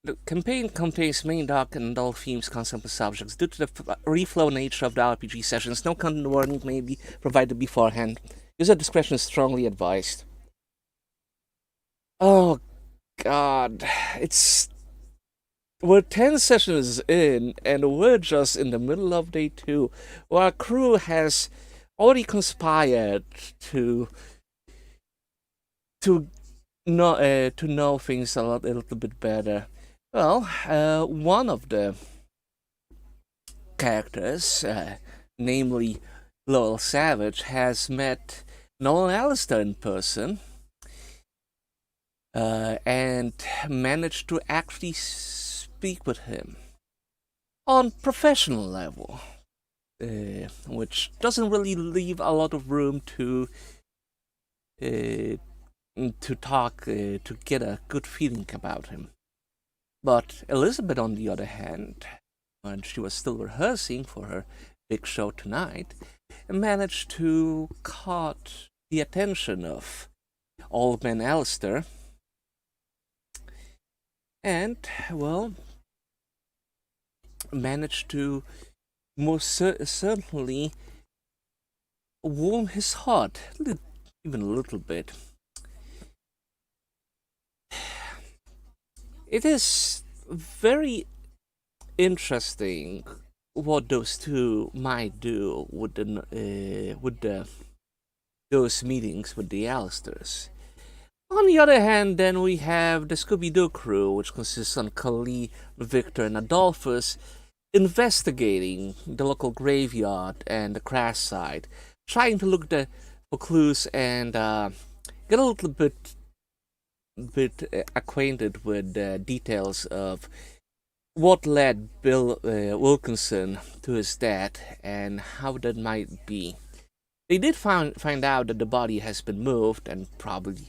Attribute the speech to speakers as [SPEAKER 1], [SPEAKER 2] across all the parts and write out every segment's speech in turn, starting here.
[SPEAKER 1] The campaign contains main dark and adult themes, concepts, and subjects. Due to the reflow nature of the RPG sessions, no content warning may be provided beforehand. User discretion is strongly advised. Oh God, it's we're 10 sessions in, and we're just in the middle of day 2. Our crew has already conspired to know things a little bit better. Well, one of the characters, namely Lowell Savage, has met Nolan Alistair in person and managed to actually speak with him on professional level, which doesn't really leave a lot of room uh, to talk to get a good feeling about him. But Elizabeth, on the other hand, when she was still rehearsing for her big show tonight, managed to caught the attention of Old Man Alistair, and well, managed to most certainly warm his heart, even a little bit. It is very interesting what those two might do with the those meetings with the Alistairs. On the other hand, then we have the Scooby-Doo crew, which consists of Kali, Victor, and Adolphus, investigating the local graveyard and the crash site, trying to look for clues and get a little bit acquainted with the details of what led Bill Wilkinson to his death and how that might be. They did find out that the body has been moved and probably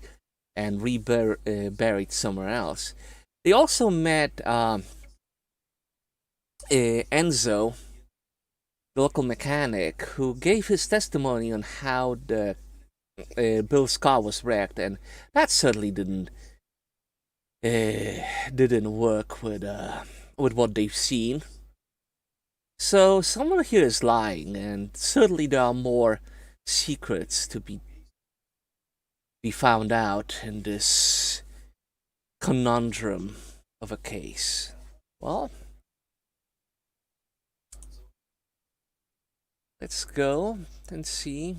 [SPEAKER 1] buried somewhere else. They also met Enzo, the local mechanic, who gave his testimony on how the Bill's car was wrecked, and that certainly didn't work with what they've seen. So someone here is lying, and certainly there are more secrets to be found out in this conundrum of a case. Well, let's go and see.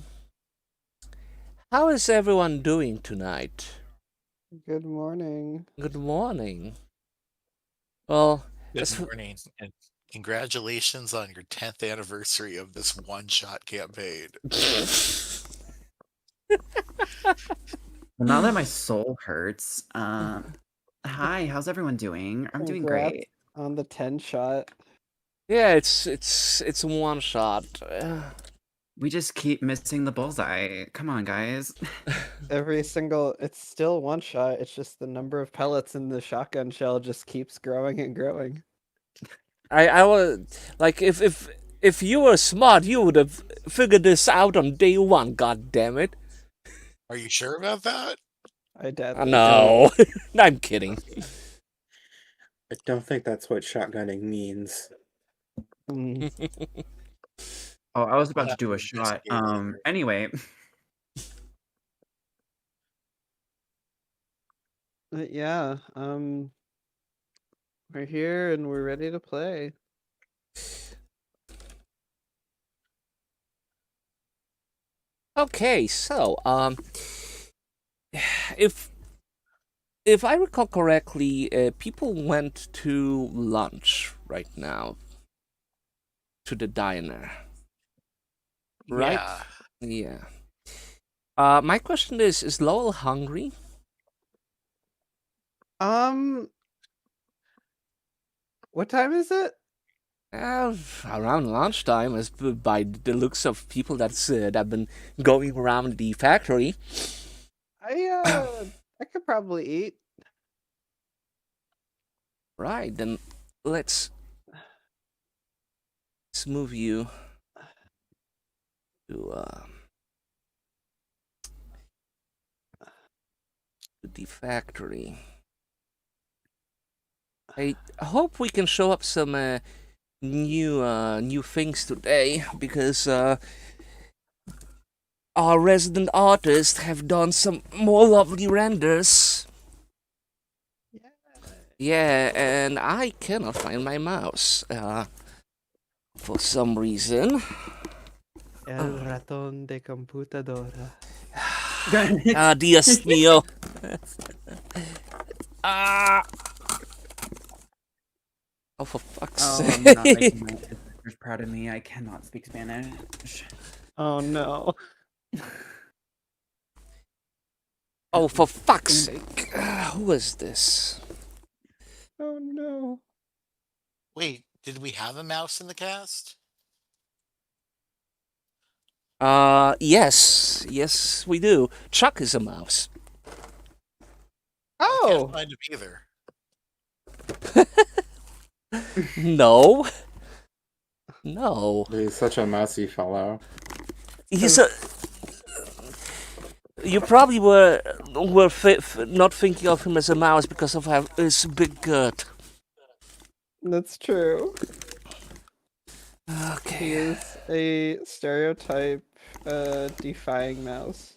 [SPEAKER 1] How is everyone doing tonight?
[SPEAKER 2] Good morning.
[SPEAKER 1] Good morning. Well,
[SPEAKER 3] Good
[SPEAKER 1] as
[SPEAKER 3] morning, and congratulations on your 10th anniversary of this one-shot campaign.
[SPEAKER 4] Well, now that my soul hurts, hi, how's everyone doing? I'm doing
[SPEAKER 2] Congrats
[SPEAKER 4] great.
[SPEAKER 2] on the 10 shot.
[SPEAKER 1] yeah, it's one shot.
[SPEAKER 4] We just keep missing the bullseye. Come on, guys.
[SPEAKER 2] It's still one shot. It's just the number of pellets in the shotgun shell just keeps growing and growing.
[SPEAKER 1] I was like, if you were smart, you would have figured this out on day one. God damn it!
[SPEAKER 3] Are you sure about that?
[SPEAKER 2] I doubt this.
[SPEAKER 1] No, I'm kidding.
[SPEAKER 5] I don't think that's what shotgunning means.
[SPEAKER 2] Mm,
[SPEAKER 4] Oh, I was
[SPEAKER 3] We'll
[SPEAKER 4] about to
[SPEAKER 3] have
[SPEAKER 4] do
[SPEAKER 3] to
[SPEAKER 4] a shot.
[SPEAKER 3] investigate later.
[SPEAKER 4] Anyway,
[SPEAKER 2] but yeah, we're here and we're ready to play.
[SPEAKER 1] Okay, so if if I recall correctly, people went to lunch right now to the diner, right?
[SPEAKER 3] Yeah.
[SPEAKER 1] Yeah. My question is Lowell hungry?
[SPEAKER 2] Um, what time is it?
[SPEAKER 1] Around lunchtime, as by the looks of people that have been going around the factory.
[SPEAKER 2] I could probably eat.
[SPEAKER 1] Right, then let's move you to the factory. I hope we can show up some new things today because our resident artists have done some more lovely renders. Yeah, and I cannot find my mouse for some reason.
[SPEAKER 2] El ratón de computadora.
[SPEAKER 1] Dios mío. Ah. Oh, for fuck's
[SPEAKER 4] Oh, I'm not
[SPEAKER 1] sake.
[SPEAKER 4] making my sisters proud of me. I cannot speak Spanish.
[SPEAKER 2] Oh no.
[SPEAKER 1] Oh, for fuck's sake. Who is this?
[SPEAKER 2] Oh no.
[SPEAKER 3] Wait, did we have a mouse in the cast?
[SPEAKER 1] Yes. Yes, we do. Chuck is a mouse.
[SPEAKER 3] I
[SPEAKER 2] Oh.
[SPEAKER 3] can't find him either.
[SPEAKER 1] No. No.
[SPEAKER 5] He's such a mousy fellow.
[SPEAKER 1] He's a. You probably were not thinking of him as a mouse because of his big gut.
[SPEAKER 2] That's true. He
[SPEAKER 1] Okay.
[SPEAKER 2] is a stereotype defying mouse.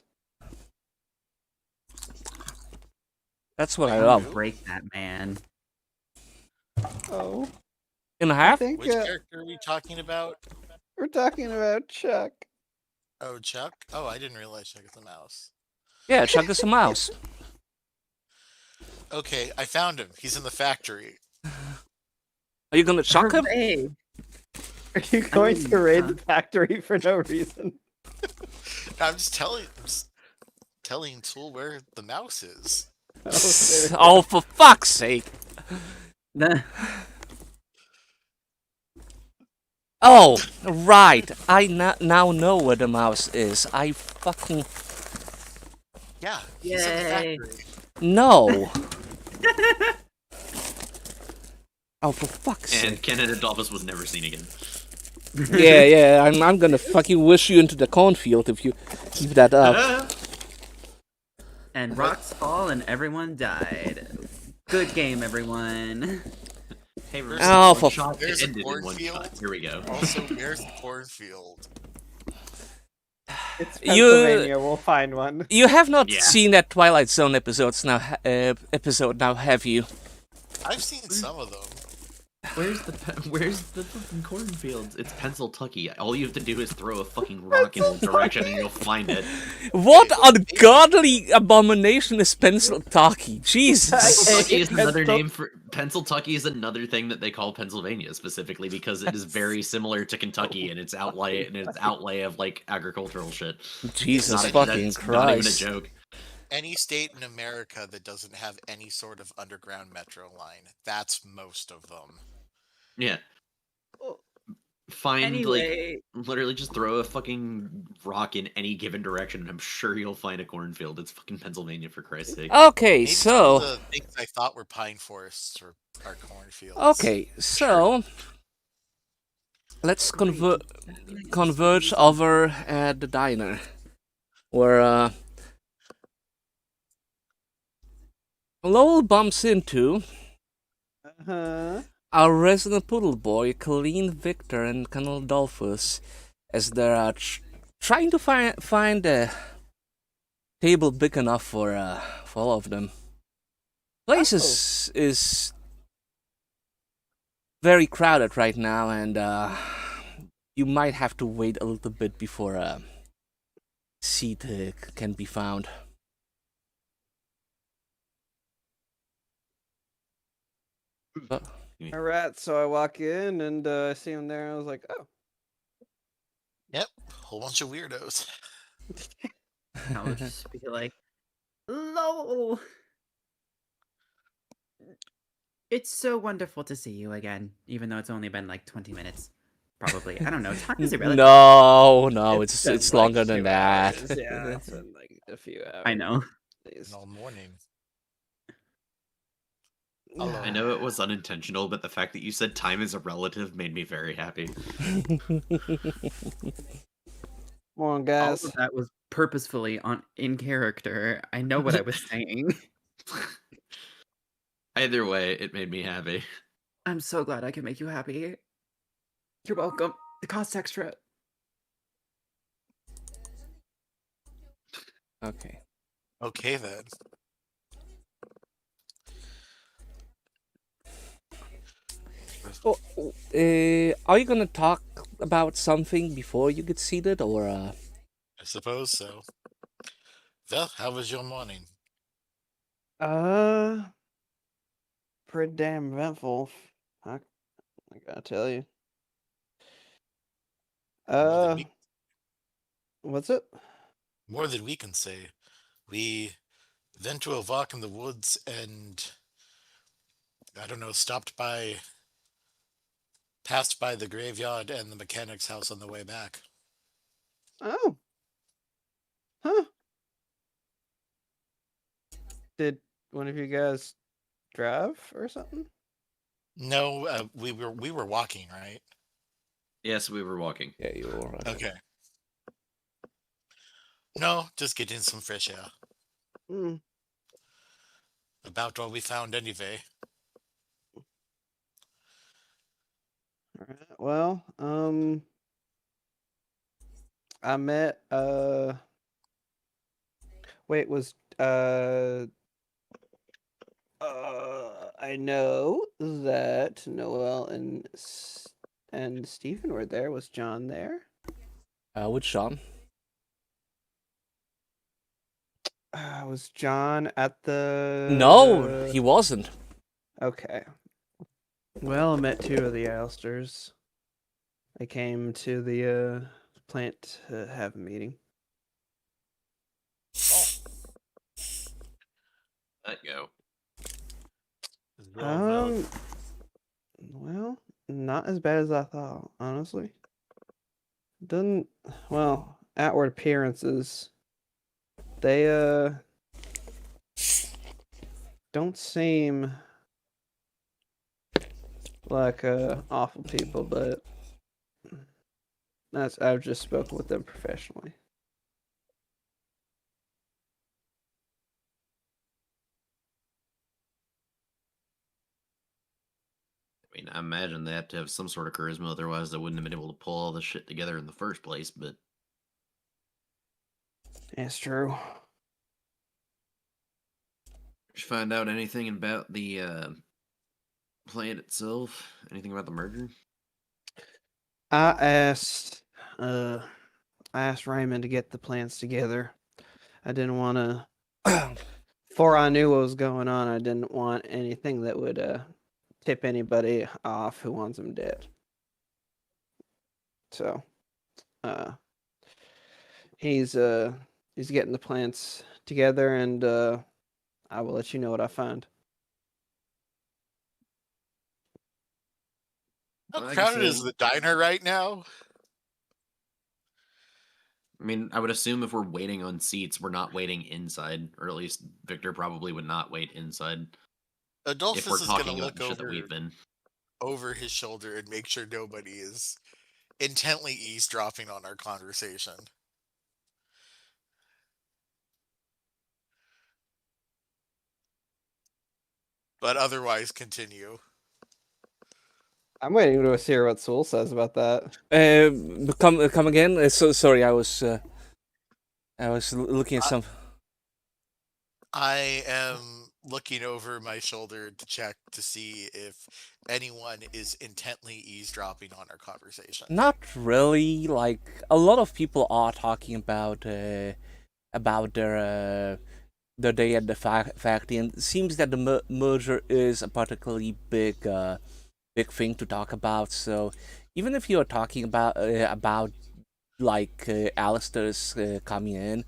[SPEAKER 1] That's what I
[SPEAKER 4] I'm
[SPEAKER 1] love.
[SPEAKER 4] gonna break that man.
[SPEAKER 2] Oh.
[SPEAKER 1] In
[SPEAKER 2] I
[SPEAKER 1] half?
[SPEAKER 2] think
[SPEAKER 3] Which character are we talking about?
[SPEAKER 2] we're talking about Chuck.
[SPEAKER 3] Oh, Chuck? Oh, I didn't realize Chuck is a mouse.
[SPEAKER 1] Yeah, Chuck is a mouse.
[SPEAKER 3] Okay, I found him. He's in the factory.
[SPEAKER 1] Are you gonna chuck him?
[SPEAKER 4] Hooray.
[SPEAKER 2] Are you going
[SPEAKER 4] mean,
[SPEAKER 2] to raid the factory for no reason?
[SPEAKER 3] I'm just telling Tool where the mouse is.
[SPEAKER 2] Oh, seriously.
[SPEAKER 1] Oh, for fuck's sake.
[SPEAKER 4] Nah.
[SPEAKER 1] Oh, right. I now know where the mouse is. I fucking.
[SPEAKER 3] Yeah, he's in the
[SPEAKER 4] Yay.
[SPEAKER 3] factory.
[SPEAKER 1] No. Oh, for fuck's
[SPEAKER 6] And
[SPEAKER 1] sake.
[SPEAKER 6] Ken and Adolphus was never seen again.
[SPEAKER 1] Yeah, I'm gonna fucking wish you into the cornfield if you keep that up.
[SPEAKER 4] And rocks fall and everyone died. Good game, everyone.
[SPEAKER 6] Hey,
[SPEAKER 3] There's
[SPEAKER 1] Oh,
[SPEAKER 6] one
[SPEAKER 1] for
[SPEAKER 6] shot,
[SPEAKER 3] there's
[SPEAKER 6] it
[SPEAKER 3] a
[SPEAKER 6] ended in one
[SPEAKER 3] cornfield.
[SPEAKER 6] shot. Here we go.
[SPEAKER 3] Also, where's the cornfield?
[SPEAKER 2] It's
[SPEAKER 1] You-
[SPEAKER 2] Pennsylvania. We'll find one.
[SPEAKER 1] You have not
[SPEAKER 6] Yeah.
[SPEAKER 1] seen that Twilight Zone episode now, have you?
[SPEAKER 3] I've seen some of them.
[SPEAKER 6] Where's the fucking cornfields? It's Pennsyltucky. All you have to do is throw a fucking rock in one direction and you'll find it.
[SPEAKER 1] What ungodly abomination is Pennsyltucky? Jesus.
[SPEAKER 6] Pennsyltucky is another
[SPEAKER 2] Pencil-
[SPEAKER 6] name for Pennsyltucky is another thing that they call Pennsylvania specifically because it is very similar to Kentucky in its outlay of like agricultural shit.
[SPEAKER 1] Jesus
[SPEAKER 6] Not a-
[SPEAKER 1] fucking
[SPEAKER 6] that's not even a
[SPEAKER 1] Christ.
[SPEAKER 6] joke.
[SPEAKER 3] Any state in America that doesn't have any sort of underground metro line, that's most of them.
[SPEAKER 6] Yeah.
[SPEAKER 2] Oh.
[SPEAKER 6] Find
[SPEAKER 4] Anyway,
[SPEAKER 6] like literally just throw a fucking rock in any given direction and I'm sure you'll find a cornfield. It's fucking Pennsylvania for Christ's sake.
[SPEAKER 1] Okay,
[SPEAKER 3] Maybe some of
[SPEAKER 1] so
[SPEAKER 3] the things I thought were pine forests are cornfields.
[SPEAKER 1] okay, so let's converge over at the diner, where Lowell bumps into
[SPEAKER 2] Uh-huh.
[SPEAKER 1] our resident poodle boy, Colleen, Victor, and Colonel Dolphus, as they're trying to find a table big enough for all of them. Place is very crowded right now, and you might have to wait a little bit before a seat can be found. But,
[SPEAKER 2] Alright, so I walk in and I see him there and I was like, oh.
[SPEAKER 3] Yep, whole bunch of weirdos.
[SPEAKER 4] I would just be like, "Lol, it's so wonderful to see you again, even though it's only been like 20 minutes. Probably. I don't know. Time is irrelevant.
[SPEAKER 1] no, it's
[SPEAKER 2] been
[SPEAKER 1] it's
[SPEAKER 2] like
[SPEAKER 1] longer than
[SPEAKER 2] 2
[SPEAKER 1] that.
[SPEAKER 2] hours. Yeah, it's been like a few hours.
[SPEAKER 4] I know.
[SPEAKER 2] Please.
[SPEAKER 3] All morning.
[SPEAKER 6] I know it was unintentional, but the fact that you said time is a relative made me very happy.
[SPEAKER 2] Come on,
[SPEAKER 4] All
[SPEAKER 2] guys.
[SPEAKER 4] of that was purposefully in character. I know what I was saying.
[SPEAKER 6] Either way, it made me happy.
[SPEAKER 4] I'm so glad I could make you happy. You're welcome. The cost extra.
[SPEAKER 1] Okay.
[SPEAKER 3] Okay then.
[SPEAKER 1] Well, are you gonna talk about something before you get seated, or
[SPEAKER 3] I suppose so. Well, how was your morning?
[SPEAKER 2] Pretty damn eventful. I gotta tell you.
[SPEAKER 3] More than we,
[SPEAKER 2] What's it?
[SPEAKER 3] more than we can say. We went to a walk in the woods and I don't know, passed by the graveyard and the mechanic's house on the way back.
[SPEAKER 2] Oh. Huh. Did one of you guys drive or something?
[SPEAKER 3] No, we were walking, right?
[SPEAKER 6] Yes, we were walking.
[SPEAKER 1] yeah, you were
[SPEAKER 3] Okay. No, just getting some fresh air.
[SPEAKER 2] Hmm.
[SPEAKER 3] About all we found anyway.
[SPEAKER 2] Alright. Well, I met wait, was I know that Noel and Stephen were there. Was John there?
[SPEAKER 1] with Sean.
[SPEAKER 2] Was John at the
[SPEAKER 1] No, he wasn't.
[SPEAKER 2] Okay. Well, I met two of the Alisters. They came to the plant to have a meeting.
[SPEAKER 6] Let go.
[SPEAKER 2] Well, not as bad as I thought, honestly. Doesn't well, outward appearances. They don't seem like awful people, but I've just spoken with them professionally.
[SPEAKER 6] I mean, I imagine they have to have some sort of charisma, otherwise they wouldn't have been able to pull all this shit together in the first place, but
[SPEAKER 2] It's true.
[SPEAKER 6] did you find out anything about the plant itself? Anything about the merger?
[SPEAKER 2] I asked Raymond to get the plans together. I didn't want to before I knew what was going on, I didn't want anything that would tip anybody off who wants him dead. So, he's getting the plans together, and I will let you know what I find.
[SPEAKER 3] How
[SPEAKER 6] Well, I
[SPEAKER 3] crowded
[SPEAKER 6] guess,
[SPEAKER 3] is the diner right now?
[SPEAKER 6] I mean, I would assume if we're waiting on seats, we're not waiting inside, or at least Victor probably would not wait inside if
[SPEAKER 3] Adolphus
[SPEAKER 6] we're
[SPEAKER 3] is gonna
[SPEAKER 6] talking about
[SPEAKER 3] look
[SPEAKER 6] the shit that we've been.
[SPEAKER 3] over his shoulder and make sure nobody is intently eavesdropping on our conversation. But otherwise, continue.
[SPEAKER 2] I'm waiting to hear what Sewell says about that.
[SPEAKER 1] Come again. So sorry, I was looking at some.
[SPEAKER 3] I am looking over my shoulder to check to see if anyone is intently eavesdropping on our conversation.
[SPEAKER 1] Not really. Like a lot of people are talking about their day at the factory, and it seems that the merger is a particularly big thing to talk about. So even if you are talking about Alistair's coming in,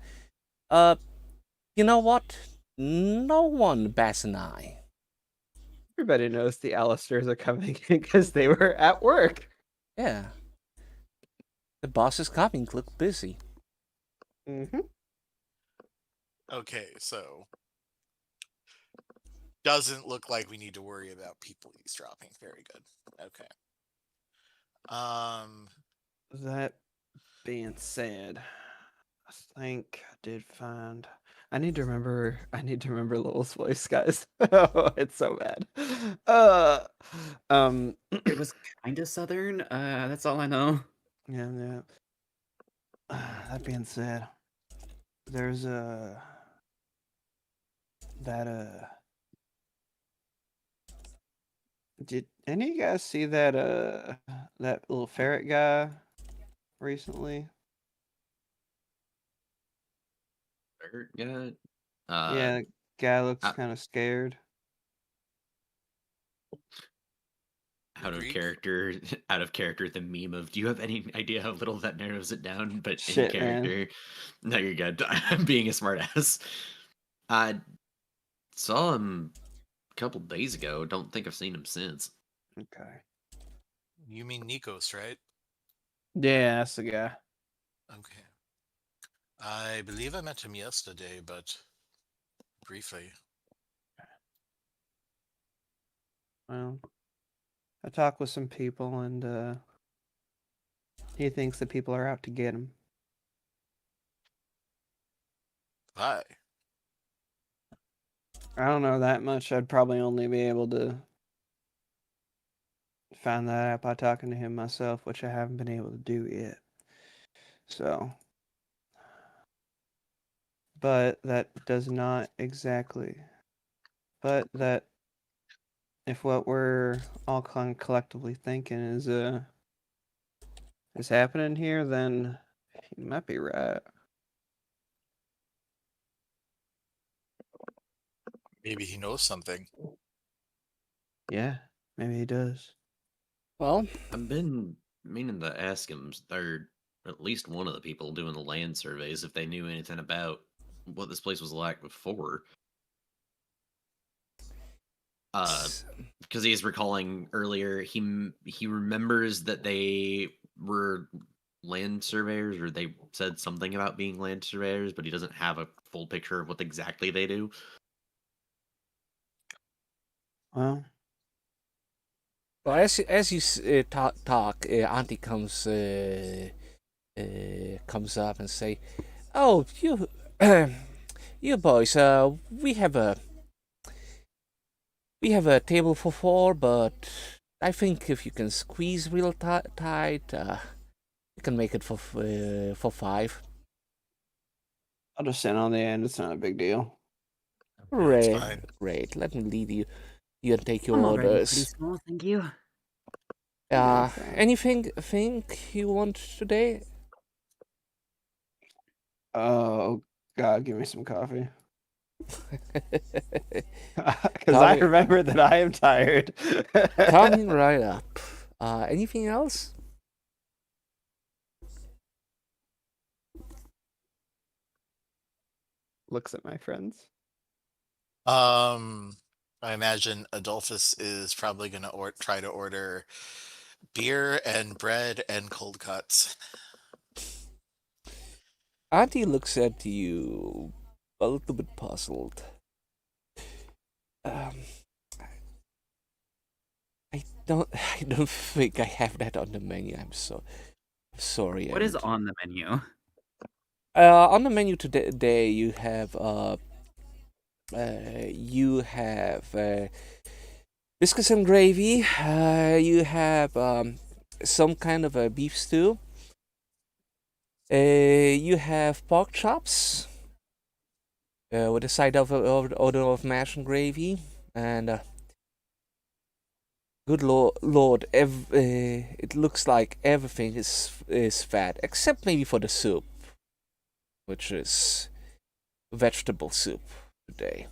[SPEAKER 1] you know what? No one bats an eye.
[SPEAKER 2] Everybody knows the Alisters are coming because they were at work.
[SPEAKER 1] Yeah. The boss is coming. Look busy.
[SPEAKER 2] Mm-hmm.
[SPEAKER 3] Okay, so doesn't look like we need to worry about people eavesdropping. Very good. Okay.
[SPEAKER 2] That being said, I think I did find I need to remember. I need to remember Lowell's voice, guys. Oh, it's so bad. Uh, um,
[SPEAKER 4] It was kind of southern. That's all I know.
[SPEAKER 2] yeah. That being said, there's that Did any of you guys see that that little ferret guy recently?
[SPEAKER 6] Yeah.
[SPEAKER 2] Yeah, guy looks
[SPEAKER 6] uh,
[SPEAKER 2] kind of scared.
[SPEAKER 6] out of
[SPEAKER 3] Agreed.
[SPEAKER 6] character, out of character. The meme of, do you have any idea how little that narrows it down? But in
[SPEAKER 2] Shit, man.
[SPEAKER 6] character, no, you're good. I'm being a smartass. I saw him a couple days ago. Don't think I've seen him since.
[SPEAKER 2] Okay.
[SPEAKER 3] You mean Nikos, right?
[SPEAKER 2] Yeah, that's the guy.
[SPEAKER 3] Okay. I believe I met him yesterday, but briefly.
[SPEAKER 2] Well, I talked with some people, and he thinks that people are out to get him.
[SPEAKER 3] Hi.
[SPEAKER 2] I don't know that much. I'd probably only be able to find that out by talking to him myself, which I haven't been able to do yet. So, but that does not exactly. But that, if what we're all collectively thinking is happening here, then he might be right.
[SPEAKER 3] Maybe he knows something.
[SPEAKER 2] Yeah, maybe he does.
[SPEAKER 1] Well,
[SPEAKER 6] I've been meaning to ask him, or at least one of the people doing the land surveys, if they knew anything about what this place was like before. Because he's recalling earlier, he remembers that they were land surveyors, or they said something about being land surveyors, but he doesn't have a full picture of what exactly they do.
[SPEAKER 2] Well,
[SPEAKER 1] as you talk, Auntie comes up and say, "Oh, you, you boys, we have a table for 4, but I think if you can squeeze real tight, you can make it for 5."
[SPEAKER 2] I'll just sit on the end. It's not a big deal.
[SPEAKER 1] Great,
[SPEAKER 3] fine.
[SPEAKER 1] great. Let me lead you. You can take your
[SPEAKER 4] I'm already pretty
[SPEAKER 1] orders.
[SPEAKER 4] small, thank you.
[SPEAKER 1] Anything you want today?
[SPEAKER 2] Oh God, give me some coffee. Because I remember that I am tired.
[SPEAKER 1] Coming right up. Anything else?
[SPEAKER 2] Looks at my friends.
[SPEAKER 3] I imagine Adolphus is probably going to try to order beer and bread and cold cuts.
[SPEAKER 1] Auntie looks at you a little bit puzzled. I don't think I have that on the menu. I'm sorry.
[SPEAKER 4] What is on the menu?
[SPEAKER 1] On the menu today you have biscuits and gravy. You have some kind of a beef stew. You have pork chops with a side of order of mash and gravy, and good lord, it looks like everything is fat except maybe for the soup, which is vegetable soup today.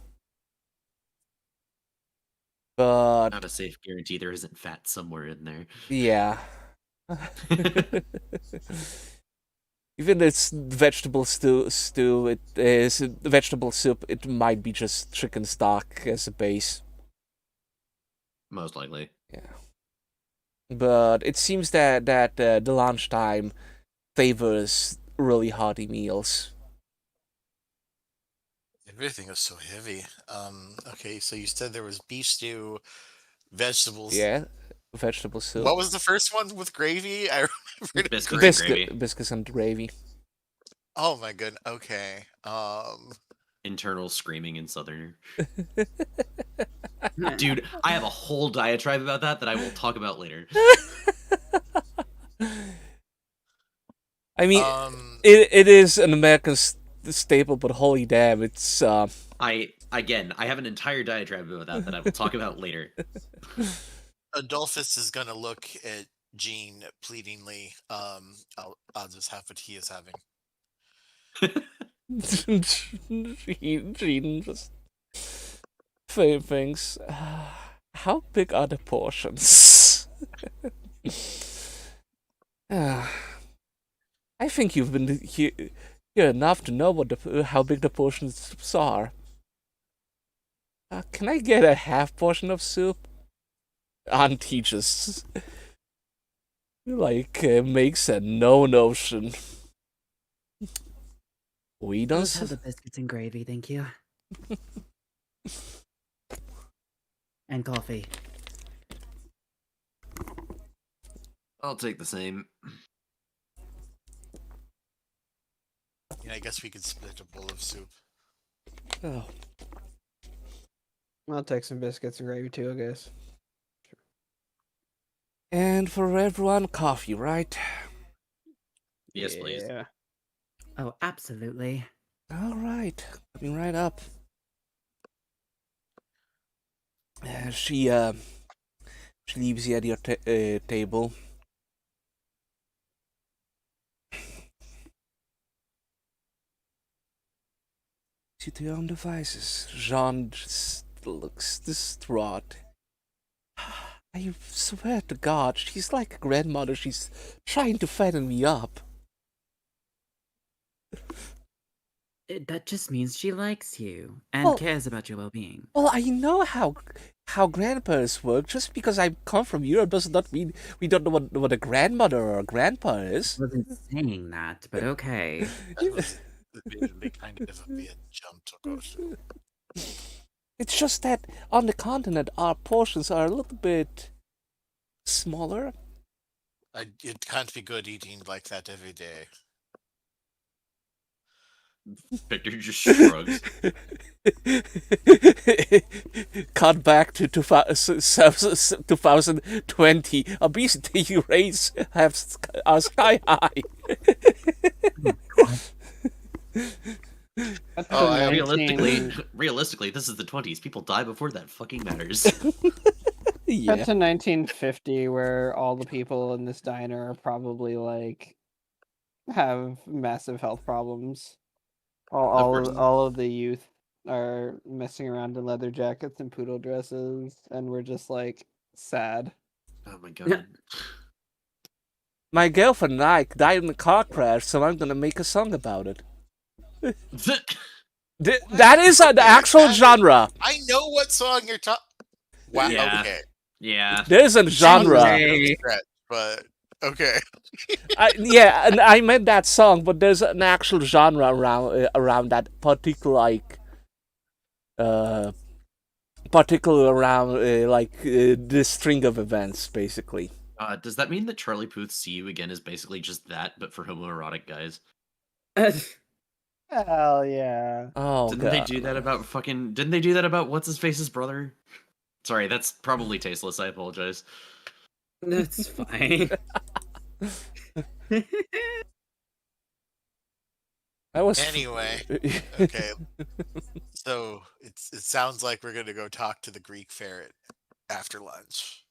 [SPEAKER 1] But
[SPEAKER 6] Not a safe guarantee there isn't fat somewhere in there.
[SPEAKER 1] yeah. Even it's vegetable stew, it is vegetable soup. It might be just chicken stock as a base.
[SPEAKER 6] Most likely.
[SPEAKER 1] Yeah, but it seems that the lunchtime favors really hearty meals.
[SPEAKER 3] Everything is so heavy. Okay, so you said there was beef stew, vegetables.
[SPEAKER 1] Yeah, vegetable soup.
[SPEAKER 3] What was the first one with gravy? I remember
[SPEAKER 6] Biscuits and gravy.
[SPEAKER 1] Biscuits and gravy.
[SPEAKER 3] Oh my goodness. Okay.
[SPEAKER 6] internal screaming in Southerner. Dude, I have a whole diatribe about that I will talk about later.
[SPEAKER 1] I mean,
[SPEAKER 3] Um,
[SPEAKER 1] it is an American staple, but holy damn, it's
[SPEAKER 6] I have an entire diatribe about that I will talk about later.
[SPEAKER 3] Adolphus is gonna look at Jean pleadingly. I'll just have what he is having.
[SPEAKER 1] Jean just thinks, how big are the portions? I think you've been here enough to know how big the portions are. Can I get a half portion of soup? Auntie just makes a no notion. We don't.
[SPEAKER 4] Let's have the biscuits and gravy, thank you. And coffee.
[SPEAKER 6] I'll take the same.
[SPEAKER 3] Yeah, I guess we could split a bowl of soup.
[SPEAKER 1] Oh.
[SPEAKER 2] I'll take some biscuits and gravy too, I guess.
[SPEAKER 1] And for everyone, coffee, right?
[SPEAKER 6] Yes, please.
[SPEAKER 2] Yeah.
[SPEAKER 4] Oh, absolutely.
[SPEAKER 1] All right, coming right up. She leaves you at your table. You to your own devices. Jean just looks distraught. I swear to God, she's like a grandmother. She's trying to fatten me up.
[SPEAKER 4] That just means she likes you and
[SPEAKER 1] Well-
[SPEAKER 4] cares about your well-being.
[SPEAKER 1] Well, I know how grandpas work. Just because I come from Europe does not mean we don't know what a grandmother or a grandpa is.
[SPEAKER 4] I wasn't saying that, but okay.
[SPEAKER 3] That was admittedly kind of a big jump to go through.
[SPEAKER 1] It's just that on the continent, our portions are a little bit smaller.
[SPEAKER 3] It can't be good eating like that every day.
[SPEAKER 6] Victor just shrugs.
[SPEAKER 1] Cut back to 2020. Obesity rates are sky high.
[SPEAKER 2] That's
[SPEAKER 3] Oh,
[SPEAKER 2] the
[SPEAKER 3] I-
[SPEAKER 2] 19
[SPEAKER 6] realistically, this is the 20s. People die before that fucking matters.
[SPEAKER 1] Yeah.
[SPEAKER 2] That's a 1950 where all the people in this diner are probably like have massive health problems.
[SPEAKER 6] course.
[SPEAKER 2] All of the youth are messing around in leather jackets and poodle dresses, and we're just like sad.
[SPEAKER 6] Oh my god.
[SPEAKER 1] My girlfriend and I died in a car crash, so I'm gonna make a song about it. That is an actual genre.
[SPEAKER 3] I know what song you're talking. Wow.
[SPEAKER 6] Yeah.
[SPEAKER 3] Okay.
[SPEAKER 6] Yeah.
[SPEAKER 1] There's a genre.
[SPEAKER 4] Hey.
[SPEAKER 3] Stretch, but okay.
[SPEAKER 1] Yeah, and I meant that song, but there's an actual genre around that particular this string of events, basically.
[SPEAKER 6] Does that mean that Charlie Puth's See You Again is basically just that, but for homoerotic guys?
[SPEAKER 2] Hell yeah!
[SPEAKER 1] Oh
[SPEAKER 6] Didn't
[SPEAKER 1] god.
[SPEAKER 6] they do that about fucking... Didn't they do that about What's-His-Face's brother? Sorry, that's probably tasteless. I apologize.
[SPEAKER 4] That's fine.
[SPEAKER 1] I was
[SPEAKER 3] Anyway, okay. So it sounds like we're gonna go talk to the Greek ferret after lunch.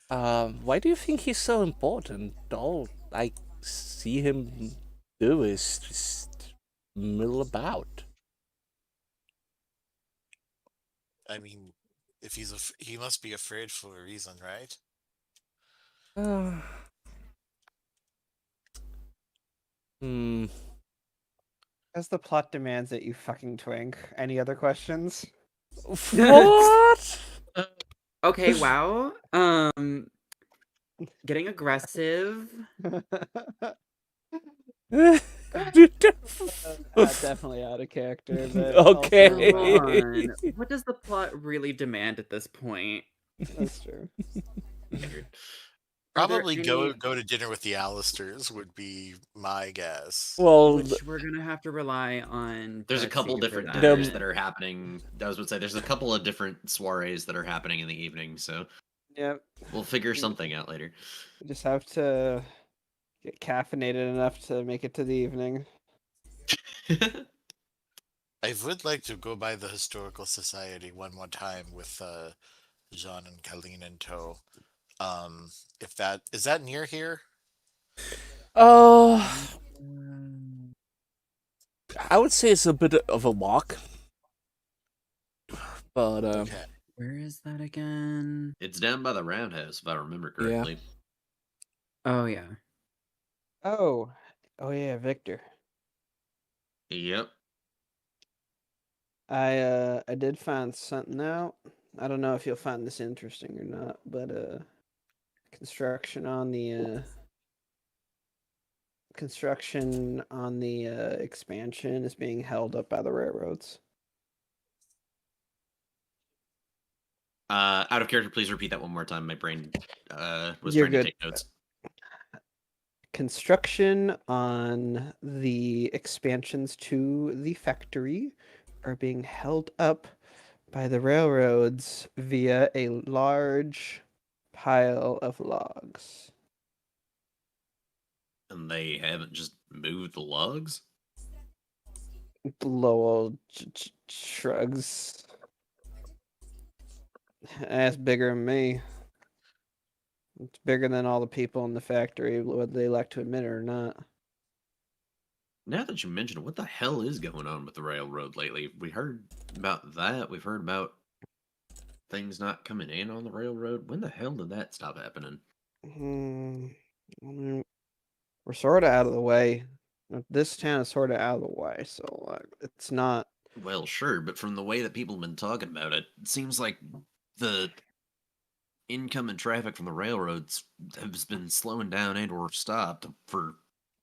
[SPEAKER 1] Why do you think he's so important? All I see him do is just mill about.
[SPEAKER 3] I mean, if he must be afraid for a reason, right?
[SPEAKER 2] As the plot demands it, you fucking twink. Any other questions?
[SPEAKER 1] What?
[SPEAKER 4] Okay, wow. Getting aggressive.
[SPEAKER 2] Definitely out of character. But
[SPEAKER 1] Okay.
[SPEAKER 2] also-
[SPEAKER 4] Come on. What does the plot really demand at this point?
[SPEAKER 2] That's true.
[SPEAKER 4] Are there
[SPEAKER 3] Probably
[SPEAKER 4] any
[SPEAKER 3] go to dinner with the Allisters would be my guess.
[SPEAKER 1] Well,
[SPEAKER 4] which we're gonna have to rely on?
[SPEAKER 6] There's a
[SPEAKER 4] Betsy
[SPEAKER 6] couple
[SPEAKER 4] for
[SPEAKER 6] different
[SPEAKER 4] that.
[SPEAKER 6] dinners that are happening. I was going to say there's a couple of different soirees that are happening in the evening, so
[SPEAKER 2] Yep.
[SPEAKER 6] we'll figure something out later.
[SPEAKER 2] We just have to get caffeinated enough to make it to the evening.
[SPEAKER 3] I would like to go by the Historical Society one more time with Jean and Colleen in tow. If that is that near here?
[SPEAKER 1] I would say it's a bit of a walk, but
[SPEAKER 3] Okay.
[SPEAKER 4] Where is that again?
[SPEAKER 6] It's down by the roundhouse, if I remember correctly.
[SPEAKER 4] Oh yeah.
[SPEAKER 2] Oh yeah, Victor.
[SPEAKER 6] Yep.
[SPEAKER 2] I did find something out. I don't know if you'll find this interesting or not, but construction on the expansion is being held up by the railroads.
[SPEAKER 6] Out of character, please repeat that one more time. My brain was
[SPEAKER 2] You're
[SPEAKER 6] trying to
[SPEAKER 2] good.
[SPEAKER 6] take notes.
[SPEAKER 2] Construction on the expansions to the factory are being held up by the railroads via a large pile of logs.
[SPEAKER 6] And they haven't just moved the logs?
[SPEAKER 2] Lowell shrugs. That's bigger than me. It's bigger than all the people in the factory, whether they like to admit it or not.
[SPEAKER 6] Now that you mention it, what the hell is going on with the railroad lately? We heard about that. We've heard about things not coming in on the railroad. When the hell did that stop happening?
[SPEAKER 2] I mean, we're sort of out of the way. This town is sort of out of the way, so it's not.
[SPEAKER 6] Well, sure, but from the way that people have been talking about it, it seems like the income and traffic from the railroads has been slowing down and or stopped for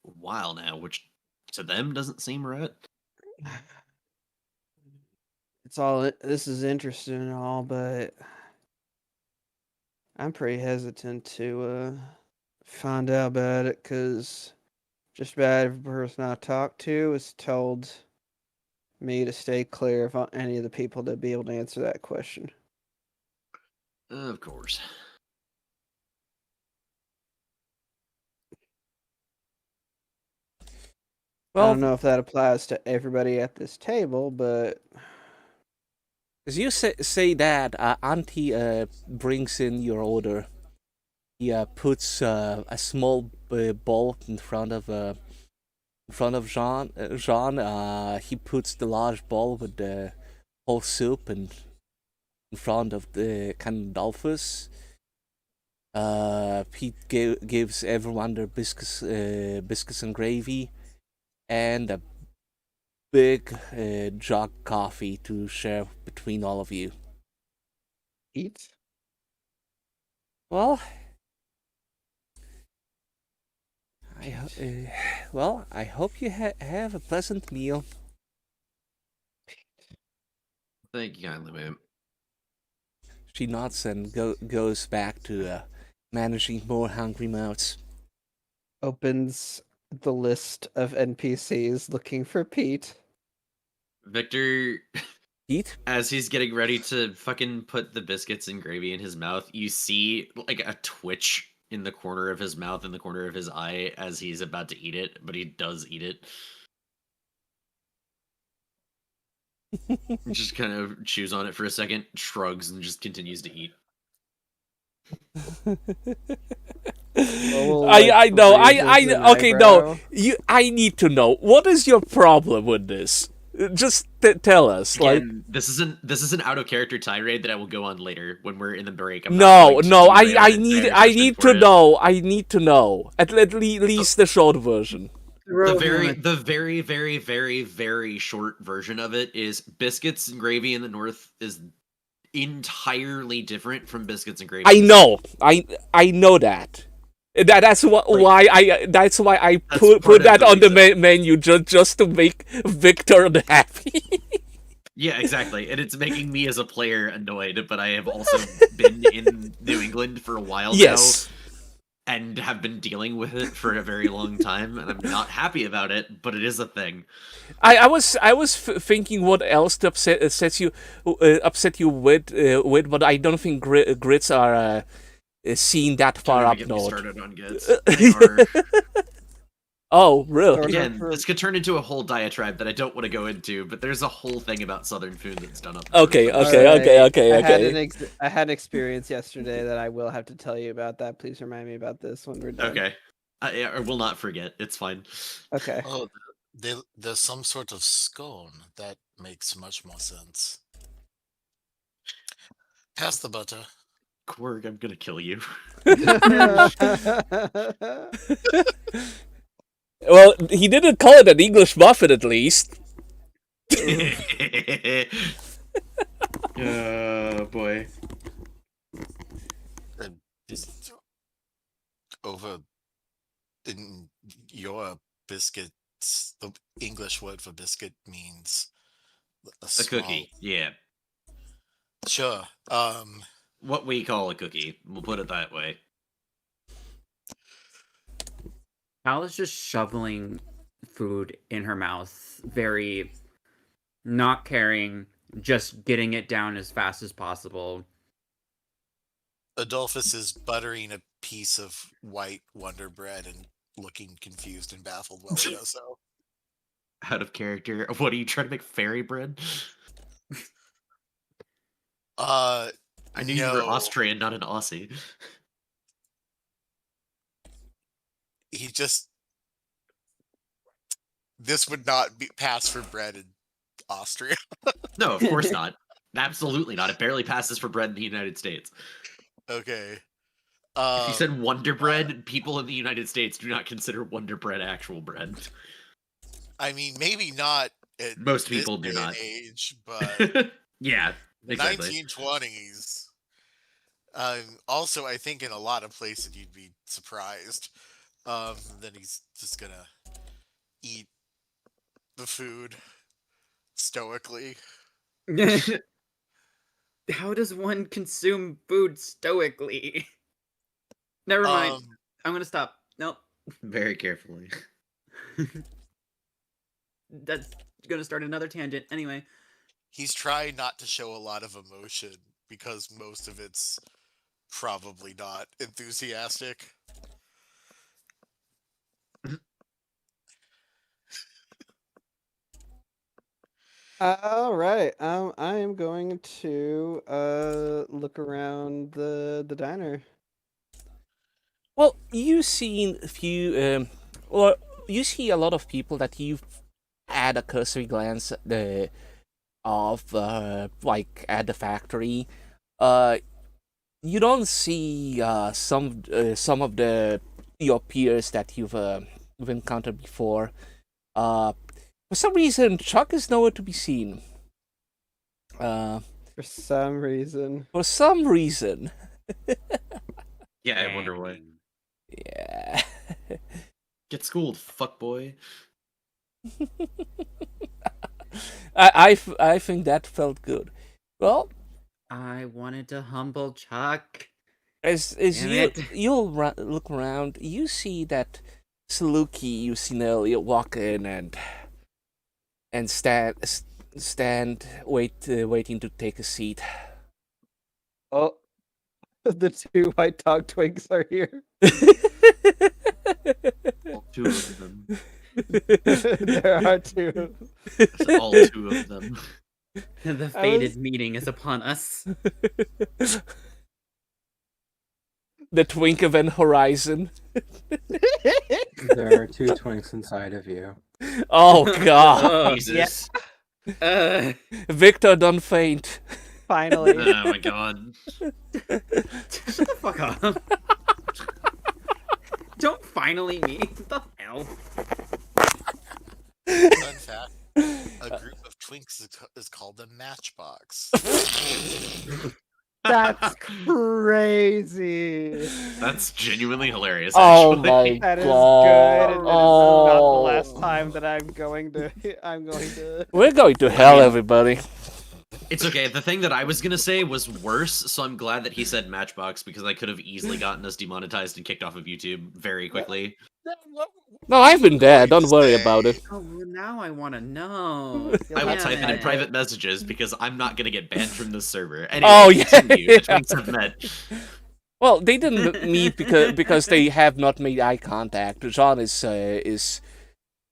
[SPEAKER 6] a while now, which to them doesn't seem right.
[SPEAKER 2] It's all. This is interesting and all, but I'm pretty hesitant to find out about it because just about every person I talk to has told me to stay clear of any of the people that be able to answer that question.
[SPEAKER 6] Of course.
[SPEAKER 2] I
[SPEAKER 1] well,
[SPEAKER 2] don't know if that applies to everybody at this table, but
[SPEAKER 1] as you say that, Auntie brings in your order. He puts a small bowl in front of Jean. He puts the large bowl with the whole soup in front of the Candolphus. Pete gives everyone their biscuits and gravy, and a big jug coffee to share between all of you.
[SPEAKER 2] eat.
[SPEAKER 1] Well, I hope you have a pleasant meal.
[SPEAKER 6] Thank you kindly, ma'am.
[SPEAKER 1] She nods and goes back to managing more hungry mouths.
[SPEAKER 2] Opens the list of NPCs looking for Pete.
[SPEAKER 6] Victor,
[SPEAKER 1] Pete?
[SPEAKER 6] as he's getting ready to fucking put the biscuits and gravy in his mouth, you see like a twitch in the corner of his mouth, in the corner of his eye, as he's about to eat it, but he does eat it. Just kind of chews on it for a second, shrugs, and just continues to eat.
[SPEAKER 1] I know. Okay, no. I need to know. What is your problem with this? Just tell us.
[SPEAKER 6] Again, this is an out of character tirade that I will go on later when we're in the break.
[SPEAKER 1] I need to know. I need to know. At least the short version.
[SPEAKER 6] The very, very, very, very short version of it is biscuits and gravy in the north is entirely different from biscuits and gravy.
[SPEAKER 1] I know. I know that. That's why I put that on the menu just to make Victor happy.
[SPEAKER 6] Yeah, exactly. And it's making me as a player annoyed, but I have also been in New England for a while
[SPEAKER 1] yes.
[SPEAKER 6] now. and have been dealing with it for a very long time, and I'm not happy about it, but it is a thing.
[SPEAKER 1] I was thinking what else to upset you with, but I don't think grits are seen that far
[SPEAKER 6] Don't
[SPEAKER 1] up
[SPEAKER 6] even get me
[SPEAKER 1] north.
[SPEAKER 6] started on grits. They are...
[SPEAKER 1] Oh, really?
[SPEAKER 6] Again,
[SPEAKER 2] For-
[SPEAKER 6] this could turn into a whole diatribe that I don't want to go into, but there's a whole thing about Southern food that's done up.
[SPEAKER 1] Okay,
[SPEAKER 6] north.
[SPEAKER 1] okay,
[SPEAKER 2] Alright,
[SPEAKER 1] okay.
[SPEAKER 2] I had an experience yesterday that I will have to tell you about. That please remind me about this when we're done.
[SPEAKER 6] Okay. I will not forget. It's fine.
[SPEAKER 2] Okay.
[SPEAKER 3] Oh, there's some sort of scone. That makes much more sense. Pass the butter.
[SPEAKER 6] Quirk, I'm gonna kill you.
[SPEAKER 1] Well, he didn't call it an English muffin, at least.
[SPEAKER 6] Oh boy.
[SPEAKER 3] Just over in your biscuits, the English word for biscuit means a
[SPEAKER 6] A cookie. Yeah.
[SPEAKER 3] Sure.
[SPEAKER 6] What we call a cookie. We'll put it that way.
[SPEAKER 4] Cal is just shoveling food in her mouth, very not caring, just getting it down as fast as possible.
[SPEAKER 3] Adolphus is buttering a piece of white Wonder Bread and looking confused and baffled while he does so.
[SPEAKER 6] Out of character. What are you trying to make fairy bread?
[SPEAKER 3] I
[SPEAKER 6] I knew you were Austrian, not an Aussie.
[SPEAKER 3] He just this would not be pass for bread in Austria.
[SPEAKER 6] No, of course not. Absolutely not. It barely passes for bread in the United States.
[SPEAKER 3] Okay.
[SPEAKER 6] If you said Wonder Bread, people in the United States do not consider Wonder Bread actual bread.
[SPEAKER 3] I mean, maybe not at
[SPEAKER 6] Most
[SPEAKER 3] this
[SPEAKER 6] people do
[SPEAKER 3] day and
[SPEAKER 6] not.
[SPEAKER 3] age, but
[SPEAKER 6] Yeah,
[SPEAKER 3] the
[SPEAKER 6] exactly.
[SPEAKER 3] 1920s. Also, I think in a lot of places you'd be surprised. Then he's just gonna eat the food stoically.
[SPEAKER 4] How does one consume food stoically? Never mind. I'm gonna stop. Nope.
[SPEAKER 6] Very carefully.
[SPEAKER 4] That's gonna start another tangent. Anyway.
[SPEAKER 3] He's trying not to show a lot of emotion because most of it's probably not enthusiastic.
[SPEAKER 2] All right. I am going to look around the diner.
[SPEAKER 1] Well, you've seen a few, or you see a lot of people that you've had a cursory glance of, like at the factory. You don't see some of your peers that you've encountered before. For some reason, Chuck is nowhere to be seen.
[SPEAKER 2] For some reason.
[SPEAKER 1] For some reason.
[SPEAKER 6] Yeah, I wonder why.
[SPEAKER 1] Yeah.
[SPEAKER 6] Get schooled, fuckboy.
[SPEAKER 1] I think that felt good. Well,
[SPEAKER 4] I wanted to humble Chuck.
[SPEAKER 1] as
[SPEAKER 4] Damn
[SPEAKER 1] you
[SPEAKER 4] it.
[SPEAKER 1] you'll look around, you see that Saluki you seen earlier walk in and stand waiting to take a seat.
[SPEAKER 2] Oh, the two white dog twinks are here.
[SPEAKER 6] All two of them.
[SPEAKER 2] There are two.
[SPEAKER 6] All two of them.
[SPEAKER 4] The fated meeting is upon us.
[SPEAKER 1] The twink event horizon.
[SPEAKER 5] There are two twinks inside of you.
[SPEAKER 1] Oh god.
[SPEAKER 4] Oh,
[SPEAKER 6] Jesus.
[SPEAKER 1] Victor don't faint.
[SPEAKER 2] Finally.
[SPEAKER 6] Oh my god.
[SPEAKER 4] Shut the fuck up. Don't finally me. What the hell?
[SPEAKER 3] Fun fact: a group of twinks is called a matchbox.
[SPEAKER 2] That's crazy.
[SPEAKER 6] That's genuinely hilarious.
[SPEAKER 1] Oh
[SPEAKER 6] Actually.
[SPEAKER 1] my
[SPEAKER 2] That is
[SPEAKER 1] god.
[SPEAKER 2] good. And this is not the last
[SPEAKER 1] Oh.
[SPEAKER 2] time that I'm going to.
[SPEAKER 1] We're going to hell, everybody.
[SPEAKER 6] It's okay. The thing that I was gonna say was worse, so I'm glad that he said Matchbox because I could have easily gotten us demonetized and kicked off of YouTube very quickly.
[SPEAKER 1] No, I've been there. Don't worry
[SPEAKER 3] Say-
[SPEAKER 1] about it.
[SPEAKER 4] Oh, well, now I want to know.
[SPEAKER 6] I will
[SPEAKER 4] Damn
[SPEAKER 6] type it in
[SPEAKER 4] it.
[SPEAKER 6] private messages because I'm not gonna get banned from this server. Anyway,
[SPEAKER 1] Oh, yeah.
[SPEAKER 6] continue. The twins have met.
[SPEAKER 1] Well, they didn't meet because they have not made eye contact. John is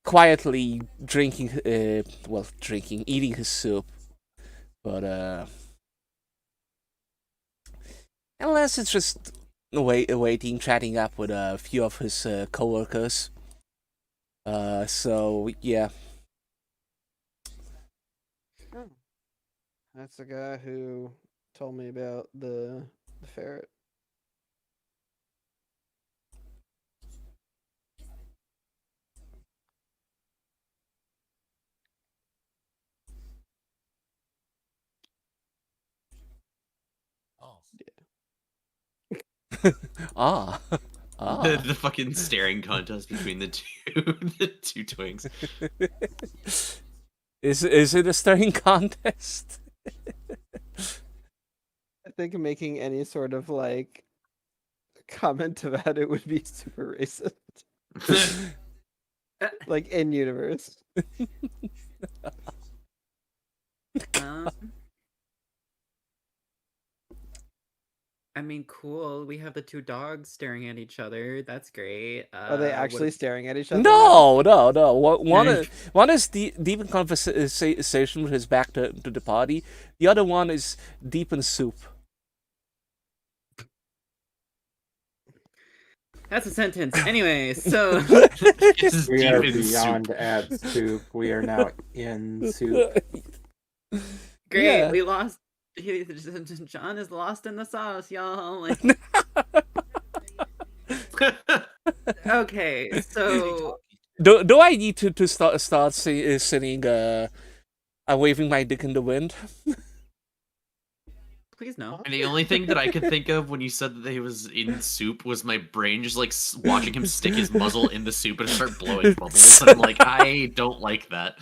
[SPEAKER 1] quietly drinking, eating his soup, but unless it's just waiting, chatting up with a few of his coworkers. So yeah.
[SPEAKER 2] That's the guy who told me about the ferret.
[SPEAKER 3] Oh.
[SPEAKER 1] Ah. Ah.
[SPEAKER 6] The fucking staring contest between the two twinks.
[SPEAKER 1] Is it a staring contest?
[SPEAKER 2] I think making any sort of like comment about it would be super racist. Like in universe.
[SPEAKER 4] Um, I mean, cool. We have the two dogs staring at each other. That's great.
[SPEAKER 2] Are they
[SPEAKER 4] what
[SPEAKER 2] actually
[SPEAKER 4] if-
[SPEAKER 2] staring at each other? now?
[SPEAKER 1] No. One is deep in conversation with his back to the party. The other one is deep in soup.
[SPEAKER 4] That's a sentence. Anyway, so
[SPEAKER 6] It's
[SPEAKER 5] We
[SPEAKER 6] deep
[SPEAKER 5] are
[SPEAKER 6] in soup.
[SPEAKER 5] beyond ad soup. We are now in soup.
[SPEAKER 4] great.
[SPEAKER 1] Yeah.
[SPEAKER 4] We lost. John is lost in the sauce, y'all. Like, okay, so
[SPEAKER 1] Do I need to start singing I'm waving my dick in the wind?
[SPEAKER 4] please no.
[SPEAKER 6] And the only thing that I could think of when you said that he was in soup was my brain just like watching him stick his muzzle in the soup and start blowing bubbles. And I'm like, I don't like that.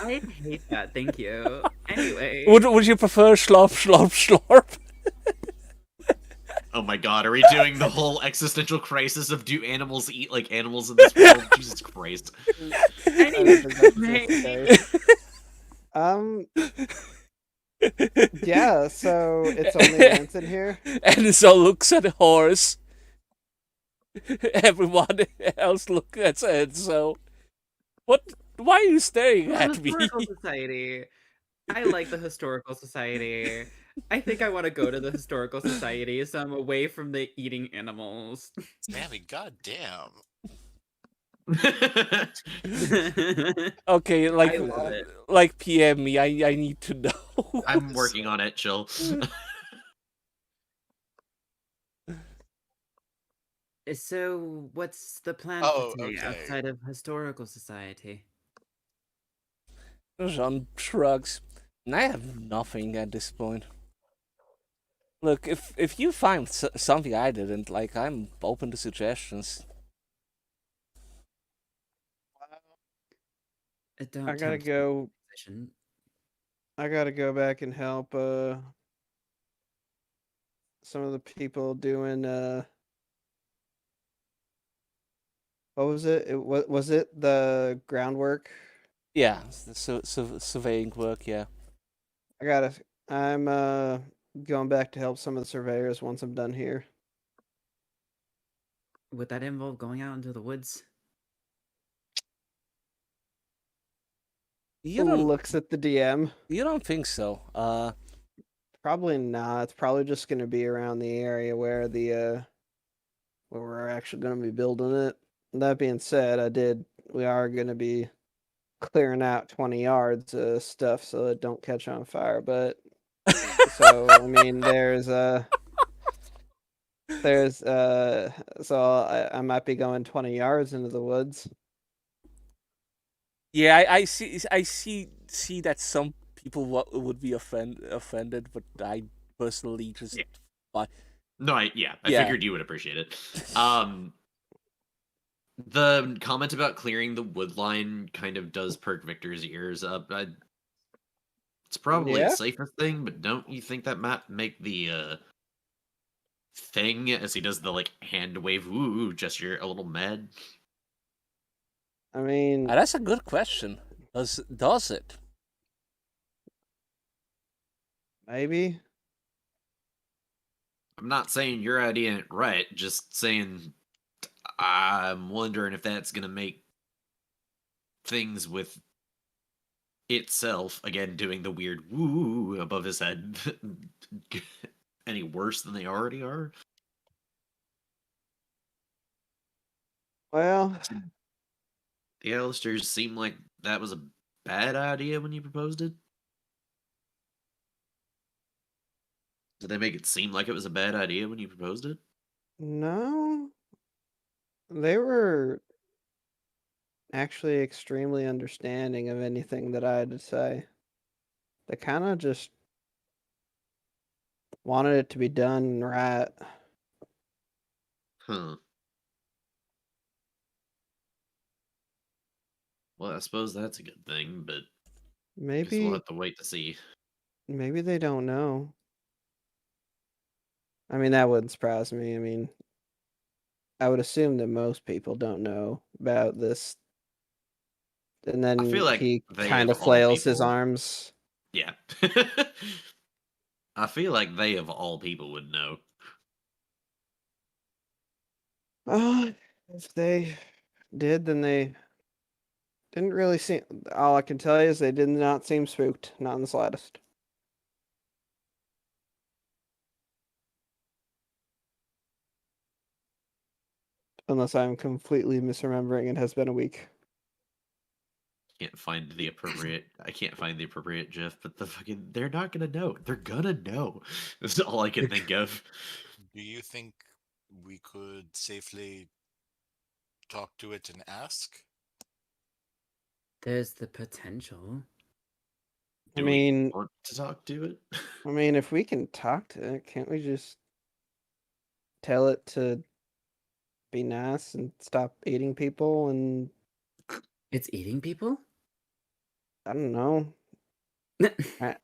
[SPEAKER 4] I hate that. Thank you. Anyway,
[SPEAKER 1] Would you prefer slurp slurp?
[SPEAKER 6] Oh my god, are we doing the whole existential crisis of do animals eat like animals in this world? Jesus Christ.
[SPEAKER 2] I don't think that's
[SPEAKER 4] Anyway,
[SPEAKER 2] necessary. Yeah, so it's only Lance in here.
[SPEAKER 1] And so looks at the horse. Everyone else looks at it. So, what? Why are you staring
[SPEAKER 4] the
[SPEAKER 1] at me?
[SPEAKER 4] historical society. I like the historical society. I think I want to go to the historical society, so I'm away from the eating animals.
[SPEAKER 3] Sammy, goddamn.
[SPEAKER 1] Okay,
[SPEAKER 4] I love it.
[SPEAKER 1] like PM me. I need to know.
[SPEAKER 6] I'm working on it, chill.
[SPEAKER 4] So, what's the plan
[SPEAKER 3] Oh,
[SPEAKER 4] for today
[SPEAKER 3] okay.
[SPEAKER 4] outside of historical society?
[SPEAKER 1] Jean shrugs. I have nothing at this point. Look, if you find something I didn't like, I'm open to suggestions.
[SPEAKER 4] Don't
[SPEAKER 2] I gotta
[SPEAKER 4] tempt
[SPEAKER 2] go.
[SPEAKER 4] position.
[SPEAKER 2] I gotta go back and help some of the people doing what was it? Was it the groundwork?
[SPEAKER 1] Yeah, the surveying work. Yeah.
[SPEAKER 2] I'm going back to help some of the surveyors once I'm done here.
[SPEAKER 4] Would that involve going out into the woods?
[SPEAKER 1] You don't
[SPEAKER 2] Looks at the DM.
[SPEAKER 1] you don't think so?
[SPEAKER 2] Probably not. It's probably just gonna be around the area where the where we're actually gonna be building it. That being said, we are gonna be clearing out 20 yards of stuff so it don't catch on fire, but so I mean so I might be going 20 yards into the woods.
[SPEAKER 1] Yeah, I see that some people would be offended, but I personally just
[SPEAKER 6] Yeah. No, I
[SPEAKER 1] Yeah.
[SPEAKER 6] figured you would appreciate it. The comment about clearing the wood line kind of does perk Victor's ears up. To It's probably
[SPEAKER 2] Yeah.
[SPEAKER 6] the safest thing, but don't you think that might make the thing as he does the like hand wave woo gesture a little mad?
[SPEAKER 2] I mean,
[SPEAKER 1] That's a good question. Does it?
[SPEAKER 2] maybe.
[SPEAKER 6] I'm not saying your idea ain't right, just saying I'm wondering if that's gonna make things with itself, again doing the weird woo above his head, any worse than they already are.
[SPEAKER 2] Well,
[SPEAKER 6] The Alistairs seem like that was a bad idea when you proposed it. Did they make it seem like it was a bad idea when you proposed it?
[SPEAKER 2] no. They were actually extremely understanding of anything that I had to say. They kind of just wanted it to be done right.
[SPEAKER 6] Huh. Well, I suppose that's a good thing, but guess we'll
[SPEAKER 2] Maybe
[SPEAKER 6] have to wait to see.
[SPEAKER 2] maybe they don't know. I mean, that wouldn't surprise me. I mean, I would assume that most people don't know about this. And
[SPEAKER 6] I feel
[SPEAKER 2] then
[SPEAKER 6] like
[SPEAKER 2] he
[SPEAKER 6] they
[SPEAKER 2] kind
[SPEAKER 6] of
[SPEAKER 2] of
[SPEAKER 6] all
[SPEAKER 2] flails his
[SPEAKER 6] people.
[SPEAKER 2] arms.
[SPEAKER 6] Yeah. I feel like they of all people would know.
[SPEAKER 2] If they did, then they didn't really seem. All I can tell you is they did not seem spooked, not in the slightest. Unless I'm completely misremembering, it has been a week.
[SPEAKER 6] Can't find the appropriate. I can't find the appropriate GIF, but the fucking they're not gonna know. They're gonna know. That's all I can think of.
[SPEAKER 3] Do you think we could safely talk to it and ask?
[SPEAKER 4] There's the potential.
[SPEAKER 2] I
[SPEAKER 6] Do
[SPEAKER 2] mean,
[SPEAKER 6] we want to talk to it?
[SPEAKER 2] if we can talk to it, can't we just tell it to be nice and stop eating people? And
[SPEAKER 4] It's eating people?
[SPEAKER 2] I don't know,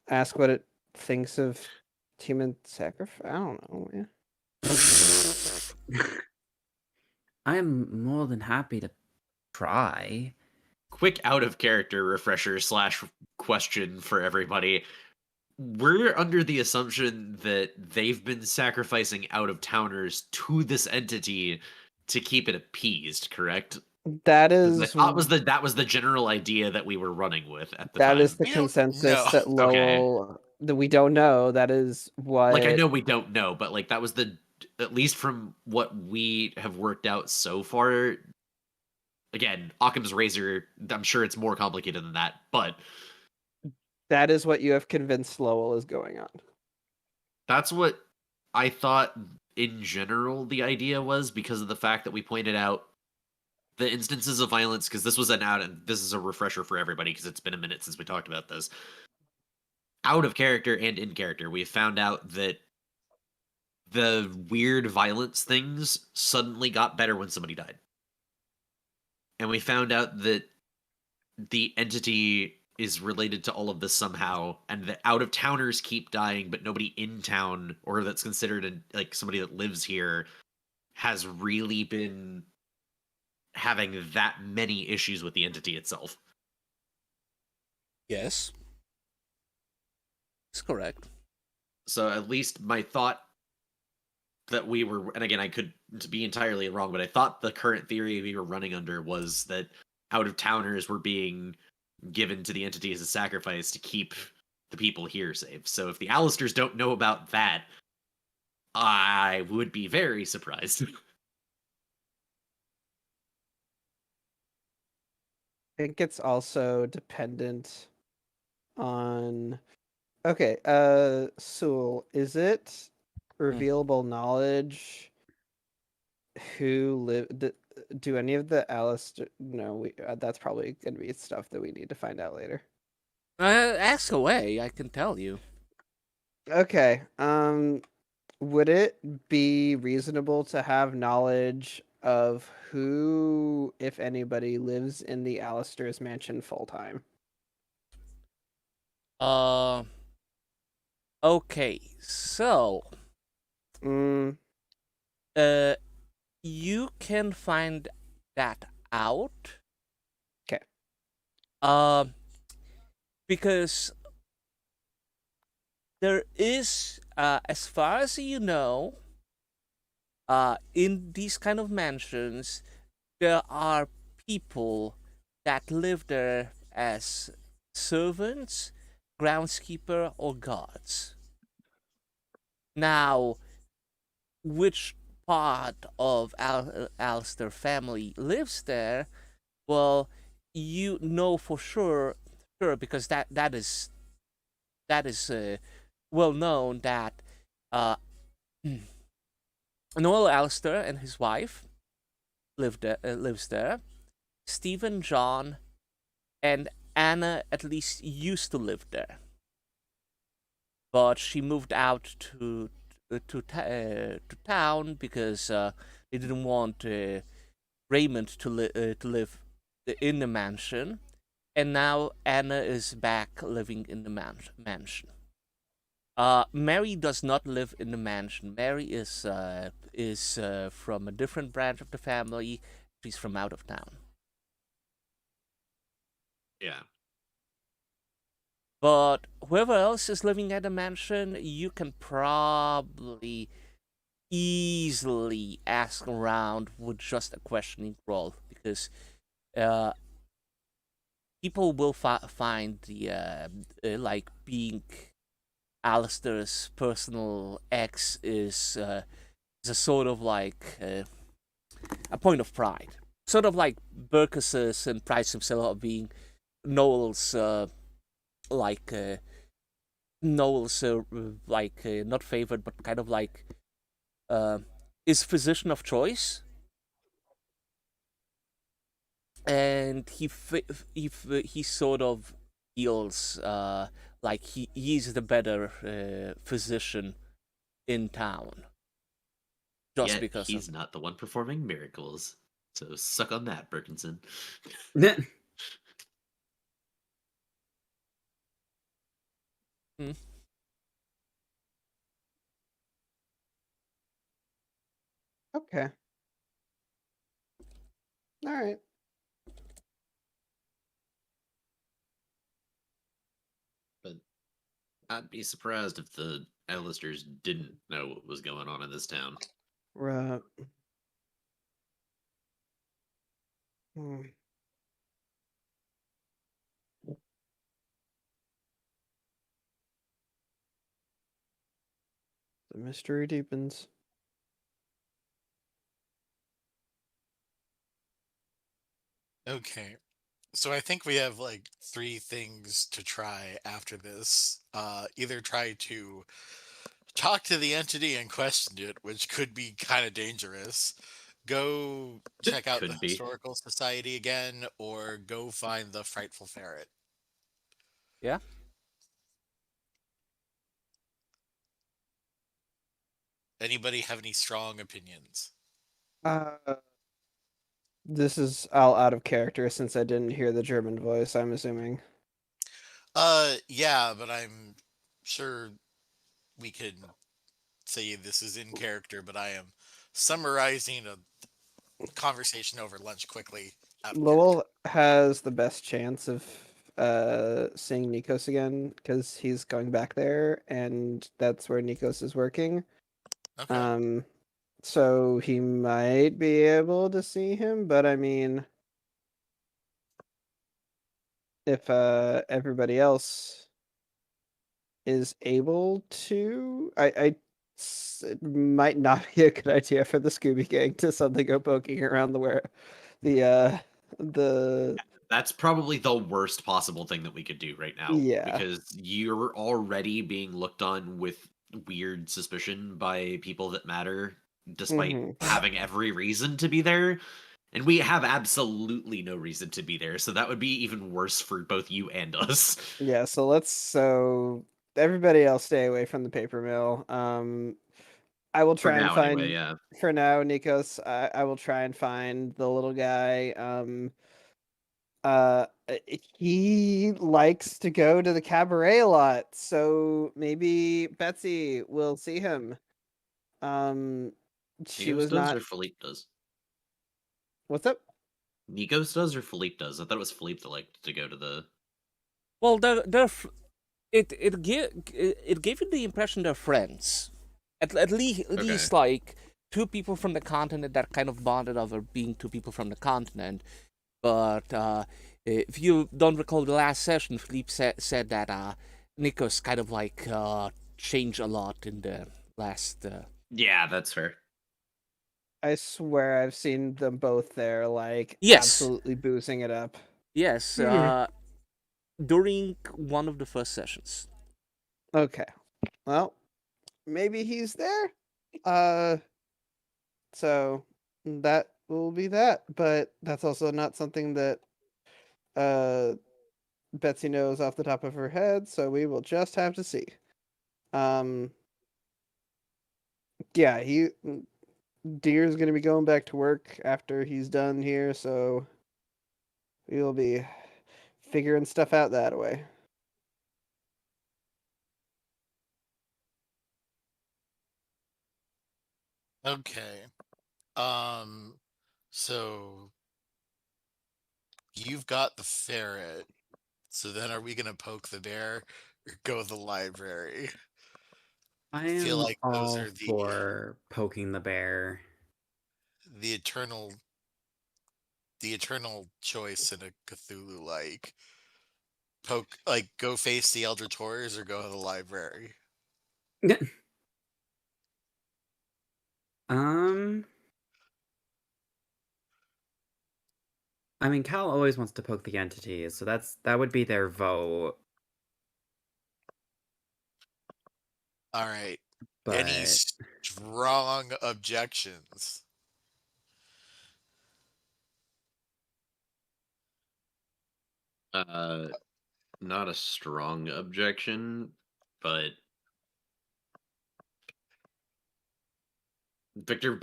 [SPEAKER 2] ask what it thinks of human sacrifice. I don't know, man.
[SPEAKER 4] I'm more than happy to try.
[SPEAKER 6] Quick out of character refresher slash question for everybody. We're under the assumption that they've been sacrificing out of towners to this entity to keep it appeased, correct?
[SPEAKER 2] That
[SPEAKER 6] 'Cause I
[SPEAKER 2] is
[SPEAKER 6] thought that was the general idea that we were running with at the
[SPEAKER 2] that is
[SPEAKER 6] time.
[SPEAKER 2] the
[SPEAKER 3] We don't
[SPEAKER 2] consensus
[SPEAKER 3] know.
[SPEAKER 2] that
[SPEAKER 6] Okay.
[SPEAKER 2] Lowell that we don't know. That is what
[SPEAKER 6] Like I know we don't know, but like that was the at least from what we have worked out so far. Again, Occam's razor, I'm sure it's more complicated than that, but
[SPEAKER 2] that is what you have convinced Lowell is going on.
[SPEAKER 6] that's what I thought in general the idea was because of the fact that we pointed out the instances of violence, because this was an out, and this is a refresher for everybody because it's been a minute since we talked about this. Out of character and in character, we found out that the weird violence things suddenly got better when somebody died. And we found out that the entity is related to all of this somehow, and that out of towners keep dying, but nobody in town or that's considered like somebody that lives here has really been having that many issues with the entity itself.
[SPEAKER 1] Yes. It's correct.
[SPEAKER 6] So at least my thought that we were, and again, I could be entirely wrong, but I thought the current theory we were running under was that out of towners were being given to the entity as a sacrifice to keep the people here safe. So if the Alistairs don't know about that, I would be very surprised.
[SPEAKER 2] I think it's also dependent on. Okay, Sewell, is it revealable knowledge who live? Do any of the Alistair? No, we. That's probably gonna be stuff that we need to find out later.
[SPEAKER 1] Ask away, I can tell you.
[SPEAKER 2] Okay. Would it be reasonable to have knowledge of who, if anybody, lives in the Alistair's mansion full time?
[SPEAKER 1] Uh, okay, so
[SPEAKER 2] Mm,
[SPEAKER 1] uh, you can find that out.
[SPEAKER 2] 'Kay.
[SPEAKER 1] Um, because there is, as far as you know, in these kind of mansions, there are people that live there as servants, groundskeeper, or guards. Now, which part of Alistair family lives there? Well, you know for sure, because that is well known that uh, Noel Alistair and his wife lives there. Stephen, John, and Anna at least used to live there, but she moved out to town because they didn't want Raymond to live in the mansion, and now Anna is back living in the mansion. Mary does not live in the mansion. Mary is from a different branch of the family. She's from out of town.
[SPEAKER 6] Yeah.
[SPEAKER 1] But whoever else is living at the mansion, you can probably easily ask around with just a questioning roll, because uh, people will find the like being Alistair's personal ex is a sort of like a point of pride, sort of like Burgesses and prides himself of being Noel's like Noel's like not favorite, but kind of like his physician of choice, and he sort of feels like he's the better physician in town, just
[SPEAKER 6] Yet
[SPEAKER 1] because
[SPEAKER 6] he's
[SPEAKER 1] of.
[SPEAKER 6] not the one performing miracles. So suck on that, Birkinson.
[SPEAKER 1] Hmm.
[SPEAKER 2] okay. All right.
[SPEAKER 6] But I'd be surprised if the Alistairs didn't know what was going on in this town.
[SPEAKER 2] Right. Hmm. The mystery deepens.
[SPEAKER 3] Okay. So I think we have like three things to try after this. Either try to talk to the entity and question it, which could be kind of dangerous. Go check out the
[SPEAKER 6] Could be.
[SPEAKER 3] historical society again, or go find the frightful ferret.
[SPEAKER 1] Yeah.
[SPEAKER 3] Anybody have any strong opinions?
[SPEAKER 2] Uh, this is all out of character since I didn't hear the German voice, I'm assuming.
[SPEAKER 3] Yeah, but I'm sure we could say this is in character, but I am summarizing a conversation over lunch quickly out of character.
[SPEAKER 2] Lowell has the best chance of seeing Nikos again because he's going back there and that's where Nikos is working.
[SPEAKER 3] Okay.
[SPEAKER 2] So he might be able to see him, but I mean, if everybody else is able to, it might not be a good idea for the Scooby Gang to suddenly go poking around the
[SPEAKER 6] That's probably the worst possible thing that we could do right now.
[SPEAKER 2] yeah.
[SPEAKER 6] Because you're already being looked on with weird suspicion by people that matter, despite
[SPEAKER 2] Mhm.
[SPEAKER 6] having every reason to be there. And we have absolutely no reason to be there, so that would be even worse for both you and us.
[SPEAKER 2] Yeah, so everybody else stay away from the paper mill. I will
[SPEAKER 6] For
[SPEAKER 2] try and
[SPEAKER 6] now, anyway,
[SPEAKER 2] find
[SPEAKER 6] yeah.
[SPEAKER 2] for now, Nikos, I will try and find the little guy. He likes to go to the cabaret a lot, so maybe Betsy will see him. She
[SPEAKER 6] Nikos
[SPEAKER 2] was
[SPEAKER 6] does
[SPEAKER 2] not.
[SPEAKER 6] or Philippe does?
[SPEAKER 2] What's up?
[SPEAKER 6] Nikos does or Philippe does? I thought it was Philippe that liked to go to the.
[SPEAKER 1] Well, it gave you the impression they're friends. At least like two people from the continent that kind of bonded over being two people from the continent. But if you don't recall the last session, Philippe said that Nikos kind of like changed a lot in the last.
[SPEAKER 6] Yeah, that's fair.
[SPEAKER 2] I swear I've seen them both there, like
[SPEAKER 1] Yes.
[SPEAKER 2] absolutely boozing it up.
[SPEAKER 1] Yes, during one of the first sessions.
[SPEAKER 2] Okay. Well, maybe he's there. So that will be that, but that's also not something that Betsy knows off the top of her head, so we will just have to see. Yeah, Deer's gonna be going back to work after he's done here, so we'll be figuring stuff out that way.
[SPEAKER 3] Okay. So you've got the ferret. So then are we gonna poke the bear or go to the library?
[SPEAKER 4] I
[SPEAKER 3] feel
[SPEAKER 4] am
[SPEAKER 3] like those
[SPEAKER 4] all
[SPEAKER 3] are the
[SPEAKER 4] for poking the bear.
[SPEAKER 3] the eternal choice in a Cthulhu like go face the Elder Tours or go to the library.
[SPEAKER 4] I mean, Cal always wants to poke the entities, so that would be their vote.
[SPEAKER 3] All right. Any
[SPEAKER 4] But
[SPEAKER 3] strong objections?
[SPEAKER 6] Not a strong objection, but Victor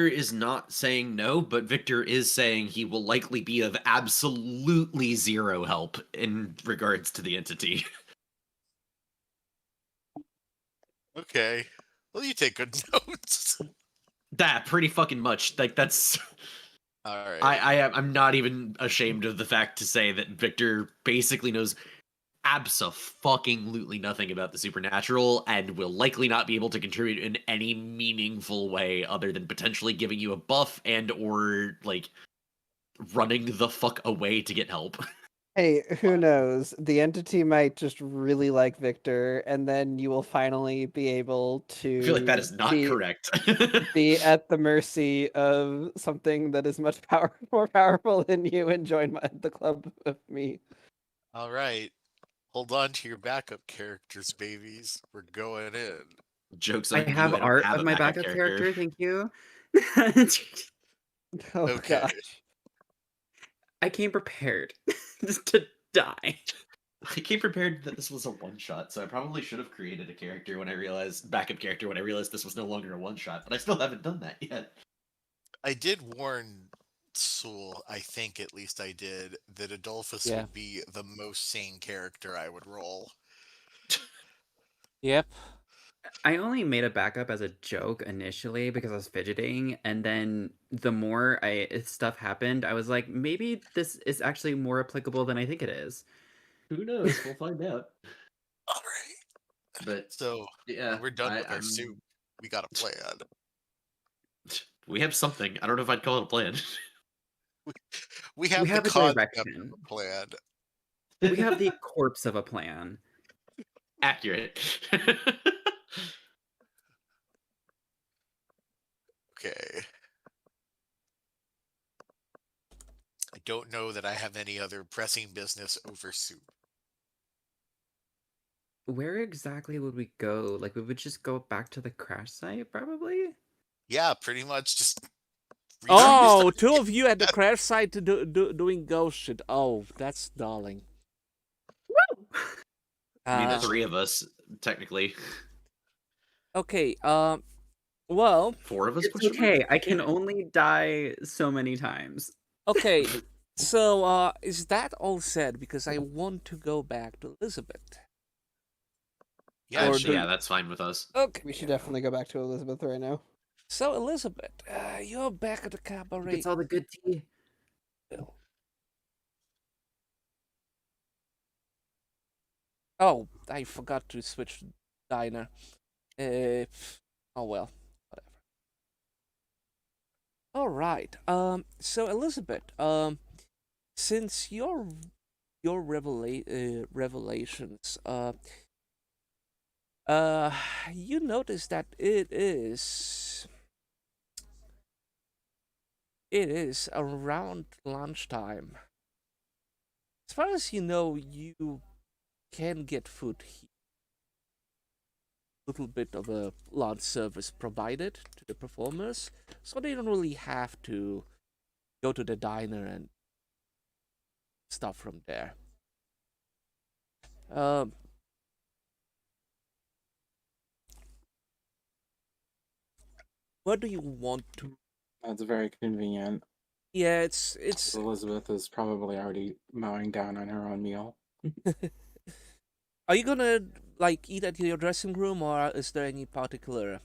[SPEAKER 6] is not saying no, but Victor is saying he will likely be of absolutely zero help in regards to the entity.
[SPEAKER 3] Okay. Well, you take good notes.
[SPEAKER 6] That pretty fucking much. Like that's.
[SPEAKER 3] All right.
[SPEAKER 6] I'm not even ashamed of the fact to say that Victor basically knows abso-fucking-lutely nothing about the supernatural and will likely not be able to contribute in any meaningful way other than potentially giving you a buff and or like running the fuck away to get help.
[SPEAKER 2] Hey, who knows? The entity might just really like Victor, and then you will finally be able to
[SPEAKER 6] I feel like that is not correct.
[SPEAKER 2] be at the mercy of something that is much more powerful than you and join the club with me.
[SPEAKER 3] All right. Hold on to your backup characters, babies. We're going in.
[SPEAKER 6] Jokes
[SPEAKER 4] I
[SPEAKER 6] on you.
[SPEAKER 4] have
[SPEAKER 6] don't
[SPEAKER 4] art
[SPEAKER 6] have
[SPEAKER 4] of
[SPEAKER 6] a
[SPEAKER 4] my backup character. Thank you.
[SPEAKER 2] Oh
[SPEAKER 3] Okay.
[SPEAKER 2] gosh.
[SPEAKER 4] I came prepared just to die.
[SPEAKER 6] I came prepared that this was a one-shot, so I probably should have created a backup character when I realized this was no longer a one-shot, but I still haven't done that yet.
[SPEAKER 3] I did warn Sewell, I think at least I did, that Adolphus
[SPEAKER 1] Yeah.
[SPEAKER 3] would be the most sane character I would roll.
[SPEAKER 1] Yep.
[SPEAKER 4] I only made a backup as a joke initially because I was fidgeting, and then the more stuff happened, I was like, maybe this is actually more applicable than I think it is.
[SPEAKER 6] Who knows? We'll find out.
[SPEAKER 3] All right.
[SPEAKER 6] But
[SPEAKER 3] So
[SPEAKER 6] yeah,
[SPEAKER 3] when we're done with our soup, we got a plan.
[SPEAKER 6] We have something. I don't know if I'd call it a plan.
[SPEAKER 3] We have
[SPEAKER 4] have
[SPEAKER 3] the
[SPEAKER 4] a
[SPEAKER 3] concept
[SPEAKER 4] direction.
[SPEAKER 3] of a plan.
[SPEAKER 4] We have the corpse of a plan.
[SPEAKER 6] Accurate.
[SPEAKER 3] Okay. I don't know that I have any other pressing business over soup.
[SPEAKER 4] Where exactly would we go? Like, we would just go back to the crash site, probably?
[SPEAKER 3] Yeah, pretty much just.
[SPEAKER 1] Oh, two of you at the crash site doing ghost shit. Oh, that's darling.
[SPEAKER 6] I mean, the three of us, technically.
[SPEAKER 1] Okay, well...
[SPEAKER 6] Four of us?
[SPEAKER 4] It's okay, I can only die so many times.
[SPEAKER 1] Okay, So, is that all said? Because I want to go back to Elizabeth.
[SPEAKER 3] Yeah,
[SPEAKER 1] Or
[SPEAKER 6] Actually,
[SPEAKER 1] do
[SPEAKER 6] yeah,
[SPEAKER 1] you-
[SPEAKER 6] that's fine with us.
[SPEAKER 1] Okay.
[SPEAKER 2] We should definitely go back to Elizabeth right now.
[SPEAKER 1] So, Elizabeth, you're back at the
[SPEAKER 4] Who
[SPEAKER 1] cabaret.
[SPEAKER 4] gets all the good tea?
[SPEAKER 1] Oh, I forgot to switch to diner. Oh well, whatever. All right. So Elizabeth, since your revelations, you notice that it is around lunchtime. As far as you know, you can get food here. Little bit of a lunch service provided to the performers, so they don't really have to go to the diner and stuff from there. Um, what do you want to?
[SPEAKER 5] That's very convenient.
[SPEAKER 1] Yeah, it's.
[SPEAKER 5] Elizabeth is probably already mowing down on her own meal.
[SPEAKER 1] Are you gonna like eat at your dressing room, or is there any particular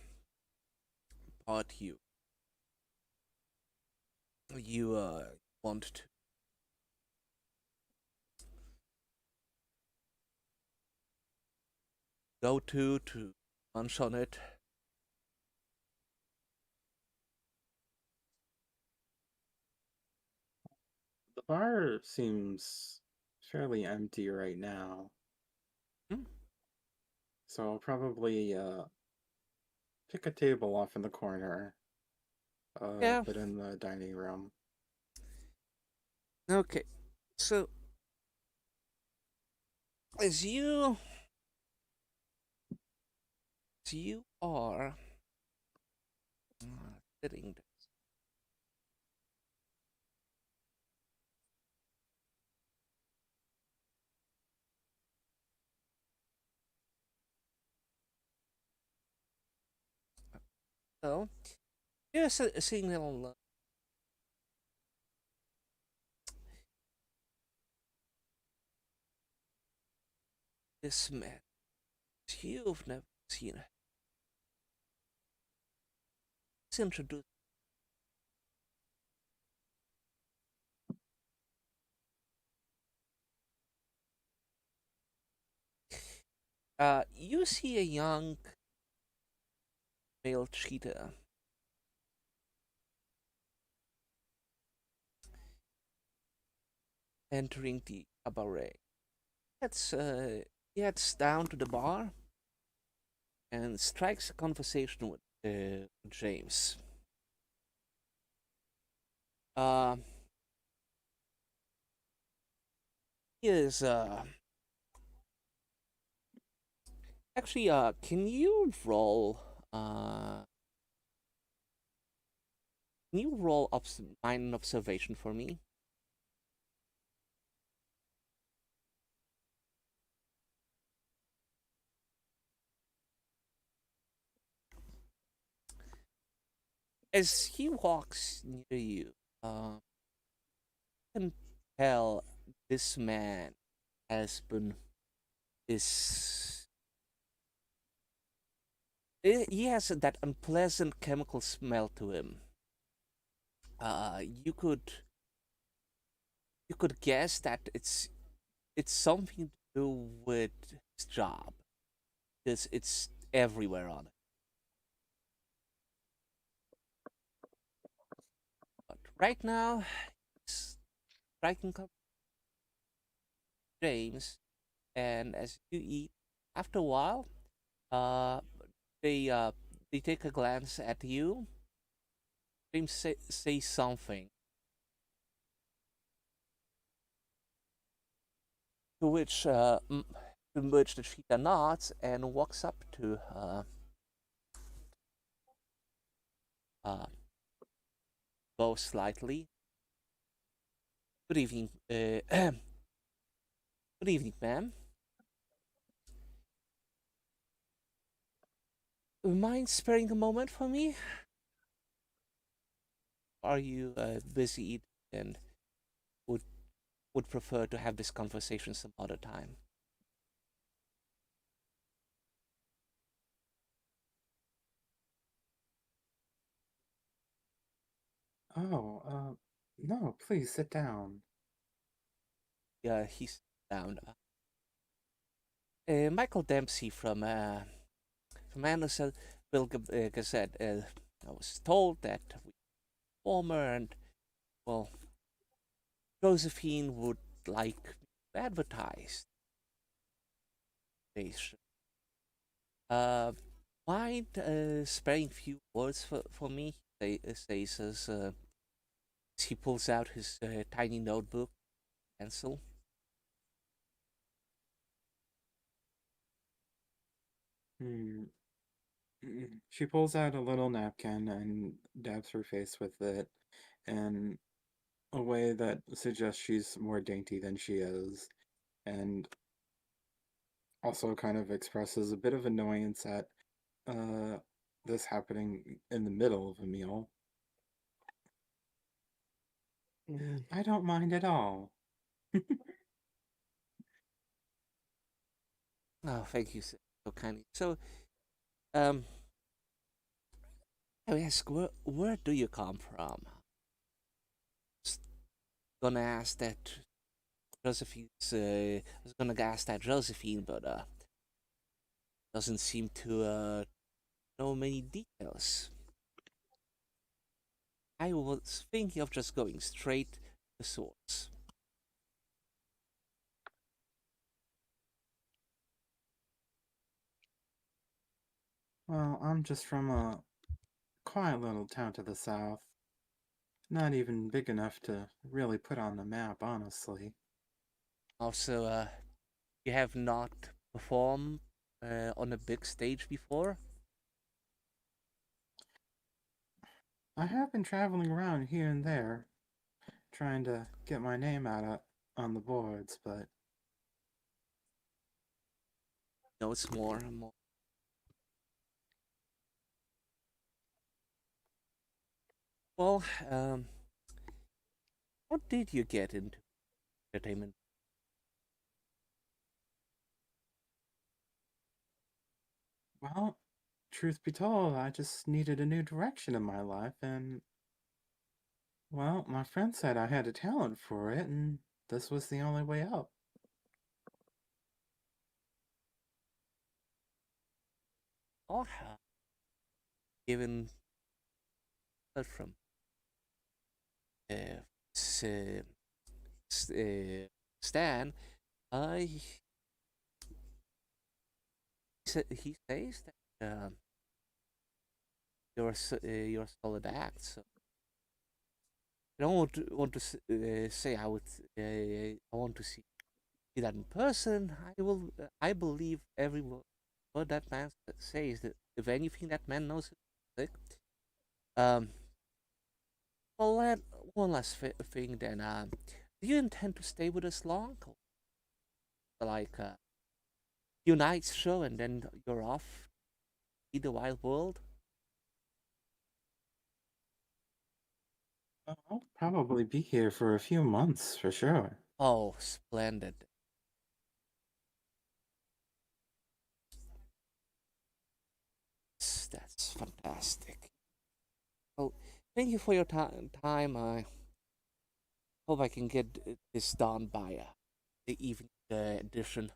[SPEAKER 1] part you want to? Go to munch on it.
[SPEAKER 5] The bar seems fairly empty right now.
[SPEAKER 1] Hmm?
[SPEAKER 5] So I'll probably pick a table off in the corner.
[SPEAKER 1] Yeah.
[SPEAKER 5] Put in the dining room.
[SPEAKER 1] Okay. So as you are sitting there. So you're sitting there on this man. You've never seen it. Let's introduce. You see a young male cheetah entering the cabaret. He heads down to the bar and strikes a conversation with James. Uh, he is actually can you roll mind observation for me? As he walks near you, you can tell this man has been is he has that unpleasant chemical smell to him. You could guess that it's something to do with his job, because it's everywhere on it. But right now, he's striking up James, and as you eat, after a while, uh, they uh, they take a glance at you. James say something, to which the cheetah nods and walks up to uh, bow slightly. Good evening, good evening, ma'am. Mind sparing a moment for me? Are you busy and would would prefer to have this conversation some other time.
[SPEAKER 5] Oh, no, please sit down.
[SPEAKER 1] Yeah, he's down. Michael Dempsey from Andersonville Gazette. I was told that we former and well, Josephine would like to advertise this. Uh, mind sparing few words for me? Says as he pulls out his tiny notebook, pencil.
[SPEAKER 5] Hmm. She pulls out a little napkin and dabs her face with it in a way that suggests she's more dainty than she is, and also kind of expresses a bit of annoyance at uh, this happening in the middle of a meal.
[SPEAKER 2] Mm.
[SPEAKER 5] I don't mind at all.
[SPEAKER 1] Oh, thank you so kindly. So, um, I ask, where do you come from? Just gonna ask that Josephine's. I was gonna ask that Josephine, but doesn't seem to know many details. I was thinking of just going straight to the source.
[SPEAKER 5] Well, I'm just from a quiet little town to the south. Not even big enough to really put on the map, honestly.
[SPEAKER 1] Also, you have not performed on a big stage before?
[SPEAKER 5] I have been traveling around here and there, trying to get my name on the boards, but
[SPEAKER 1] No, it's more and more. Well, how did you get into entertainment?
[SPEAKER 5] well, truth be told, I just needed a new direction in my life, and well, my friend said I had a talent for it, and this was the only way out.
[SPEAKER 1] Or given that from uh, s- uh, Stan, he he says that you're a solid act. So I don't want to say I want to see that in person. I believe every word that man says. That if anything, that man knows is sick. Um. Well, one last thing then. Do you intend to stay with us long? Like few nights show and then you're off? See the wild world?
[SPEAKER 5] I'll probably be here for a few months for sure.
[SPEAKER 1] Oh, splendid. That's fantastic. Well, thank you for your time. I hope I can get this done by the evening edition.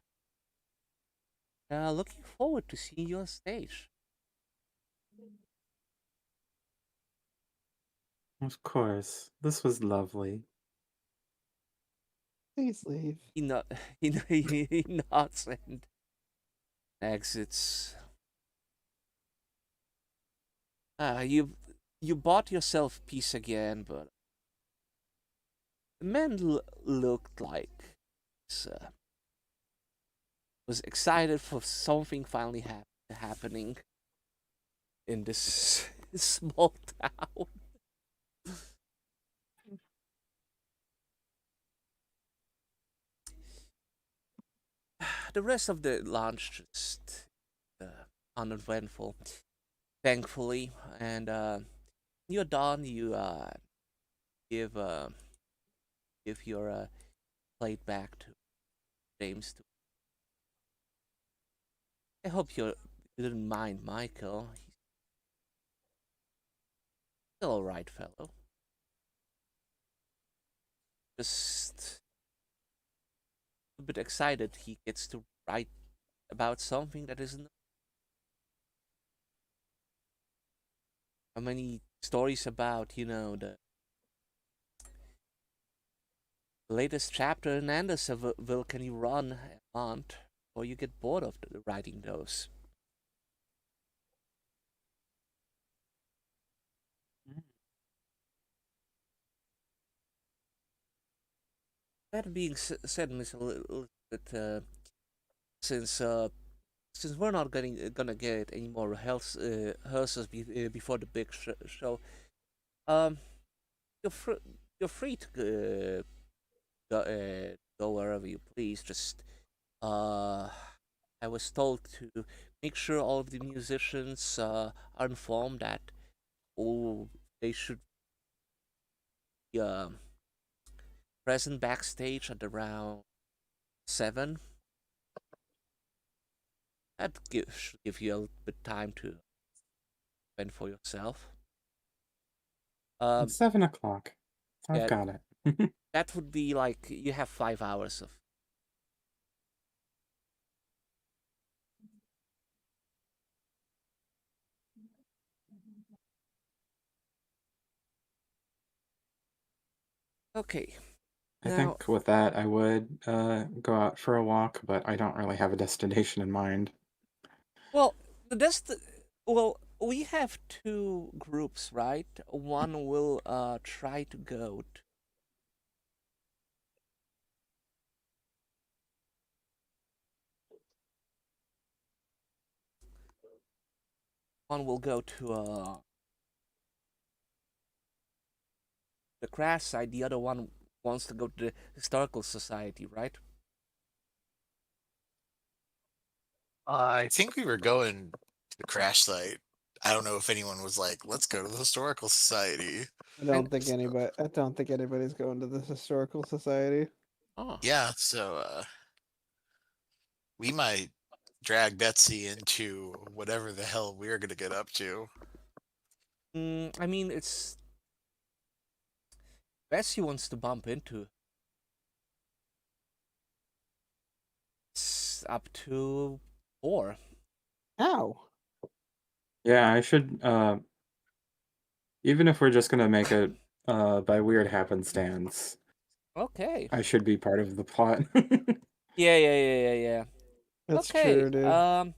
[SPEAKER 1] Looking forward to seeing you on stage.
[SPEAKER 5] Of course, this was lovely.
[SPEAKER 2] Please leave.
[SPEAKER 1] He not he nods and exits. You bought yourself peace again, but the man looked like was excited for something finally happening in this small town. The rest of the lunch just uneventful, thankfully. And you're done. You give give your played back to James. I hope you didn't mind Michael. He's still alright fellow. Just a bit excited he gets to write about something that isn't. How many stories about, the latest chapter in Andersonville can you run a month or you get bored of writing those? That being said, Miss, a little bit, since we're not gonna get any more rehearsals before the big show, um, you're free to go wherever you please. Just I was told to make sure all of the musicians are informed that they should be present backstage at around 7. That should give you a little bit time to spend for yourself.
[SPEAKER 5] It's 7 o'clock. I've
[SPEAKER 1] yeah.
[SPEAKER 5] got it.
[SPEAKER 1] That would be like you have 5 hours of. Okay.
[SPEAKER 5] I
[SPEAKER 1] Now,
[SPEAKER 5] think with that, I would go out for a walk, but I don't really have a destination in mind.
[SPEAKER 1] well, we have 2 groups, right? One will try to go to the crash side, the other one wants to go to the historical society, right?
[SPEAKER 3] I think we were going to the crash site. I don't know if anyone was like, "Let's go to the historical society."
[SPEAKER 2] I don't think anybody's going to the historical society.
[SPEAKER 1] Oh.
[SPEAKER 3] Yeah, so we might drag Betsy into whatever the hell we're gonna get up to.
[SPEAKER 1] I mean, it's Bessie wants to bump into. It's up to 4.
[SPEAKER 2] Ow.
[SPEAKER 5] Yeah, I should. Even if we're just gonna make it by weird happenstance,
[SPEAKER 1] Okay.
[SPEAKER 5] I should be part of the plot.
[SPEAKER 1] Yeah.
[SPEAKER 2] That's
[SPEAKER 1] Okay.
[SPEAKER 2] true, dude.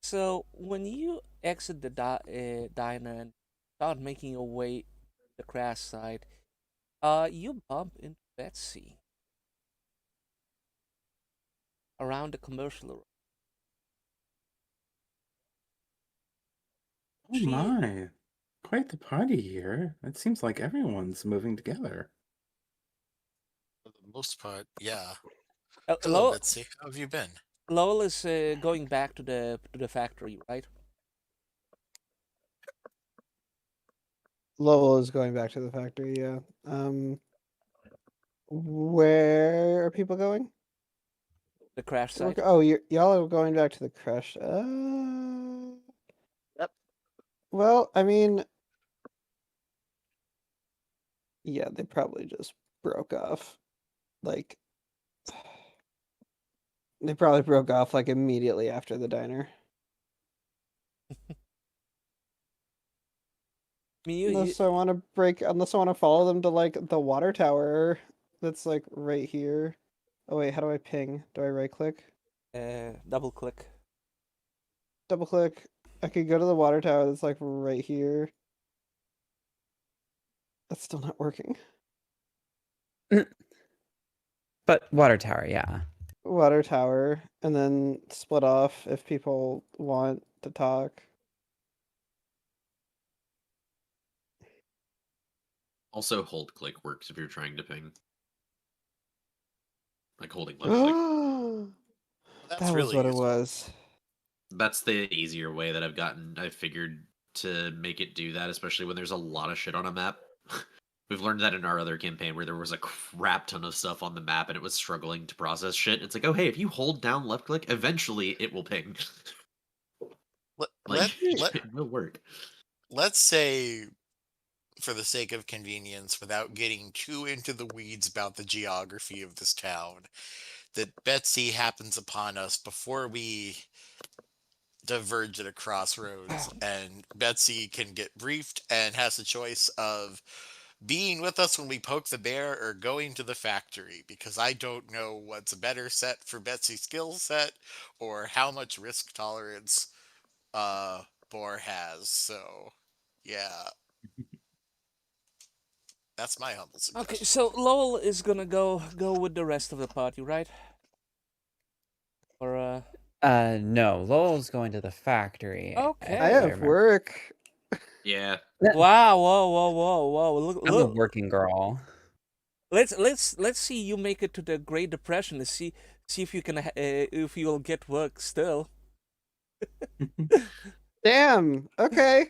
[SPEAKER 1] So when you exit the diner and start making your way to the crash site, you bump into Betsy around the commercial room.
[SPEAKER 5] Oh my, quite the party here. It seems like everyone's moving together.
[SPEAKER 3] For the most part, yeah.
[SPEAKER 1] Hello,
[SPEAKER 3] Hello, Betsy. How have you been?
[SPEAKER 1] Lowell is going back to the factory, right?
[SPEAKER 2] Lowell is going back to the factory, yeah. Where are people going?
[SPEAKER 1] The crash site.
[SPEAKER 2] Oh, y'all are going back to the crash.
[SPEAKER 3] Yep.
[SPEAKER 2] Well, I mean, yeah, they probably just broke off. Like, they probably broke off like immediately after the diner.
[SPEAKER 1] I mean,
[SPEAKER 2] Unless I want to follow them to like the water tower that's like right here. Oh wait, how do I ping? Do I right click?
[SPEAKER 1] double click.
[SPEAKER 2] Double click. I could go to the water tower that's like right here. That's still not working.
[SPEAKER 7] But water tower, yeah.
[SPEAKER 2] Water tower, and then split off if people want to talk.
[SPEAKER 6] Also, hold click works if you're trying to ping. Like holding left click.
[SPEAKER 3] That's
[SPEAKER 2] That was
[SPEAKER 3] really
[SPEAKER 2] what it
[SPEAKER 3] useful.
[SPEAKER 2] was.
[SPEAKER 6] That's the easier way that I've figured to make it do that, especially when there's a lot of shit on a map. We've learned that in our other campaign where there was a crap ton of stuff on the map and it was struggling to process shit. It's like, oh hey, if you hold down left click, eventually it will ping.
[SPEAKER 3] Let,
[SPEAKER 6] Like
[SPEAKER 3] let,
[SPEAKER 6] it will work.
[SPEAKER 3] let's say, for the sake of convenience, without getting too into the weeds about the geography of this town, that Betsy happens upon us before we diverge at a crossroads, and Betsy can get briefed and has a choice of being with us when we poke the bear or going to the factory, because I don't know what's a better set for Betsy's skill set or how much risk tolerance Boar has. So yeah, that's my humble suggestion.
[SPEAKER 1] Okay, so Lowell is gonna go with the rest of the party, right? Or
[SPEAKER 7] No, Lowell's going to the factory.
[SPEAKER 1] Okay.
[SPEAKER 2] I
[SPEAKER 7] if
[SPEAKER 2] have
[SPEAKER 7] remember.
[SPEAKER 2] work.
[SPEAKER 6] Yeah.
[SPEAKER 1] Wow, whoa! Look,
[SPEAKER 7] I'm the
[SPEAKER 1] look.
[SPEAKER 7] working girl.
[SPEAKER 1] Let's see you make it to the Great Depression to see if you can if you'll get work still.
[SPEAKER 2] Damn. Okay.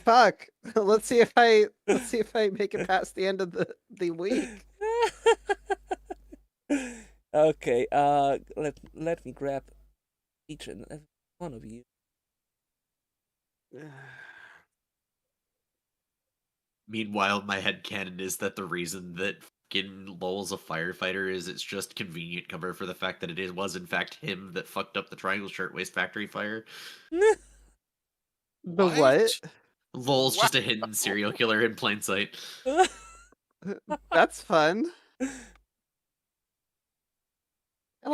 [SPEAKER 2] Fuck. Let's see if I make it past the end of the week.
[SPEAKER 1] Okay. Let me grab each and every one of you.
[SPEAKER 6] Meanwhile, my headcanon is that the reason that fucking Lowell's a firefighter is it's just convenient cover for the fact that was in fact him that fucked up the Triangle Shirtwaist factory fire.
[SPEAKER 2] The what?
[SPEAKER 6] Lowell's just a hidden serial killer in plain sight.
[SPEAKER 2] That's fun. I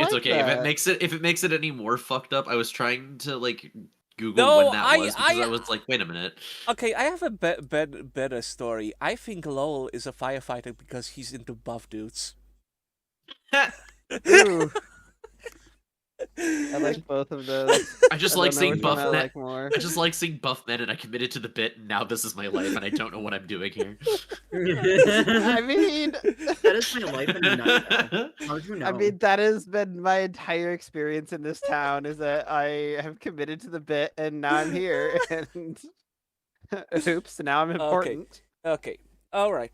[SPEAKER 6] It's
[SPEAKER 2] like
[SPEAKER 6] okay
[SPEAKER 2] that.
[SPEAKER 6] if it makes it any more fucked up. I was trying to like Google
[SPEAKER 1] No,
[SPEAKER 6] when that was because I was like, wait a minute.
[SPEAKER 1] Okay, I have a better story. I think Lowell is a firefighter because he's into buff dudes.
[SPEAKER 2] Ooh. I like both of those.
[SPEAKER 6] I just
[SPEAKER 2] I
[SPEAKER 6] like
[SPEAKER 2] don't know
[SPEAKER 6] seeing
[SPEAKER 2] which one
[SPEAKER 6] buff
[SPEAKER 2] I
[SPEAKER 6] men.
[SPEAKER 2] like more.
[SPEAKER 6] I just like seeing buff men, and I committed to the bit, and now this is my life, and I don't know what I'm doing here.
[SPEAKER 2] I mean,
[SPEAKER 4] That is my life in a nutshell. How'd you know?
[SPEAKER 2] I mean, that has been my entire experience in this town, is that I have committed to the bit and now I'm here and oops, now I'm important.
[SPEAKER 1] Okay. All right.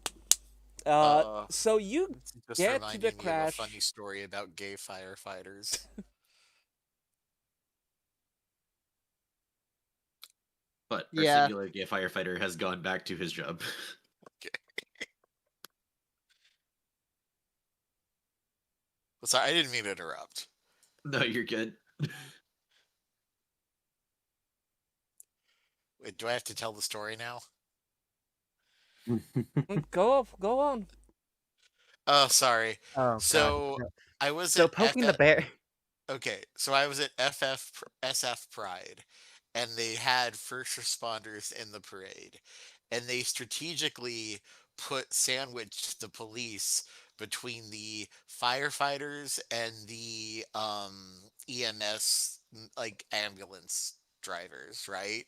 [SPEAKER 1] So you
[SPEAKER 3] Just
[SPEAKER 1] get to
[SPEAKER 3] reminding
[SPEAKER 1] the
[SPEAKER 3] me
[SPEAKER 1] crash.
[SPEAKER 3] of a funny story about gay firefighters.
[SPEAKER 6] But our
[SPEAKER 2] Yeah.
[SPEAKER 6] singular gay firefighter has gone back to his job.
[SPEAKER 3] Sorry, I didn't mean to interrupt.
[SPEAKER 6] No, you're good.
[SPEAKER 3] Wait, do I have to tell the story now?
[SPEAKER 1] Go on.
[SPEAKER 3] Oh, sorry.
[SPEAKER 7] Oh,
[SPEAKER 3] So
[SPEAKER 7] God.
[SPEAKER 3] I was
[SPEAKER 7] So
[SPEAKER 3] at
[SPEAKER 7] poking the
[SPEAKER 3] FF
[SPEAKER 7] bear.
[SPEAKER 3] Okay, so I was at SF Pride, and they had first responders in the parade, and they strategically sandwiched the police between the firefighters and the EMS like ambulance drivers, right?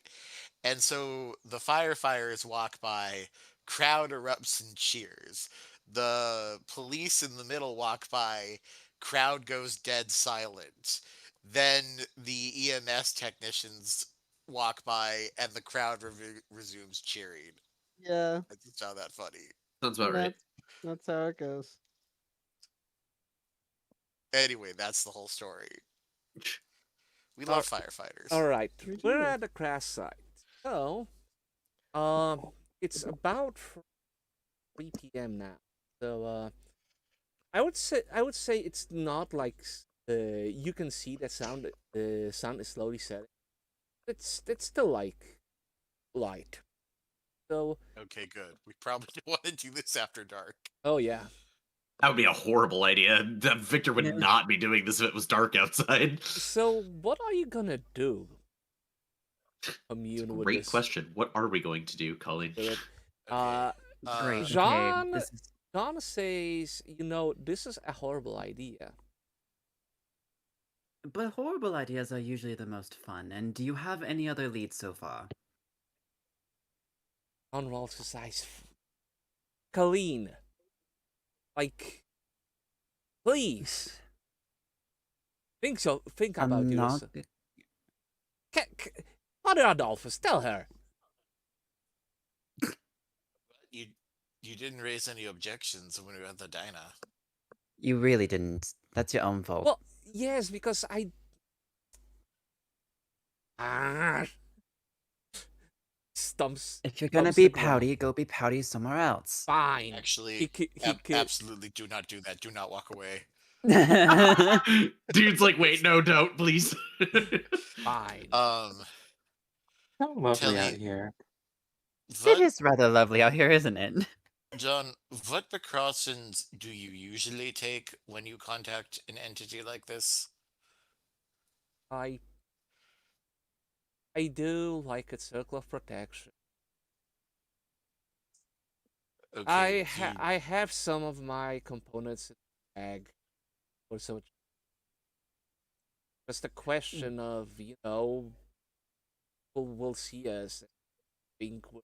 [SPEAKER 3] And so the firefighters walk by, crowd erupts and cheers. The police in the middle walk by, crowd goes dead silent. Then the EMS technicians walk by and the crowd resumes cheering.
[SPEAKER 2] Yeah,
[SPEAKER 3] I just found that funny.
[SPEAKER 6] Sounds about right.
[SPEAKER 2] that's how it goes.
[SPEAKER 3] Anyway, that's the whole story. We love firefighters.
[SPEAKER 1] All right.
[SPEAKER 2] We
[SPEAKER 1] We're
[SPEAKER 2] do.
[SPEAKER 1] at the crash site. So, it's about 3 p.m. now. So, I would say it's not like you can see that sound is slowly setting. It's still like light. So,
[SPEAKER 3] Okay, good. We probably don't want to do this after dark.
[SPEAKER 1] oh yeah.
[SPEAKER 6] That would be a horrible idea. Victor would
[SPEAKER 4] Yeah.
[SPEAKER 6] not be doing this if it was dark outside.
[SPEAKER 1] So, what are you gonna do? Commune with
[SPEAKER 6] Great
[SPEAKER 1] this
[SPEAKER 6] question. What are we going to do, Colleen?
[SPEAKER 1] spirit.
[SPEAKER 3] Okay.
[SPEAKER 4] Great.
[SPEAKER 1] Jean-
[SPEAKER 4] Okay, this is
[SPEAKER 1] John says, this is a horrible idea.
[SPEAKER 7] But horrible ideas are usually the most fun. And do you have any other leads so far?
[SPEAKER 1] John rolls his eyes. Colleen. Like, please. Think about
[SPEAKER 7] I'm
[SPEAKER 1] yours.
[SPEAKER 7] not.
[SPEAKER 1] Mother Adolphus, tell her.
[SPEAKER 3] You didn't raise any objections when we were at the diner.
[SPEAKER 7] You really didn't. That's your own fault.
[SPEAKER 1] Well, yes, because I. Ah, stumps.
[SPEAKER 7] If you're gonna
[SPEAKER 1] stumps
[SPEAKER 7] be
[SPEAKER 1] the ground.
[SPEAKER 7] pouty, go be pouty somewhere else.
[SPEAKER 1] Fine.
[SPEAKER 3] Actually,
[SPEAKER 1] He
[SPEAKER 3] absolutely do not do that. Do not walk away.
[SPEAKER 6] Dude's like, wait, no, don't, please.
[SPEAKER 1] Fine.
[SPEAKER 5] So lovely
[SPEAKER 3] Tell
[SPEAKER 5] out
[SPEAKER 3] me,
[SPEAKER 5] here.
[SPEAKER 7] It
[SPEAKER 3] what,
[SPEAKER 7] is rather lovely out here, isn't it?
[SPEAKER 3] John, what precautions do you usually take when you contact an entity like this?
[SPEAKER 1] I do like a circle of protection.
[SPEAKER 3] Okay,
[SPEAKER 1] I have some of my components in the bag, or so. Just a question of people will see us and think we're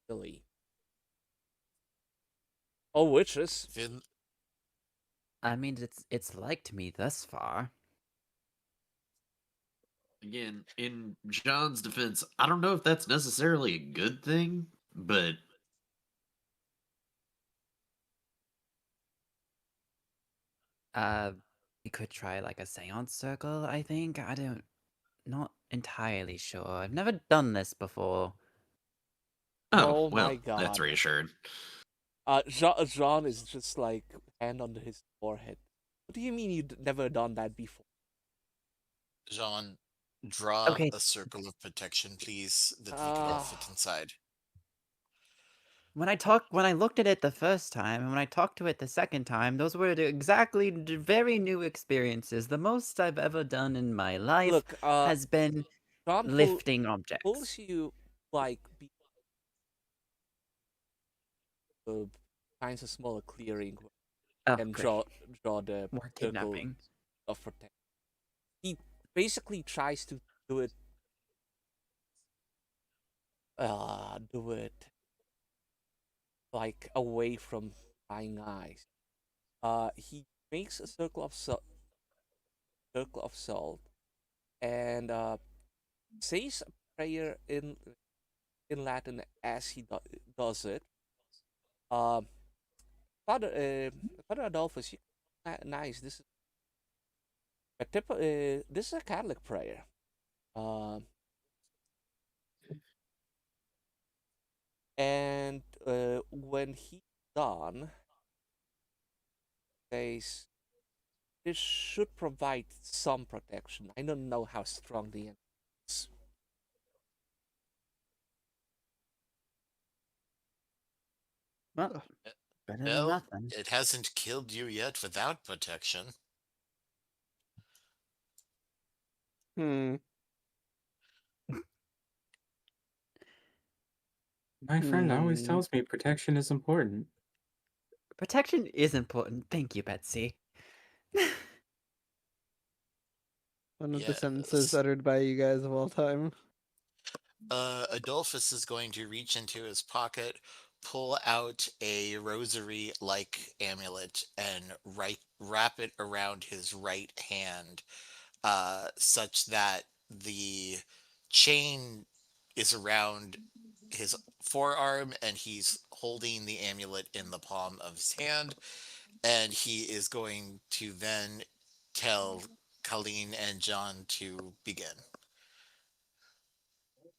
[SPEAKER 1] silly. Or witches.
[SPEAKER 3] Vin,
[SPEAKER 7] I mean, it's liked me thus far.
[SPEAKER 6] Again, in John's defense, I don't know if that's necessarily a good thing, but
[SPEAKER 7] We could try like a seance circle, I think. Not entirely sure. I've never done this before.
[SPEAKER 1] Oh
[SPEAKER 6] well,
[SPEAKER 1] my
[SPEAKER 6] that's
[SPEAKER 1] God.
[SPEAKER 6] reassured.
[SPEAKER 1] Jean is just like hand on his forehead. What do you mean you've never done that before?
[SPEAKER 3] John, draw
[SPEAKER 7] Okay.
[SPEAKER 3] a circle of protection, please, that we can all fit inside.
[SPEAKER 7] When I looked at it the first time, and when I talked to it the second time, those were exactly very new experiences. The most I've ever done in my life
[SPEAKER 1] Look,
[SPEAKER 7] has been
[SPEAKER 1] Jean
[SPEAKER 7] lifting
[SPEAKER 1] pulls
[SPEAKER 7] objects.
[SPEAKER 1] you like finds a smaller clearing
[SPEAKER 7] Oh,
[SPEAKER 1] and
[SPEAKER 7] great.
[SPEAKER 1] draw the
[SPEAKER 7] More
[SPEAKER 1] circle
[SPEAKER 7] kidnapping.
[SPEAKER 1] of protection. He basically tries to do it like away from prying eyes. He makes a circle of salt and says a prayer in Latin as he does it. Father Father Adolphus, nice. This is this is a Catholic prayer. And when he's done, says this should provide some protection. I don't know how strong the enemy is.
[SPEAKER 7] Well, better than
[SPEAKER 3] Well,
[SPEAKER 7] nothing.
[SPEAKER 3] it hasn't killed you yet without protection.
[SPEAKER 2] Hmm.
[SPEAKER 5] My friend always
[SPEAKER 2] Hmm.
[SPEAKER 5] tells me protection is important.
[SPEAKER 7] Protection is important. Thank you, Betsy.
[SPEAKER 2] One of the sentences
[SPEAKER 3] Yes.
[SPEAKER 2] uttered by you guys of all time.
[SPEAKER 3] Adolphus is going to reach into his pocket, pull out a rosary-like amulet, and wrap it around his right hand, such that the chain is around his forearm, and he's holding the amulet in the palm of his hand, and he is going to then tell Colleen and John to begin.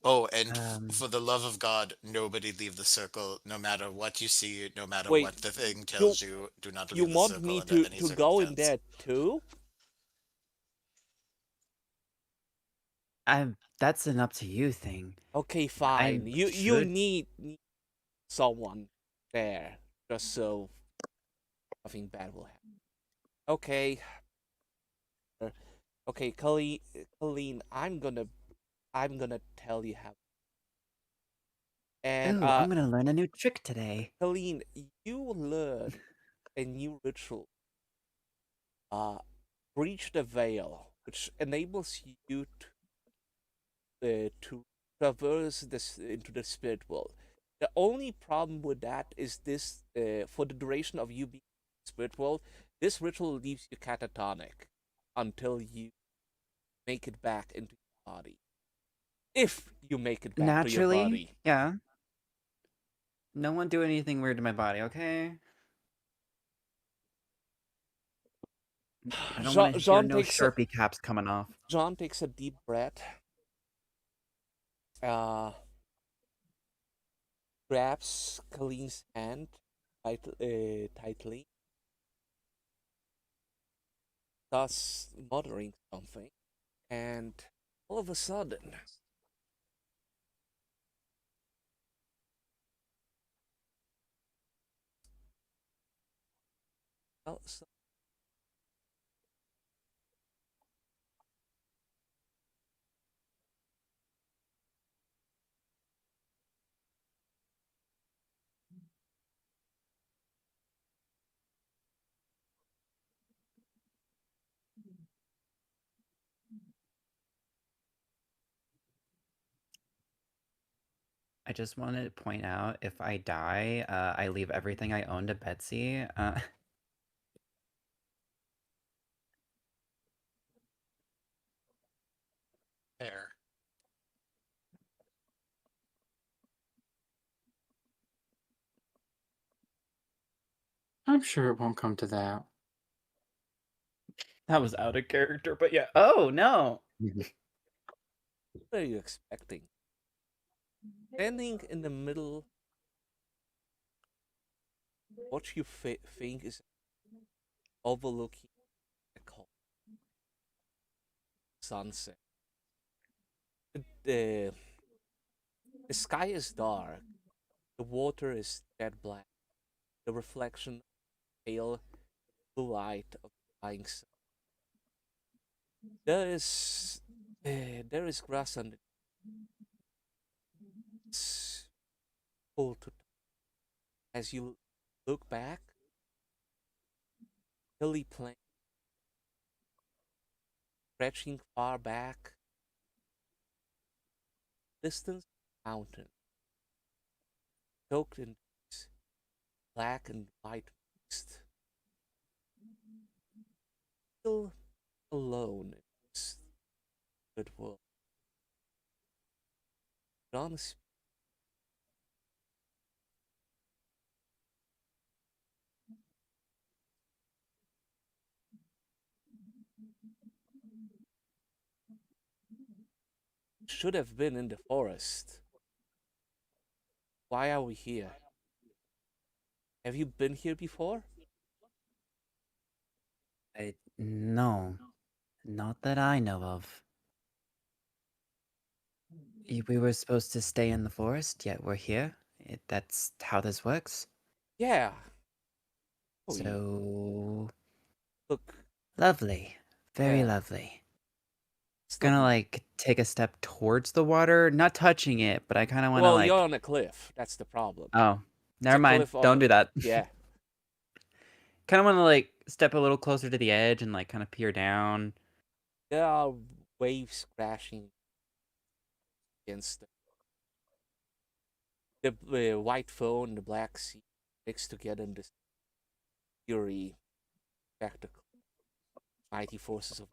[SPEAKER 3] Oh, and for the love of God, nobody leave the circle, no matter what you see, no matter
[SPEAKER 1] Wait,
[SPEAKER 3] what the thing tells you. Do not
[SPEAKER 1] You
[SPEAKER 3] leave the
[SPEAKER 1] want
[SPEAKER 3] circle
[SPEAKER 1] me
[SPEAKER 3] under
[SPEAKER 1] to
[SPEAKER 3] any
[SPEAKER 1] go in
[SPEAKER 3] circumstance.
[SPEAKER 1] there too?
[SPEAKER 7] That's an up to you thing.
[SPEAKER 1] Okay, fine. You
[SPEAKER 7] should-
[SPEAKER 1] need someone there just so nothing bad will happen. Okay. Okay, Colleen, I'm gonna tell you how. And
[SPEAKER 7] Ooh, I'm gonna learn a new trick today.
[SPEAKER 1] Colleen, you learn a new ritual. Breach the veil, which enables you to traverse this into the spirit world. The only problem with that is this: for the duration of you being in the spirit world, this ritual leaves you catatonic until you make it back into your body. If you make it back to your
[SPEAKER 7] Naturally,
[SPEAKER 1] body.
[SPEAKER 7] yeah. No one do anything weird to my body, okay? I don't want to hear
[SPEAKER 1] Jean
[SPEAKER 7] no
[SPEAKER 1] takes a,
[SPEAKER 7] Sharpie caps coming off.
[SPEAKER 1] John takes a deep breath. Grabs Colleen's hand tightly, thus muttering something, and all of a sudden, well,
[SPEAKER 7] I just wanted to point out, if I die, I leave everything I own to Betsy.
[SPEAKER 3] Fair.
[SPEAKER 5] I'm sure it won't come to that.
[SPEAKER 7] That was out of character, but yeah. Oh, no!
[SPEAKER 1] what are you expecting? Standing in the middle, what you think is overlooking the sunset. The, the sky is dark, the water is jet black, the reflection pale blue light of the dying sun. There is grass under it's full to as you look back, hilly plain stretching far back, distance mountain, soaked in this black and white mist, still alone in this good world. But honestly, should have been in the forest. Why are we here? Have you been here before?
[SPEAKER 7] No. Not that I know of. We were supposed to stay in the forest, yet we're here. That's how this works.
[SPEAKER 1] Yeah. Oh,
[SPEAKER 7] So
[SPEAKER 1] look,
[SPEAKER 7] lovely. Very
[SPEAKER 1] yeah.
[SPEAKER 7] lovely.
[SPEAKER 1] It's
[SPEAKER 7] Gonna
[SPEAKER 1] not-
[SPEAKER 7] like take a step towards the water, not touching it, but I kind of want to
[SPEAKER 1] well,
[SPEAKER 7] like.
[SPEAKER 1] you're on a cliff. That's the problem.
[SPEAKER 7] Oh, never mind.
[SPEAKER 1] cliff on-
[SPEAKER 7] Don't do that.
[SPEAKER 1] Yeah.
[SPEAKER 7] Kind of want to like step a little closer to the edge and like kind of peer down.
[SPEAKER 1] There are waves crashing against the white foam and the black sea mixed together in this eerie spectacle. Mighty forces of.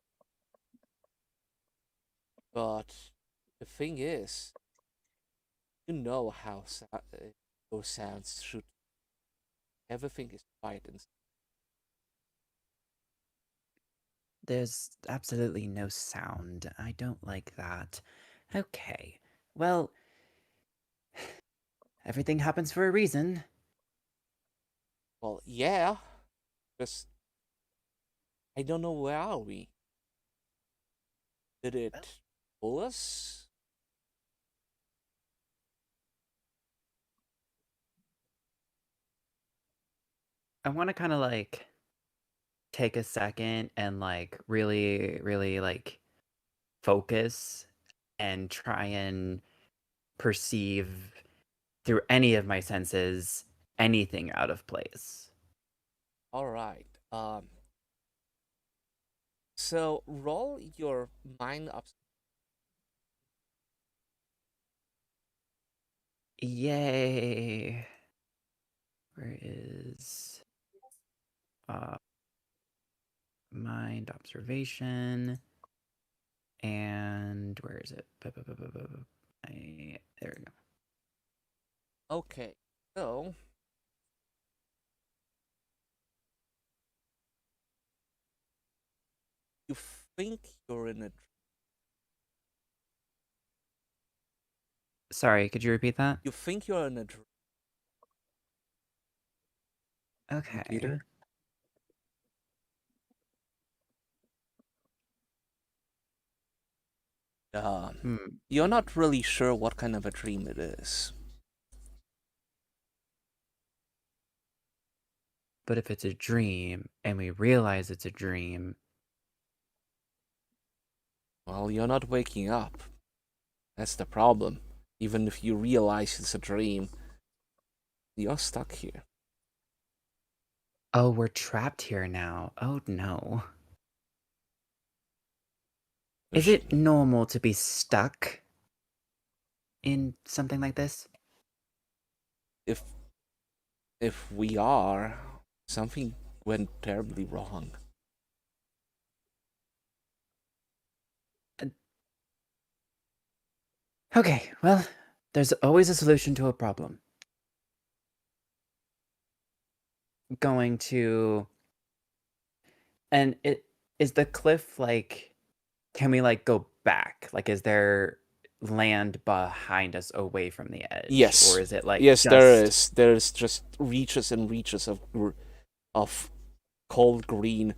[SPEAKER 1] But the thing is, you know how those sounds should. Everything is quiet and
[SPEAKER 7] There's absolutely no sound. I don't like that. Okay. Well, everything happens for a reason.
[SPEAKER 1] well, yeah. Just I don't know, where are we? Did it pull us?
[SPEAKER 7] I want to kind of like take a second and like really, really like focus and try and perceive through any of my senses anything out of place.
[SPEAKER 1] All right. So roll your mind up.
[SPEAKER 7] Yay. Where is mind observation? And where is it? There we go.
[SPEAKER 1] Okay. So, you think you're in a
[SPEAKER 7] Sorry, could you repeat that?
[SPEAKER 1] you think you're in a dream.
[SPEAKER 7] Okay.
[SPEAKER 5] Peter?
[SPEAKER 7] Hmm.
[SPEAKER 1] You're not really sure what kind of a dream it is.
[SPEAKER 7] But if it's a dream and we realize it's a dream,
[SPEAKER 1] Well, you're not waking up. That's the problem. Even if you realize it's a dream, you're stuck here.
[SPEAKER 7] oh, we're trapped here now. Oh no. Is
[SPEAKER 1] There's-
[SPEAKER 7] it normal to be stuck in something like this?
[SPEAKER 1] If we are, something went terribly wrong.
[SPEAKER 7] Okay, well, there's always a solution to a problem. Going to and it is the cliff like can we like go back? Like is there land behind us away from the edge?
[SPEAKER 1] Yes.
[SPEAKER 7] Or is it like
[SPEAKER 1] Yes,
[SPEAKER 7] just
[SPEAKER 1] there is. There's just reaches and reaches of cold green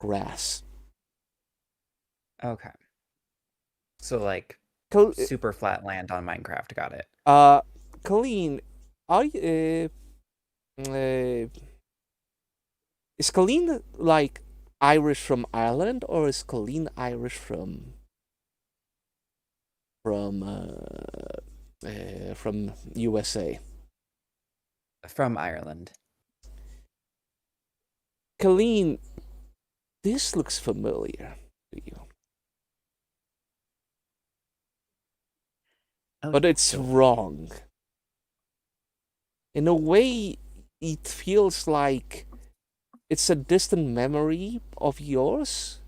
[SPEAKER 1] grass.
[SPEAKER 7] Okay. So like
[SPEAKER 1] Col-
[SPEAKER 7] super flat land on Minecraft, got it.
[SPEAKER 1] Colleen, are you, is Colleen like Irish from Ireland, or is Colleen Irish from USA?
[SPEAKER 7] From Ireland.
[SPEAKER 1] Colleen, this looks familiar to you,
[SPEAKER 7] Oh,
[SPEAKER 1] but it's wrong. In a way, it feels like it's a distant memory of yours,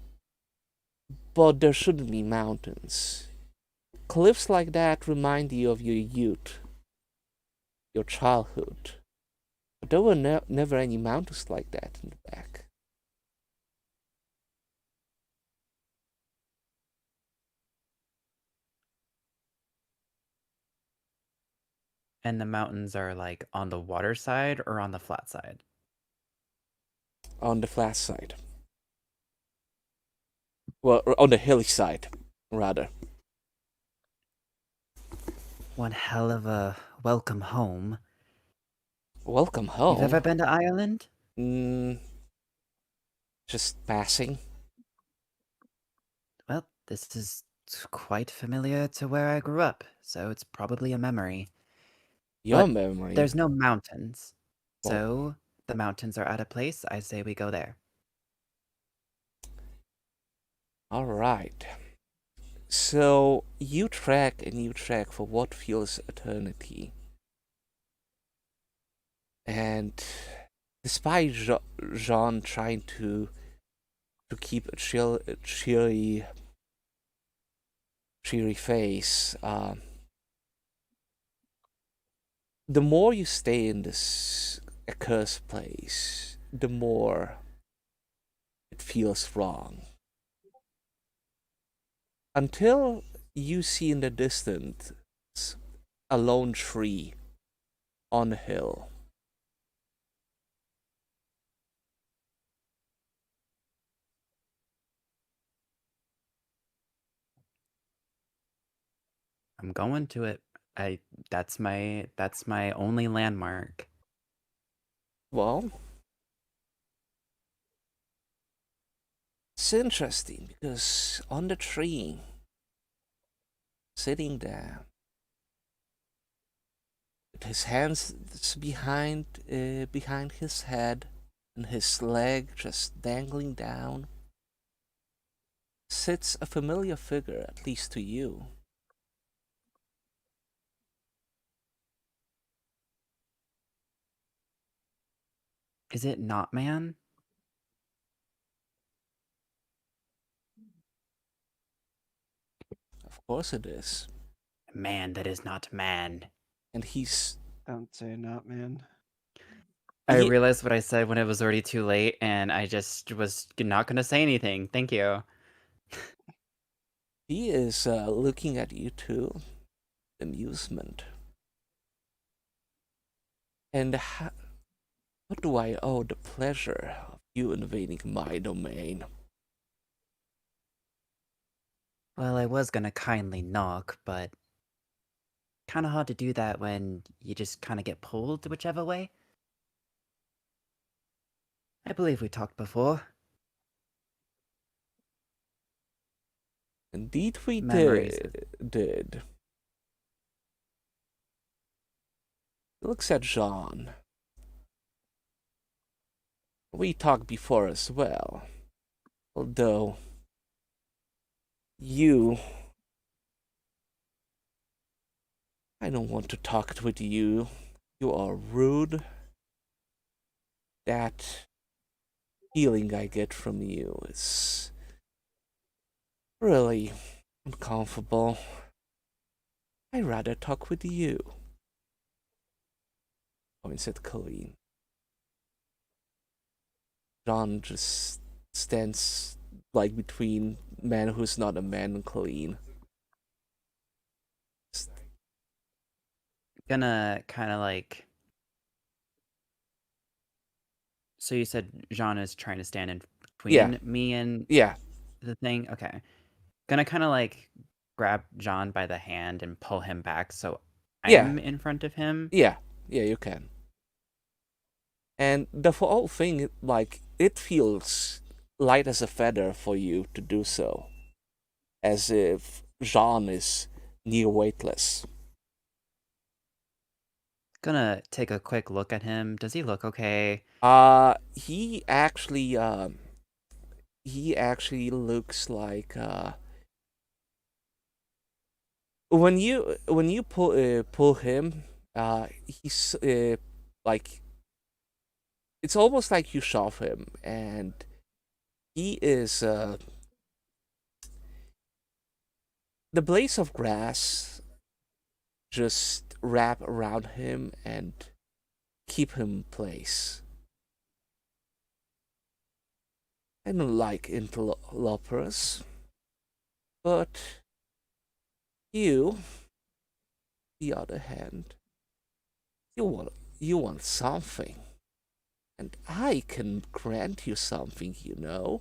[SPEAKER 1] but there shouldn't be mountains. Cliffs like that remind you of your youth, your childhood. But there were never any mountains like that in the back.
[SPEAKER 7] and the mountains are like on the water side or on the flat side?
[SPEAKER 1] On the flat side. Well, on the hilly side, rather.
[SPEAKER 7] One hell of a welcome home.
[SPEAKER 1] Welcome
[SPEAKER 7] You've
[SPEAKER 1] home.
[SPEAKER 7] ever been to Ireland?
[SPEAKER 1] Just passing.
[SPEAKER 7] Well, this is quite familiar to where I grew up, so it's probably a memory.
[SPEAKER 1] Your
[SPEAKER 7] But
[SPEAKER 1] memory.
[SPEAKER 7] There's no mountains.
[SPEAKER 1] Well-
[SPEAKER 7] So the mountains are out of place. I say we go there.
[SPEAKER 1] All right. So you trek and you trek for what feels eternity. And despite Jean trying to keep a cheery face, the more you stay in this accursed place, the more it feels wrong. Until you see in the distance a lone tree on a hill.
[SPEAKER 7] I'm going to it. That's my only landmark.
[SPEAKER 1] Well, it's interesting because on the tree, sitting there, with his hands behind his head and his leg just dangling down, sits a familiar figure, at least to you.
[SPEAKER 7] Is it not man?
[SPEAKER 1] Of course it is.
[SPEAKER 7] Man that is not man.
[SPEAKER 1] And he's
[SPEAKER 2] Don't say not, man.
[SPEAKER 7] I
[SPEAKER 1] He,
[SPEAKER 7] realized what I said when it was already too late, and I just was not gonna say anything. Thank you.
[SPEAKER 1] he is looking at you too, amusement. And what do I owe the pleasure of you invading my domain?
[SPEAKER 7] Well, I was gonna kindly knock, but kind of hard to do that when you just kind of get pulled whichever way. I believe we talked before.
[SPEAKER 1] Indeed, we
[SPEAKER 7] Memories.
[SPEAKER 1] did. He looks at Jean. We talked before as well. Although you, I don't want to talk with you. You are rude. That feeling I get from you is really uncomfortable. I'd rather talk with you. Points at Colleen. John just stands like between man who's not a man and Colleen.
[SPEAKER 7] Gonna kind of like. So you said Jean is trying to stand in between me and
[SPEAKER 1] Yeah,
[SPEAKER 7] the thing? Okay. Gonna kind of like grab John by the hand and pull him back so
[SPEAKER 1] Yeah.
[SPEAKER 7] I'm in front of him.
[SPEAKER 1] yeah, you can. And the whole thing, like, it feels light as a feather for you to do so. As if Jean is near weightless.
[SPEAKER 7] Gonna take a quick look at him. Does he look okay?
[SPEAKER 1] He actually looks like when you pull him, he's like, it's almost like you shove him, and he is the blades of grass just wrap around him and keep him in place. I don't like interlopers, but you, the other hand, you want something, and I can grant you something, you know.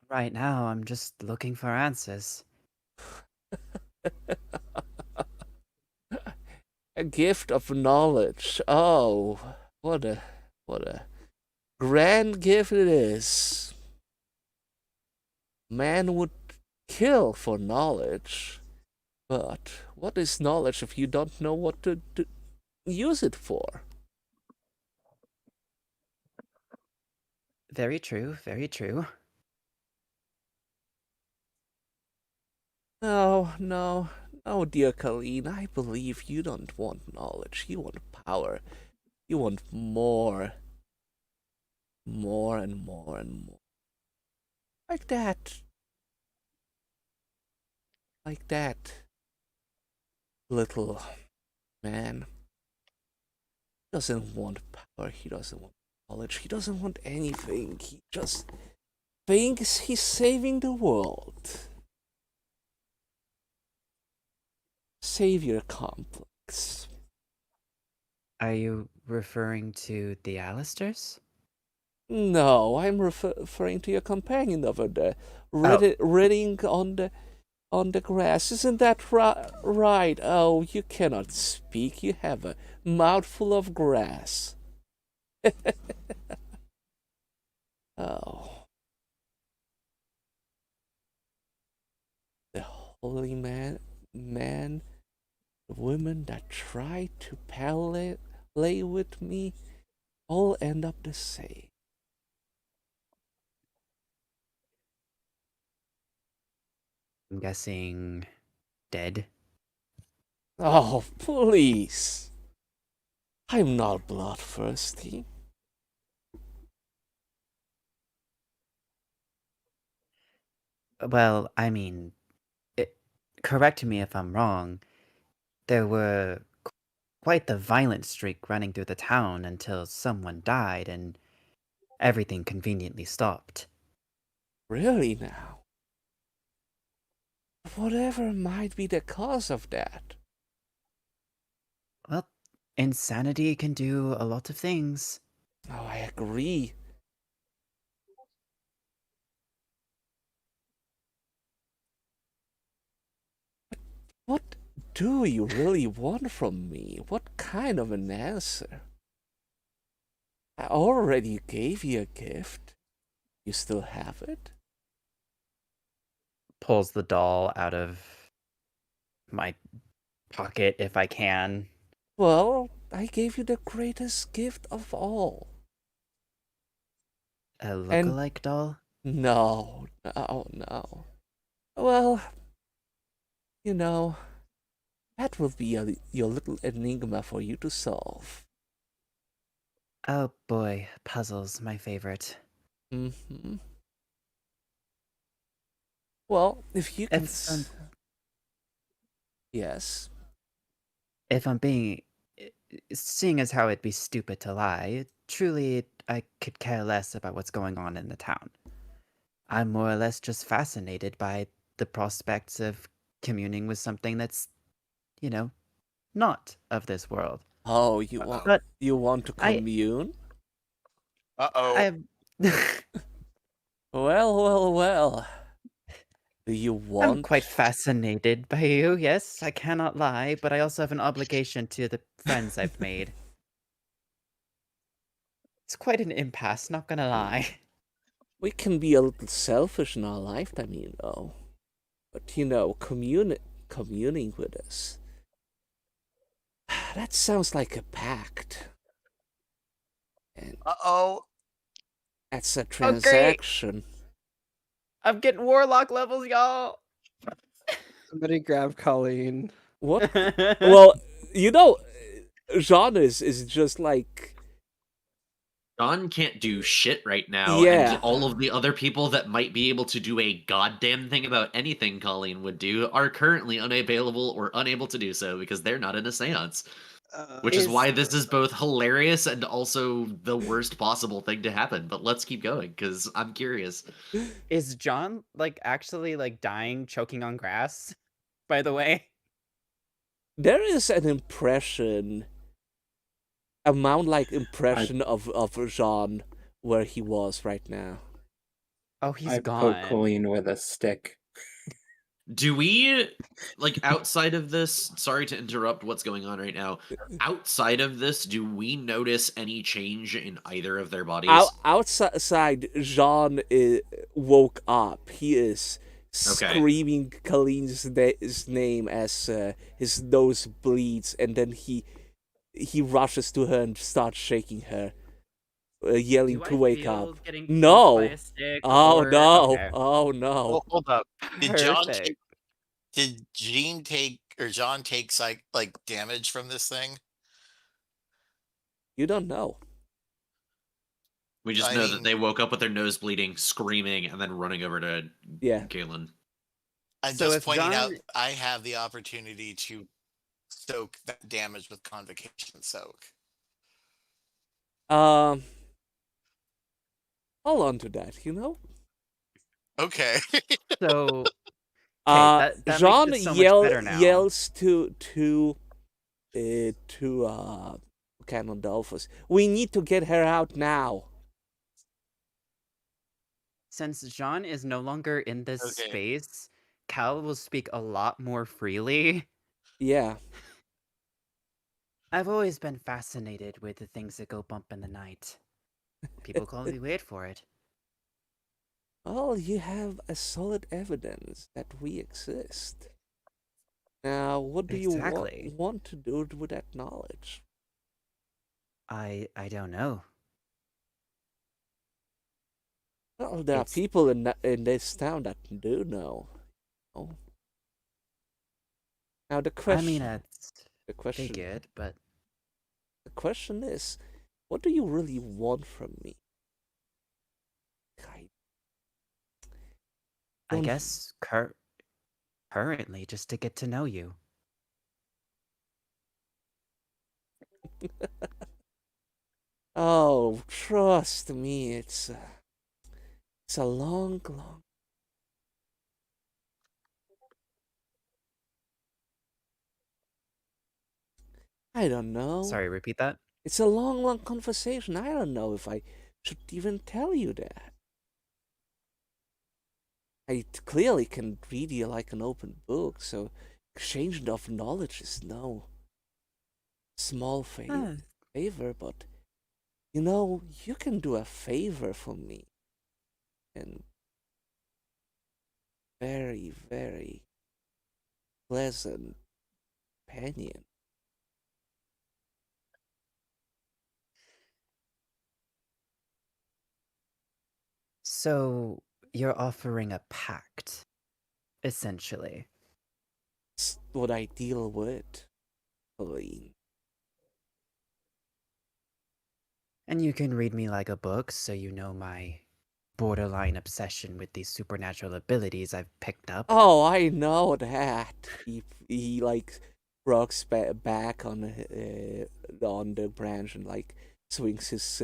[SPEAKER 7] Right now, I'm just looking for answers.
[SPEAKER 1] A gift of knowledge. Oh, what a grand gift it is. Man would kill for knowledge, but what is knowledge if you don't know what to use it for?
[SPEAKER 7] Very true, very true.
[SPEAKER 1] No, dear Colleen, I believe you don't want knowledge. You want power. You want more. More and more and more. Like that. Like that. Little man. He doesn't want power. He doesn't want knowledge. He doesn't want anything. He just thinks he's saving the world. Savior complex.
[SPEAKER 7] Are you referring to the Alistairs?
[SPEAKER 1] No, I'm referring to your companion over there, reading on the grass. Isn't that right? Oh, you cannot speak. You have a mouthful of grass. Oh, the holy man, the women that try to lay with me, all end up the same.
[SPEAKER 7] I'm guessing dead.
[SPEAKER 1] Oh, please. I'm not bloodthirsty.
[SPEAKER 7] Well, I mean, correct me if I'm wrong. there were quite the violent streak running through the town until someone died and everything conveniently stopped.
[SPEAKER 1] Really now? Whatever might be the cause of that?
[SPEAKER 7] Well, insanity can do a lot of things.
[SPEAKER 1] Oh, I agree. What do you really want from me? What kind of an answer? I already gave you a gift. You still have it?
[SPEAKER 7] Pulls the doll out of my pocket if I can.
[SPEAKER 1] Well, I gave you the greatest gift of all.
[SPEAKER 7] A
[SPEAKER 1] And
[SPEAKER 7] look-alike doll?
[SPEAKER 1] no, no. Well, you know, that will be your little enigma for you to solve.
[SPEAKER 7] Oh boy, puzzles, my favorite.
[SPEAKER 1] Mm-hmm. Well, if you can... Yes?
[SPEAKER 7] If I'm being... Seeing as how it'd be stupid to lie, truly I could care less about what's going on in the town. I'm more or less just fascinated by the prospects of communing with something that's, you know, not of this world.
[SPEAKER 1] Oh,
[SPEAKER 7] But
[SPEAKER 1] you want to
[SPEAKER 7] I-
[SPEAKER 1] commune?
[SPEAKER 3] Uh-oh.
[SPEAKER 1] Well. Do you want...
[SPEAKER 7] I'm quite fascinated by you, yes, I cannot lie, but I also have an obligation to the friends I've made. It's quite an impasse, not gonna lie.
[SPEAKER 1] We can be a little selfish in our lifetime, you know. But, you know, communing with us. That sounds like a pact. And
[SPEAKER 3] Uh-oh.
[SPEAKER 1] that's a transaction.
[SPEAKER 7] I'm getting warlock levels, y'all!
[SPEAKER 2] Somebody grab Colleen.
[SPEAKER 1] What? Well, you know, Jean is just like...
[SPEAKER 6] John can't do shit right now,
[SPEAKER 1] Yeah.
[SPEAKER 6] and all of the other people that might be able to do a goddamn thing about anything Colleen would do are currently unavailable or unable to do so because they're not in a seance. Which is why this is both hilarious and also the worst possible thing to happen. But let's keep going, because I'm curious.
[SPEAKER 7] Is John, like, actually, like, dying, choking on grass? By the way?
[SPEAKER 1] There is an impression... A mound-like impression of Jean where he was right now.
[SPEAKER 7] Oh, he's
[SPEAKER 5] I
[SPEAKER 7] gone.
[SPEAKER 5] poke Colleen with a stick.
[SPEAKER 6] Do we, like, outside of this, sorry to interrupt what's going on right now, outside of this, do we notice any change in either of their bodies?
[SPEAKER 1] Outside, Jean woke up. He is screaming Colleen's his name as his nose bleeds, and then he rushes to her and starts shaking her, yelling to wake up. No! Oh no!
[SPEAKER 7] Okay.
[SPEAKER 1] Oh no!
[SPEAKER 3] Well, hold up. Did
[SPEAKER 7] Perfect.
[SPEAKER 3] John take like damage from this thing?
[SPEAKER 1] You don't know.
[SPEAKER 6] We just
[SPEAKER 3] I
[SPEAKER 6] know
[SPEAKER 3] mean-
[SPEAKER 6] that they woke up with their nose bleeding, screaming, and then running over to
[SPEAKER 1] Yeah.
[SPEAKER 6] Galen.
[SPEAKER 3] I'm
[SPEAKER 7] So
[SPEAKER 3] just
[SPEAKER 7] if
[SPEAKER 3] pointing out
[SPEAKER 7] John-
[SPEAKER 3] I have the opportunity to soak that damage with Convocation Soak.
[SPEAKER 1] Hold on to that, you know?
[SPEAKER 3] Okay.
[SPEAKER 7] So, that makes
[SPEAKER 1] Jean
[SPEAKER 7] it so much better now.
[SPEAKER 1] yells to Ganondorfus, "We need to get her out now."
[SPEAKER 7] Since Jean is no longer in this
[SPEAKER 3] Okay.
[SPEAKER 7] space, Cal will speak a lot more freely.
[SPEAKER 1] Yeah.
[SPEAKER 7] I've always been fascinated with the things that go bump in the night. People call me weird for it.
[SPEAKER 1] Well, you have a solid evidence that we exist. Now, what do you
[SPEAKER 7] Exactly.
[SPEAKER 1] want to do with that knowledge?
[SPEAKER 7] I don't know.
[SPEAKER 1] Well, there are
[SPEAKER 7] It's-
[SPEAKER 1] people in this town that do know. Oh. Now the
[SPEAKER 7] I
[SPEAKER 1] question.
[SPEAKER 7] mean, it's
[SPEAKER 1] the question.
[SPEAKER 7] figured, but
[SPEAKER 1] The question is, what do you really want from me?
[SPEAKER 7] I guess currently just to get to know you.
[SPEAKER 1] Oh, trust me, it's a long, long. I don't know.
[SPEAKER 7] Sorry, repeat that.
[SPEAKER 1] It's a long, long conversation. I don't know if I should even tell you that. Clearly can read you like an open book, so exchange of knowledge is no small favor, but you know, you can do a favor for me. And very, very pleasant companion.
[SPEAKER 7] So you're offering a pact, essentially.
[SPEAKER 1] It's what I deal with, Colleen.
[SPEAKER 7] And you can read me like a book, so you know my borderline obsession with these supernatural abilities I've picked up.
[SPEAKER 1] Oh, I know that. He like rocks back on the branch and like swings his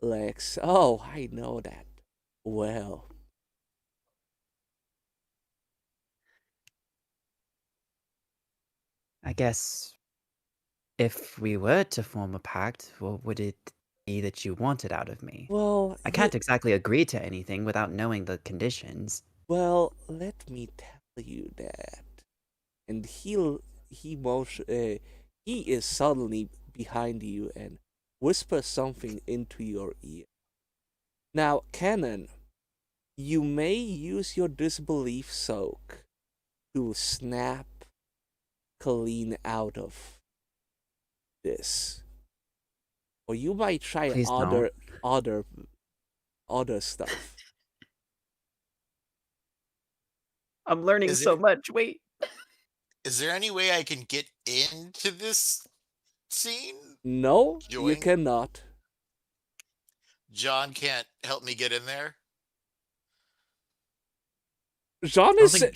[SPEAKER 1] legs. Oh, I know that. Well,
[SPEAKER 7] I guess if we were to form a pact, what would it be that you wanted out of me?
[SPEAKER 1] well,
[SPEAKER 7] I can't exactly agree to anything without knowing the conditions.
[SPEAKER 1] well, let me tell you that. And he is suddenly behind you and whispers something into your ear. Now, Canon, you may use your disbelief soak to snap Colleen out of this. Or you might try
[SPEAKER 7] Please don't.
[SPEAKER 1] other stuff.
[SPEAKER 7] I'm learning
[SPEAKER 3] Is
[SPEAKER 7] so
[SPEAKER 3] it-
[SPEAKER 7] much. Wait.
[SPEAKER 3] Is there any way I can get into this scene?
[SPEAKER 1] No, you
[SPEAKER 3] Join?
[SPEAKER 1] cannot.
[SPEAKER 3] John can't help me get in there?
[SPEAKER 1] Jean
[SPEAKER 6] don't
[SPEAKER 1] is
[SPEAKER 6] think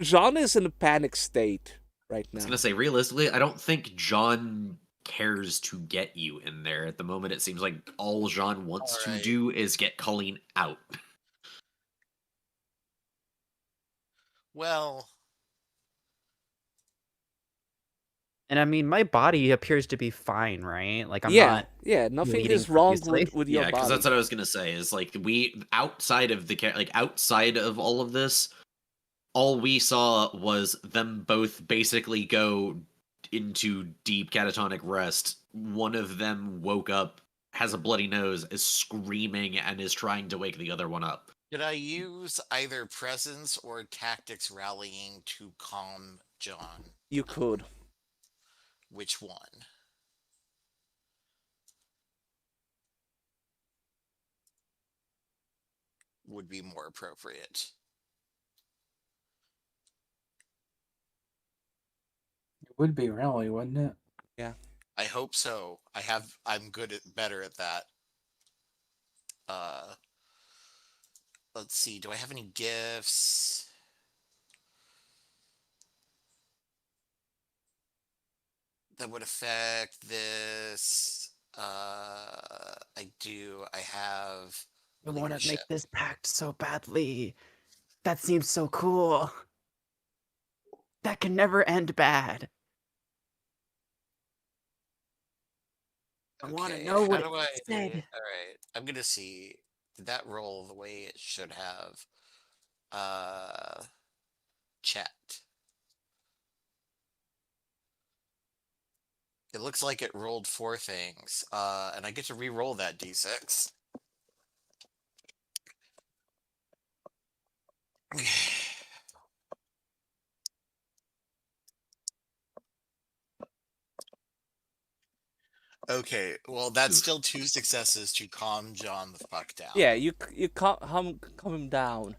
[SPEAKER 1] Jean is in a panic state right
[SPEAKER 6] I was
[SPEAKER 1] now.
[SPEAKER 6] gonna say, realistically, I don't think John cares to get you in there. At the moment, it seems like all Jean wants to
[SPEAKER 3] Alright.
[SPEAKER 6] do is get Colleen out.
[SPEAKER 3] Well,
[SPEAKER 7] And I mean, my body appears to be fine, right? Like, I'm
[SPEAKER 1] yeah,
[SPEAKER 7] not.
[SPEAKER 1] yeah, nothing
[SPEAKER 7] bleeding
[SPEAKER 1] is wrong
[SPEAKER 7] profusely.
[SPEAKER 1] with your
[SPEAKER 6] Yeah, because
[SPEAKER 1] body.
[SPEAKER 6] that's what I was gonna say. Is like we outside of outside of all of this, all we saw was them both basically go into deep catatonic rest. One of them woke up, has a bloody nose, is screaming, and is trying to wake the other one up.
[SPEAKER 3] did I use either presence or tactics rallying to calm John?
[SPEAKER 1] You could.
[SPEAKER 3] Which one? Would be more appropriate.
[SPEAKER 5] It would be rally, wouldn't it?
[SPEAKER 1] Yeah.
[SPEAKER 3] I hope so. I'm better at that. Let's see, do I have any gifts? That would affect this. I do. I have
[SPEAKER 7] I want to
[SPEAKER 3] leadership.
[SPEAKER 7] make this pact so badly. That seems so cool. That can never end bad. I want to
[SPEAKER 3] Okay,
[SPEAKER 7] know what
[SPEAKER 3] how do
[SPEAKER 7] it
[SPEAKER 3] I?
[SPEAKER 7] said.
[SPEAKER 3] All right, I'm gonna see. Did that roll the way it should have? Chat. It looks like it rolled 4 things, and I get to re-roll that d6. Okay, well, that's
[SPEAKER 6] Oof.
[SPEAKER 3] still 2 successes to calm John the fuck down.
[SPEAKER 1] Yeah, you calm him down,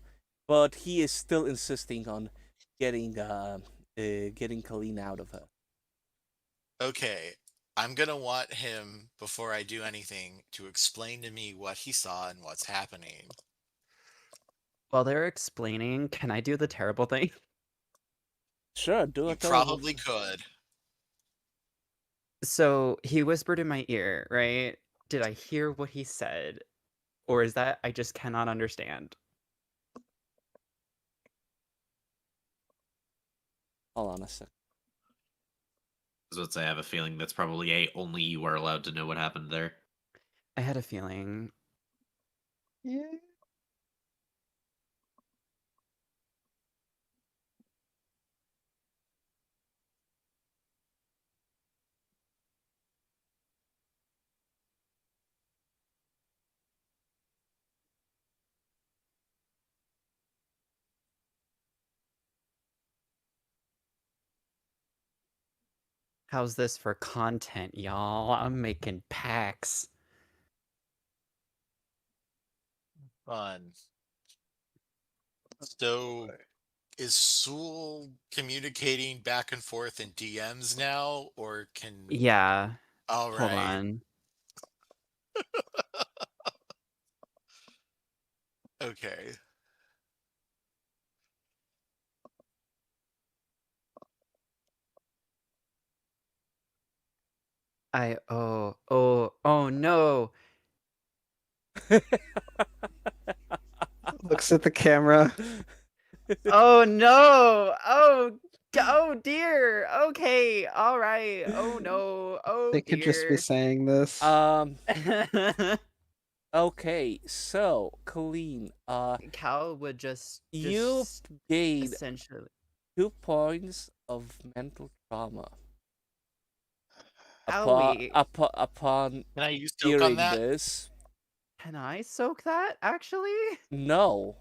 [SPEAKER 1] but he is still insisting on getting Colleen out of her.
[SPEAKER 3] Okay, I'm gonna want him, before I do anything, to explain to me what he saw and what's happening.
[SPEAKER 7] While they're explaining, can I do the terrible thing?
[SPEAKER 1] Sure, do
[SPEAKER 3] You
[SPEAKER 1] a terrible
[SPEAKER 3] probably
[SPEAKER 1] thing.
[SPEAKER 3] could.
[SPEAKER 7] So he whispered in my ear, right? Did I hear what he said? Or is that I just cannot understand?
[SPEAKER 1] Hold on a sec.
[SPEAKER 6] I would say I have a feeling that's probably only you are allowed to know what happened there.
[SPEAKER 7] I had a feeling.
[SPEAKER 2] Yeah.
[SPEAKER 7] How's this for content, y'all? I'm making packs.
[SPEAKER 3] Fun. So, is Sewell communicating back and forth in DMs now, or can?
[SPEAKER 7] Yeah.
[SPEAKER 3] All
[SPEAKER 7] Hold
[SPEAKER 3] right.
[SPEAKER 7] on.
[SPEAKER 3] Okay.
[SPEAKER 7] Oh no.
[SPEAKER 2] Looks at the camera.
[SPEAKER 7] Oh no. Oh dear. Okay. All right. Oh no. Oh
[SPEAKER 2] They could just be
[SPEAKER 7] dear.
[SPEAKER 2] saying this.
[SPEAKER 1] Okay, so Colleen,
[SPEAKER 7] Cal would just
[SPEAKER 1] you gained
[SPEAKER 7] essentially
[SPEAKER 1] 2 points of mental trauma
[SPEAKER 7] Owie.
[SPEAKER 1] upon
[SPEAKER 3] Can I use soak on
[SPEAKER 1] hearing
[SPEAKER 3] that?
[SPEAKER 1] this.
[SPEAKER 7] Can I soak that actually?
[SPEAKER 1] No.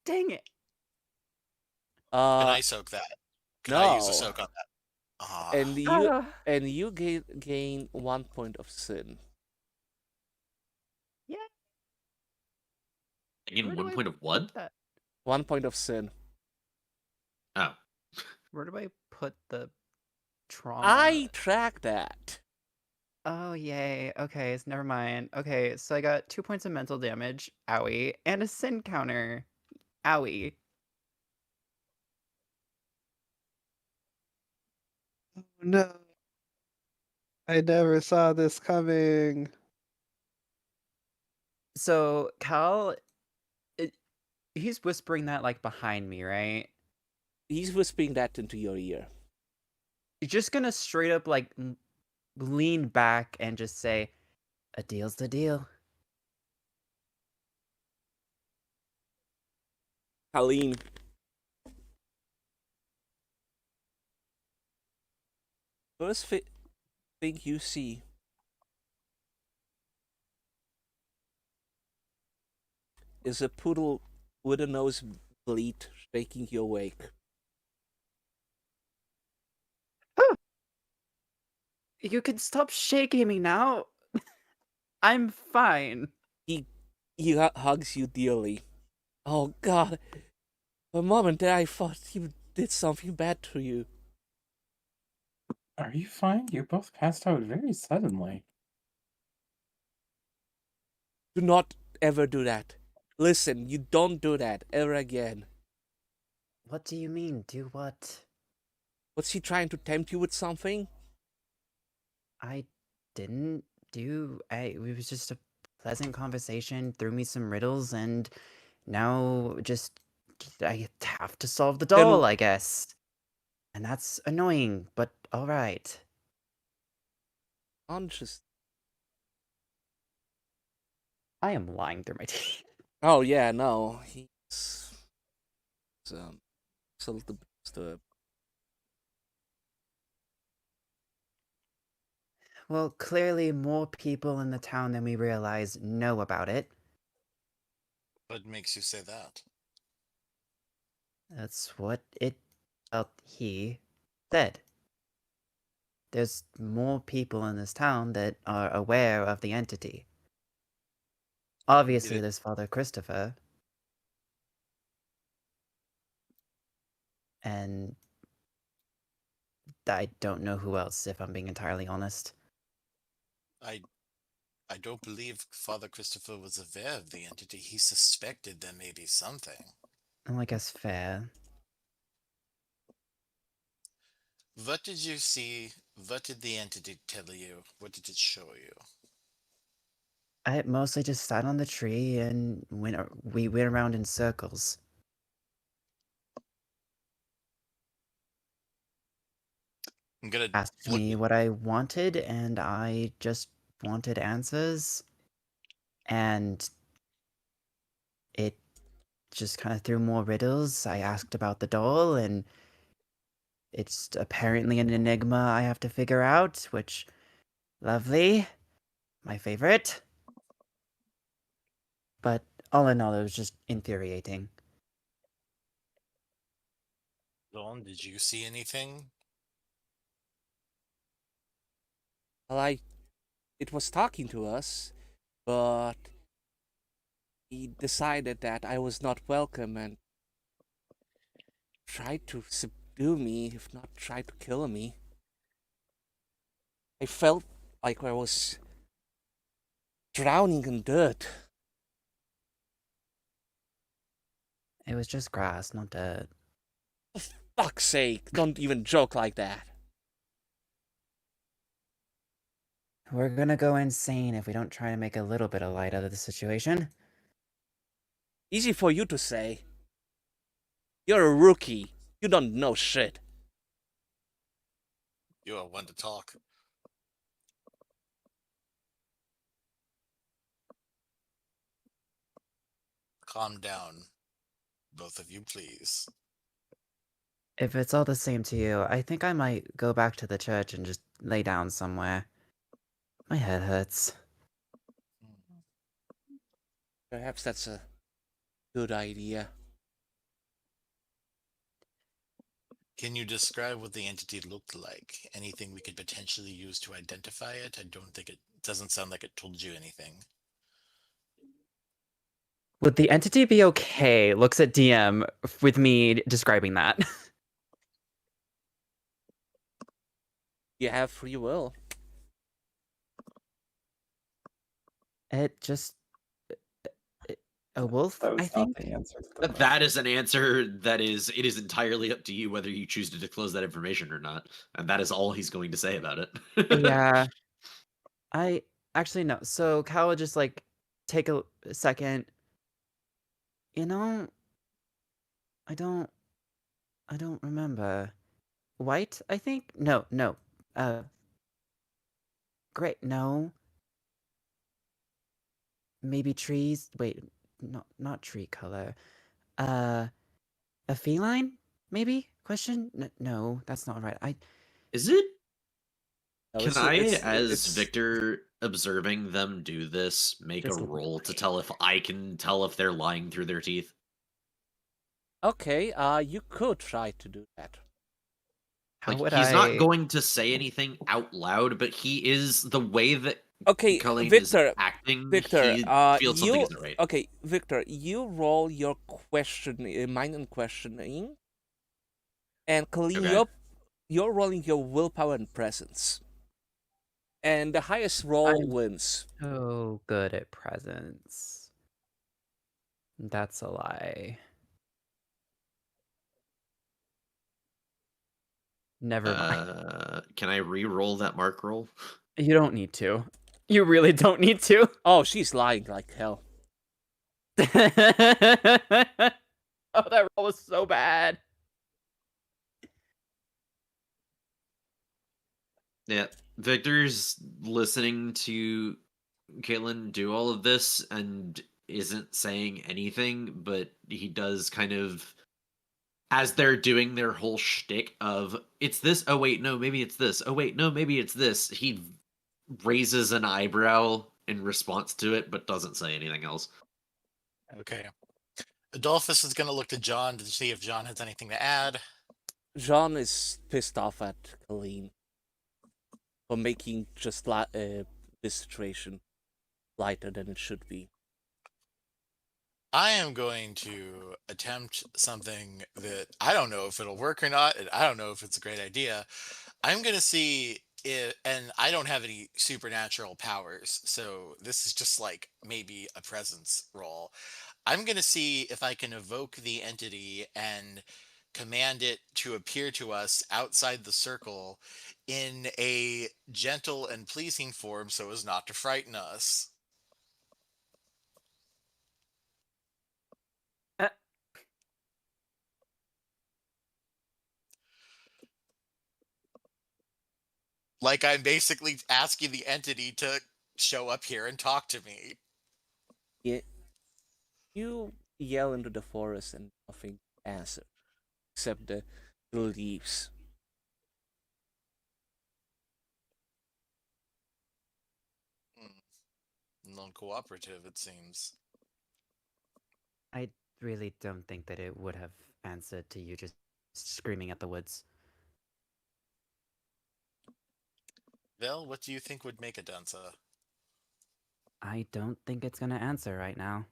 [SPEAKER 7] Dang it.
[SPEAKER 3] Can I soak that? Can I use a
[SPEAKER 1] No.
[SPEAKER 3] soak on that? Ah.
[SPEAKER 1] And you gain 1 point of sin.
[SPEAKER 7] Yeah.
[SPEAKER 6] Again,
[SPEAKER 7] Where do
[SPEAKER 6] 1
[SPEAKER 7] I
[SPEAKER 6] point of
[SPEAKER 7] put
[SPEAKER 6] what?
[SPEAKER 7] that?
[SPEAKER 1] 1 point of sin.
[SPEAKER 6] Oh.
[SPEAKER 7] Where do I put the trauma?
[SPEAKER 1] I track that.
[SPEAKER 7] Oh, yay. Okay, so never mind. Okay, so I got 2 points of mental damage, owie, and a sin counter, owie.
[SPEAKER 2] Oh, no. I never saw this coming.
[SPEAKER 7] So Cal, he's whispering that like behind me, right?
[SPEAKER 1] He's whispering that into your ear.
[SPEAKER 7] You're just gonna straight up like lean back and just say, "A deal's the deal."
[SPEAKER 1] Colleen. First thing you see is a poodle with a nosebleed shaking you awake.
[SPEAKER 7] You can stop shaking me now. I'm fine.
[SPEAKER 1] He hugs you dearly. Oh God, for a moment there I thought he did something bad to you.
[SPEAKER 5] Are you fine? You both passed out very suddenly.
[SPEAKER 1] Do not ever do that. Listen, you don't do that ever again.
[SPEAKER 7] What do you mean, do what?
[SPEAKER 1] Was he trying to tempt you with something?
[SPEAKER 7] I didn't do. It was just a pleasant conversation. Threw me some riddles, and now I have to solve the doll, I guess. And that's annoying, but all right.
[SPEAKER 1] Conscious.
[SPEAKER 7] I am lying through my teeth.
[SPEAKER 1] Oh yeah, no, he's a little bit disturbed.
[SPEAKER 7] Well, clearly more people in the town than we realize know about it.
[SPEAKER 3] What makes you say that?
[SPEAKER 7] That's what he said. There's more people in this town that are aware of the entity. Obviously, there's Father Christopher. And I don't know who else, if I'm being entirely honest.
[SPEAKER 3] I don't believe Father Christopher was aware of the entity. He suspected there may be something.
[SPEAKER 7] Well, I guess fair.
[SPEAKER 3] What did you see? What did the entity tell you? What did it show you?
[SPEAKER 7] I mostly just sat on the tree and we went around in circles.
[SPEAKER 3] I'm gonna
[SPEAKER 7] Asked
[SPEAKER 3] look.
[SPEAKER 7] me what I wanted, and I just wanted answers. And it just kind of threw more riddles. I asked about the doll, and it's apparently an enigma I have to figure out, which, lovely. My favorite. But all in all, it was just infuriating.
[SPEAKER 3] Dawn, did you see anything?
[SPEAKER 1] Well, it was talking to us, but he decided that I was not welcome and tried to subdue me, if not tried to kill me. I felt like I was drowning in dirt.
[SPEAKER 7] It was just grass, not dirt.
[SPEAKER 1] For fuck's sake, don't even joke like that.
[SPEAKER 7] We're gonna go insane if we don't try to make a little bit of light out of the situation.
[SPEAKER 1] Easy for you to say. You're a rookie. You don't know shit.
[SPEAKER 3] You are one to talk. Calm down, both of you, please.
[SPEAKER 7] If it's all the same to you, I think I might go back to the church and just lay down somewhere. My head hurts.
[SPEAKER 1] Perhaps that's a good idea.
[SPEAKER 3] Can you describe what the entity looked like? Anything we could potentially use to identify it? I don't think it doesn't sound like it told you anything.
[SPEAKER 7] Would the entity be okay? Looks at DM with me describing that.
[SPEAKER 1] You have free will.
[SPEAKER 7] It just a wolf,
[SPEAKER 5] That was
[SPEAKER 7] I think.
[SPEAKER 5] not the answer to the
[SPEAKER 6] That is an answer that it is entirely up to you whether you choose to disclose that information or not. And that is all he's going to say about it.
[SPEAKER 7] Yeah. I actually no. So Cal would just like take a second. You know, I don't remember. White, I think? No. Great, no. Maybe trees. Wait, not tree color. A feline? Maybe? Question? No, that's not right.
[SPEAKER 6] Is it?
[SPEAKER 1] No,
[SPEAKER 6] Can
[SPEAKER 1] it's-
[SPEAKER 6] I,
[SPEAKER 1] it's-
[SPEAKER 6] as
[SPEAKER 1] it's-
[SPEAKER 6] Victor, observing them do this, make a
[SPEAKER 7] Just look
[SPEAKER 6] roll
[SPEAKER 7] at
[SPEAKER 6] to
[SPEAKER 7] me.
[SPEAKER 6] tell if I can tell if they're lying through their teeth?
[SPEAKER 1] Okay, you could try to do that.
[SPEAKER 7] How
[SPEAKER 6] Like,
[SPEAKER 7] would
[SPEAKER 6] he's
[SPEAKER 7] I?
[SPEAKER 6] not going to say anything out loud, but he is the way that
[SPEAKER 1] Okay,
[SPEAKER 6] Colleen
[SPEAKER 1] Victor.
[SPEAKER 6] is acting.
[SPEAKER 1] Victor,
[SPEAKER 6] he feels something
[SPEAKER 1] you
[SPEAKER 6] isn't right.
[SPEAKER 1] okay? Victor, you roll your mind and questioning, and Colleen,
[SPEAKER 6] Okay.
[SPEAKER 1] you're rolling your willpower and presence, and the highest roll
[SPEAKER 7] I'm-
[SPEAKER 1] wins.
[SPEAKER 7] So good at presents. That's a lie. Never mind.
[SPEAKER 6] Can I re-roll that mark roll?
[SPEAKER 7] You don't need to. You really don't need to.
[SPEAKER 1] Oh, she's lying like hell.
[SPEAKER 7] Oh, that roll was so bad.
[SPEAKER 6] Yeah, Victor's listening to Caitlin do all of this and isn't saying anything, but he does kind of, as they're doing their whole shtick of, it's this, oh wait, no, maybe it's this, oh wait, no, maybe it's this, he raises an eyebrow in response to it, but doesn't say anything else.
[SPEAKER 3] Okay. Adolphus is going to look to John to see if John has anything to add.
[SPEAKER 1] John is pissed off at Colleen for making just this situation lighter than it should be.
[SPEAKER 3] I am going to attempt something that I don't know if it'll work or not, and I don't know if it's a great idea. I'm going to see it, and I don't have any supernatural powers, so this is just like maybe a presence roll. I'm going to see if I can evoke the entity and command it to appear to us outside the circle in a gentle and pleasing form so as not to frighten us.
[SPEAKER 7] Uh,
[SPEAKER 3] Like I'm basically asking the entity to show up here and talk to me.
[SPEAKER 1] Yeah, you yell into the forest and nothing answers except the leaves.
[SPEAKER 3] Non-cooperative, it seems.
[SPEAKER 7] I really don't think that it would have answered to you just screaming at the woods.
[SPEAKER 3] Vel, what do you think would make it answer?
[SPEAKER 7] I don't think it's gonna answer right now.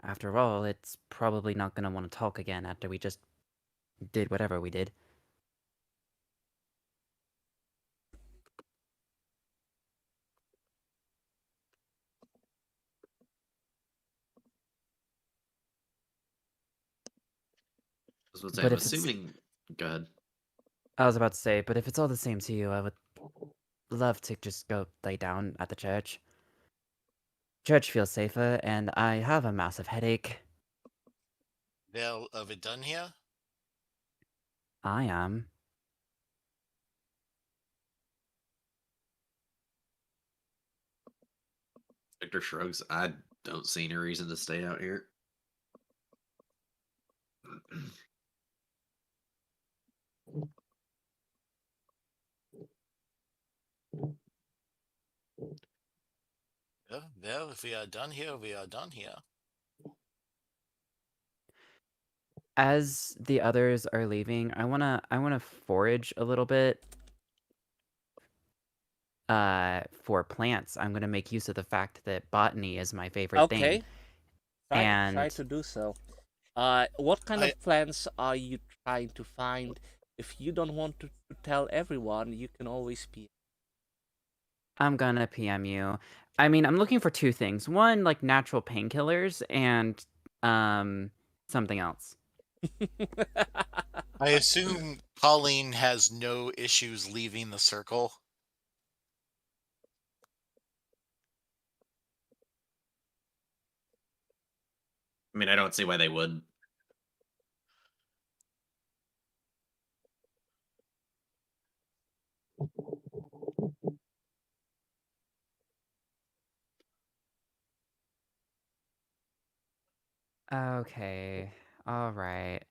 [SPEAKER 7] After all, it's probably not gonna want to talk again after we just did whatever we did.
[SPEAKER 6] I was about to say,
[SPEAKER 7] But
[SPEAKER 6] I'm
[SPEAKER 7] if it's,
[SPEAKER 6] assuming. Go ahead.
[SPEAKER 7] I was about to say, but if it's all the same to you, I would love to just go lay down at the church. Church feels safer, and I have a massive headache.
[SPEAKER 3] Vel, are we done here?
[SPEAKER 7] I am.
[SPEAKER 6] Victor shrugs. I don't see any reason to stay out here.
[SPEAKER 3] Yeah, well, if we are done here, we are done here.
[SPEAKER 7] As the others are leaving, I wanna forage a little bit. For plants, I'm gonna make use of the fact that botany is my favorite thing.
[SPEAKER 1] Okay, try
[SPEAKER 7] And
[SPEAKER 1] to do so. What kind
[SPEAKER 3] I-
[SPEAKER 1] of plants are you trying to find? If you don't want to tell everyone, you can always be.
[SPEAKER 7] I'm gonna PM you. I mean, I'm looking for two things. One, like natural painkillers, and something else.
[SPEAKER 3] I assume Pauline has no issues leaving the circle.
[SPEAKER 6] I mean, I don't see why they would.
[SPEAKER 7] Okay, alright.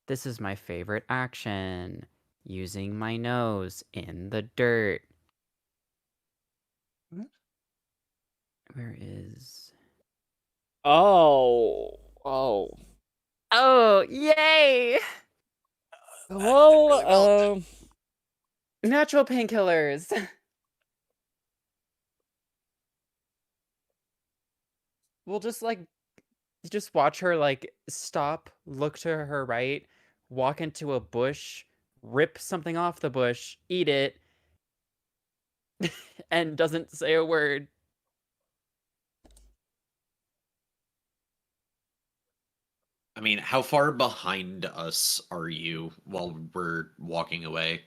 [SPEAKER 7] This is my favorite action. Using my nose in the dirt.
[SPEAKER 1] Hmm?
[SPEAKER 7] Where is...
[SPEAKER 1] Oh.
[SPEAKER 7] Oh, yay!
[SPEAKER 3] really well
[SPEAKER 1] Well,
[SPEAKER 7] Natural painkillers! We'll just watch her, like, stop, look to her right, walk into a bush, rip something off the bush, eat it, and doesn't say a word.
[SPEAKER 6] I mean, how far behind us are you while we're walking away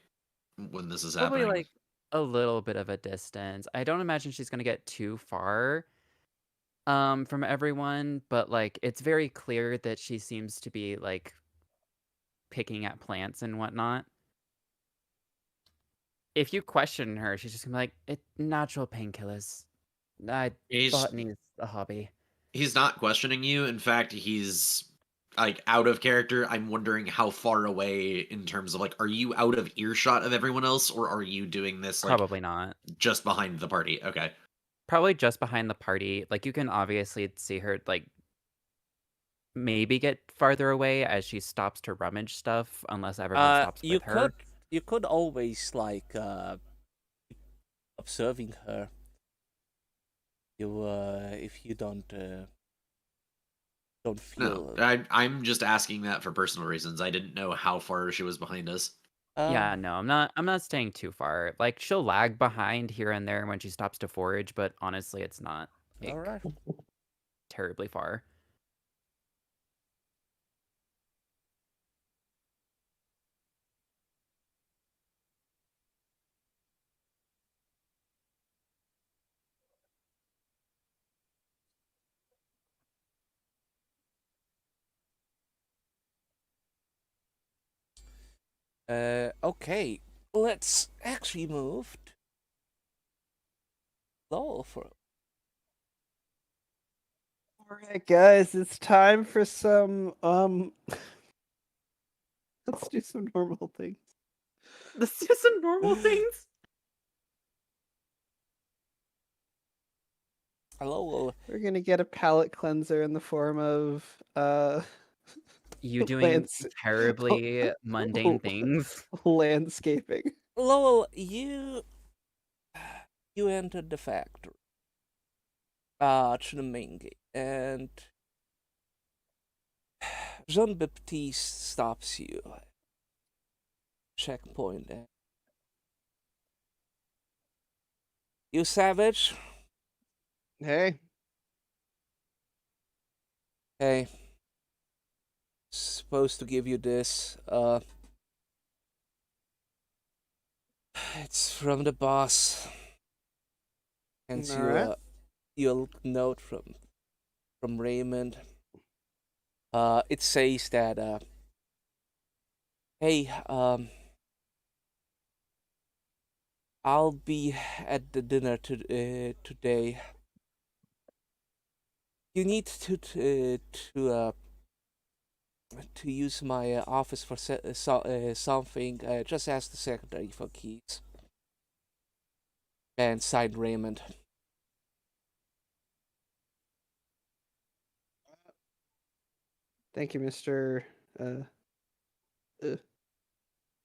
[SPEAKER 6] when this is
[SPEAKER 7] Probably,
[SPEAKER 6] happening?
[SPEAKER 7] like, a little bit of a distance. I don't imagine she's gonna get too far, from everyone, but, like, it's very clear that she seems to be, like, picking at plants and whatnot. If you question her, she's just gonna be like, natural painkillers.
[SPEAKER 6] He's
[SPEAKER 7] Botany's a hobby."
[SPEAKER 6] he's not questioning you. In fact, he's like out of character. I'm wondering how far away in terms of like, are you out of earshot of everyone else, or are you doing this like
[SPEAKER 7] Probably not.
[SPEAKER 6] just behind the party? Okay.
[SPEAKER 7] Probably just behind the party. Like, you can obviously see her, like, maybe get farther away as she stops to rummage stuff, unless everyone stops
[SPEAKER 1] you
[SPEAKER 7] with her.
[SPEAKER 1] could always observing her. You if you don't
[SPEAKER 6] No,
[SPEAKER 1] feel.
[SPEAKER 6] I'm just asking that for personal reasons. I didn't know how far she was behind us.
[SPEAKER 7] Yeah, no, I'm not staying too far. Like, she'll lag behind here and there when she stops to forage, but honestly, it's not, like,
[SPEAKER 1] All right.
[SPEAKER 7] terribly far.
[SPEAKER 1] Okay. Let's actually move to Lowell for.
[SPEAKER 2] All right, guys, it's time for some let's do some normal things.
[SPEAKER 4] Let's do some normal things.
[SPEAKER 1] Lowell.
[SPEAKER 2] We're gonna get a palate cleanser in the form of
[SPEAKER 7] You doing
[SPEAKER 2] lands-
[SPEAKER 7] terribly mundane things.
[SPEAKER 2] landscaping.
[SPEAKER 1] Lowell, you entered the factory. To the main gate, and Jean Baptiste stops you. Checkpoint. You savage?
[SPEAKER 2] Hey,
[SPEAKER 1] Hey. Supposed to give you this. It's from the boss. And
[SPEAKER 2] all right.
[SPEAKER 1] your note from Raymond. It says that hey, I'll be at the dinner today. You need to use my office for something. Just ask the secretary for keys. And signed Raymond.
[SPEAKER 2] Thank you, Mr.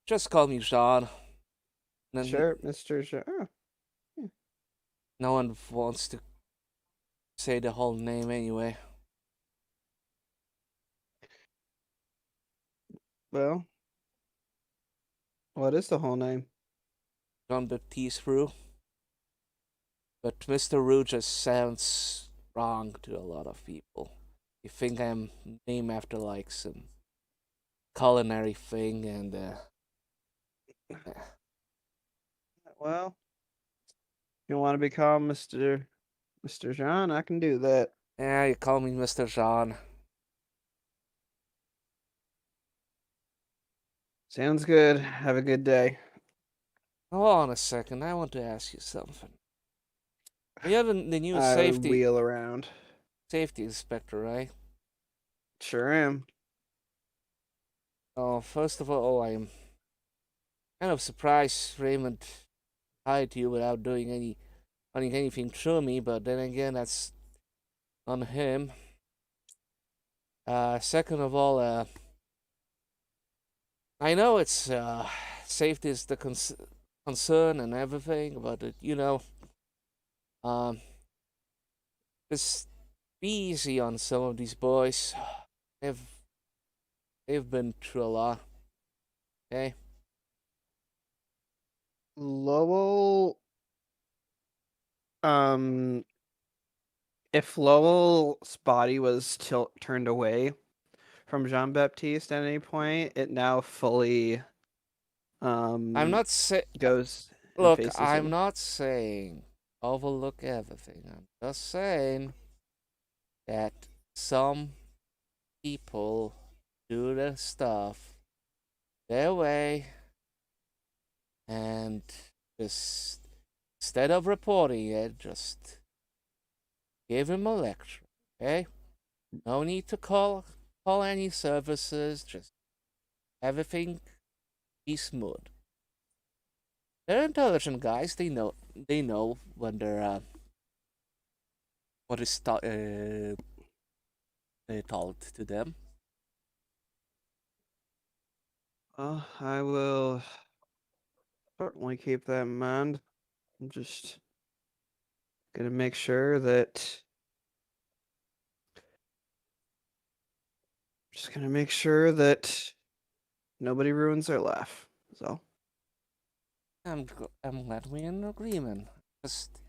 [SPEAKER 1] Just call me Jean. No,
[SPEAKER 2] Sure, Mr. Oh,
[SPEAKER 1] no one wants to say the whole name anyway.
[SPEAKER 2] well, what is the whole name?
[SPEAKER 1] Jean Baptiste Roux. But Mr. Roux just sounds wrong to a lot of people. You think I'm named after like some culinary thing, and
[SPEAKER 2] Well, you want to become Mr. Jean? I can do that.
[SPEAKER 1] yeah, you call me Mr. Jean.
[SPEAKER 2] Sounds good. Have a good day.
[SPEAKER 1] Hold on a second, I want to ask you something. You're the new
[SPEAKER 2] I
[SPEAKER 1] safety
[SPEAKER 2] wheel around.
[SPEAKER 1] inspector, right?
[SPEAKER 2] Sure am.
[SPEAKER 1] Oh, first of all, I'm kind of surprised Raymond hired you without doing anything to me, but then again, that's on him. Second of all, I know it's safety is the concern and everything, but um, just be easy on some of these boys. They've they've been through a lot. Okay.
[SPEAKER 2] Lowell. If Lowell's body was turned away from Jean Baptiste at any point, it now fully
[SPEAKER 1] I'm not saying.
[SPEAKER 2] goes and
[SPEAKER 1] Look,
[SPEAKER 2] faces
[SPEAKER 1] I'm
[SPEAKER 2] him.
[SPEAKER 1] not saying overlook everything. I'm just saying that some people do their stuff their way, and just instead of reporting it, just give him a lecture. Okay? No need to call any services. Just everything be smooth. They're intelligent guys. They know when they're what is told to them.
[SPEAKER 2] I will certainly keep that in mind. I'm just gonna make sure that. Just gonna make sure that nobody ruins their laugh. So.
[SPEAKER 1] I'm glad we're in agreement. Just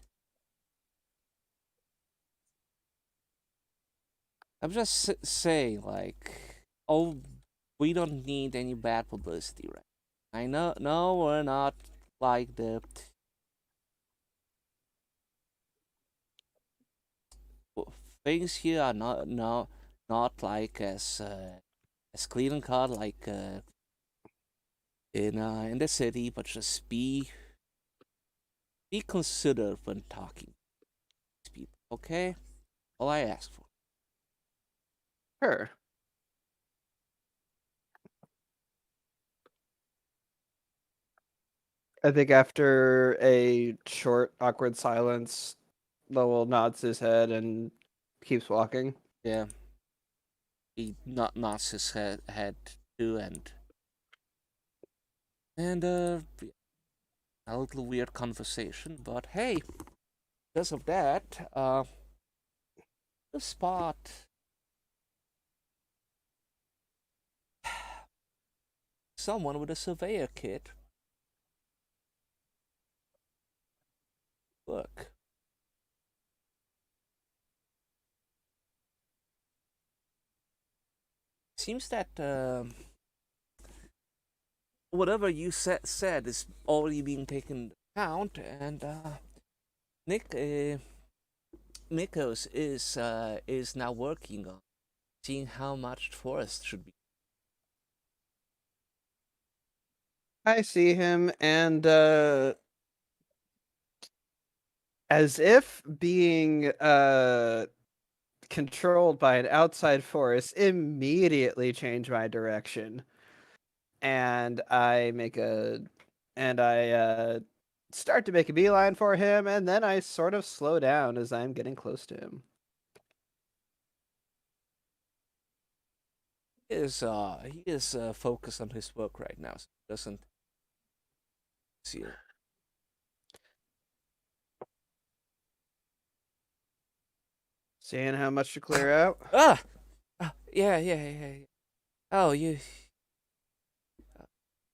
[SPEAKER 1] I'm just saying, like, oh, we don't need any bad publicity, right? I know, no, we're not like the things here are not like as clean and cut like in the city, but just be considerate when talking to these people. Okay, all I ask for.
[SPEAKER 2] Sure. I think after a short, awkward silence, Lowell nods his head and keeps walking.
[SPEAKER 1] Yeah, he nods his head too, and a little weird conversation. But hey, because of that, the spot someone with a surveyor kit. Look. Seems that whatever you said is already being taken into account, and Nikos is now working on seeing how much forest should be.
[SPEAKER 2] I see him, and as if being controlled by an outside force, immediately change my direction, and I start to make a beeline for him, and then I sort of slow down as I'm getting close to him.
[SPEAKER 1] He is focused on his work right now, so he doesn't see it.
[SPEAKER 2] Seeing how much to clear out?
[SPEAKER 1] Yeah. Oh, you're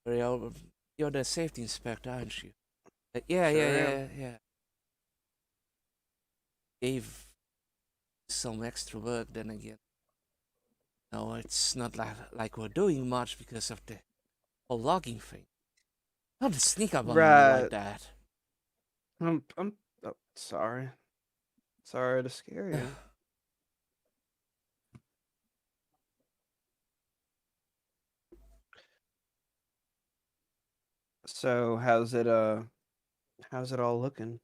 [SPEAKER 1] the safety inspector, aren't you?
[SPEAKER 2] Sure am.
[SPEAKER 1] Yeah. Gave some extra work then again. No, it's not like we're doing much because of the whole logging thing. Don't sneak up on me
[SPEAKER 2] Right.
[SPEAKER 1] like that.
[SPEAKER 2] I'm sorry. Sorry to scare you. So how's it all looking?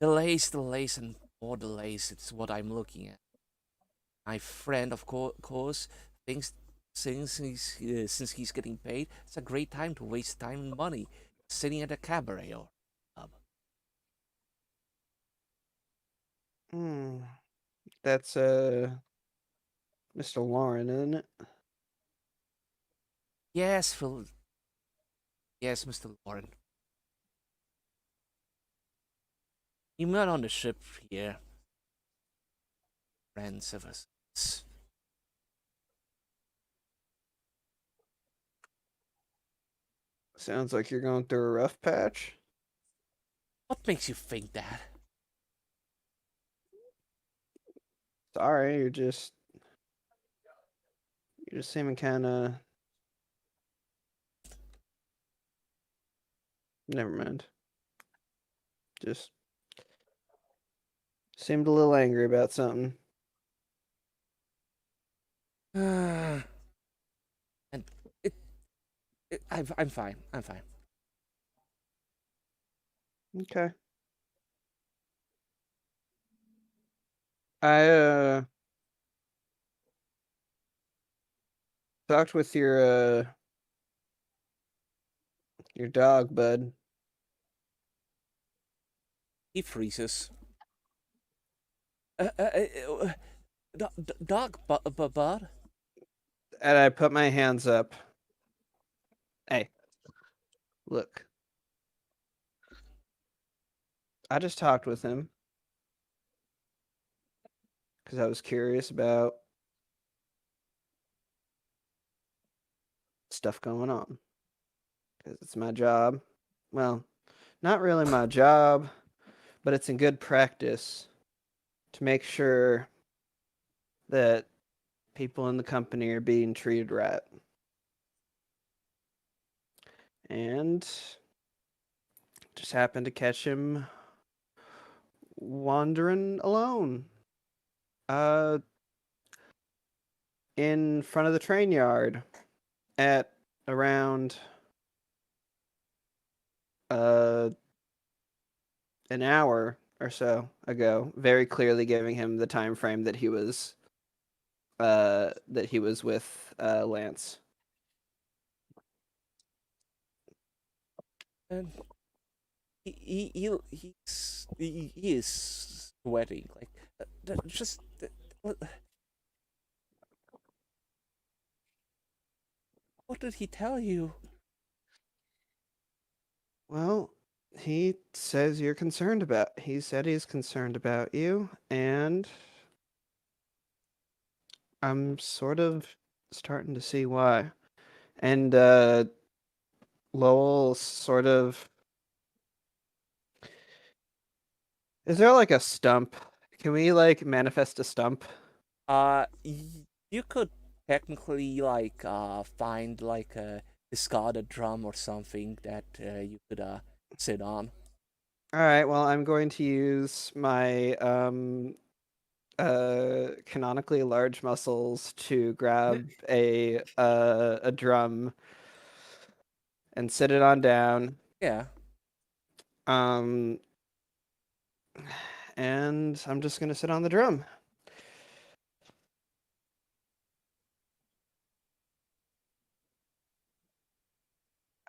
[SPEAKER 1] Delays, and more delays. It's what I'm looking at. My friend, of course, thinks since he's getting paid, it's a great time to waste time and money sitting at a cabaret or pub.
[SPEAKER 2] That's Mr. Lauren, isn't it?
[SPEAKER 1] Yes, Phil. Yes, Mr. Lauren. He met on the ship here. Friends of us.
[SPEAKER 2] Sounds like you're going through a rough patch.
[SPEAKER 1] What makes you think that?
[SPEAKER 2] Sorry, you're just seeming kind of. Never mind. Just seemed a little angry about something.
[SPEAKER 1] And I'm fine. I'm fine.
[SPEAKER 2] Okay. I talked with your dog, bud.
[SPEAKER 1] He freezes. Dog, bud.
[SPEAKER 2] And I put my hands up. Hey, look. I just talked with him because I was curious about stuff going on. Because it's my job. Well, not really my job, but it's in good practice to make sure that people in the company are being treated right. And just happened to catch him wandering alone. in front of the train yard at around an hour or so ago, very clearly giving him the time frame that he was with Lance.
[SPEAKER 1] And he is sweating like just what did he tell you?
[SPEAKER 2] Well, he says you're concerned about. He said he's concerned about you, and I'm sort of starting to see why. And Lowell sort of. Is there like a stump? Can we like manifest a stump?
[SPEAKER 1] You could technically like find like a discarded drum or something that you could sit on.
[SPEAKER 2] All right. Well, I'm going to use my canonically large muscles to grab a drum and sit it on down.
[SPEAKER 1] Yeah.
[SPEAKER 2] And I'm just gonna sit on the drum.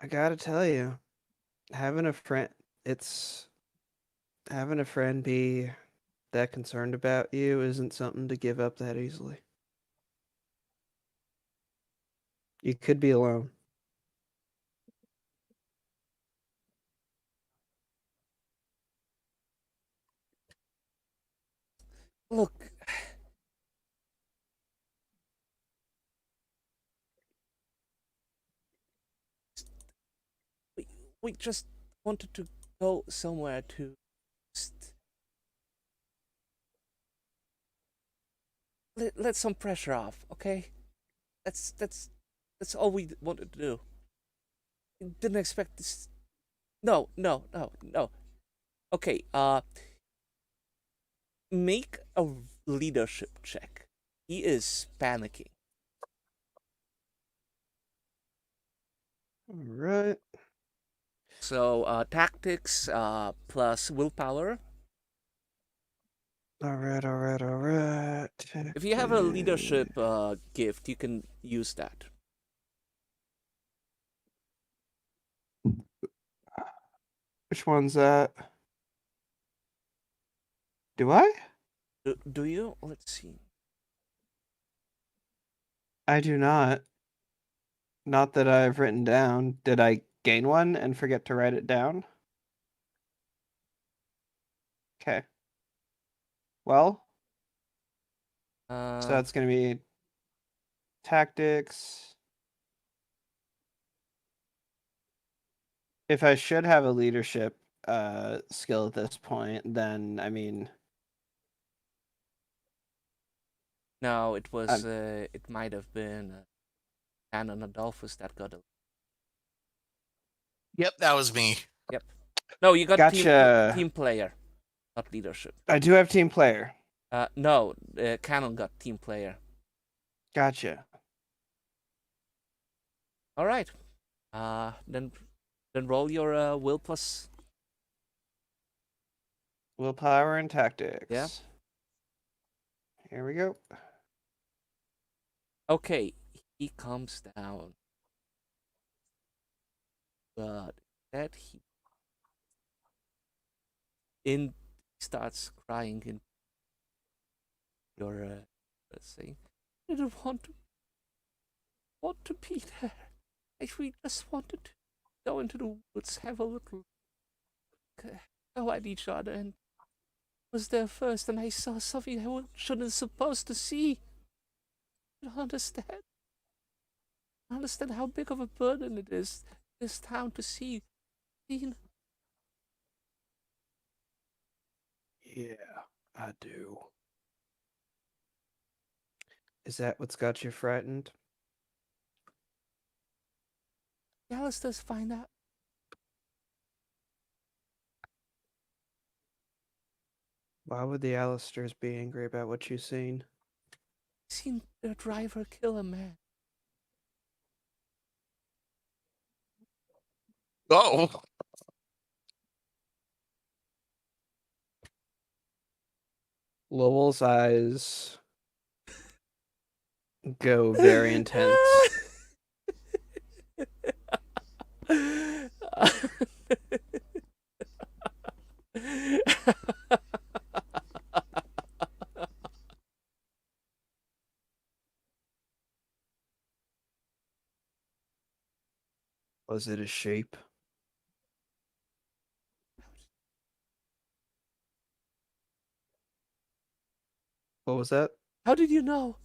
[SPEAKER 2] I gotta tell you, having a friend, it's having a friend be that concerned about you isn't something to give up that easily. You could be alone.
[SPEAKER 1] Look, we, we just wanted to go somewhere to let some pressure off, okay? That's all we wanted to do. Didn't expect this. No, no, no, no. Okay, make a leadership check. He is panicking.
[SPEAKER 2] All right.
[SPEAKER 1] So, tactics plus willpower.
[SPEAKER 2] All right.
[SPEAKER 1] If you have a leadership gift, you can use that.
[SPEAKER 2] Which one's that? Do I?
[SPEAKER 1] Do you? Let's see.
[SPEAKER 2] I do not. Not that I've written down. Did I gain one and forget to write it down? Okay. Well, so that's going to be tactics. If I should have a leadership skill at this point, then I mean,
[SPEAKER 1] No, it was. It might have been Canon Adolphus that got it.
[SPEAKER 3] Yep, that was me.
[SPEAKER 1] Yep. No, you got
[SPEAKER 2] Gotcha.
[SPEAKER 1] team player, not leadership.
[SPEAKER 2] I do have team player.
[SPEAKER 1] No, Canon got team player.
[SPEAKER 2] Gotcha.
[SPEAKER 1] All right. Then roll your will plus.
[SPEAKER 2] Willpower and tactics.
[SPEAKER 1] Yeah.
[SPEAKER 2] Here we go.
[SPEAKER 1] Okay, he comes down, but that he starts crying in your saying, "I didn't want to be there. We just wanted to go into the woods, have a little go at each other, and was there first, and I saw something I shouldn't supposed to see. You don't understand. I understand how big of a burden it is this town to see. Dean."
[SPEAKER 2] Yeah, I do. Is that what's got you frightened?
[SPEAKER 1] Alistair's find out.
[SPEAKER 2] Why would the Alistairs be angry about what you've seen?
[SPEAKER 1] seen the driver kill a man.
[SPEAKER 3] Oh,
[SPEAKER 2] Lowell's eyes go very intense. Was it a shape? What was that?
[SPEAKER 1] How did you know?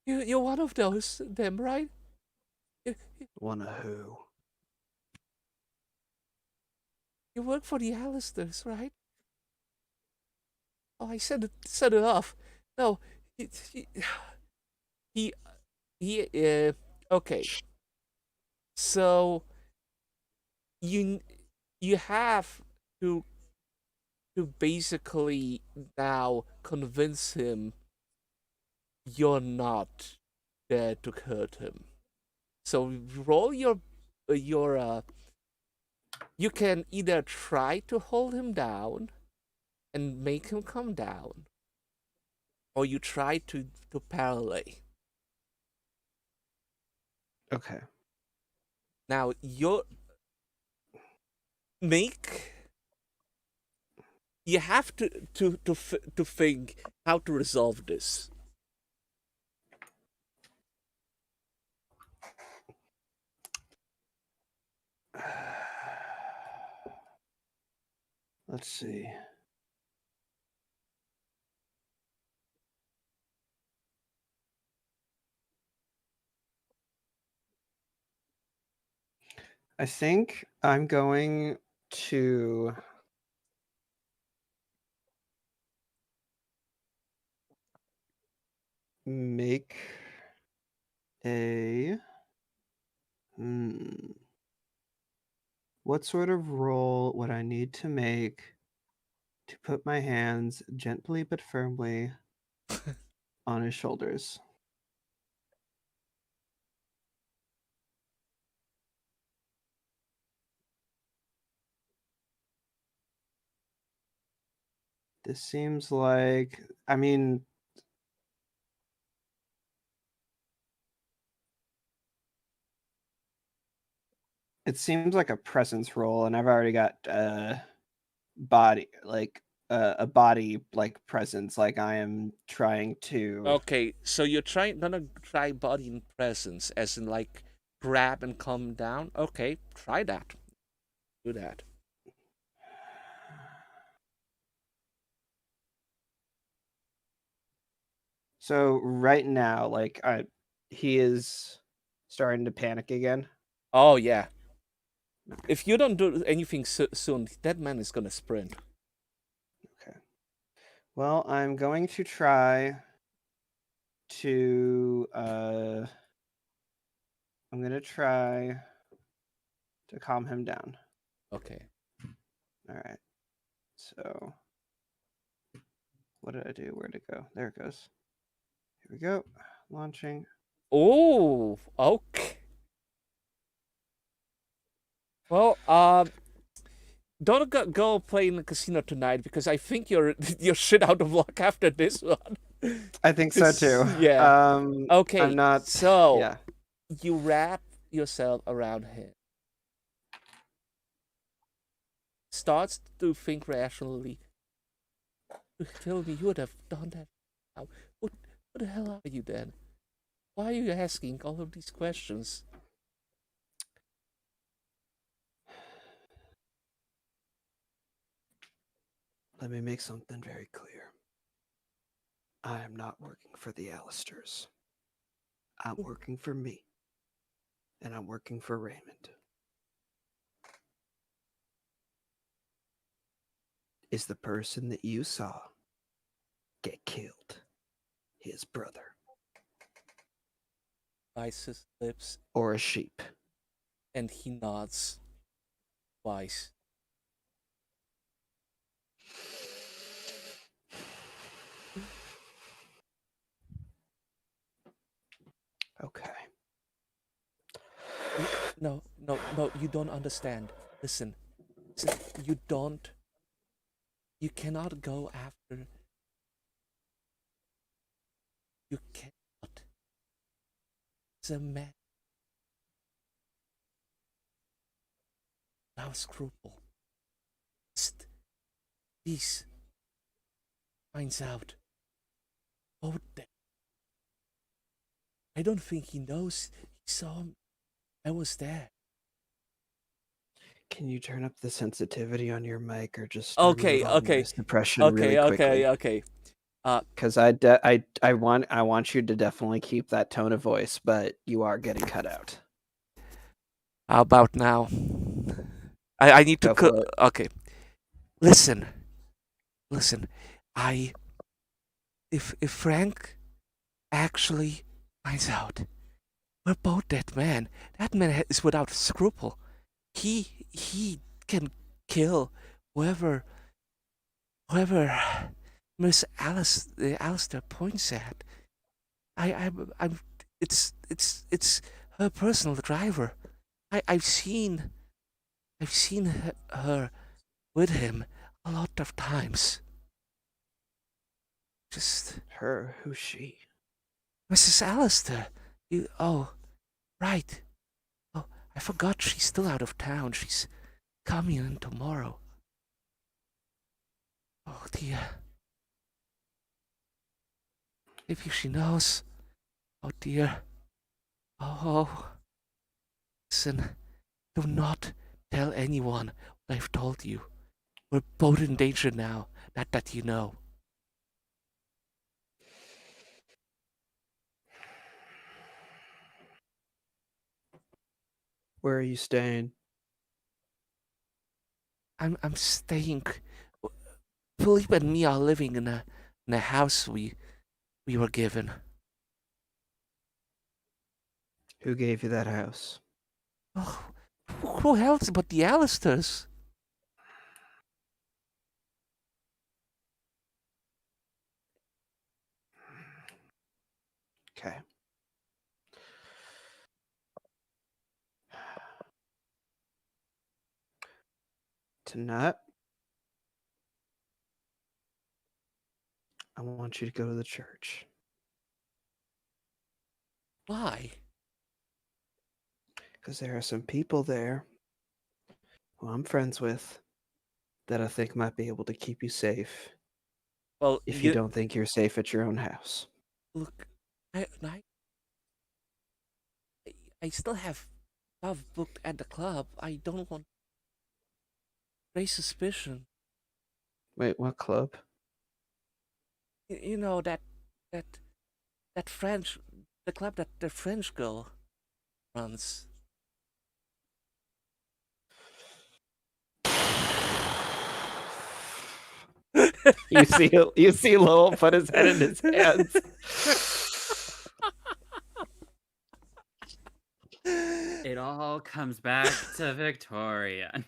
[SPEAKER 1] You're one of them, right? You,
[SPEAKER 2] One of who?
[SPEAKER 1] you work for the Alistairs, right? Oh, I set it off. No, he, he, okay. So you have to basically now convince him you're not there to hurt him. So roll your you can either try to hold him down and make him come down, or you try to parallel.
[SPEAKER 2] Okay.
[SPEAKER 1] Now you have to think how to resolve this.
[SPEAKER 2] Let's see. I think I'm going to make a what sort of roll would I need to make to put my hands gently but firmly on his shoulders? This seems like, I mean, it seems like a presence roll, and I've already got body, like a body like presence, like I am trying to.
[SPEAKER 1] Okay, so you're gonna try body and presence, as in like grab and calm down. Okay, try that. Do that.
[SPEAKER 2] So right now, like he is starting to panic again.
[SPEAKER 1] Oh yeah. If you don't do anything soon, that man is gonna sprint.
[SPEAKER 2] Okay. Well, I'm going to try to I'm gonna try to calm him down.
[SPEAKER 1] Okay.
[SPEAKER 2] All right. So what did I do? Where'd it go? There it goes. Here we go. Launching.
[SPEAKER 1] Oh, okay. Well, don't go play in the casino tonight, because I think you're shit out of luck after this one.
[SPEAKER 2] I think so too.
[SPEAKER 1] Yeah. Okay.
[SPEAKER 2] I'm not.
[SPEAKER 1] So
[SPEAKER 2] Yeah.
[SPEAKER 1] you wrap yourself around him. Starts to think rationally. You tell me you would have done that. Now, what the hell are you then? Why are you asking all of these questions?
[SPEAKER 2] Let me make something very clear. I am not working for the Alistairs. I'm working for me. And I'm working for Raymond. Is the person that you saw get killed his brother?
[SPEAKER 1] Bites his lips
[SPEAKER 2] Or a sheep?
[SPEAKER 1] and he nods twice. No, no, no, you don't understand. Listen, listen, you don't. You cannot go after. You cannot. It's a man without scruple. Just, please, finds out. Oh, I don't think he knows. He saw me. I was there.
[SPEAKER 2] Can you turn up the sensitivity on your mic or just
[SPEAKER 1] Okay,
[SPEAKER 2] remove all
[SPEAKER 1] okay,
[SPEAKER 2] noise suppression really quickly?
[SPEAKER 1] okay.
[SPEAKER 2] Because I want you to definitely keep that tone of voice, but you are getting cut out.
[SPEAKER 1] How about now? I need to
[SPEAKER 2] Go for it.
[SPEAKER 1] okay. Listen. Listen. I if Frank actually finds out we're both dead men. That man is without scruple. He can kill whoever Miss Alistair points at. I'm it's her personal driver. I've seen her with him a lot of times. Just
[SPEAKER 2] Her? Who's she?
[SPEAKER 1] Mrs. Alistair. Oh, right. Oh, I forgot she's still out of town. She's coming in tomorrow. Oh dear. Maybe she knows. Oh dear. Oh. Listen, do not tell anyone what I've told you. We're both in danger now. That you know.
[SPEAKER 2] Where are you staying?
[SPEAKER 1] I'm staying. Philippe and me are living in a house we were given.
[SPEAKER 2] Who gave you that house?
[SPEAKER 1] Oh, who else but the Alistairs?
[SPEAKER 2] Okay. Tonight, I want you to go to the church.
[SPEAKER 1] Why?
[SPEAKER 2] Because there are some people there who I'm friends with that I think might be able to keep you safe
[SPEAKER 1] Well,
[SPEAKER 2] if you don't think you're safe at your own house.
[SPEAKER 1] look. I still have stuff booked at the club. I don't want to raise suspicion.
[SPEAKER 2] Wait, what club?
[SPEAKER 1] You know that French, the club that the French girl runs.
[SPEAKER 2] You see Lowell put his head in his hands.
[SPEAKER 4] It all comes back to Victoria.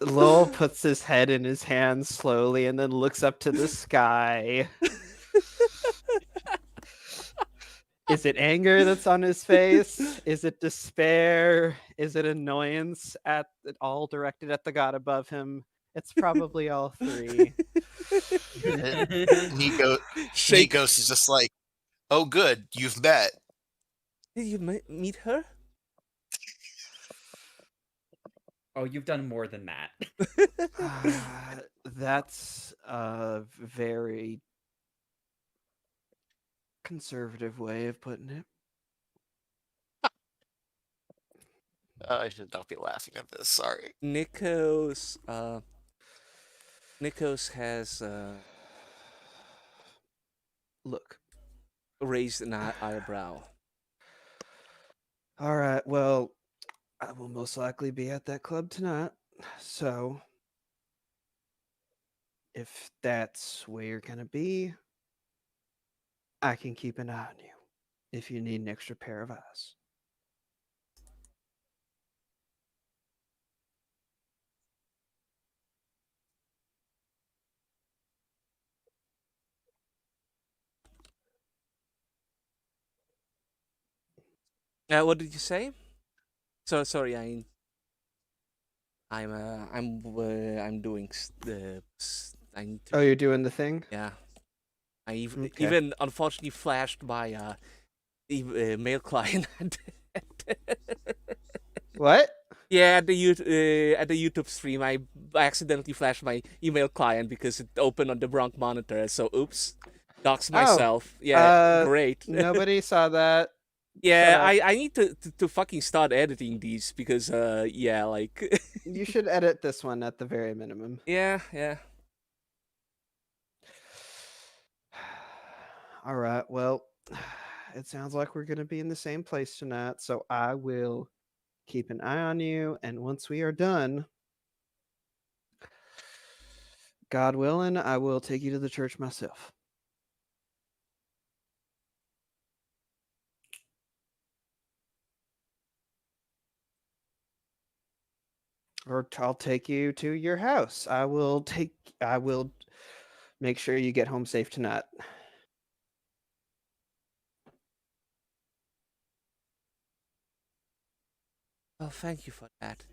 [SPEAKER 2] Lowell puts his head in his hands slowly and then looks up to the sky. Is it anger that's on his face? Is it despair? Is it annoyance at all directed at the god above him? It's probably all three.
[SPEAKER 1] Shake.
[SPEAKER 3] Nikos is just like, oh, good, you've met.
[SPEAKER 1] Did you meet her?
[SPEAKER 4] Oh, you've done more than that.
[SPEAKER 2] That's a very conservative way of putting it.
[SPEAKER 3] I should not be laughing at this. Sorry.
[SPEAKER 1] Nikos has
[SPEAKER 2] Look.
[SPEAKER 1] raised an eyebrow.
[SPEAKER 2] All right, well, I will most likely be at that club tonight. So, if that's where you're going to be, I can keep an eye on you if you need an extra pair of eyes.
[SPEAKER 1] What did you say? So sorry, I'm doing the I need to
[SPEAKER 2] Oh, you're doing the thing?
[SPEAKER 1] yeah. I
[SPEAKER 2] Okay.
[SPEAKER 1] even unfortunately flashed my mail client.
[SPEAKER 2] What?
[SPEAKER 1] Yeah, at the YouTube stream, I accidentally flashed my email client because it opened on the wrong monitor. So oops, doxed
[SPEAKER 2] Oh,
[SPEAKER 1] myself. Yeah, great.
[SPEAKER 2] Nobody saw that. Shut
[SPEAKER 1] Yeah,
[SPEAKER 2] up.
[SPEAKER 1] I need to fucking start editing these because yeah, like
[SPEAKER 2] You should edit this one at the very minimum.
[SPEAKER 1] yeah.
[SPEAKER 2] All right. Well, it sounds like we're going to be in the same place tonight, so I will keep an eye on you, and once we are done, God willing, I will take you to the church myself. Or I'll take you to your house. I will make sure you get home safe tonight.
[SPEAKER 1] Oh, thank you for that.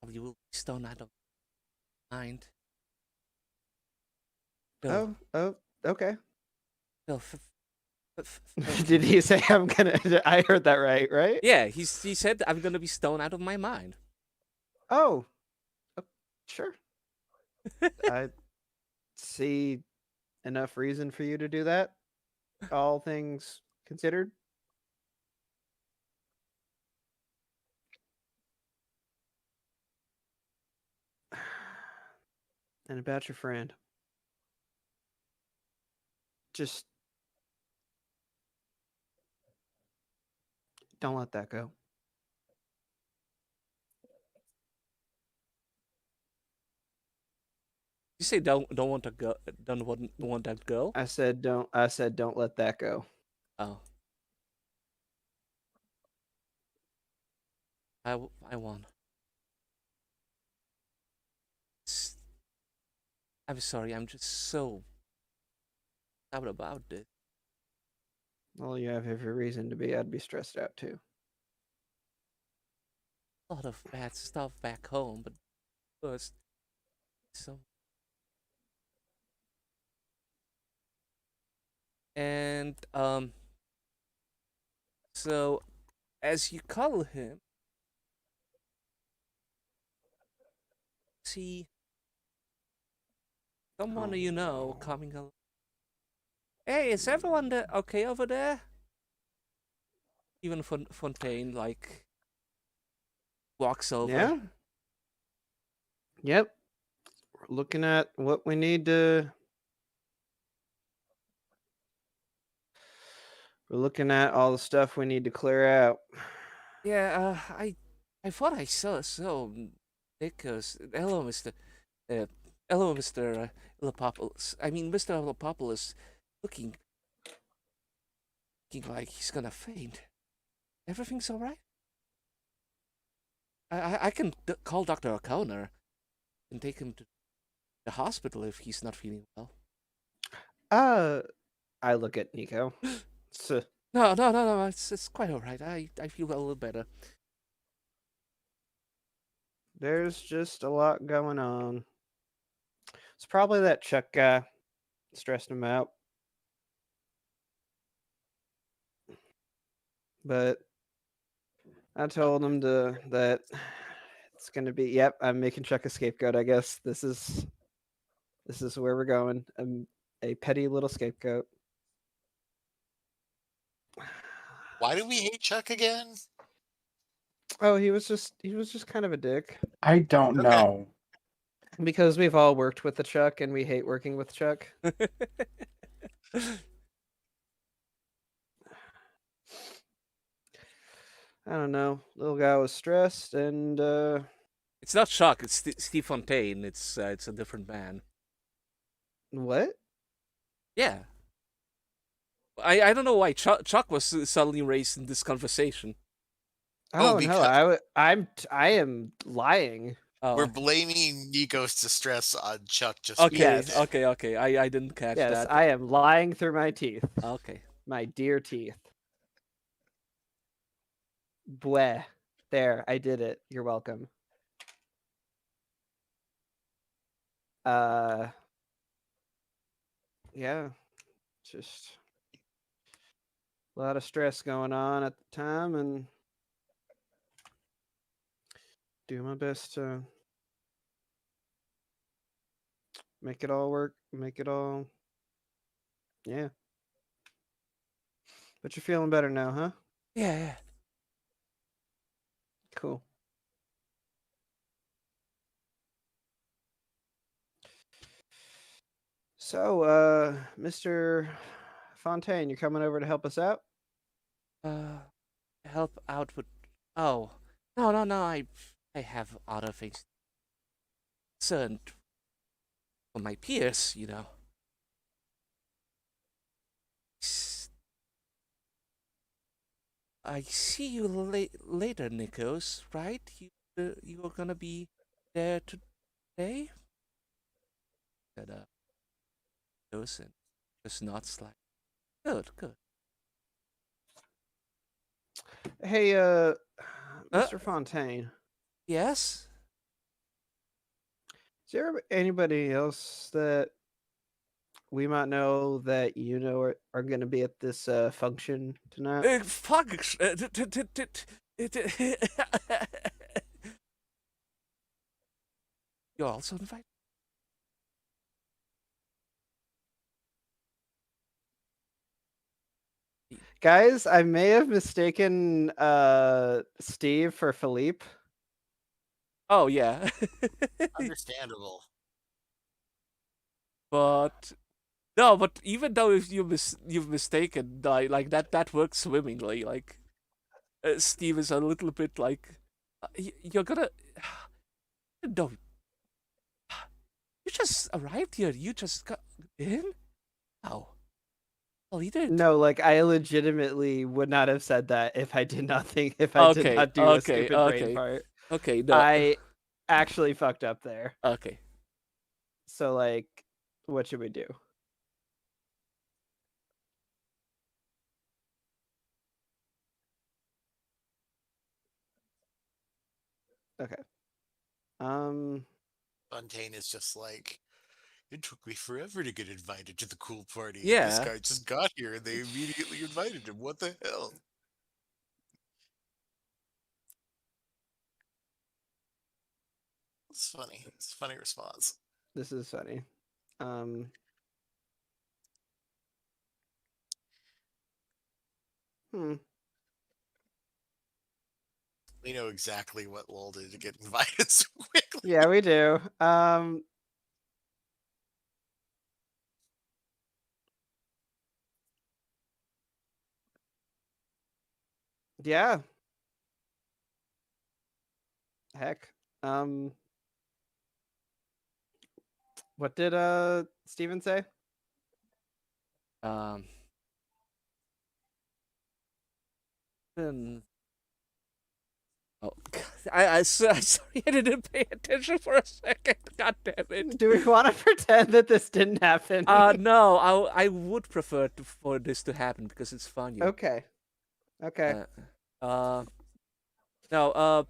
[SPEAKER 1] Probably will be stoned out of mind. Bill,
[SPEAKER 2] Oh, okay.
[SPEAKER 1] Bill, thank
[SPEAKER 2] Did
[SPEAKER 1] you.
[SPEAKER 2] he say I'm gonna? I heard that right?
[SPEAKER 1] Yeah, he said I'm gonna be stoned out of my mind.
[SPEAKER 2] Oh, sure. I see enough reason for you to do that. All things considered. And about your friend. Just don't let that go.
[SPEAKER 1] You say don't want to go, don't want that girl.
[SPEAKER 2] I said don't let that go.
[SPEAKER 1] Oh, I won. I'm sorry. I'm just so out about this.
[SPEAKER 2] Well, you have every reason to be. I'd be stressed out too.
[SPEAKER 1] A lot of bad stuff back home, but first, so. And so as you call him, see someone you know coming along. Hey, is everyone okay over there? Even Fontaine like walks over.
[SPEAKER 2] Yeah. Yep. We're looking at what we need to. We're looking at all the stuff we need to clear out.
[SPEAKER 1] Yeah, I thought I saw Nicholas. Hello, Mr. Illapopoulos. I mean, Mr. Illapopoulos, looking like he's gonna faint. Everything's all right. I can call Dr. O'Connor and take him to the hospital if he's not feeling well.
[SPEAKER 2] I look at Nico. So,
[SPEAKER 1] No, it's quite all right. I feel a little better.
[SPEAKER 2] there's just a lot going on. It's probably that Chuck guy stressing him out. But I told him that it's gonna be. Yep, I'm making Chuck a scapegoat. I guess this is where we're going. A petty little scapegoat.
[SPEAKER 3] Why do we hate Chuck again?
[SPEAKER 2] Oh, he was just kind of a dick.
[SPEAKER 5] I don't
[SPEAKER 3] Okay.
[SPEAKER 5] know.
[SPEAKER 2] Because we've all worked with the Chuck and we hate working with Chuck. I don't know. Little guy was stressed and
[SPEAKER 1] It's not Chuck. It's Steve Fontaine. It's a different man.
[SPEAKER 2] what?
[SPEAKER 1] Yeah. I don't know why Chuck was suddenly raised in this conversation.
[SPEAKER 2] Oh, no,
[SPEAKER 3] because-
[SPEAKER 2] I am lying.
[SPEAKER 1] Oh,
[SPEAKER 3] We're blaming Nico's distress on Chuck just
[SPEAKER 1] okay,
[SPEAKER 2] Yes.
[SPEAKER 1] okay. I didn't catch
[SPEAKER 2] Yes,
[SPEAKER 1] that.
[SPEAKER 2] I am lying through my teeth.
[SPEAKER 1] Okay.
[SPEAKER 2] My dear teeth. Bleh. There, I did it. You're welcome. Yeah, just a lot of stress going on at the time, and do my best to make it all work, make it all. Yeah. But you're feeling better now, huh?
[SPEAKER 1] Yeah.
[SPEAKER 2] Cool. So, Mr. Fontaine, you're coming over to help us out?
[SPEAKER 1] Help out with. Oh, no. I have other things concerned for my peers. I see you later, Nikos. Right? You are gonna be there today. Said Nikos and just nods like, good.
[SPEAKER 2] Hey, Mr. Fontaine,
[SPEAKER 1] Yes.
[SPEAKER 2] is there anybody else that we might know that are going to be at this function tonight?
[SPEAKER 1] Fuck. You're also invited.
[SPEAKER 2] Guys, I may have mistaken Steve for Philippe.
[SPEAKER 1] Oh yeah.
[SPEAKER 3] Understandable.
[SPEAKER 1] But no, but even though if you've mistaken, like that works swimmingly. Like Steve is a little bit like you're gonna no. You just arrived here. You just got in. Oh, well, he did.
[SPEAKER 2] No, like I legitimately would not have said that if I did not do a stupid brain part.
[SPEAKER 1] Okay, no.
[SPEAKER 2] I actually fucked up there.
[SPEAKER 1] Okay.
[SPEAKER 2] So like, what should we do? Okay.
[SPEAKER 3] Fontaine is just like, it took me forever to get invited to the cool party. This
[SPEAKER 1] Yeah.
[SPEAKER 3] guy just got here and they immediately invited him. What the hell? It's funny. It's a funny response.
[SPEAKER 2] This is funny.
[SPEAKER 3] We know exactly what Lowell did to get invited so quickly.
[SPEAKER 2] Yeah, we do. Yeah. Heck. What did Steven say?
[SPEAKER 1] Oh, I'm sorry, I didn't pay attention for a second. God damn it.
[SPEAKER 2] Do we want to pretend that this didn't happen?
[SPEAKER 1] No, I would prefer for this to happen because it's fun.
[SPEAKER 2] Okay. Okay.
[SPEAKER 1] No,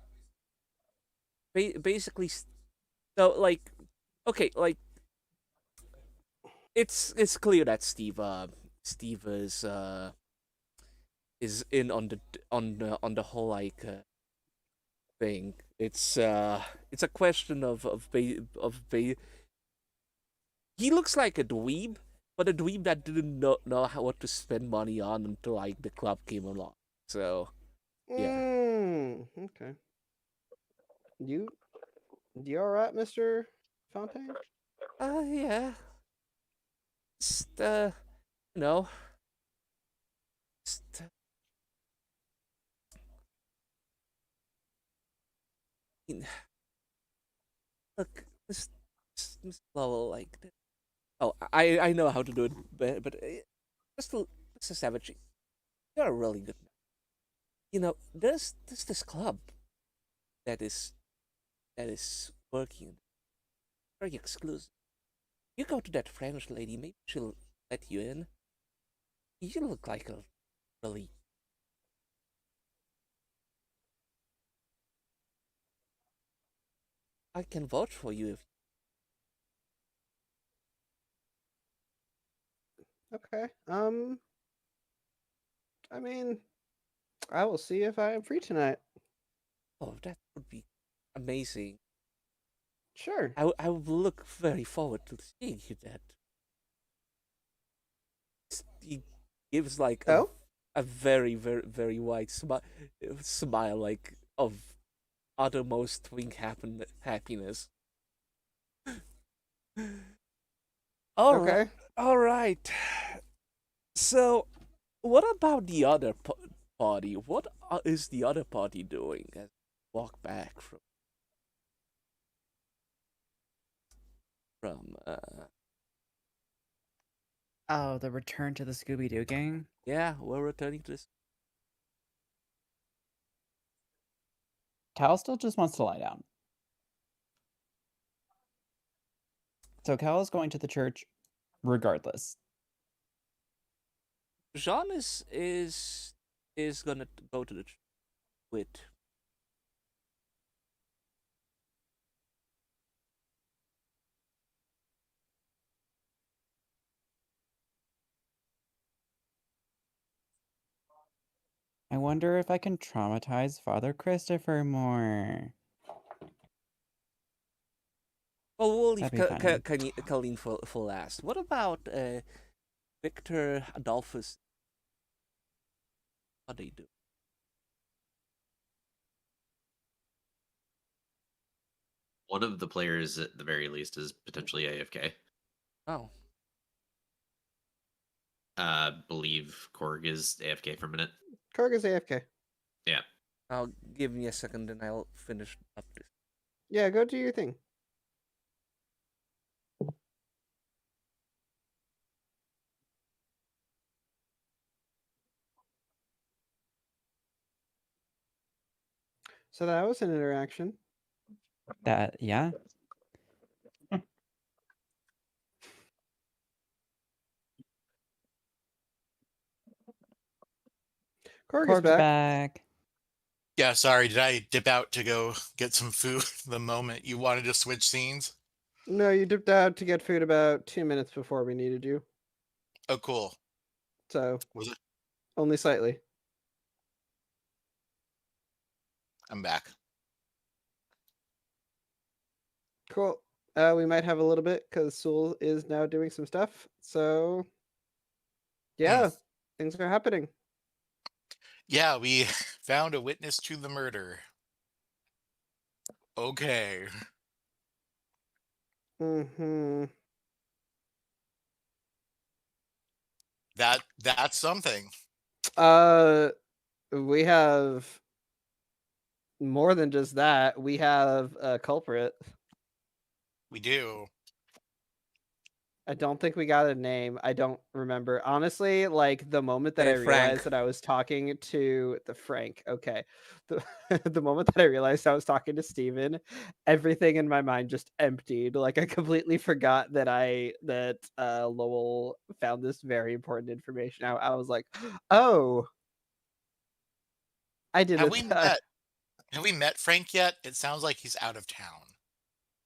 [SPEAKER 1] basically, so like, okay, like, it's clear that Steve is in on the whole like thing. It's a question of he looks like a dweeb, but a dweeb that didn't know what to spend money on until like the club came along. So yeah.
[SPEAKER 2] Okay. You all right, Mr. Fontaine?
[SPEAKER 1] Yeah. Just you know. Just, look, this Lowell, like, oh, I know how to do it, but Mr. Savage, you're a really good man. There's this club that is working very exclusive. You go to that French lady, maybe she'll let you in. You look like a really I can vouch for you if
[SPEAKER 2] Okay. I mean, I will see if I am free tonight.
[SPEAKER 1] oh that would be amazing.
[SPEAKER 2] Sure.
[SPEAKER 1] I will look very forward to seeing you then. He gives like
[SPEAKER 2] Oh,
[SPEAKER 1] a very very wide smile like of uttermost twink happiness.
[SPEAKER 2] okay.
[SPEAKER 1] All right. So, what about the other party? What is the other party doing as we walk back from
[SPEAKER 7] Oh, the return to the Scooby Doo gang?
[SPEAKER 1] yeah, we're returning to this.
[SPEAKER 8] Cal still just wants to lie down. So Cal is going to the church regardless.
[SPEAKER 1] Jean is gonna go to the with
[SPEAKER 8] I wonder if I can traumatize Father Christopher more.
[SPEAKER 1] well, we'll leave
[SPEAKER 8] That'd be funny.
[SPEAKER 1] Colleen for last. What about Victor Adolphus? What do you do?
[SPEAKER 6] One of the players, at the very least, is potentially AFK.
[SPEAKER 1] Oh,
[SPEAKER 6] Believe Korg is AFK for a minute.
[SPEAKER 2] Korg is AFK.
[SPEAKER 6] Yeah.
[SPEAKER 1] I'll give me a second and I'll finish up this.
[SPEAKER 2] Yeah, go do your thing. So that was an interaction.
[SPEAKER 8] Yeah.
[SPEAKER 2] Korg is
[SPEAKER 8] Korg's
[SPEAKER 2] back.
[SPEAKER 8] back.
[SPEAKER 3] Yeah, sorry, did I dip out to go get some food the moment you wanted to switch scenes?
[SPEAKER 2] No, you dipped out to get food about 2 minutes before we needed you.
[SPEAKER 3] Oh, cool.
[SPEAKER 2] So
[SPEAKER 3] Was it?
[SPEAKER 2] only slightly.
[SPEAKER 3] I'm back.
[SPEAKER 2] Cool. We might have a little bit because Sewell is now doing some stuff. So yeah, things are happening.
[SPEAKER 3] Yeah, we found a witness to the murder. Okay.
[SPEAKER 2] Mm-hmm.
[SPEAKER 3] That's something.
[SPEAKER 2] We have more than just that. We have a culprit.
[SPEAKER 3] We do.
[SPEAKER 2] I don't think we got a name. I don't remember. Honestly, like the moment that
[SPEAKER 1] Hey,
[SPEAKER 2] I realized
[SPEAKER 1] Frank.
[SPEAKER 2] that I was talking to the Frank, okay. The, the moment that I realized I was talking to Steven, everything in my mind just emptied. Like I completely forgot that Lowell found this very important information out. I was like, oh, I did
[SPEAKER 3] Have
[SPEAKER 2] it.
[SPEAKER 3] we met? Have we met Frank yet? It sounds like he's out of town,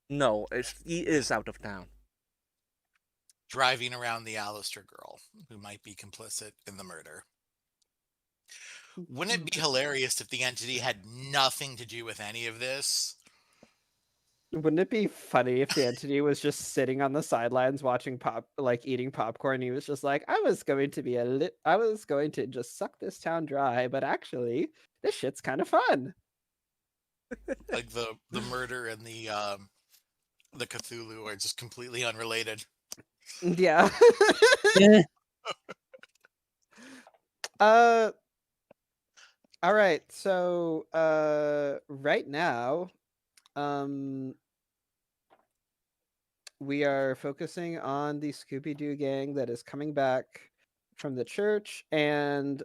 [SPEAKER 1] No, he is out of town.
[SPEAKER 3] driving around the Alistair girl, who might be complicit in the murder. Wouldn't it be hilarious if the entity had nothing to do with any of this?
[SPEAKER 2] Wouldn't it be funny if the entity was just sitting on the sidelines watching eating popcorn? He was just like, I was going to just suck this town dry, but actually, this shit's kind of fun.
[SPEAKER 3] Like the murder and the Cthulhu are just completely unrelated.
[SPEAKER 2] Yeah.
[SPEAKER 8] Yeah.
[SPEAKER 2] All right. So, right now, we are focusing on the Scooby-Doo gang that is coming back from the church, and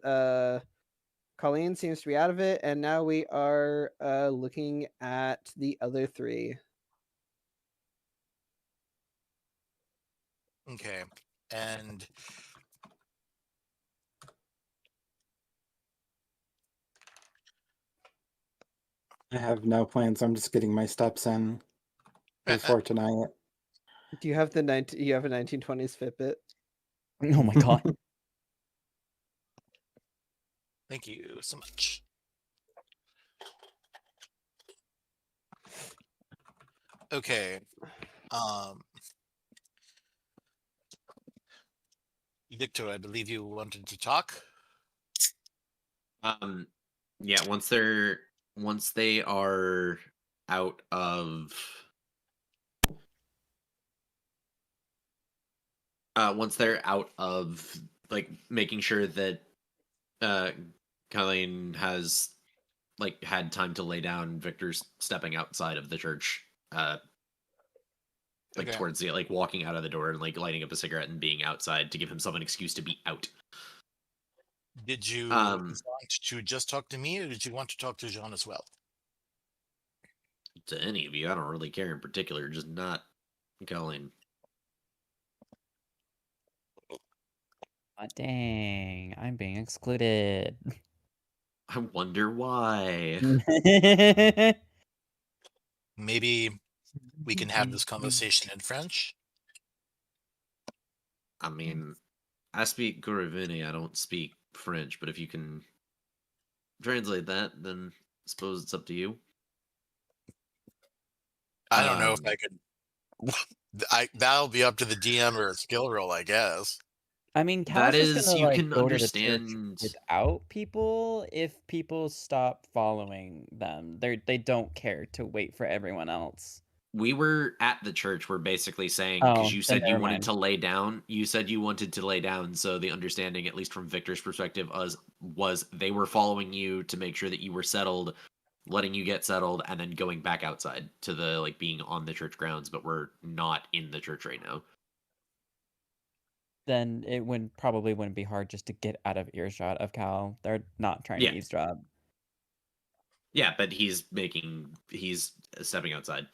[SPEAKER 2] Colleen seems to be out of it, and now we are looking at the other three.
[SPEAKER 3] Okay. And
[SPEAKER 5] I have no plans. I'm just getting my steps in. before tonight.
[SPEAKER 2] Do you have the you have a 1920s Fitbit?
[SPEAKER 8] Oh my god.
[SPEAKER 3] Thank you so much. Okay. Victor, I believe you wanted to talk.
[SPEAKER 6] Yeah, once they are out of like making sure that Colleen has like had time to lay down, Victor's stepping outside of the church, like
[SPEAKER 3] Okay.
[SPEAKER 6] towards the like walking out of the door and like lighting up a cigarette and being outside to give himself an excuse to be out.
[SPEAKER 3] Did you want to just talk to me, or did you want to talk to Jean as well?
[SPEAKER 6] To any of you, I don't really care in particular, just not Colleen.
[SPEAKER 8] Oh, dang, I'm being excluded.
[SPEAKER 6] I wonder why.
[SPEAKER 3] Maybe we can have this conversation in French.
[SPEAKER 6] I mean, I speak Gorovini, I don't speak French, but if you can translate that, then I suppose it's up to you.
[SPEAKER 3] I don't know if I could. That'll be up to the DM or a skill roll, I guess.
[SPEAKER 8] I mean,
[SPEAKER 6] That
[SPEAKER 8] Cal's just
[SPEAKER 6] is,
[SPEAKER 8] gonna
[SPEAKER 6] you
[SPEAKER 8] like
[SPEAKER 6] can
[SPEAKER 8] go to the church
[SPEAKER 6] understand.
[SPEAKER 8] without people if people stop following them. They don't care to wait for everyone else.
[SPEAKER 6] We were at the church. We're basically saying
[SPEAKER 8] Oh,
[SPEAKER 6] because you
[SPEAKER 8] then
[SPEAKER 6] said you
[SPEAKER 8] never
[SPEAKER 6] wanted
[SPEAKER 8] mind.
[SPEAKER 6] to lay down. You said you wanted to lay down. So the understanding, at least from Victor's perspective, was they were following you to make sure that you were settled, letting you get settled, and then going back outside to the like being on the church grounds. But we're not in the church right now.
[SPEAKER 8] Then it probably wouldn't be hard just to get out of earshot of Cal. They're not trying
[SPEAKER 6] Yeah.
[SPEAKER 8] to eavesdrop.
[SPEAKER 6] Yeah, but he's stepping outside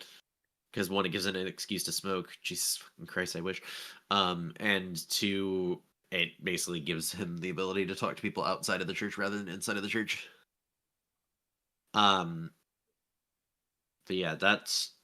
[SPEAKER 6] because one, it gives an excuse to smoke. Jesus fucking Christ, I wish. And two, it basically gives him the ability to talk to people outside of the church rather than inside of the church. But yeah, that's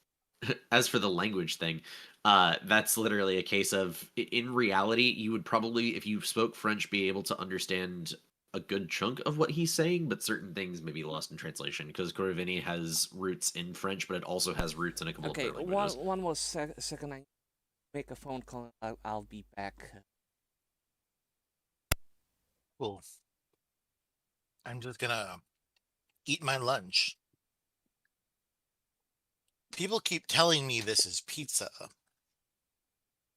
[SPEAKER 6] as for the language thing. That's literally a case of, in reality, you would probably, if you spoke French, be able to understand a good chunk of what he's saying, but certain things may be lost in translation because Gorovini has roots in French, but it also has roots in a couple
[SPEAKER 1] Okay,
[SPEAKER 6] of other languages.
[SPEAKER 1] one more second. I make a phone call. I'll be back.
[SPEAKER 3] Cool. I'm just gonna eat my lunch. People keep telling me this is pizza,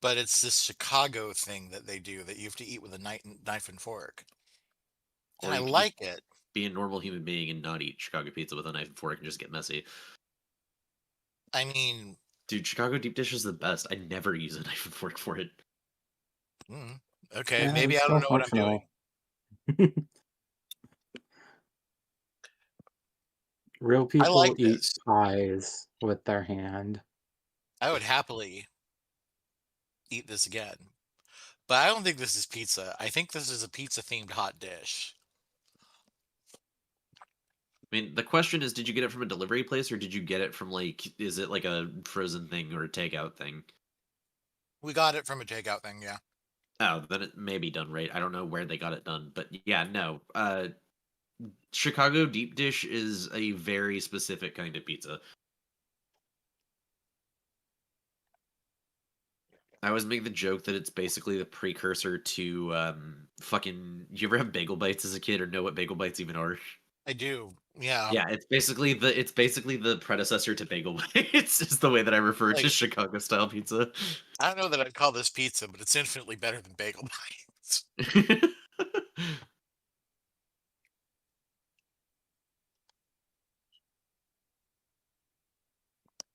[SPEAKER 3] but it's this Chicago thing that they do that you have to eat with a knife and fork. And
[SPEAKER 6] Or
[SPEAKER 3] I
[SPEAKER 6] you could
[SPEAKER 3] like it.
[SPEAKER 6] be a normal human being and not eat Chicago pizza with a knife and fork and just get messy.
[SPEAKER 3] I mean,
[SPEAKER 6] Dude, Chicago deep dish is the best. I never use a knife and fork for it.
[SPEAKER 3] okay,
[SPEAKER 5] Yeah,
[SPEAKER 3] maybe I
[SPEAKER 5] it's
[SPEAKER 3] don't
[SPEAKER 5] so
[SPEAKER 3] know what I'm doing.
[SPEAKER 5] Real people
[SPEAKER 3] like
[SPEAKER 5] eat
[SPEAKER 3] this.
[SPEAKER 5] pies with their hand.
[SPEAKER 3] I would happily eat this again. But I don't think this is pizza. I think this is a pizza-themed hot dish.
[SPEAKER 6] I mean, the question is, did you get it from a delivery place or did you get it from like, is it like a frozen thing or a takeout thing?
[SPEAKER 3] We got it from a takeout thing, yeah.
[SPEAKER 6] Oh, then it may be done right. I don't know where they got it done, but yeah, no. Chicago deep dish is a very specific kind of pizza. I always make the joke that it's basically the precursor to fucking. You ever have bagel bites as a kid or know what bagel bites even are?
[SPEAKER 3] I do. Yeah.
[SPEAKER 6] Yeah, it's basically the predecessor to bagel bites. Is the way that I refer to
[SPEAKER 3] Like-
[SPEAKER 6] Chicago style pizza.
[SPEAKER 3] I don't know that I'd call this pizza, but it's infinitely better than bagel bites.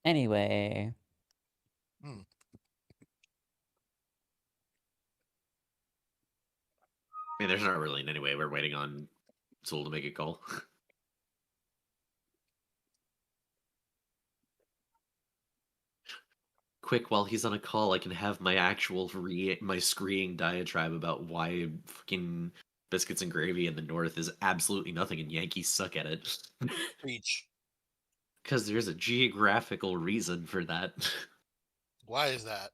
[SPEAKER 8] Anyway,
[SPEAKER 6] I mean, there's not really in any way. We're waiting on Soul to make a call. Quick, while he's on a call, I can have my actual my screaming diatribe about why fucking biscuits and gravy in the North is absolutely nothing and Yankees suck at it.
[SPEAKER 3] Preach.
[SPEAKER 6] Because there's a geographical reason for that.
[SPEAKER 3] Why is that?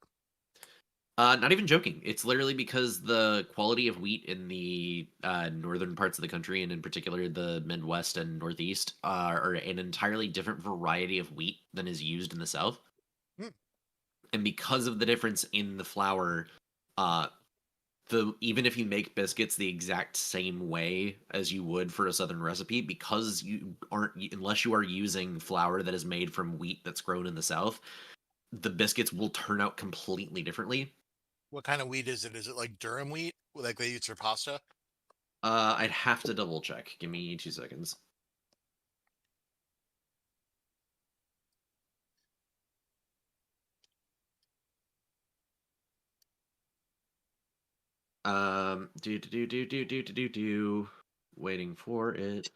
[SPEAKER 6] Not even joking. It's literally because the quality of wheat in the northern parts of the country, and in particular the Midwest and Northeast, are an entirely different variety of wheat than is used in the South.
[SPEAKER 3] Hmm.
[SPEAKER 6] And because of the difference in the flour, even if you make biscuits the exact same way as you would for a Southern recipe, because unless you are using flour that is made from wheat that's grown in the South, the biscuits will turn out completely differently.
[SPEAKER 3] What kind of wheat is it? Is it like durum wheat, like they use for pasta?
[SPEAKER 6] I'd have to double check. Give me 2 seconds. Do. Waiting for it.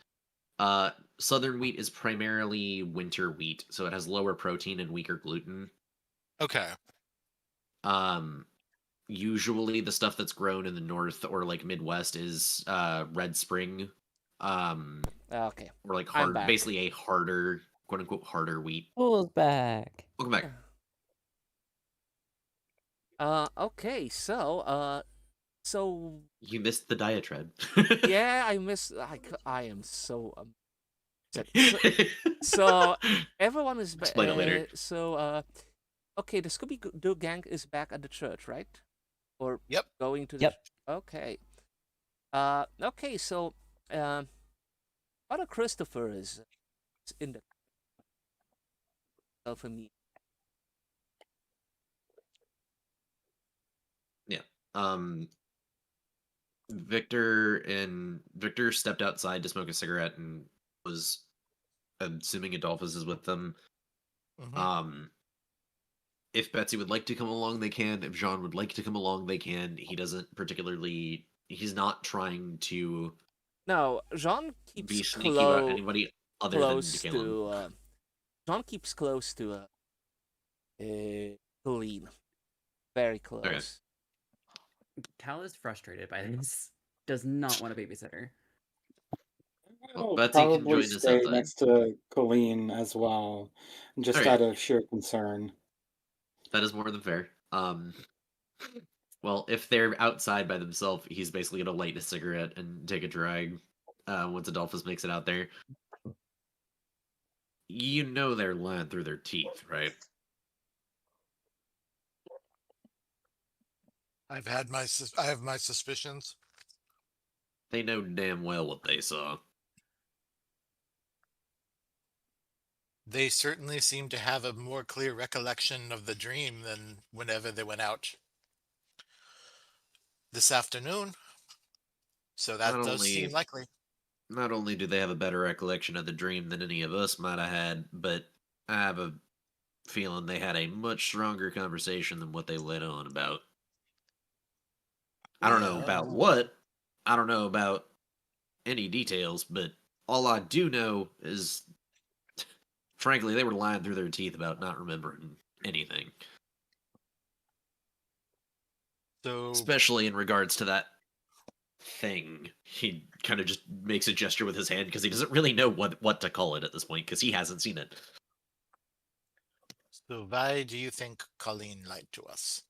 [SPEAKER 6] Southern wheat is primarily winter wheat, so it has lower protein and weaker gluten.
[SPEAKER 3] Okay.
[SPEAKER 6] Usually the stuff that's grown in the north or like Midwest is Red Spring,
[SPEAKER 1] Okay.
[SPEAKER 6] or like
[SPEAKER 1] I'm back.
[SPEAKER 6] basically a harder, quote unquote, harder wheat.
[SPEAKER 8] Fool's back.
[SPEAKER 6] Welcome back.
[SPEAKER 1] Okay, so
[SPEAKER 6] You missed the diatribe.
[SPEAKER 1] yeah, I am so upset. So everyone is back.
[SPEAKER 6] Explain it later.
[SPEAKER 1] Okay, the Scooby-Doo gang is back at the church, right? Or
[SPEAKER 3] Yep.
[SPEAKER 1] going to the
[SPEAKER 8] Yep.
[SPEAKER 1] Okay. Okay, so Father Christopher is in the for me.
[SPEAKER 6] Yeah. Victor stepped outside to smoke a cigarette and was assuming Adolphus is with them.
[SPEAKER 3] Mhm.
[SPEAKER 6] If Betsy would like to come along, they can. If Jean would like to come along, they can. He doesn't particularly. He's not trying to
[SPEAKER 1] No, Jean
[SPEAKER 6] be
[SPEAKER 1] keeps
[SPEAKER 6] sneaky about anybody other than
[SPEAKER 1] close
[SPEAKER 6] Decalon.
[SPEAKER 1] to Jean keeps close to Colleen. Very close.
[SPEAKER 4] Cal is frustrated by this. Does not want a babysitter.
[SPEAKER 6] Well,
[SPEAKER 5] I'll
[SPEAKER 6] Betsy can
[SPEAKER 5] probably
[SPEAKER 6] join us
[SPEAKER 5] stay
[SPEAKER 6] outside.
[SPEAKER 5] next to Colleen as well, just
[SPEAKER 6] Alright.
[SPEAKER 5] out of sheer concern.
[SPEAKER 6] That is more than fair. Well, if they're outside by themselves, he's basically gonna light a cigarette and take a drag. Once Adolphus makes it out there, you know they're lying through their teeth, right?
[SPEAKER 3] I have my suspicions.
[SPEAKER 6] They know damn well what they saw.
[SPEAKER 3] They certainly seem to have a more clear recollection of the dream than whenever they went out this afternoon. So that
[SPEAKER 6] Not
[SPEAKER 3] does seem
[SPEAKER 6] only
[SPEAKER 3] likely.
[SPEAKER 6] not only do they have a better recollection of the dream than any of us might have had, but I have a feeling they had a much stronger conversation than what they let on about. I don't know about
[SPEAKER 3] Well,
[SPEAKER 6] what. I don't know about any details, but all I do know is, frankly, they were lying through their teeth about not remembering anything.
[SPEAKER 3] so
[SPEAKER 6] Especially in regards to that thing. He kind of just makes a gesture with his hand because he doesn't really know what to call it at this point because he hasn't seen it.
[SPEAKER 3] So why do you think Colleen lied to us?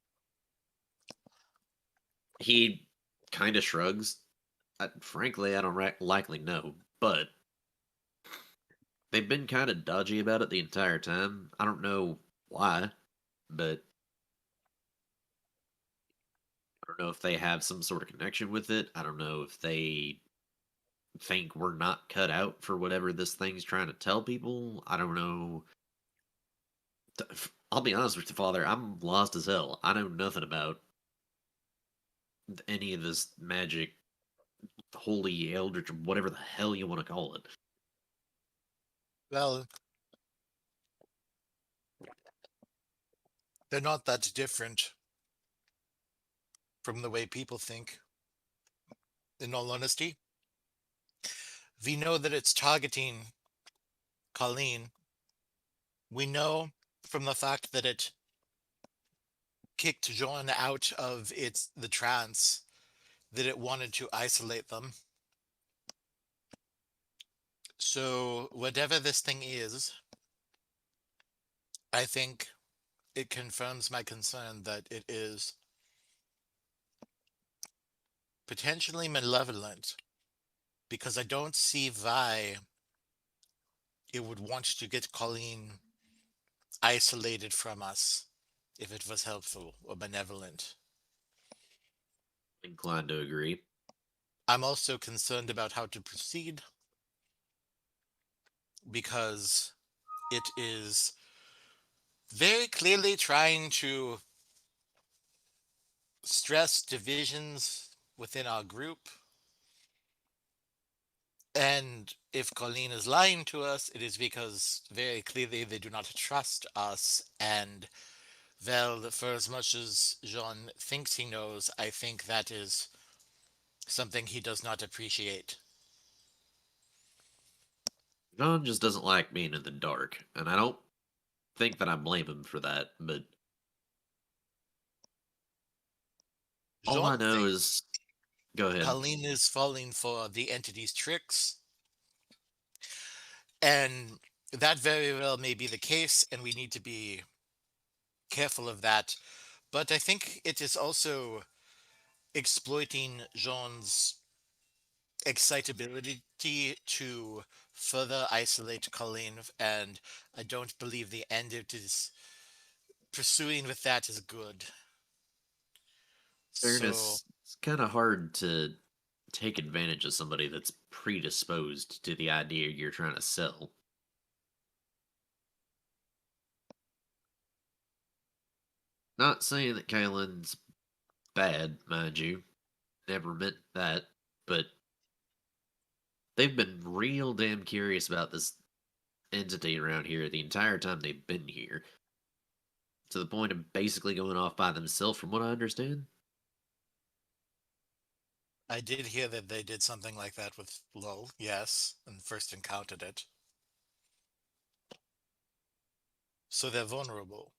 [SPEAKER 6] He kind of shrugs. Frankly, I don't likely know, but they've been kind of dodgy about it the entire time. I don't know why, but I don't know if they have some sort of connection with it. I don't know if they think we're not cut out for whatever this thing's trying to tell people. I don't know. I'll be honest with you, Father. I'm lost as hell. I know nothing about any of this magic, holy eldritch, whatever the hell you want to call it.
[SPEAKER 3] Well, they're not that different from the way people think, in all honesty. We know that it's targeting Colleen. We know from the fact that it kicked Jean out of the trance that it wanted to isolate them. So whatever this thing is, I think it confirms my concern that it is potentially malevolent, because I don't see why it would want to get Colleen isolated from us if it was helpful or benevolent.
[SPEAKER 6] Inclined to agree.
[SPEAKER 3] I'm also concerned about how to proceed because it is very clearly trying to stress divisions within our group. And if Colleen is lying to us, it is because very clearly they do not trust us. And well, for as much as Jean thinks he knows, I think that is something he does not appreciate.
[SPEAKER 6] John just doesn't like being in the dark, and I don't think that I blame him for that, but all I
[SPEAKER 3] Jean
[SPEAKER 6] know
[SPEAKER 3] thinks
[SPEAKER 6] is. Go ahead.
[SPEAKER 3] Colleen is falling for the entity's tricks, and that very well may be the case, and we need to be careful of that. But I think it is also exploiting Jean's excitability to further isolate Colleen, and I don't believe the end it is pursuing with that is good. So
[SPEAKER 6] Fairness, it's kind of hard to take advantage of somebody that's predisposed to the idea you're trying to sell. Not saying that Kaylin's bad, mind you. Never meant that, but they've been real damn curious about this entity around here the entire time they've been here. To the point of basically going off by themselves, from what I understand.
[SPEAKER 3] I did hear that they did something like that with Lowell, yes, and first encountered it. So they're vulnerable.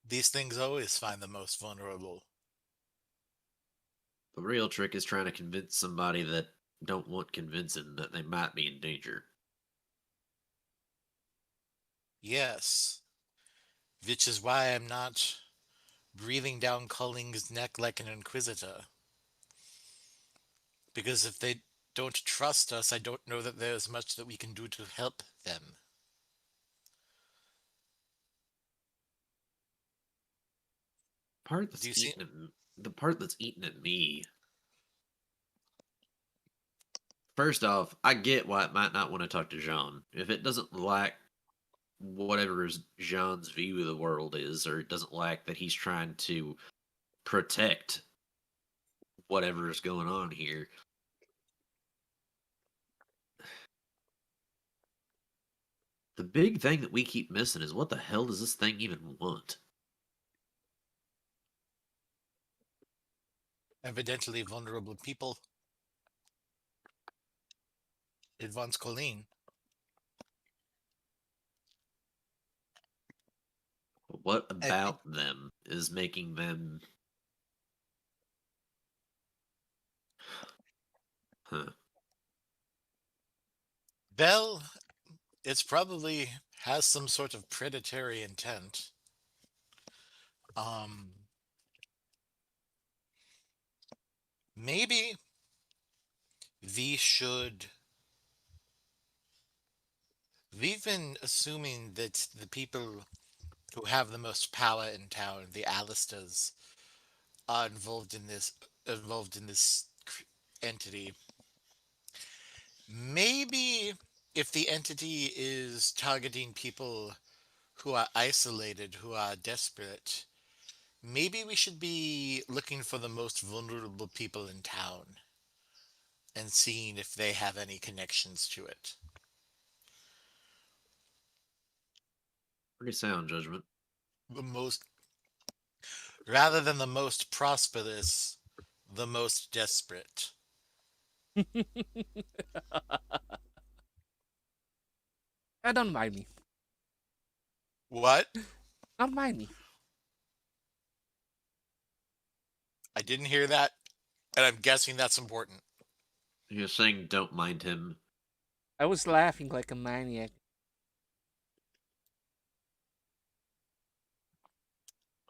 [SPEAKER 3] These things always find the most vulnerable.
[SPEAKER 6] The real trick is trying to convince somebody that don't want convincing that they might be in danger.
[SPEAKER 3] Yes. Which is why I'm not breathing down Colling's neck like an inquisitor. Because if they don't trust us, I don't know that there's much that we can do to help them.
[SPEAKER 6] Part that's
[SPEAKER 3] Do you see?
[SPEAKER 6] eating at, the part that's eating at me. First off, I get why it might not want to talk to Jean. If it doesn't like whatever Jean's view of the world is, or it doesn't like that he's trying to protect whatever is going on here. The big thing that we keep missing is what the hell does this thing even want?
[SPEAKER 3] Evidently vulnerable people. It wants Colleen.
[SPEAKER 6] What about them is making them... Huh.
[SPEAKER 3] Bell, it's probably has some sort of predatory intent. Maybe we should. We've been assuming that the people who have the most power in town, the Alisters, are involved in this entity. Maybe if the entity is targeting people who are isolated, who are desperate, maybe we should be looking for the most vulnerable people in town and seeing if they have any connections to it.
[SPEAKER 6] Pretty sound judgment.
[SPEAKER 3] The most, rather than the most prosperous, the most desperate.
[SPEAKER 1] Don't mind me.
[SPEAKER 3] What?
[SPEAKER 1] Don't mind me.
[SPEAKER 3] I didn't hear that, and I'm guessing that's important.
[SPEAKER 6] You're saying don't mind him.
[SPEAKER 1] I was laughing like a maniac.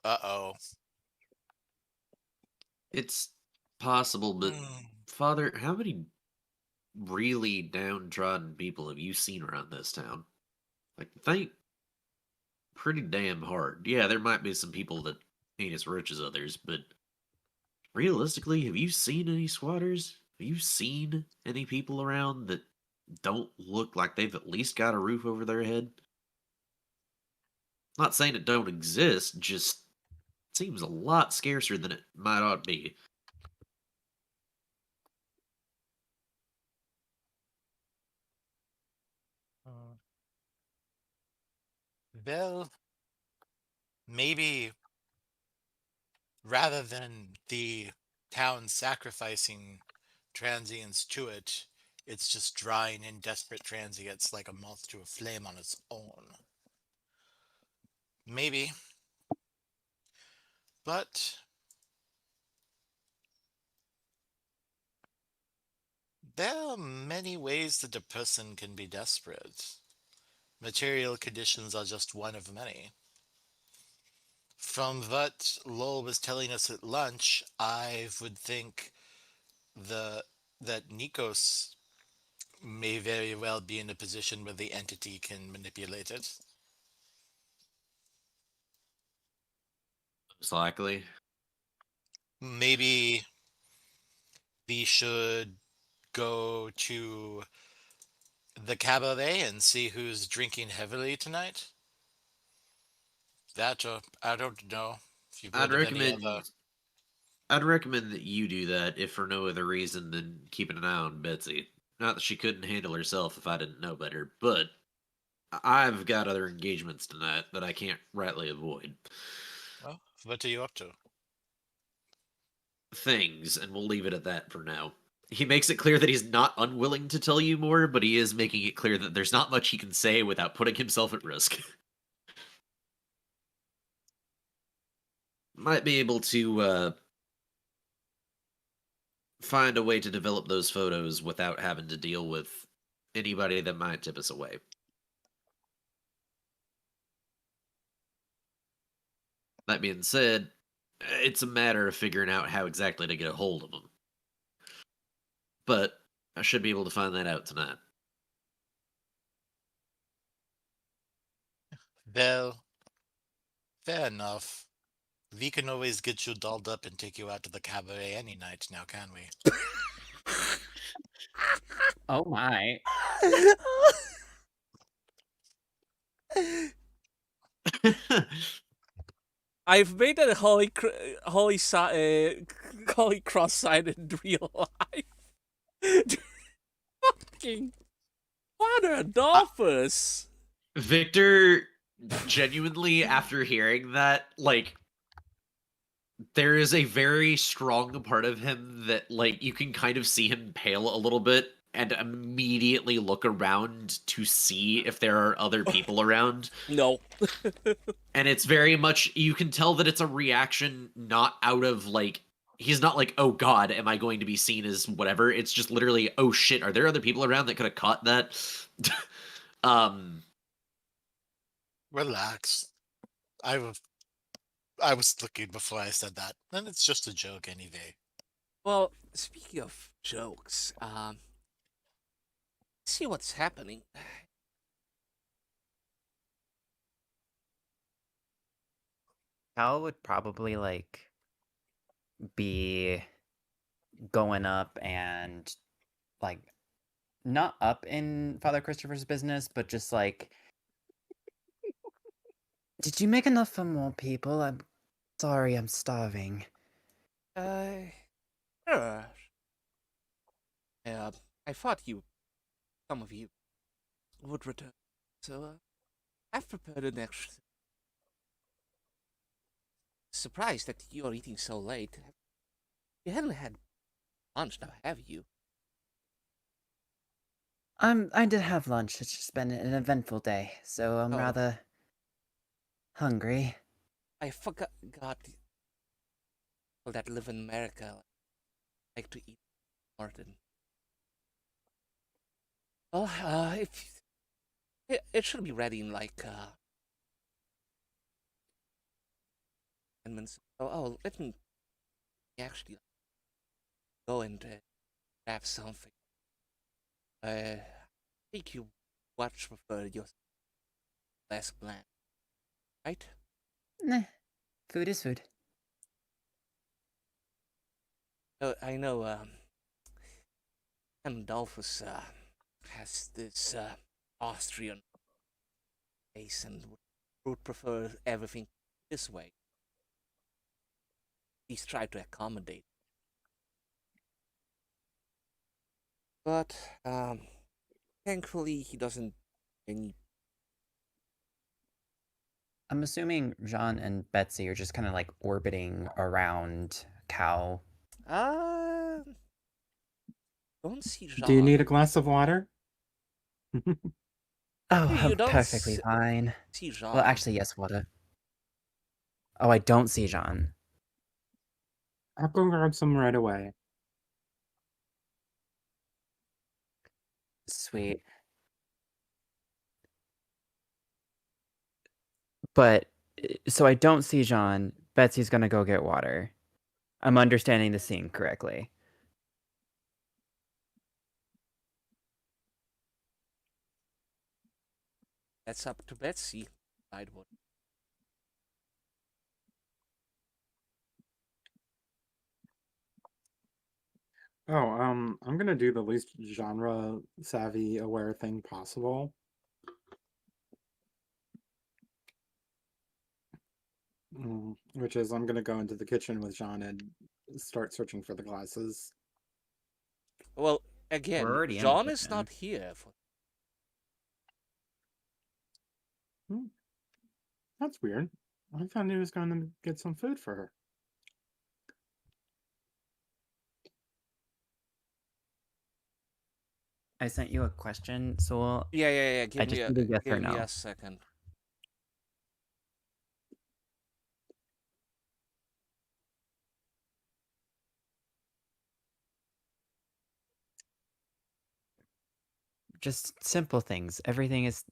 [SPEAKER 3] Uh-oh.
[SPEAKER 6] It's possible, but
[SPEAKER 3] Hmm.
[SPEAKER 6] Father, how many really downtrodden people have you seen around this town? Like, think pretty damn hard. Yeah, there might be some people that ain't as rich as others, but realistically, have you seen any squatters? Have you seen any people around that don't look like they've at least got a roof over their head? Not saying it don't exist, just seems a lot scarcer than it might ought to be.
[SPEAKER 3] Uh, Well, maybe rather than the town sacrificing transients to it, it's just drawing in desperate transients like a moth to a flame on its own. Maybe, but there are many ways that a person can be desperate. Material conditions are just one of many. From what Lowell was telling us at lunch, I would think the that Nikos may very well be in a position where the entity can manipulate it.
[SPEAKER 6] Most likely.
[SPEAKER 3] Maybe we should go to the cabaret and see who's drinking heavily tonight. That I don't know if you've
[SPEAKER 6] I'd
[SPEAKER 3] heard of any other.
[SPEAKER 6] recommend I'd recommend that you do that if for no other reason than keeping an eye on Betsy. Not that she couldn't handle herself if I didn't know better, but I've got other engagements tonight that I can't rightly avoid.
[SPEAKER 3] Well, what are you up to?
[SPEAKER 6] Things, and we'll leave it at that for now. He makes it clear that he's not unwilling to tell you more, but he is making it clear that there's not much he can say without putting himself at risk. Might be able to find a way to develop those photos without having to deal with anybody that might tip us away. That being said, it's a matter of figuring out how exactly to get a hold of them. But I should be able to find that out tonight.
[SPEAKER 3] Well, fair enough. We can always get you dolled up and take you out to the cabaret any night now, can we?
[SPEAKER 4] Oh my.
[SPEAKER 1] I've made a holy cross-sided in real life. Fucking what Adolphus!
[SPEAKER 6] Victor, genuinely, after hearing that, like, there is a very strong part of him that, like, you can kind of see him pale a little bit and immediately look around to see if there are other people around.
[SPEAKER 1] No.
[SPEAKER 6] And it's very much, you can tell that it's a reaction not out of, like, he's not like, oh god, am I going to be seen as whatever? It's just literally, oh shit, are there other people around that could have caught that?
[SPEAKER 3] Relax. I was looking before I said that, and it's just a joke anyway.
[SPEAKER 1] Well, speaking of jokes, see what's happening.
[SPEAKER 7] Cal would probably like be going up and like not up in Father Christopher's business, but just like, did you make enough for more people? I'm sorry, I'm starving.
[SPEAKER 1] Sure. I thought some of you, would return. So, I've prepared an extra. Surprised that you're eating so late. You hadn't had lunch now, have you?
[SPEAKER 7] I did have lunch. It's just been an eventful day, so I'm
[SPEAKER 1] Oh.
[SPEAKER 7] rather hungry.
[SPEAKER 1] I forgot people that live in America like to eat more than. Well, if it should be ready in like and say, oh, let me actually go and grab something. I think you much prefer your less bland, right?
[SPEAKER 7] Nah, food is food.
[SPEAKER 1] I know Adolphus has this Austrian taste and would prefer everything this way. He's tried to accommodate. But thankfully he doesn't any
[SPEAKER 7] I'm assuming Jean and Betsy are just kind of like orbiting around Cal.
[SPEAKER 1] don't see
[SPEAKER 5] Do you need a
[SPEAKER 1] Jean.
[SPEAKER 5] glass of water?
[SPEAKER 7] Oh,
[SPEAKER 1] You
[SPEAKER 7] I'm
[SPEAKER 1] don't
[SPEAKER 7] perfectly fine.
[SPEAKER 1] see Jean.
[SPEAKER 7] Well, actually, yes, water. Oh, I don't see Jean.
[SPEAKER 5] I'll go grab some right away.
[SPEAKER 7] Sweet. But so I don't see Jean. Betsy's gonna go get water. I'm understanding the scene correctly.
[SPEAKER 1] That's up to Betsy. Decide what.
[SPEAKER 5] Oh, I'm gonna do the least genre savvy aware thing possible. Which is I'm gonna go into the kitchen with Jean and start searching for the glasses.
[SPEAKER 1] Well, again,
[SPEAKER 4] We're already in the
[SPEAKER 1] Jean is
[SPEAKER 4] kitchen.
[SPEAKER 1] not here.
[SPEAKER 5] That's weird. I thought he was going to get some food for her.
[SPEAKER 7] I sent you a question, Soul.
[SPEAKER 1] Yeah.
[SPEAKER 7] I
[SPEAKER 1] Give
[SPEAKER 7] just
[SPEAKER 1] me
[SPEAKER 7] need a yes or
[SPEAKER 1] give me
[SPEAKER 7] no.
[SPEAKER 1] a second.
[SPEAKER 7] Just simple things. Everything is.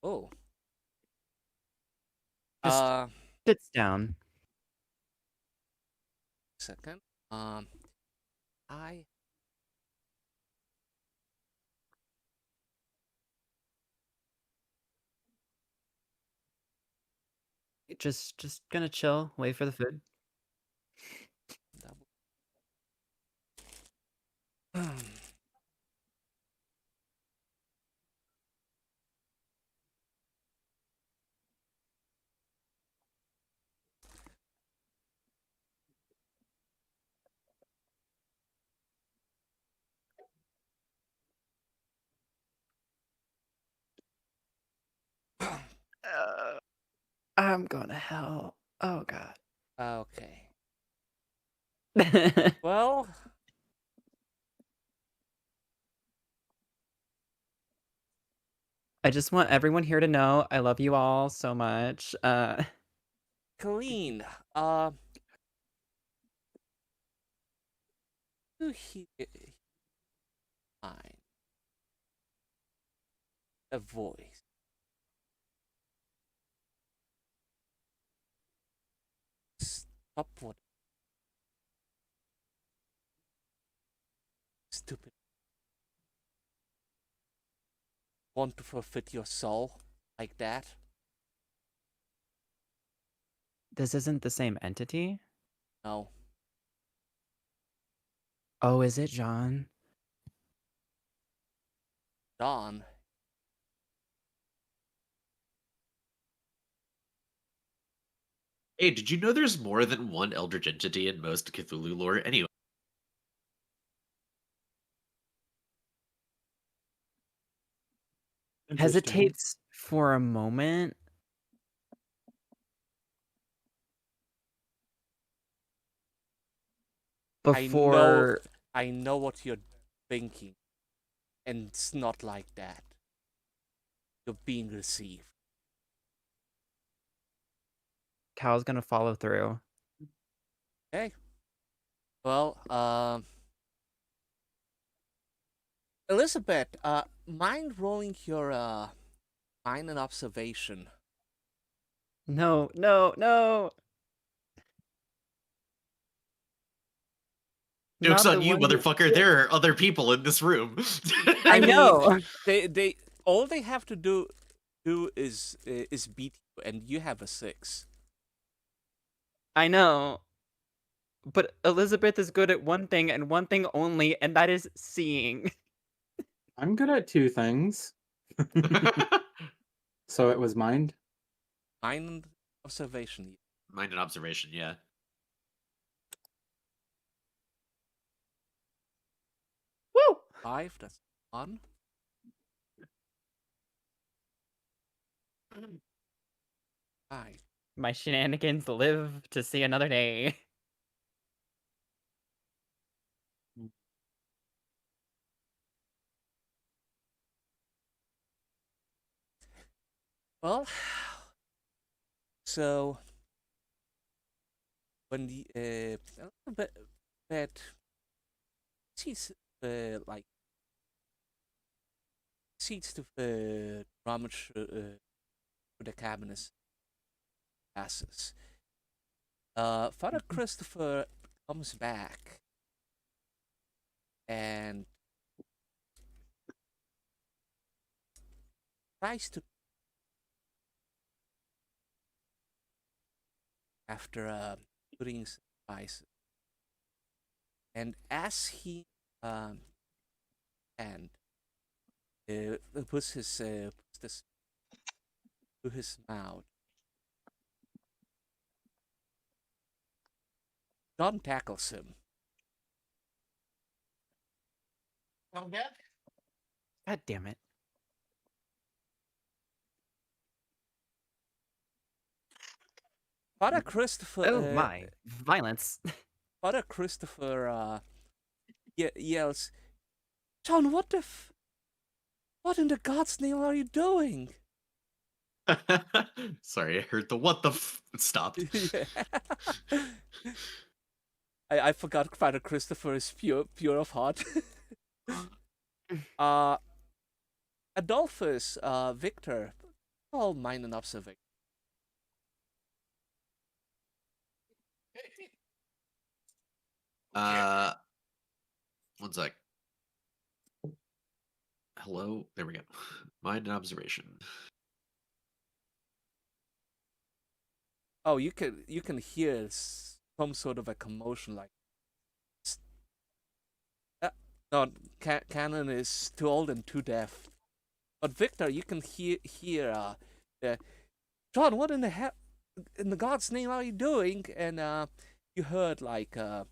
[SPEAKER 1] Oh.
[SPEAKER 7] Just sits down.
[SPEAKER 1] Second. I
[SPEAKER 7] Just gonna chill, wait for the food.
[SPEAKER 1] double.
[SPEAKER 7] I'm gonna hell. Oh god.
[SPEAKER 1] Okay. Well,
[SPEAKER 7] I just want everyone here to know I love you all so much.
[SPEAKER 1] Colleen, you hear mine a voice. Stop what stupid. Want to forfeit your soul like that?
[SPEAKER 7] This isn't the same entity?
[SPEAKER 1] No.
[SPEAKER 7] Oh, is it John?
[SPEAKER 1] Dawn.
[SPEAKER 6] Hey, did you know there's more than one Eldritch entity in most Cthulhu lore? Anyway.
[SPEAKER 5] Interesting.
[SPEAKER 7] Hesitates for a moment. Before
[SPEAKER 1] I know what you're thinking. and it's not like that. You're being received.
[SPEAKER 7] Cal's gonna follow through.
[SPEAKER 1] Okay. Well, Elizabeth, mind rolling your mind and observation.
[SPEAKER 7] No, no, no.
[SPEAKER 6] Joke's
[SPEAKER 7] Not the
[SPEAKER 6] on you,
[SPEAKER 7] one you-
[SPEAKER 6] motherfucker. There are other people in this room.
[SPEAKER 7] I
[SPEAKER 1] mean,
[SPEAKER 7] know.
[SPEAKER 1] They all they have to do is beat you, and you have a 6.
[SPEAKER 7] I know. But Elizabeth is good at one thing and one thing only, and that is seeing.
[SPEAKER 5] I'm good at 2 things. So it was mind.
[SPEAKER 1] Mind and observation.
[SPEAKER 6] Mind and observation, yeah.
[SPEAKER 7] Woo!
[SPEAKER 1] 5. That's 1. 5.
[SPEAKER 7] My shenanigans live to see another day.
[SPEAKER 1] Well, so when the a little bit seems like seems to rummage through the cabinets passes. Father Christopher comes back and tries to after putting some spices. And as he and puts this to his mouth, John tackles him.
[SPEAKER 7] God damn it.
[SPEAKER 1] Father Christopher.
[SPEAKER 7] Oh my. Violence.
[SPEAKER 1] Father Christopher yells, "John, what what in the God's name are you doing?"
[SPEAKER 6] Sorry, I heard the what the stopped.
[SPEAKER 1] Yeah. I forgot Father Christopher is pure of heart. Adolphus, Victor, all mind and observation.
[SPEAKER 6] One sec. Hello, there we go. Mind and observation.
[SPEAKER 1] Oh, you can hear some sort of a commotion, like. No, Canon is too old and too deaf. But Victor, you can hear John, what in the hell, in the God's name are you doing? And you heard like
[SPEAKER 6] A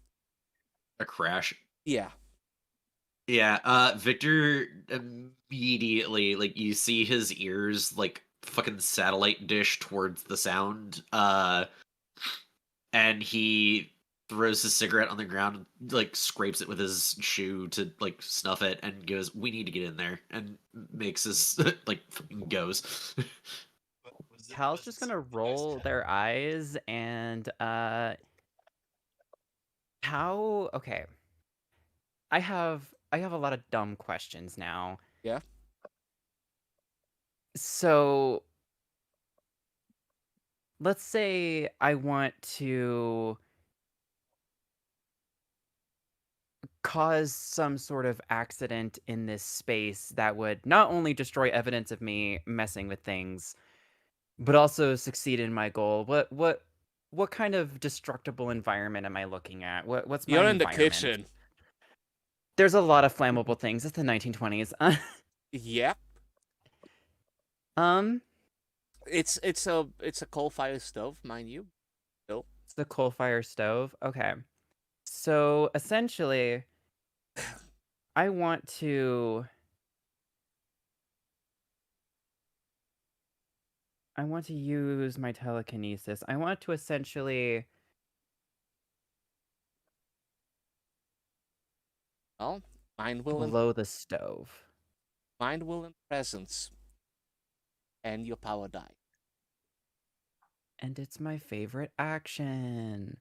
[SPEAKER 6] crash.
[SPEAKER 1] yeah.
[SPEAKER 6] Yeah, Victor immediately, like, you see his ears like fucking satellite dish towards the sound, and he throws his cigarette on the ground, like scrapes it with his shoe to like snuff it, and goes, "We need to get in there," and makes his like fucking goes.
[SPEAKER 7] Cal's just gonna roll their eyes and how okay. I have a lot of dumb questions now.
[SPEAKER 1] Yeah.
[SPEAKER 7] So let's say I want to cause some sort of accident in this space that would not only destroy evidence of me messing with things, but also succeed in my goal. What kind of destructible environment am I looking at? What's my
[SPEAKER 1] You're in the
[SPEAKER 7] environment?
[SPEAKER 1] kitchen.
[SPEAKER 7] There's a lot of flammable things. It's the 1920s.
[SPEAKER 1] Yeah. It's a coal fire stove, mind you. Still.
[SPEAKER 7] It's the coal fire stove. Okay. So essentially, I want to use my telekinesis. I want to essentially
[SPEAKER 1] Well, mine will
[SPEAKER 7] blow the stove.
[SPEAKER 1] mind, will, and presence, and your power die.
[SPEAKER 7] And it's my favorite action.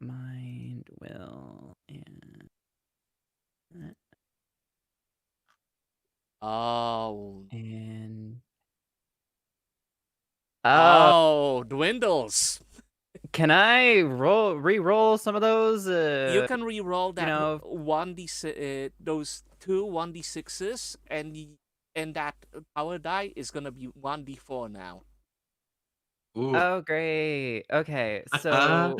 [SPEAKER 7] Mind, will, and
[SPEAKER 1] Oh.
[SPEAKER 7] and
[SPEAKER 1] Dwindles.
[SPEAKER 7] Can I re-roll some of those?
[SPEAKER 1] You can re-roll that
[SPEAKER 7] know-
[SPEAKER 1] 1d those two 1d6s, and that power die is gonna be 1d4 now.
[SPEAKER 6] Ooh.
[SPEAKER 7] Oh, great. Okay, so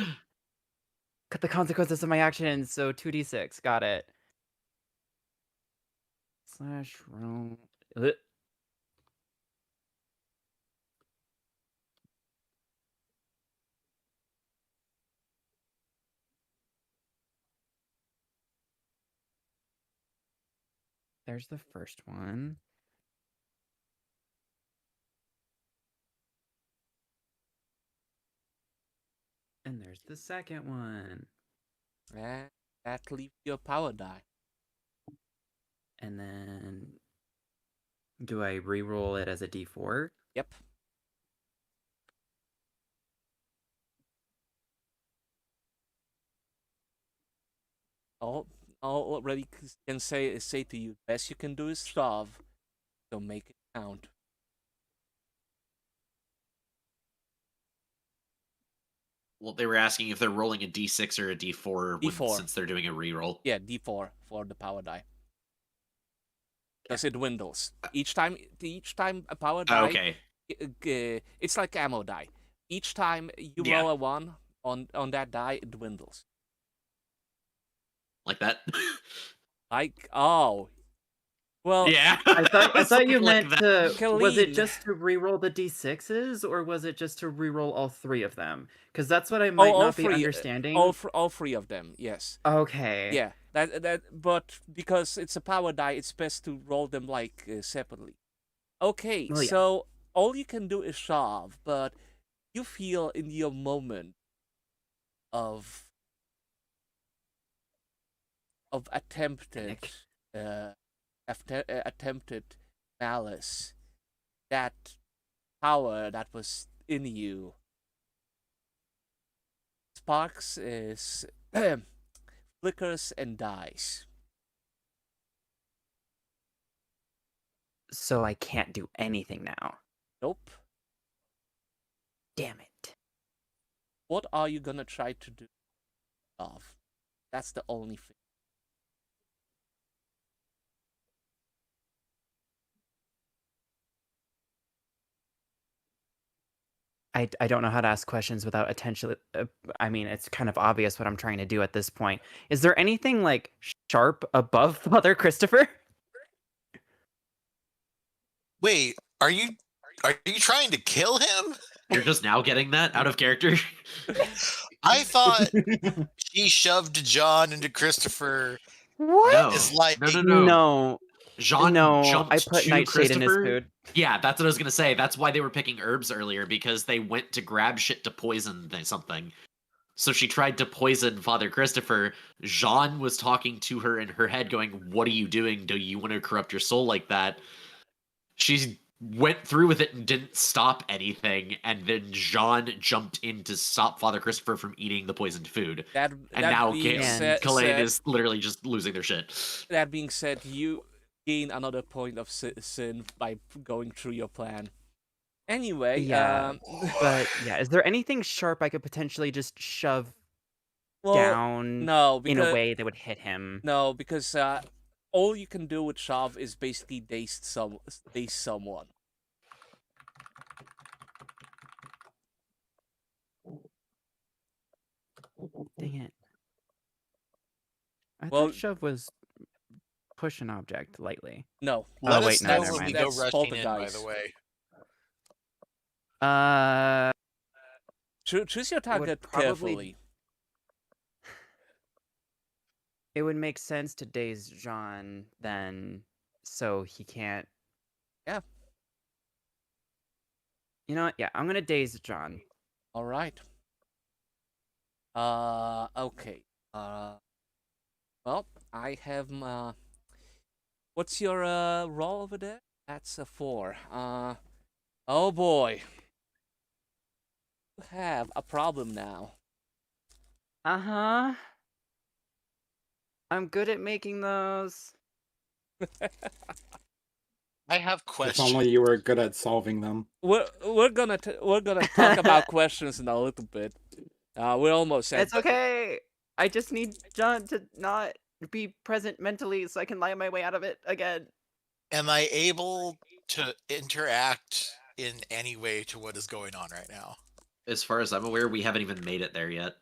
[SPEAKER 7] cut the consequences of my actions. So 2d6. Got it. Slash roll. There's the first one. And there's the second one.
[SPEAKER 1] And that leaves your power die.
[SPEAKER 7] And then do I re-roll it as a d4?
[SPEAKER 1] Yep. All already can say to you, best you can do is shove, so make it count.
[SPEAKER 6] Well, they were asking if they're rolling a d6 or a d4,
[SPEAKER 1] D4.
[SPEAKER 6] since they're doing a reroll.
[SPEAKER 1] Yeah, d4 for the power die. Because it dwindles. Each time a power die,
[SPEAKER 6] Okay.
[SPEAKER 1] It's like ammo die. Each time you
[SPEAKER 6] Yeah.
[SPEAKER 1] roll a 1 on that die, it dwindles.
[SPEAKER 6] Like that?
[SPEAKER 1] Like, oh. Well,
[SPEAKER 6] Yeah.
[SPEAKER 7] I thought you
[SPEAKER 6] Something like
[SPEAKER 7] meant
[SPEAKER 6] that.
[SPEAKER 7] to. Was it
[SPEAKER 1] Colleen.
[SPEAKER 7] just to re-roll the d6s, or was it just to re-roll all three of them? Because that's what I might
[SPEAKER 1] all
[SPEAKER 7] not be
[SPEAKER 1] three,
[SPEAKER 7] understanding.
[SPEAKER 1] all three of them, yes.
[SPEAKER 7] Okay.
[SPEAKER 1] Yeah, but because it's a power die, it's best to roll them like separately. Okay,
[SPEAKER 7] Well, yeah.
[SPEAKER 1] so all you can do is shove, but you feel in your moment of attempted attempted malice, that power that was in you sparks is flickers and dies.
[SPEAKER 7] So I can't do anything now.
[SPEAKER 1] Nope.
[SPEAKER 7] Damn it.
[SPEAKER 1] What are you gonna try to do? That's the only thing.
[SPEAKER 7] I don't know how to ask questions without attention. I mean, it's kind of obvious what I'm trying to do at this point. Is there anything like sharp above Father Christopher?
[SPEAKER 3] Wait, are you trying to kill him?
[SPEAKER 6] You're just now getting that out of character?
[SPEAKER 3] I thought she shoved John into Christopher.
[SPEAKER 7] What?
[SPEAKER 6] No.
[SPEAKER 3] It's like
[SPEAKER 7] No.
[SPEAKER 6] Jean
[SPEAKER 7] No,
[SPEAKER 6] jumped
[SPEAKER 7] I put
[SPEAKER 6] to
[SPEAKER 7] nightshade in his
[SPEAKER 6] Christopher.
[SPEAKER 7] food.
[SPEAKER 6] Yeah, that's what I was gonna say. That's why they were picking herbs earlier, because they went to grab shit to poison something. So she tried to poison Father Christopher. Jean was talking to her in her head, going, "What are you doing? Do you want to corrupt your soul like that?" She went through with it and didn't stop anything, and then Jean jumped in to stop Father Christopher from eating the poisoned food.
[SPEAKER 1] And
[SPEAKER 6] now
[SPEAKER 1] being
[SPEAKER 6] Kalain is literally just losing their shit.
[SPEAKER 1] That being said, you gain another point of sin by going through your plan. Anyway,
[SPEAKER 7] Yeah, but yeah, is there anything sharp I could potentially just shove
[SPEAKER 1] well,
[SPEAKER 7] down
[SPEAKER 1] no,
[SPEAKER 7] in
[SPEAKER 1] because
[SPEAKER 7] a way that would hit him?
[SPEAKER 1] no, because all you can do with shove is basically daze someone.
[SPEAKER 7] Dang it. I
[SPEAKER 1] Well-
[SPEAKER 7] thought shove was push an object lightly.
[SPEAKER 1] No,
[SPEAKER 3] let
[SPEAKER 7] Oh,
[SPEAKER 3] us
[SPEAKER 7] wait, no,
[SPEAKER 3] know
[SPEAKER 7] never
[SPEAKER 3] when we
[SPEAKER 7] mind.
[SPEAKER 3] go
[SPEAKER 1] That's
[SPEAKER 3] rushing in, by
[SPEAKER 1] poltergeist.
[SPEAKER 3] the way.
[SPEAKER 1] Choose your target
[SPEAKER 7] probably-
[SPEAKER 1] carefully.
[SPEAKER 7] It would make sense to daze Jean then, so he can't.
[SPEAKER 1] Yeah.
[SPEAKER 7] You know what? Yeah, I'm gonna daze John.
[SPEAKER 1] All right. Okay. Well, I have What's your roll over there? That's a 4. Oh boy. You have a problem now.
[SPEAKER 7] Uh-huh. I'm good at making those.
[SPEAKER 3] I have
[SPEAKER 5] If
[SPEAKER 3] questions.
[SPEAKER 5] only you were good at solving them.
[SPEAKER 1] We're gonna talk about questions in a little bit. We're almost at.
[SPEAKER 7] It's okay. I just need John to not be present mentally so I can lie my way out of it again.
[SPEAKER 3] Am I able to interact in any way to what is going on right now?
[SPEAKER 6] As far as I'm aware, we haven't even made it there yet.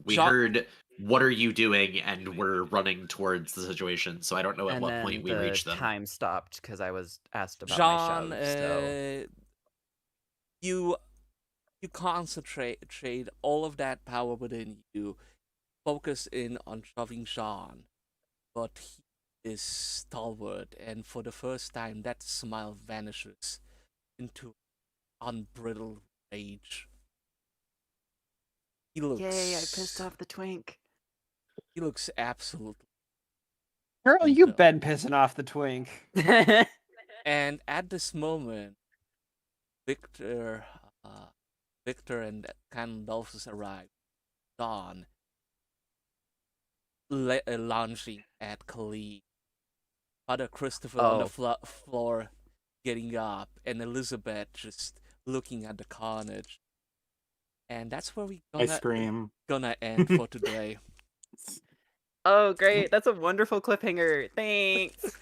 [SPEAKER 6] We
[SPEAKER 1] John-
[SPEAKER 6] heard, "What are you doing?" and we're running towards the situation. So I don't know at
[SPEAKER 7] And
[SPEAKER 6] what
[SPEAKER 7] then
[SPEAKER 6] point we
[SPEAKER 7] the
[SPEAKER 6] reach them.
[SPEAKER 7] time stopped because I was asked about
[SPEAKER 1] John,
[SPEAKER 7] my shove. So
[SPEAKER 1] you concentrate all of that power within you, focus in on shoving Jean, but he is stalwart, and for the first time, that smile vanishes into unbridled rage. He looks.
[SPEAKER 7] yay! I pissed off the twink.
[SPEAKER 1] He looks absolutely.
[SPEAKER 2] Girl, you've
[SPEAKER 1] No.
[SPEAKER 2] been pissing off the twink.
[SPEAKER 1] And at this moment, Victor and Candolphus arrive. Dawn launching at Khalid. Father Christopher on the floor getting up, and Elizabeth just looking at the carnage. And that's where we
[SPEAKER 5] I scream.
[SPEAKER 1] gonna end for today.
[SPEAKER 7] Oh, great! That's a wonderful cliffhanger. Thanks.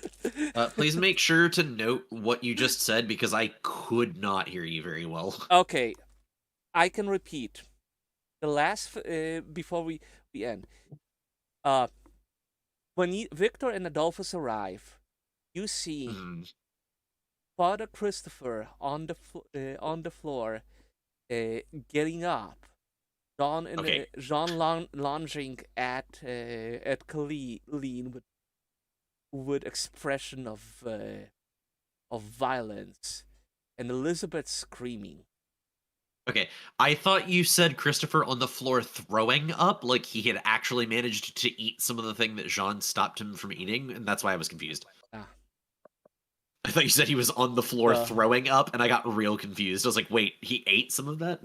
[SPEAKER 6] Please make sure to note what you just said because I could not hear you very well.
[SPEAKER 1] Okay, I can repeat. The last before we end. When Victor and Adolphus arrive, you see Father Christopher on the floor, getting up. Jean lunging at Colleen with expression of violence, and Elizabeth screaming.
[SPEAKER 6] Okay, I thought you said Christopher on the floor throwing up, like he had actually managed to eat some of the thing that Jean stopped him from eating, and that's why I was confused. I thought you said he was on the floor throwing up, and I got real confused. I was like, wait, he ate some of that?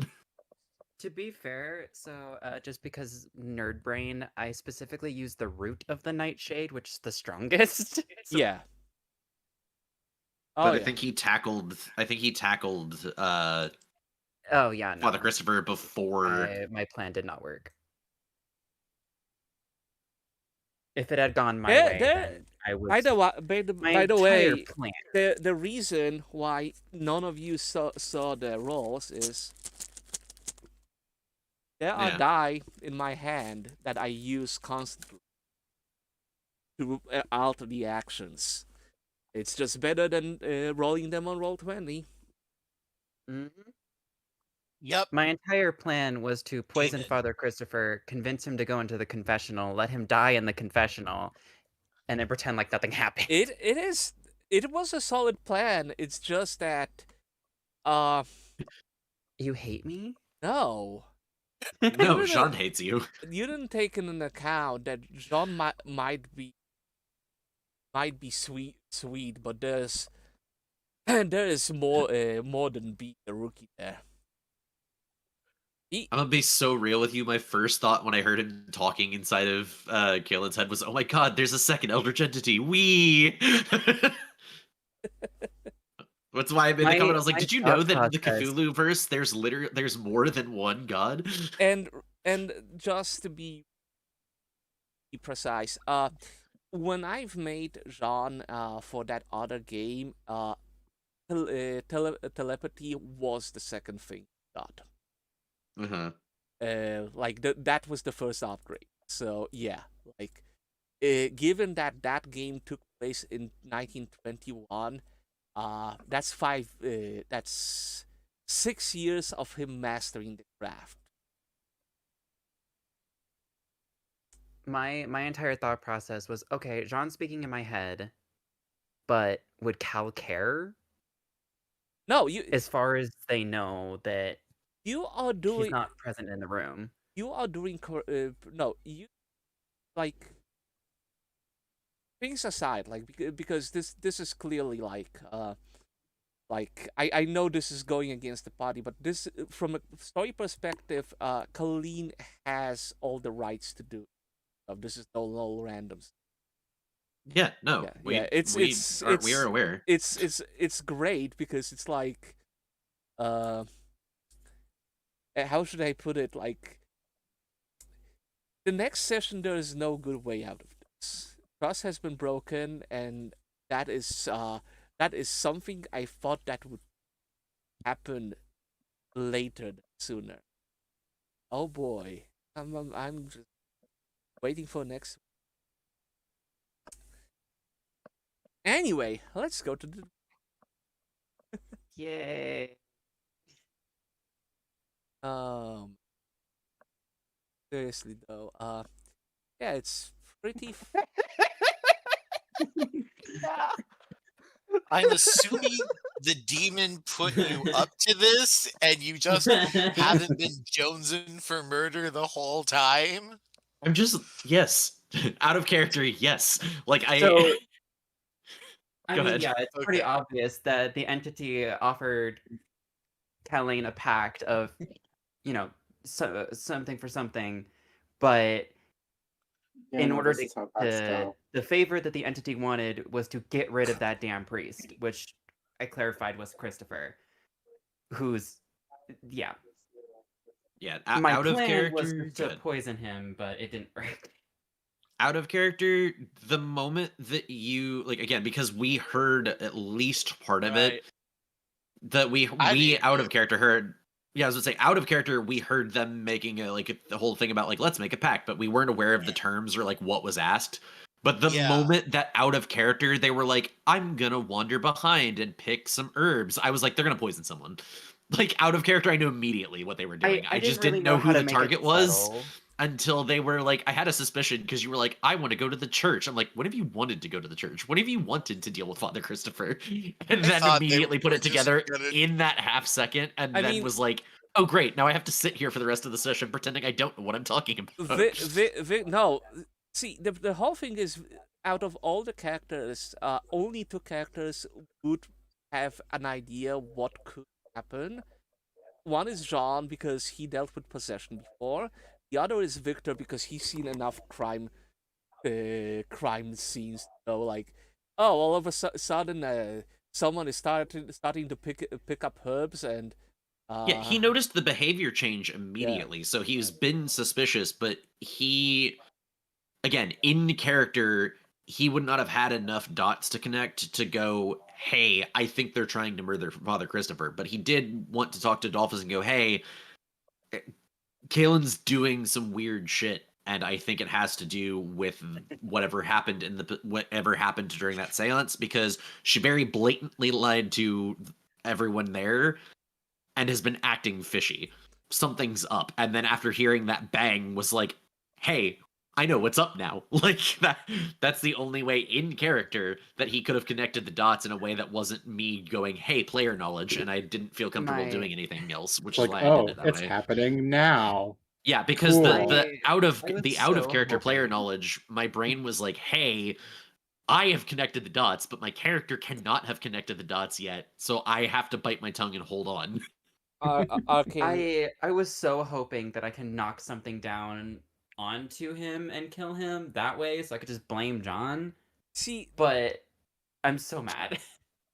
[SPEAKER 7] To be fair, so just because nerd brain, I specifically used the root of the nightshade, which is the strongest. So
[SPEAKER 1] Yeah.
[SPEAKER 6] But I think he tackled
[SPEAKER 7] oh yeah, no.
[SPEAKER 6] Father Christopher before
[SPEAKER 7] my plan did not work. If it had gone my way, then I would.
[SPEAKER 1] By the way,
[SPEAKER 7] plan.
[SPEAKER 1] the reason why none of you saw the rolls is there are die in my hand that I use constantly to alter the actions. It's just better than rolling them on Roll20.
[SPEAKER 7] Mm-hmm.
[SPEAKER 3] Yep.
[SPEAKER 7] My entire plan was to poison Father Christopher, convince him to go into the confessional, let him die in the confessional, and then pretend like nothing happened.
[SPEAKER 1] It was a solid plan. It's just that
[SPEAKER 7] you hate me?
[SPEAKER 1] No.
[SPEAKER 6] No, Jean hates you.
[SPEAKER 1] You didn't take into account that Jean might be sweet, but there is more than being a rookie there.
[SPEAKER 6] I'm gonna be so real with you. My first thought when I heard him talking inside of Kaelin's head was, "Oh my god, there's a second Eldritch entity." That's why I made the comment. I was like, "Did you know that in the Cthulhu verse, there's more than one god?"
[SPEAKER 1] And just to be precise, when I've made Jean for that other game, telepathy was the second thing I got. That was the first upgrade. So yeah, given that game took place in 1921, that's 6 years of him mastering the craft.
[SPEAKER 7] My entire thought process was, okay, Jean's speaking in my head, but would Cal care?
[SPEAKER 1] No,
[SPEAKER 7] as far as they know that
[SPEAKER 1] you are doing,
[SPEAKER 7] he's not present in the room.
[SPEAKER 1] You are doing no, you things aside, like because this is clearly like I know this is going against the party, but this from a story perspective, Colleen has all the rights to do. This is no randoms.
[SPEAKER 6] Yeah, no,
[SPEAKER 1] Yeah.
[SPEAKER 6] we are aware.
[SPEAKER 1] It's great because it's like, how should I put it? Like, the next session, there is no good way out of this. Trust has been broken, and that is something I thought that would happen later, sooner. Oh boy, I'm just waiting for next. Anyway, let's go to the.
[SPEAKER 7] Yay.
[SPEAKER 1] Seriously though, yeah, it's pretty.
[SPEAKER 3] I'm assuming the demon put you up to this, and you just haven't been jonesing for murder the whole time.
[SPEAKER 6] I'm just yes, out of character. Yes, like I.
[SPEAKER 7] So, I
[SPEAKER 6] Go
[SPEAKER 7] mean,
[SPEAKER 6] ahead.
[SPEAKER 7] yeah, it's pretty
[SPEAKER 3] Okay.
[SPEAKER 7] obvious that the entity offered Colleen a pact of, something for something, but
[SPEAKER 5] Yeah,
[SPEAKER 7] in
[SPEAKER 5] no,
[SPEAKER 7] order
[SPEAKER 5] this is how pacts go.
[SPEAKER 7] the favor that the entity wanted was to get rid of that damn priest, which I clarified was Christopher, who's, yeah.
[SPEAKER 6] Yeah,
[SPEAKER 7] My
[SPEAKER 6] out of
[SPEAKER 7] plan was
[SPEAKER 6] character.
[SPEAKER 7] to
[SPEAKER 6] Good.
[SPEAKER 7] poison him, but it didn't work.
[SPEAKER 6] Out of character, the moment that you like again, because we heard at least part of
[SPEAKER 1] Right.
[SPEAKER 6] it, that we out of character heard. Yeah, I was gonna say out of character, we heard them making the whole thing about like let's make a pact, but we weren't aware of the terms or like what was asked. But the
[SPEAKER 3] Yeah.
[SPEAKER 6] moment that out of character, they were like, "I'm gonna wander behind and pick some herbs," I was like, "They're gonna poison someone." Like out of character, I knew immediately what they were doing. I just
[SPEAKER 7] really
[SPEAKER 6] didn't know
[SPEAKER 7] how
[SPEAKER 6] who
[SPEAKER 7] to
[SPEAKER 6] the
[SPEAKER 7] make it
[SPEAKER 6] target was
[SPEAKER 7] subtle.
[SPEAKER 6] until they were like, I had a suspicion because you were like, I want to go to the church. I'm like, when have you wanted to go to the church? When have you wanted to deal with Father Christopher? And then
[SPEAKER 3] thought they
[SPEAKER 6] immediately put
[SPEAKER 3] were
[SPEAKER 6] it
[SPEAKER 3] just
[SPEAKER 6] together
[SPEAKER 3] gonna-
[SPEAKER 6] in that half second, and
[SPEAKER 1] I
[SPEAKER 6] then
[SPEAKER 1] mean-
[SPEAKER 6] was like, oh great, now I have to sit here for the rest of the session pretending I don't know what I'm talking about.
[SPEAKER 1] No, see, the whole thing is, out of all the characters, only two characters would have an idea what could happen. One is Jean because he dealt with possession before. The other is Victor because he's seen enough crime scenes to know, like, oh, all of a sudden, someone is starting to pick up herbs and.
[SPEAKER 6] Yeah, he noticed the behavior change immediately, so he's been suspicious, but he, again, in character, he would not have had enough dots to connect to go, hey, I think they're trying to murder Father Christopher. But he did want to talk to Adolphus and go, hey, Kalen's doing some weird shit, and I think it has to do with whatever happened during that seance, because she very blatantly lied to everyone there and has been acting fishy. Something's up. And then after hearing that bang was like, hey, I know what's up now. Like that's the only way in character that he could have connected the dots in a way that wasn't me going, hey, player knowledge, and I didn't feel comfortable doing anything else, which is
[SPEAKER 5] Like,
[SPEAKER 6] why I did it that
[SPEAKER 5] it's
[SPEAKER 6] way.
[SPEAKER 5] happening now.
[SPEAKER 6] Yeah, because
[SPEAKER 5] Cool.
[SPEAKER 6] the out of
[SPEAKER 7] I was
[SPEAKER 6] character
[SPEAKER 7] so
[SPEAKER 6] player
[SPEAKER 7] hoping.
[SPEAKER 6] knowledge, my brain was like, hey, I have connected the dots, but my character cannot have connected the dots yet, so I have to bite my tongue and hold on.
[SPEAKER 1] Arcane.
[SPEAKER 7] I was so hoping that I can knock something down onto him and kill him that way, so I could just blame John.
[SPEAKER 1] See,
[SPEAKER 7] But I'm so mad.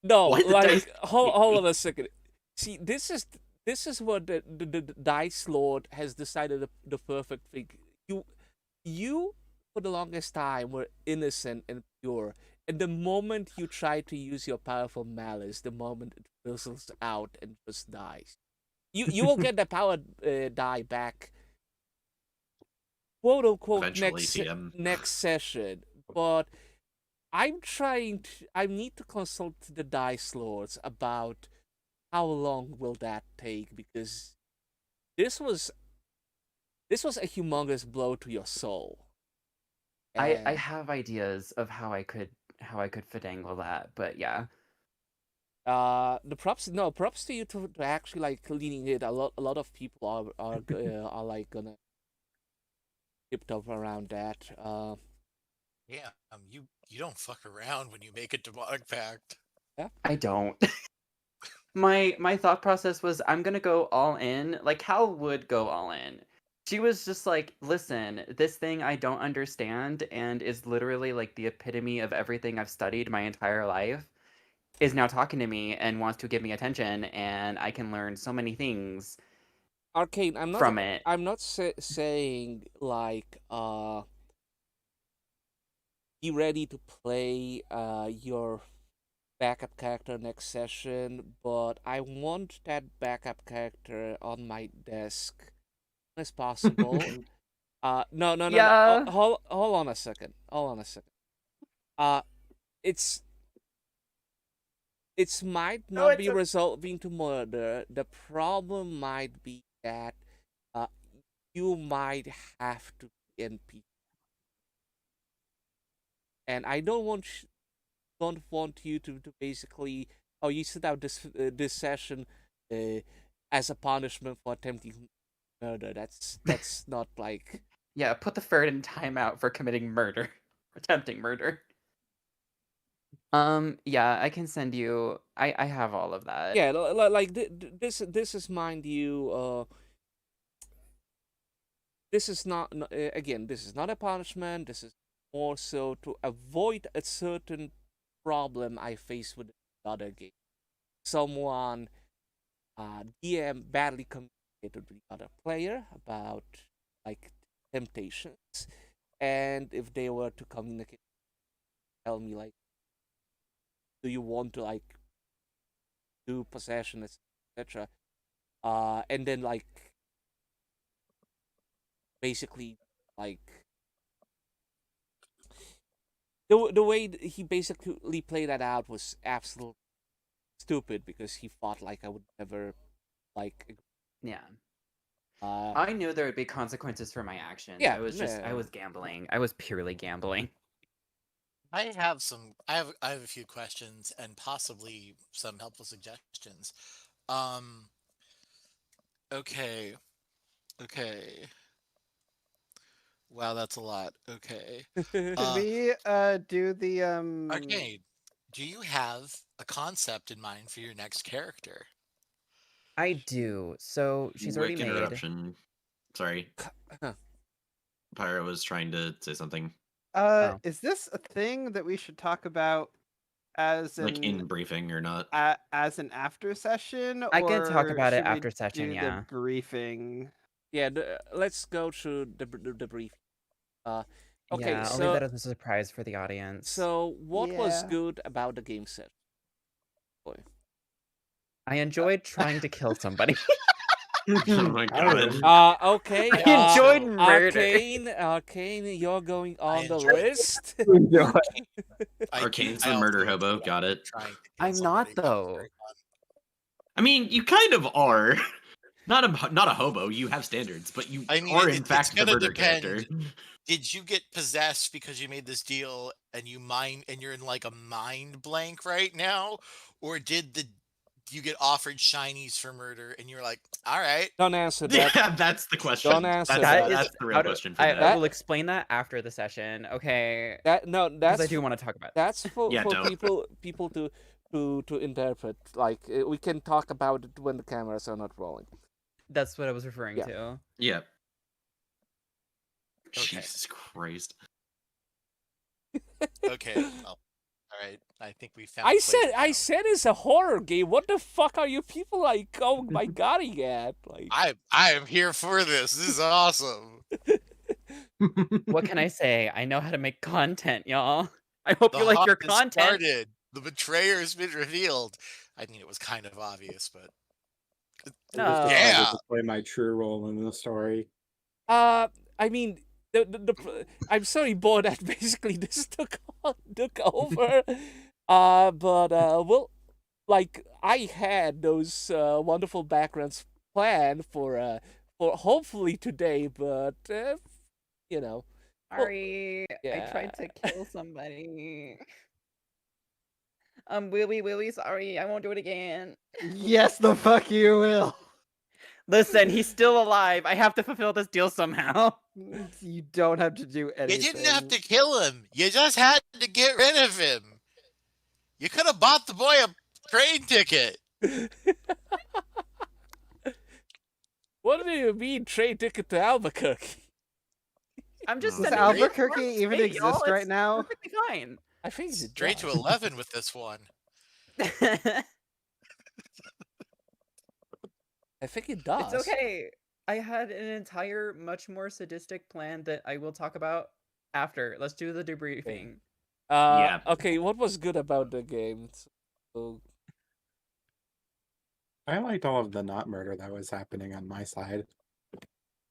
[SPEAKER 1] no,
[SPEAKER 6] Why the
[SPEAKER 1] like,
[SPEAKER 6] dice-
[SPEAKER 1] hold on a second. See, this is what the Dice Lord has decided the perfect thing. You for the longest time were innocent and pure, and the moment you try to use your powerful malice, the moment it fizzles out and just dies. You will get the power die back, quote unquote,
[SPEAKER 6] Eventually, TM.
[SPEAKER 1] next session. But I need to consult the Dice Lords about how long will that take, because this was a humongous blow to your soul.
[SPEAKER 7] I
[SPEAKER 1] And,
[SPEAKER 7] have ideas of how I could finagle that, but yeah.
[SPEAKER 1] the props to you to actually like leaning it. A lot of people are like gonna tiptoe around that.
[SPEAKER 3] Yeah, you don't fuck around when you make a demonic pact.
[SPEAKER 4] I don't. My thought process was I'm gonna go all in. Like Hal would go all in. She was just like, listen, this thing I don't understand and is literally like the epitome of everything I've studied my entire life is now talking to me and wants to give me attention, and I can learn so many things
[SPEAKER 1] Arcane,
[SPEAKER 4] from it.
[SPEAKER 1] I'm not saying like be ready to play your backup character next session, but I want that backup character on my desk as possible. No.
[SPEAKER 4] Yeah.
[SPEAKER 1] Hold on a second. Uh, it's might
[SPEAKER 4] No,
[SPEAKER 1] not
[SPEAKER 4] it's
[SPEAKER 1] be
[SPEAKER 4] a-
[SPEAKER 1] resolving to murder. The problem might be that you might have to be NPC, and I don't want you to basically you sit out this session as a punishment for attempting murder. That's not like
[SPEAKER 4] Yeah, put the Ferd in timeout for committing murder. Attempting murder. Yeah, I can send you. I have all of that.
[SPEAKER 1] yeah like this is, mind you, this is not again, this is not a punishment. This is more so to avoid a certain problem I face with another game. Someone DM badly communicated with the other player about like temptations, and if they were to communicate, tell me like, do you want to like do possession, etc. And then like basically like the way he basically played that out was absolutely stupid, because he thought like I would never like
[SPEAKER 4] Yeah.
[SPEAKER 1] uh
[SPEAKER 4] I knew there would be consequences for my actions.
[SPEAKER 1] Yeah,
[SPEAKER 4] I was gambling. I was purely gambling.
[SPEAKER 3] I have I have a few questions and possibly some helpful suggestions. Um okay. Okay. Wow, that's a lot. Okay.
[SPEAKER 2] Should
[SPEAKER 3] Uh,
[SPEAKER 2] we do the
[SPEAKER 3] Arcade, do you have a concept in mind for your next character?
[SPEAKER 7] I do. So she's already
[SPEAKER 6] Quick
[SPEAKER 7] made.
[SPEAKER 6] interruption. Sorry. Pyro was trying to say something.
[SPEAKER 7] Oh.
[SPEAKER 2] Is this a thing that we should talk about as
[SPEAKER 6] Like
[SPEAKER 2] an
[SPEAKER 6] in briefing or not?
[SPEAKER 2] as an after session?
[SPEAKER 7] I can talk
[SPEAKER 2] or
[SPEAKER 7] about it
[SPEAKER 2] should we
[SPEAKER 7] after session,
[SPEAKER 2] do
[SPEAKER 7] yeah.
[SPEAKER 2] the briefing?
[SPEAKER 1] Yeah, let's go through the brief. Okay,
[SPEAKER 7] Yeah, I'll leave that as a surprise for the audience.
[SPEAKER 1] So what was
[SPEAKER 2] Yeah.
[SPEAKER 1] good about the game set?
[SPEAKER 7] I enjoyed trying to kill somebody.
[SPEAKER 6] Oh my god.
[SPEAKER 1] Okay.
[SPEAKER 7] I enjoyed murder.
[SPEAKER 1] Arcane, you're going on the
[SPEAKER 3] enjoyed-
[SPEAKER 1] list.
[SPEAKER 6] Arcane's
[SPEAKER 3] I
[SPEAKER 6] the murder
[SPEAKER 3] also
[SPEAKER 6] hobo,
[SPEAKER 3] enjoyed
[SPEAKER 6] got it.
[SPEAKER 3] trying to kill
[SPEAKER 7] I'm not,
[SPEAKER 3] somebody.
[SPEAKER 7] though.
[SPEAKER 3] Very fun.
[SPEAKER 6] I mean, you kind of are. Not a hobo. You have standards, but you
[SPEAKER 3] I mean,
[SPEAKER 6] are
[SPEAKER 3] it's
[SPEAKER 6] in fact the
[SPEAKER 3] gonna
[SPEAKER 6] murder
[SPEAKER 3] depend.
[SPEAKER 6] character.
[SPEAKER 3] Did you get possessed because you made this deal and you're in like a mind blank right now, or did you get offered shinies for murder and you're like, all right,
[SPEAKER 1] Don't answer that.
[SPEAKER 6] Yeah, that's the question.
[SPEAKER 1] Don't answer
[SPEAKER 6] that's,
[SPEAKER 1] that.
[SPEAKER 6] That's the real question for
[SPEAKER 7] I
[SPEAKER 6] that.
[SPEAKER 7] will explain that after the session. Okay.
[SPEAKER 1] No,
[SPEAKER 7] Because
[SPEAKER 1] that's
[SPEAKER 7] I do want to talk about it.
[SPEAKER 1] that's for
[SPEAKER 6] Yeah, don't.
[SPEAKER 1] people to interpret. Like we can talk about it when the cameras are not rolling.
[SPEAKER 7] That's what I was referring
[SPEAKER 1] Yeah.
[SPEAKER 7] to.
[SPEAKER 6] Yeah.
[SPEAKER 3] Okay.
[SPEAKER 6] Jesus Christ.
[SPEAKER 3] okay, well, all right. I think we found.
[SPEAKER 1] I
[SPEAKER 3] a place to
[SPEAKER 1] said
[SPEAKER 3] count.
[SPEAKER 1] it's a horror game. What the fuck are you people like? Oh my god, at like.
[SPEAKER 3] I am here for this. This is awesome.
[SPEAKER 7] What can I say? I know how to make content, y'all. I hope
[SPEAKER 3] The
[SPEAKER 7] you like your
[SPEAKER 3] hunt has
[SPEAKER 7] content.
[SPEAKER 3] started. The betrayer has been revealed. I mean, it was kind of obvious, but
[SPEAKER 5] I just decided
[SPEAKER 3] Yeah.
[SPEAKER 5] to play my true role in the story.
[SPEAKER 1] I mean, I'm sorry, Bo, that basically this took over. But well, like I had those wonderful backgrounds planned for hopefully today, but you know,
[SPEAKER 7] Sorry,
[SPEAKER 1] yeah.
[SPEAKER 7] I tried to kill somebody. I'm really, really sorry. I won't do it again.
[SPEAKER 2] Yes, the fuck you will.
[SPEAKER 8] Listen, he's still alive. I have to fulfill this deal somehow.
[SPEAKER 2] You don't have to do
[SPEAKER 3] You
[SPEAKER 2] anything.
[SPEAKER 3] didn't have to kill him. You just had to get rid of him. You could have bought the boy a train ticket.
[SPEAKER 1] What do you mean train ticket to Albuquerque?
[SPEAKER 8] I'm just
[SPEAKER 6] Does
[SPEAKER 2] Does
[SPEAKER 8] sending
[SPEAKER 2] Albuquerque
[SPEAKER 8] reinforcements.
[SPEAKER 2] even
[SPEAKER 8] Hey,
[SPEAKER 2] exist
[SPEAKER 8] y'all,
[SPEAKER 2] right
[SPEAKER 8] it's
[SPEAKER 2] now?
[SPEAKER 8] Perfectly fine.
[SPEAKER 1] I think it
[SPEAKER 3] Straight to
[SPEAKER 1] does.
[SPEAKER 3] 11 with this one.
[SPEAKER 1] I think it does.
[SPEAKER 8] It's okay. I had an entire, much more sadistic plan that I will talk about after. Let's do the debriefing.
[SPEAKER 6] Yeah.
[SPEAKER 1] Okay, what was good about the game? So,
[SPEAKER 5] I liked all of the not murder that was happening on my side.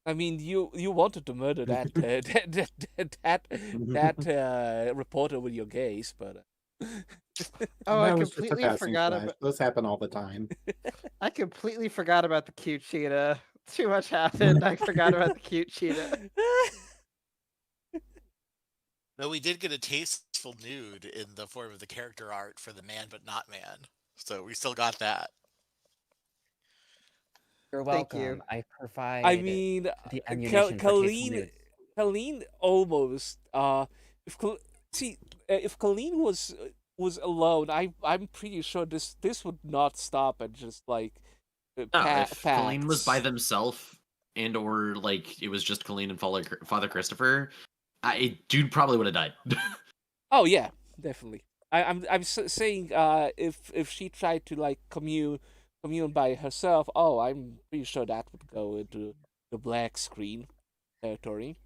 [SPEAKER 1] I mean, you wanted to murder that that reporter with your gaze, but
[SPEAKER 2] Oh, I
[SPEAKER 5] That was just a
[SPEAKER 2] completely
[SPEAKER 5] passing
[SPEAKER 2] forgot
[SPEAKER 5] flash.
[SPEAKER 2] about.
[SPEAKER 5] Those happen all the time.
[SPEAKER 2] I completely forgot about the cute cheetah. Too much happened. I forgot about the cute cheetah.
[SPEAKER 3] Though we did get a tasteful nude in the form of the character art for the man but not man. So we still got that.
[SPEAKER 8] You're
[SPEAKER 2] Thank
[SPEAKER 8] welcome.
[SPEAKER 2] you.
[SPEAKER 8] I provide
[SPEAKER 1] I mean,
[SPEAKER 8] the ammunition for tasteful nudes.
[SPEAKER 1] Colleen almost if Colleen was alone, I'm pretty sure this would not stop at just like
[SPEAKER 6] No, if Colleen was by
[SPEAKER 1] facts.
[SPEAKER 6] themselves, and or like it was just Colleen and Father Christopher, dude probably would have died.
[SPEAKER 1] Oh yeah, definitely. I'm saying if she tried to like commune by herself, oh, I'm pretty sure that would go into the black screen territory.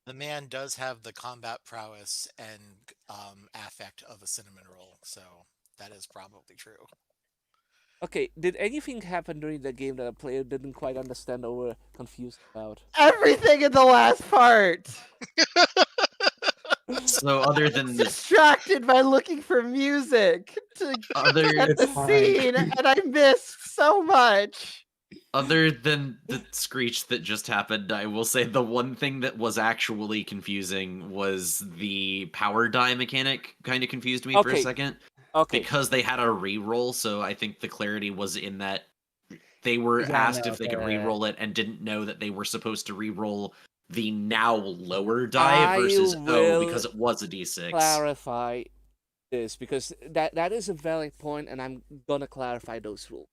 [SPEAKER 3] The man does have the combat prowess and affect of a cinnamon roll, so that is probably true.
[SPEAKER 1] Okay, did anything happen during the game that a player didn't quite understand or were confused about?
[SPEAKER 2] Everything in the last part.
[SPEAKER 6] So other than the
[SPEAKER 2] Distracted by looking for music to
[SPEAKER 6] other
[SPEAKER 2] get the
[SPEAKER 5] It's fine.
[SPEAKER 2] scene, and I missed so much.
[SPEAKER 6] other than the screech that just happened, I will say the one thing that was actually confusing was the power die mechanic. Kind of confused me for a
[SPEAKER 1] Okay.
[SPEAKER 6] second.
[SPEAKER 1] Okay,
[SPEAKER 6] Because they had a re-roll, so I think the clarity was in that they were
[SPEAKER 8] Yeah,
[SPEAKER 6] asked
[SPEAKER 8] no,
[SPEAKER 6] if they could
[SPEAKER 8] the-
[SPEAKER 6] re-roll it and didn't know that they were supposed to re-roll the now lower die
[SPEAKER 1] I
[SPEAKER 6] versus
[SPEAKER 1] will
[SPEAKER 6] because it was a d6.
[SPEAKER 1] clarify this because that is a valid point, and I'm gonna clarify those rules.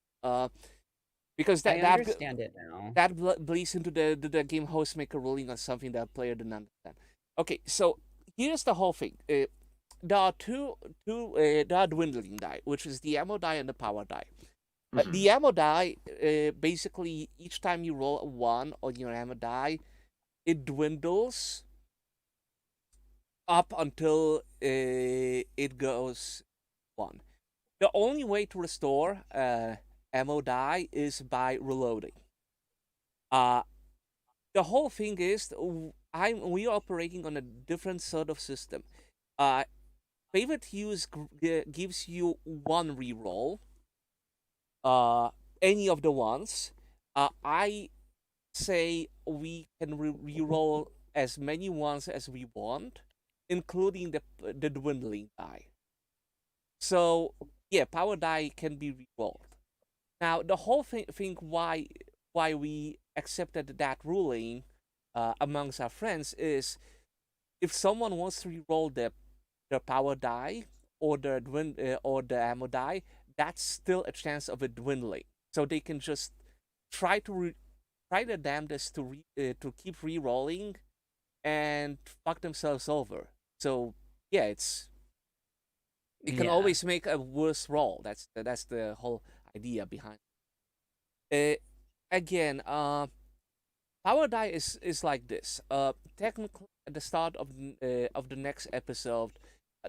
[SPEAKER 1] Because
[SPEAKER 8] I
[SPEAKER 1] that
[SPEAKER 8] understand it now.
[SPEAKER 1] that bleeds into the game host maker ruling on something that player didn't understand. Okay, so here's the whole thing. There are there are dwindling die, which is the ammo die and the power die.
[SPEAKER 6] Mhm.
[SPEAKER 1] The ammo die, basically, each time you roll a 1 on your ammo die, it dwindles up until it goes 1. The only way to restore ammo die is by reloading. The whole thing is we are operating on a different sort of system. Favorite use gives you 1 reroll. Any of the ones. I say we can reroll as many ones as we want, including the dwindling die. So yeah, power die can be rerolled. Now the whole thing why we accepted that ruling amongst our friends is if someone wants to reroll the power die or the ammo die, that's still a chance of it dwindling. So they can just try their damnedest to keep re-rolling and fuck themselves over. So yeah, it can
[SPEAKER 8] Yeah.
[SPEAKER 1] always make a worse roll. That's the whole idea behind it. Again, power die is like this. Technically, at the start of the next episode,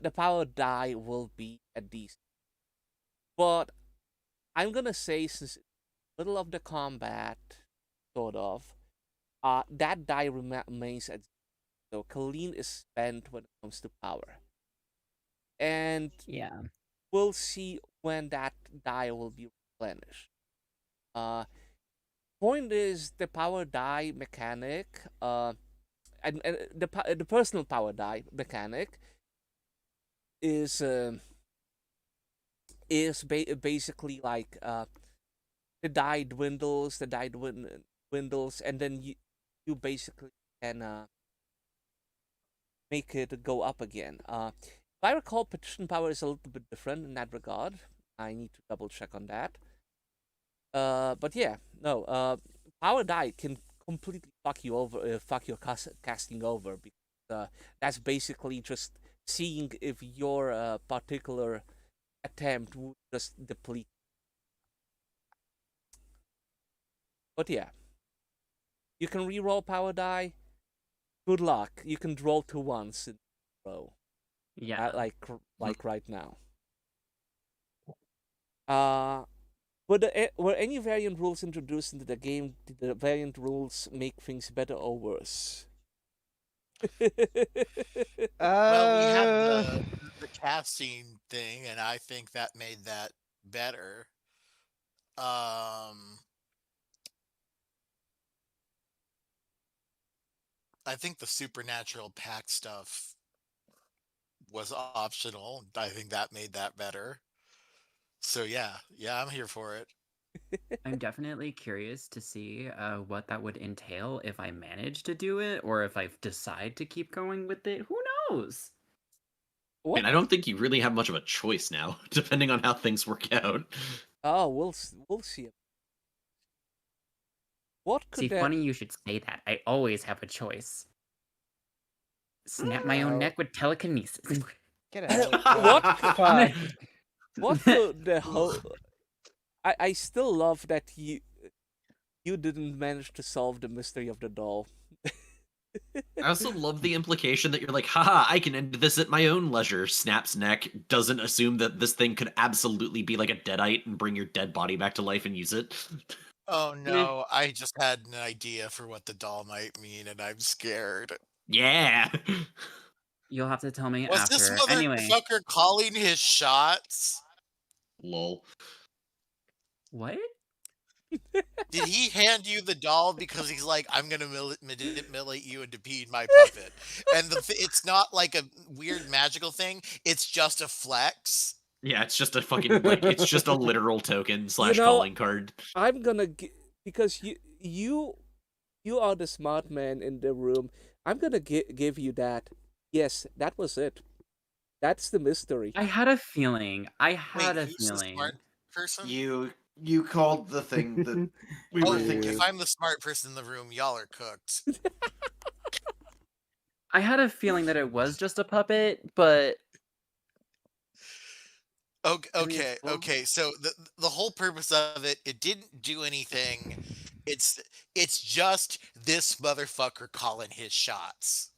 [SPEAKER 1] the power die will be a D6. But I'm gonna say since middle of the combat, sort of, that die remains at 0. So Colleen is spent when it comes to power, and
[SPEAKER 8] Yeah.
[SPEAKER 1] we'll see when that die will be replenished. Point is the power die mechanic, and the personal power die mechanic is basically like the die dwindles, dwindles, and then you basically can make it go up again. If I recall, petition power is a little bit different in that regard. I need to double check on that. But yeah, no. Power die can completely fuck you over, fuck your casting over, because that's basically just seeing if your particular attempt would just deplete. But yeah, you can reroll power die. Good luck. You can roll 2 once in a row.
[SPEAKER 4] Yeah.
[SPEAKER 1] Like right now. Were any variant rules introduced into the game? Did the variant rules make things better or worse?
[SPEAKER 3] Well, we had
[SPEAKER 2] Uh,
[SPEAKER 3] the casting thing, and I think that made that better. I think the supernatural pact stuff was optional. I think that made that better. So yeah, I'm here for it.
[SPEAKER 4] I'm definitely curious to see what that would entail if I manage to do it, or if I decide to keep going with it. Who knows?
[SPEAKER 1] What?
[SPEAKER 6] And I don't think you really have much of a choice now, depending on how things work out.
[SPEAKER 1] Oh, we'll see. What could
[SPEAKER 4] See,
[SPEAKER 1] that?
[SPEAKER 4] funny you should say that. I always have a choice. Snap my own
[SPEAKER 2] Oh.
[SPEAKER 4] neck with telekinesis.
[SPEAKER 2] Get out.
[SPEAKER 1] What?
[SPEAKER 2] Fuck.
[SPEAKER 1] What could the whole? I still love that you didn't manage to solve the mystery of the doll.
[SPEAKER 6] I also love the implication that you're like, haha, I can end this at my own leisure. Snaps neck, doesn't assume that this thing could absolutely be like a deadite and bring your dead body back to life and use it.
[SPEAKER 3] Oh no, I just had an idea for what the doll might mean, and I'm scared.
[SPEAKER 6] Yeah.
[SPEAKER 4] You'll have to tell me
[SPEAKER 3] Was
[SPEAKER 4] after.
[SPEAKER 3] this
[SPEAKER 4] Anyway,
[SPEAKER 3] motherfucker calling his shots?
[SPEAKER 6] Lol.
[SPEAKER 4] what?
[SPEAKER 3] Did he hand you the doll because he's like, I'm gonna manipulate you into being my puppet? And it's not like a weird magical thing. It's just a flex.
[SPEAKER 6] Yeah, it's just a fucking like it's just a literal token / calling card.
[SPEAKER 1] I'm gonna because you are the smart man in the room. I'm gonna give you that. Yes, that was it. That's the mystery.
[SPEAKER 4] I had a feeling. I
[SPEAKER 3] Wait,
[SPEAKER 4] had a
[SPEAKER 3] who's the
[SPEAKER 4] feeling.
[SPEAKER 3] smart person?
[SPEAKER 6] You called the thing that we
[SPEAKER 3] Oh,
[SPEAKER 6] were thinking.
[SPEAKER 3] if I'm the smart person in the room, y'all are cooked.
[SPEAKER 4] I had a feeling that it was just a puppet, but
[SPEAKER 3] Okay,
[SPEAKER 4] I mean, well-
[SPEAKER 3] okay. So the whole purpose of it didn't do anything. It's just this motherfucker calling his shots.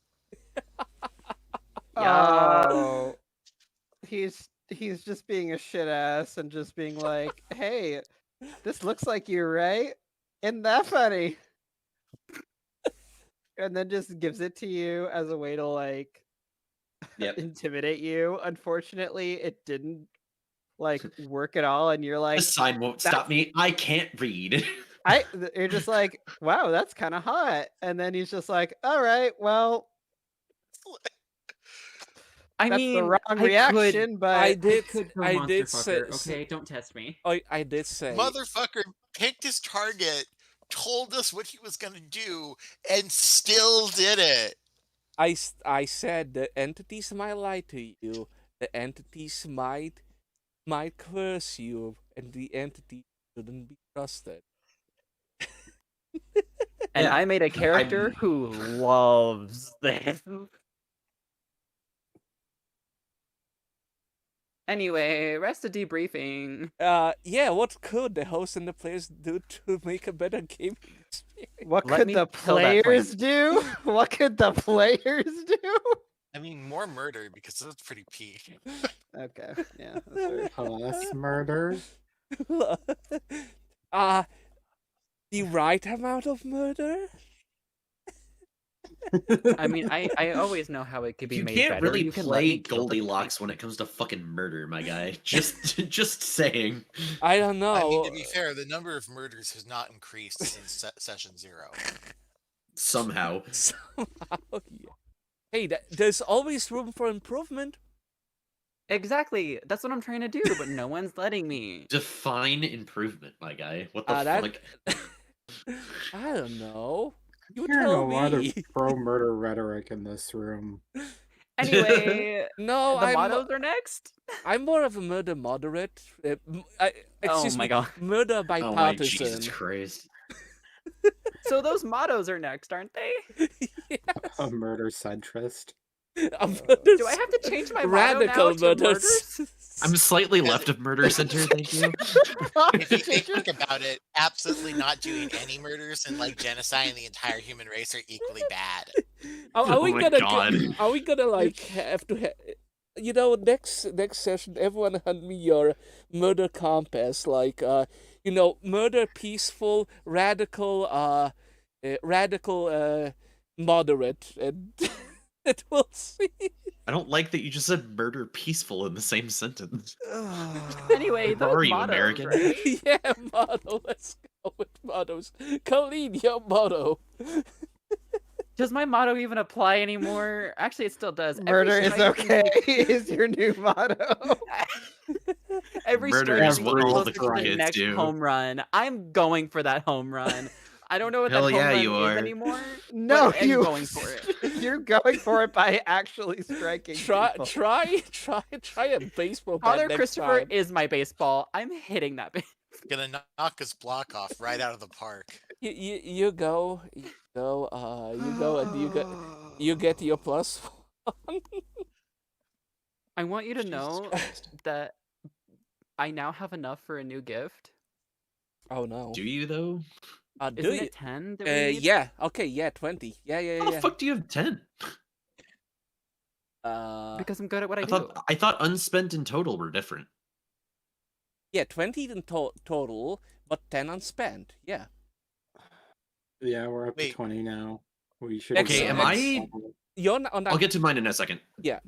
[SPEAKER 4] Yeah.
[SPEAKER 2] Oh, he's just being a shit ass and just being like, "Hey, this looks like you, right? Isn't that funny?" And then just gives it to you as a way to like
[SPEAKER 6] Yep.
[SPEAKER 2] intimidate you. Unfortunately, it didn't like work at all, and you're like,
[SPEAKER 6] This sign won't stop me. I can't read.
[SPEAKER 2] you're just like, "Wow, that's kind of hot." And then he's just like, "All right, well,
[SPEAKER 4] I
[SPEAKER 2] that's
[SPEAKER 4] mean,
[SPEAKER 2] the wrong reaction, but
[SPEAKER 1] I did
[SPEAKER 4] I
[SPEAKER 1] did say,
[SPEAKER 4] okay, don't test me.
[SPEAKER 1] I did say
[SPEAKER 3] Motherfucker picked his target, told us what he was gonna do, and still did it.
[SPEAKER 1] I said the entities might lie to you. The entities might curse you, and the entity shouldn't be trusted.
[SPEAKER 4] And
[SPEAKER 6] Yeah,
[SPEAKER 4] I made a character who loves this. Anyway, rest of debriefing.
[SPEAKER 1] Yeah, what could the host and the players do to make a better game experience?
[SPEAKER 2] what
[SPEAKER 4] Let
[SPEAKER 2] could
[SPEAKER 4] me
[SPEAKER 2] the
[SPEAKER 4] fill that
[SPEAKER 2] players do? What could the players do?
[SPEAKER 3] I mean, more murder because that's pretty peak.
[SPEAKER 2] Okay, yeah. That's fair.
[SPEAKER 5] Less murder.
[SPEAKER 1] The right amount of murder?
[SPEAKER 4] I mean, I always know how it could be
[SPEAKER 6] You
[SPEAKER 4] made
[SPEAKER 6] can't
[SPEAKER 4] better.
[SPEAKER 6] really
[SPEAKER 4] You can let me
[SPEAKER 6] play
[SPEAKER 4] kill the
[SPEAKER 6] Goldilocks when it comes to fucking murder, my guy. Just saying.
[SPEAKER 1] I don't know.
[SPEAKER 3] I mean, to be fair, the number of murders has not increased since session 0.
[SPEAKER 6] Somehow.
[SPEAKER 1] Somehow, yeah. Hey, there's always room for improvement.
[SPEAKER 4] Exactly. That's what I'm trying to do, but no one's letting me.
[SPEAKER 6] Define improvement, my guy. What the
[SPEAKER 1] that
[SPEAKER 6] fuck?
[SPEAKER 1] I don't know. You
[SPEAKER 5] Hearing
[SPEAKER 1] tell
[SPEAKER 5] a lot of
[SPEAKER 1] me.
[SPEAKER 5] pro-murder rhetoric in this room.
[SPEAKER 4] Anyway,
[SPEAKER 1] No,
[SPEAKER 4] the mottos are next.
[SPEAKER 1] I'm more of a murder moderate. Excuse
[SPEAKER 4] my
[SPEAKER 1] me,
[SPEAKER 4] God.
[SPEAKER 1] murder
[SPEAKER 6] Oh my
[SPEAKER 1] bipartisan.
[SPEAKER 6] Jesus Christ.
[SPEAKER 4] So those mottos are next, aren't they?
[SPEAKER 5] A murder centrist.
[SPEAKER 1] A
[SPEAKER 4] Do I have to change my
[SPEAKER 1] radical
[SPEAKER 4] motto now to
[SPEAKER 1] murders?
[SPEAKER 6] I'm slightly left of murder center, thank you.
[SPEAKER 3] If you think about it, absolutely not doing any murders and like genocide the entire human race are equally bad.
[SPEAKER 1] Are
[SPEAKER 6] Oh
[SPEAKER 1] we
[SPEAKER 6] my
[SPEAKER 1] gonna
[SPEAKER 6] God.
[SPEAKER 1] are we gonna like have to next session everyone hand me your murder compass, like murder peaceful, radical moderate, and and we'll see.
[SPEAKER 6] I don't like that you just said murder peaceful in the same sentence.
[SPEAKER 4] Anyway,
[SPEAKER 6] Where are
[SPEAKER 4] those
[SPEAKER 6] you,
[SPEAKER 4] mottos,
[SPEAKER 6] American?
[SPEAKER 4] right?
[SPEAKER 1] Yeah, motto. Let's go with mottos. Colleen, your motto.
[SPEAKER 4] Does my motto even apply anymore? Actually, it still does.
[SPEAKER 2] Murder is okay is your new motto.
[SPEAKER 4] Every
[SPEAKER 6] Murder
[SPEAKER 4] strike
[SPEAKER 5] is
[SPEAKER 4] is
[SPEAKER 5] what all
[SPEAKER 4] closer
[SPEAKER 5] the
[SPEAKER 4] to the
[SPEAKER 5] kids
[SPEAKER 4] next
[SPEAKER 6] do.
[SPEAKER 4] home run. I'm going for that home run. I don't know what
[SPEAKER 6] Hell
[SPEAKER 4] that home
[SPEAKER 6] yeah,
[SPEAKER 4] run
[SPEAKER 6] you
[SPEAKER 4] is
[SPEAKER 6] are.
[SPEAKER 4] anymore.
[SPEAKER 2] No,
[SPEAKER 4] but I'm
[SPEAKER 2] you
[SPEAKER 4] going for it.
[SPEAKER 2] You're going for it by actually striking people.
[SPEAKER 1] Try a baseball bat
[SPEAKER 4] Father
[SPEAKER 1] next
[SPEAKER 4] Christopher
[SPEAKER 1] time.
[SPEAKER 4] is my baseball. I'm hitting that base.
[SPEAKER 3] Gonna knock his block off right out of the park.
[SPEAKER 1] You go, and you get your plus one.
[SPEAKER 4] I want you to
[SPEAKER 3] Jesus
[SPEAKER 4] know
[SPEAKER 3] Christ.
[SPEAKER 4] that I now have enough for a new gift.
[SPEAKER 1] Oh no.
[SPEAKER 6] Do you though?
[SPEAKER 1] Do
[SPEAKER 4] Isn't
[SPEAKER 1] you?
[SPEAKER 4] it 10 that we need?
[SPEAKER 1] Yeah. Okay. Yeah. 20. Yeah.
[SPEAKER 6] How the fuck do you have 10?
[SPEAKER 4] Because I'm good at what I,
[SPEAKER 6] I
[SPEAKER 4] do.
[SPEAKER 6] thought unspent and total were different.
[SPEAKER 1] Yeah, 20 in total, but 10 unspent. Yeah.
[SPEAKER 5] Yeah, we're up to
[SPEAKER 3] Wait.
[SPEAKER 5] 20 now. We should.
[SPEAKER 1] Okay,
[SPEAKER 5] be
[SPEAKER 1] am
[SPEAKER 5] done.
[SPEAKER 6] I-
[SPEAKER 1] You're on that.
[SPEAKER 6] I'll get to mine in a second.
[SPEAKER 1] Yeah.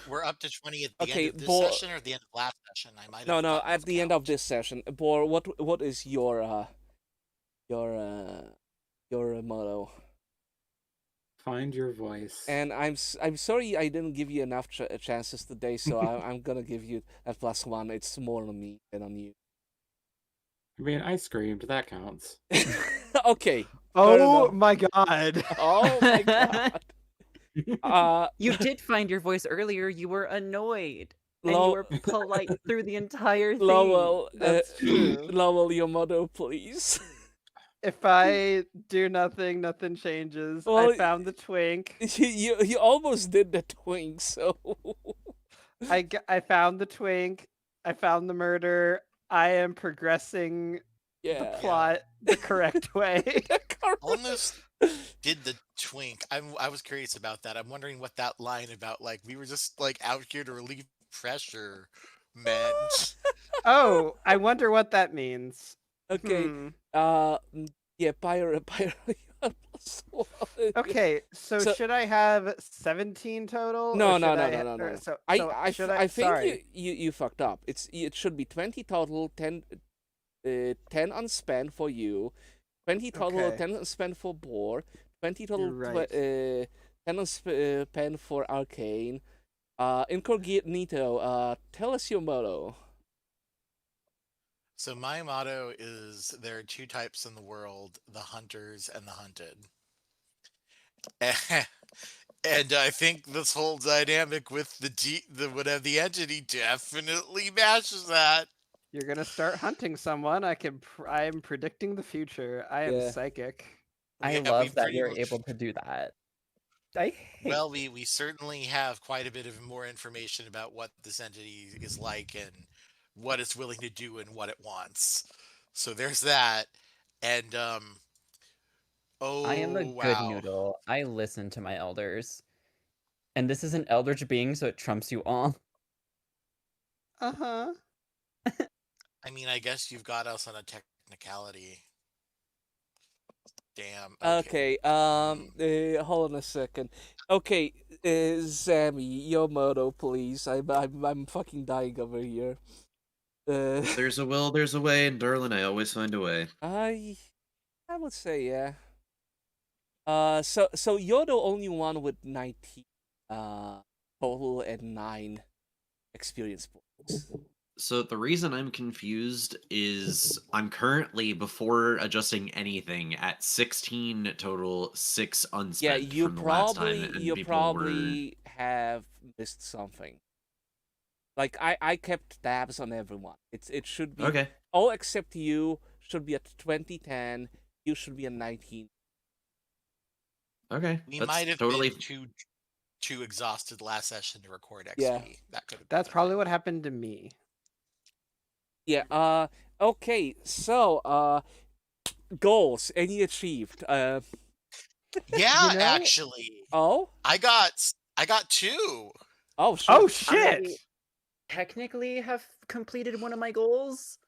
[SPEAKER 3] We're up to 20 at the
[SPEAKER 1] Okay,
[SPEAKER 3] end of this
[SPEAKER 1] Bo-
[SPEAKER 3] session or the end of last session. I might have
[SPEAKER 1] No,
[SPEAKER 3] gotten
[SPEAKER 1] at
[SPEAKER 3] off
[SPEAKER 1] the end of
[SPEAKER 3] count.
[SPEAKER 1] this session. Bor, what is your motto?
[SPEAKER 5] Find your voice.
[SPEAKER 1] And I'm sorry I didn't give you enough chances today, so I'm gonna give you that plus one. It's more on me than on you.
[SPEAKER 5] I mean, I screamed. That counts.
[SPEAKER 1] Okay.
[SPEAKER 2] Oh
[SPEAKER 1] enough.
[SPEAKER 2] my god.
[SPEAKER 1] Oh my god.
[SPEAKER 4] You did find your voice earlier. You were annoyed. And
[SPEAKER 1] Lo-
[SPEAKER 4] you were polite through the entire thing.
[SPEAKER 1] Lowell,
[SPEAKER 2] That's true.
[SPEAKER 1] Lowell, your motto, please.
[SPEAKER 2] If I do nothing, nothing changes.
[SPEAKER 1] Well,
[SPEAKER 2] I found the twink.
[SPEAKER 1] you almost did the twink, so
[SPEAKER 2] I found the twink. I found the murder. I am progressing the
[SPEAKER 1] yeah.
[SPEAKER 2] plot the correct way.
[SPEAKER 3] Almost did the twink. I was curious about that. I'm wondering what that line about like we were just like out here to relieve pressure meant.
[SPEAKER 2] Oh, I wonder what that means.
[SPEAKER 1] Okay.
[SPEAKER 2] Hmm.
[SPEAKER 1] Yeah, Pyro.
[SPEAKER 2] Okay, so
[SPEAKER 1] So-
[SPEAKER 2] should I have 17 total?
[SPEAKER 1] No,
[SPEAKER 2] or
[SPEAKER 1] no,
[SPEAKER 2] should
[SPEAKER 1] no,
[SPEAKER 2] I
[SPEAKER 1] no,
[SPEAKER 2] ha-
[SPEAKER 1] no,
[SPEAKER 2] or
[SPEAKER 1] no.
[SPEAKER 2] So,
[SPEAKER 1] I
[SPEAKER 2] so should
[SPEAKER 1] I think
[SPEAKER 2] sorry.
[SPEAKER 1] you fucked up. It should be 20 total, 10 unspent for you, 20 total,
[SPEAKER 2] Okay.
[SPEAKER 1] 10 unspent for Boar, 20 total,
[SPEAKER 2] You're right.
[SPEAKER 1] 10 unspent for Arcane. Incognito, tell us your motto.
[SPEAKER 3] So my motto is there are two types in the world, the hunters and the hunted. And I think this whole dynamic with the entity definitely matches that.
[SPEAKER 2] You're gonna start hunting someone. I am predicting the future. I am
[SPEAKER 1] Yeah.
[SPEAKER 2] psychic.
[SPEAKER 8] I
[SPEAKER 3] Yeah, we
[SPEAKER 8] love that
[SPEAKER 3] pretty
[SPEAKER 8] you're
[SPEAKER 3] much-
[SPEAKER 8] able to do that. I hate
[SPEAKER 3] Well, we certainly have quite a bit of more information about what this entity is like and what it's willing to do and what it wants. So there's that. And oh
[SPEAKER 8] I am a good
[SPEAKER 3] wow.
[SPEAKER 8] noodle. I listen to my elders. And this is an eldritch being, so it trumps you all.
[SPEAKER 2] Uh-huh.
[SPEAKER 3] I mean, I guess you've got us on a technicality. Damn.
[SPEAKER 1] Okay, hold on a second. Okay, Zammy, your motto, please. I'm fucking dying over here.
[SPEAKER 6] There's a will, there's a way, and darling, I always find a way.
[SPEAKER 1] I would say yeah. So you're the only one with 19 total and 9 experience points.
[SPEAKER 6] So the reason I'm confused is I'm currently, before adjusting anything, at 16 total, 6 unspent
[SPEAKER 1] Yeah, you
[SPEAKER 6] from the last time,
[SPEAKER 1] probably
[SPEAKER 6] and
[SPEAKER 1] you
[SPEAKER 6] people were...
[SPEAKER 1] probably have missed something. Like I kept tabs on everyone. It should be
[SPEAKER 6] Okay.
[SPEAKER 1] all except you should be at 2010. You should be at 19.
[SPEAKER 6] Okay.
[SPEAKER 3] We
[SPEAKER 6] That's
[SPEAKER 3] might have
[SPEAKER 6] totally...
[SPEAKER 3] been too exhausted last session to record XP.
[SPEAKER 1] Yeah.
[SPEAKER 3] That could have.
[SPEAKER 2] That's probably what happened to me.
[SPEAKER 1] Yeah. Okay. So goals any achieved?
[SPEAKER 3] Yeah,
[SPEAKER 2] You know-
[SPEAKER 3] actually,
[SPEAKER 1] Oh.
[SPEAKER 3] I got 2.
[SPEAKER 1] Oh shit.
[SPEAKER 2] Oh shit!
[SPEAKER 4] I technically have completed one of my goals.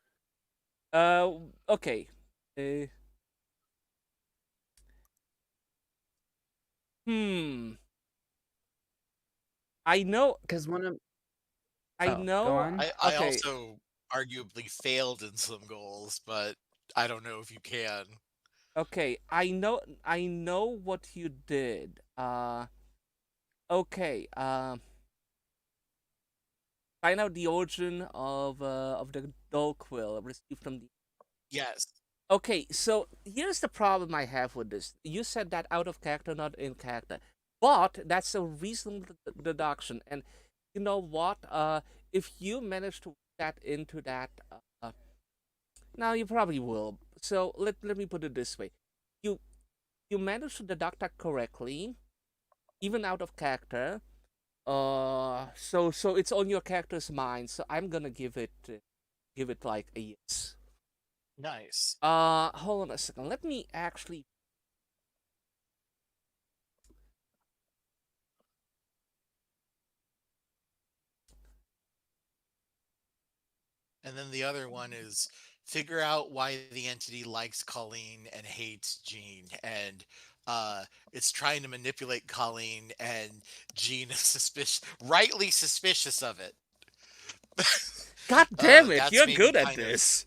[SPEAKER 1] Okay. I know.
[SPEAKER 4] Because one of
[SPEAKER 1] I
[SPEAKER 4] Oh, go
[SPEAKER 1] know.
[SPEAKER 4] on.
[SPEAKER 3] I
[SPEAKER 1] Okay.
[SPEAKER 3] also arguably failed in some goals, but I don't know if you can.
[SPEAKER 1] Okay. I know what you did. Okay. Find out the origin of the dull quill received from the.
[SPEAKER 3] Yes.
[SPEAKER 1] Okay, so here's the problem I have with this. You said that out of character, not in character, but that's a reasonable deduction. And you know what? If you manage to put that into that, now you probably will. So let me put it this way: you managed to deduct that correctly, even out of character. So it's on your character's mind. So I'm gonna give it like a yes.
[SPEAKER 3] Nice.
[SPEAKER 1] Hold on a second. Let me actually.
[SPEAKER 3] And then the other one is figure out why the entity likes Colleen and hates Jean, and it's trying to manipulate Colleen, and Jean is rightly suspicious of it.
[SPEAKER 1] God damn it!
[SPEAKER 3] That's
[SPEAKER 1] You're
[SPEAKER 3] maybe
[SPEAKER 1] good at
[SPEAKER 3] kind of-
[SPEAKER 1] this.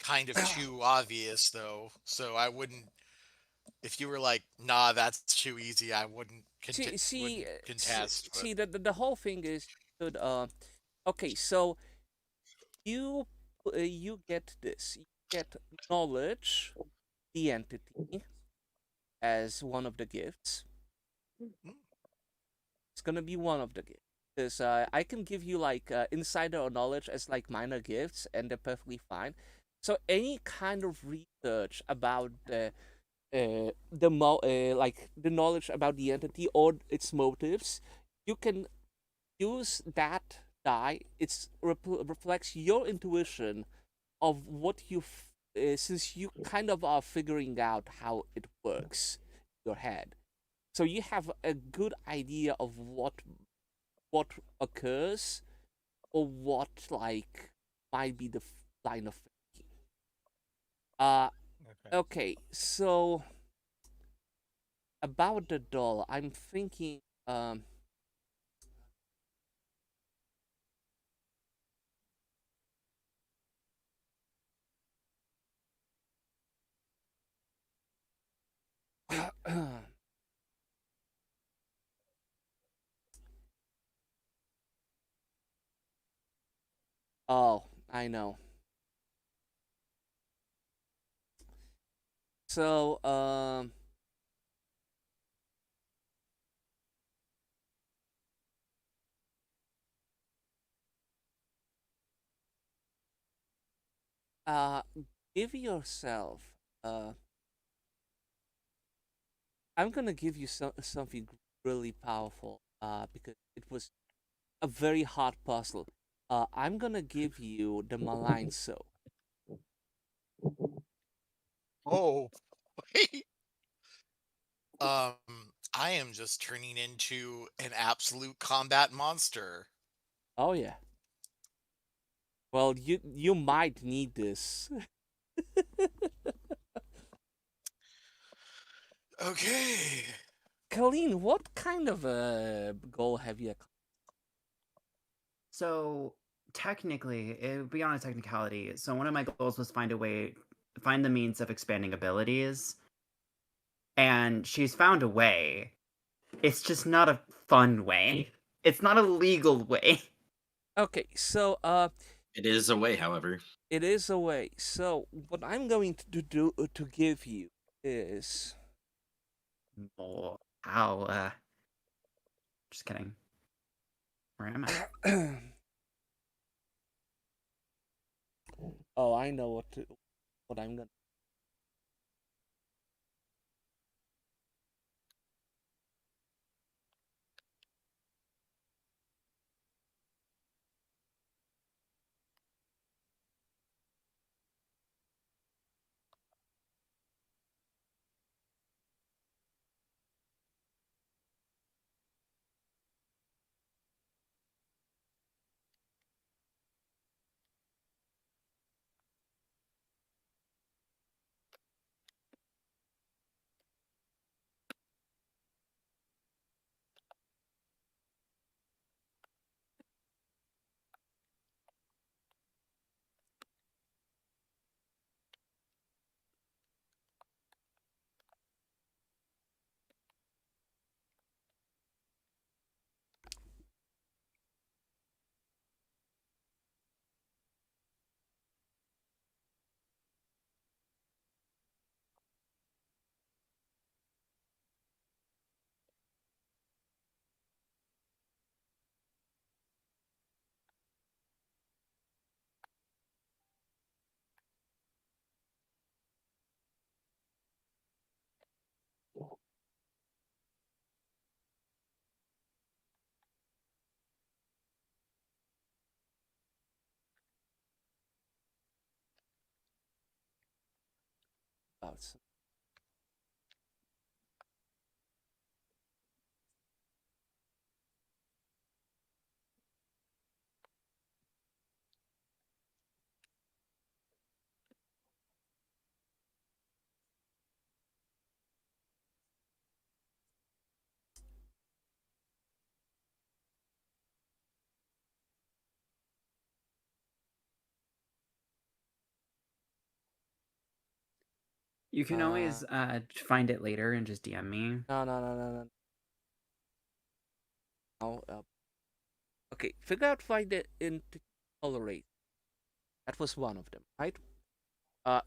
[SPEAKER 3] Kind of too obvious, though. So I wouldn't. If you were like, "Nah, that's too easy," I wouldn't,
[SPEAKER 1] See,
[SPEAKER 3] wouldn't contest.
[SPEAKER 1] see, the whole thing is good. Okay, so you get this. You get knowledge, the entity, as one of the gifts. It's gonna be one of the gifts. Because I can give you like insider or knowledge as like minor gifts, and they're perfectly fine. So any kind of research about like the knowledge about the entity or its motives, you can use that die. It reflects your intuition of what you since you kind of are figuring out how it works in your head, so you have a good idea of what occurs or what like might be the line of thinking. Okay, so about the doll, I'm thinking oh, I know. So, give yourself, I'm gonna give you something really powerful, because it was a very hard puzzle. I'm gonna give you the malign soul.
[SPEAKER 3] Oh, wait. I am just turning into an absolute combat monster.
[SPEAKER 1] Oh yeah. Well, you might need this.
[SPEAKER 3] Okay.
[SPEAKER 1] Colleen, what kind of a goal have you accomplished?
[SPEAKER 4] So technically, it would be on a technicality. So one of my goals was find the means of expanding abilities. And she's found a way. It's just not a fun way. It's not a legal way.
[SPEAKER 1] Okay, so
[SPEAKER 6] It is a way, however.
[SPEAKER 1] it is a way. So what I'm going to to give you is
[SPEAKER 7] Oh, how? Just kidding. Where am I?
[SPEAKER 1] oh, I know what I'm gonna. About some-
[SPEAKER 7] You can always find it later and just DM me.
[SPEAKER 1] no. No, okay, figure out find it into tolerate. That was one of them, right?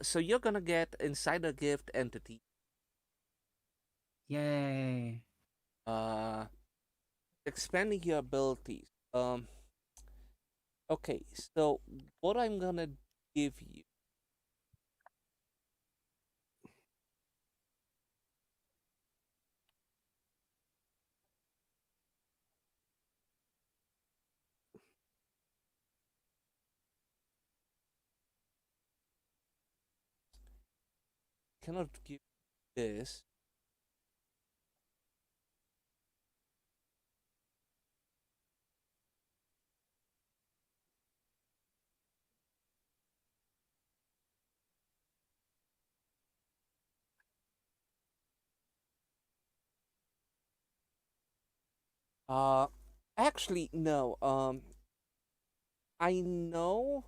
[SPEAKER 1] So you're gonna get insider gift entity.
[SPEAKER 7] Yay.
[SPEAKER 1] Expanding your abilities. Okay, so what I'm gonna give you. Cannot give this. Uh, actually, no. I know.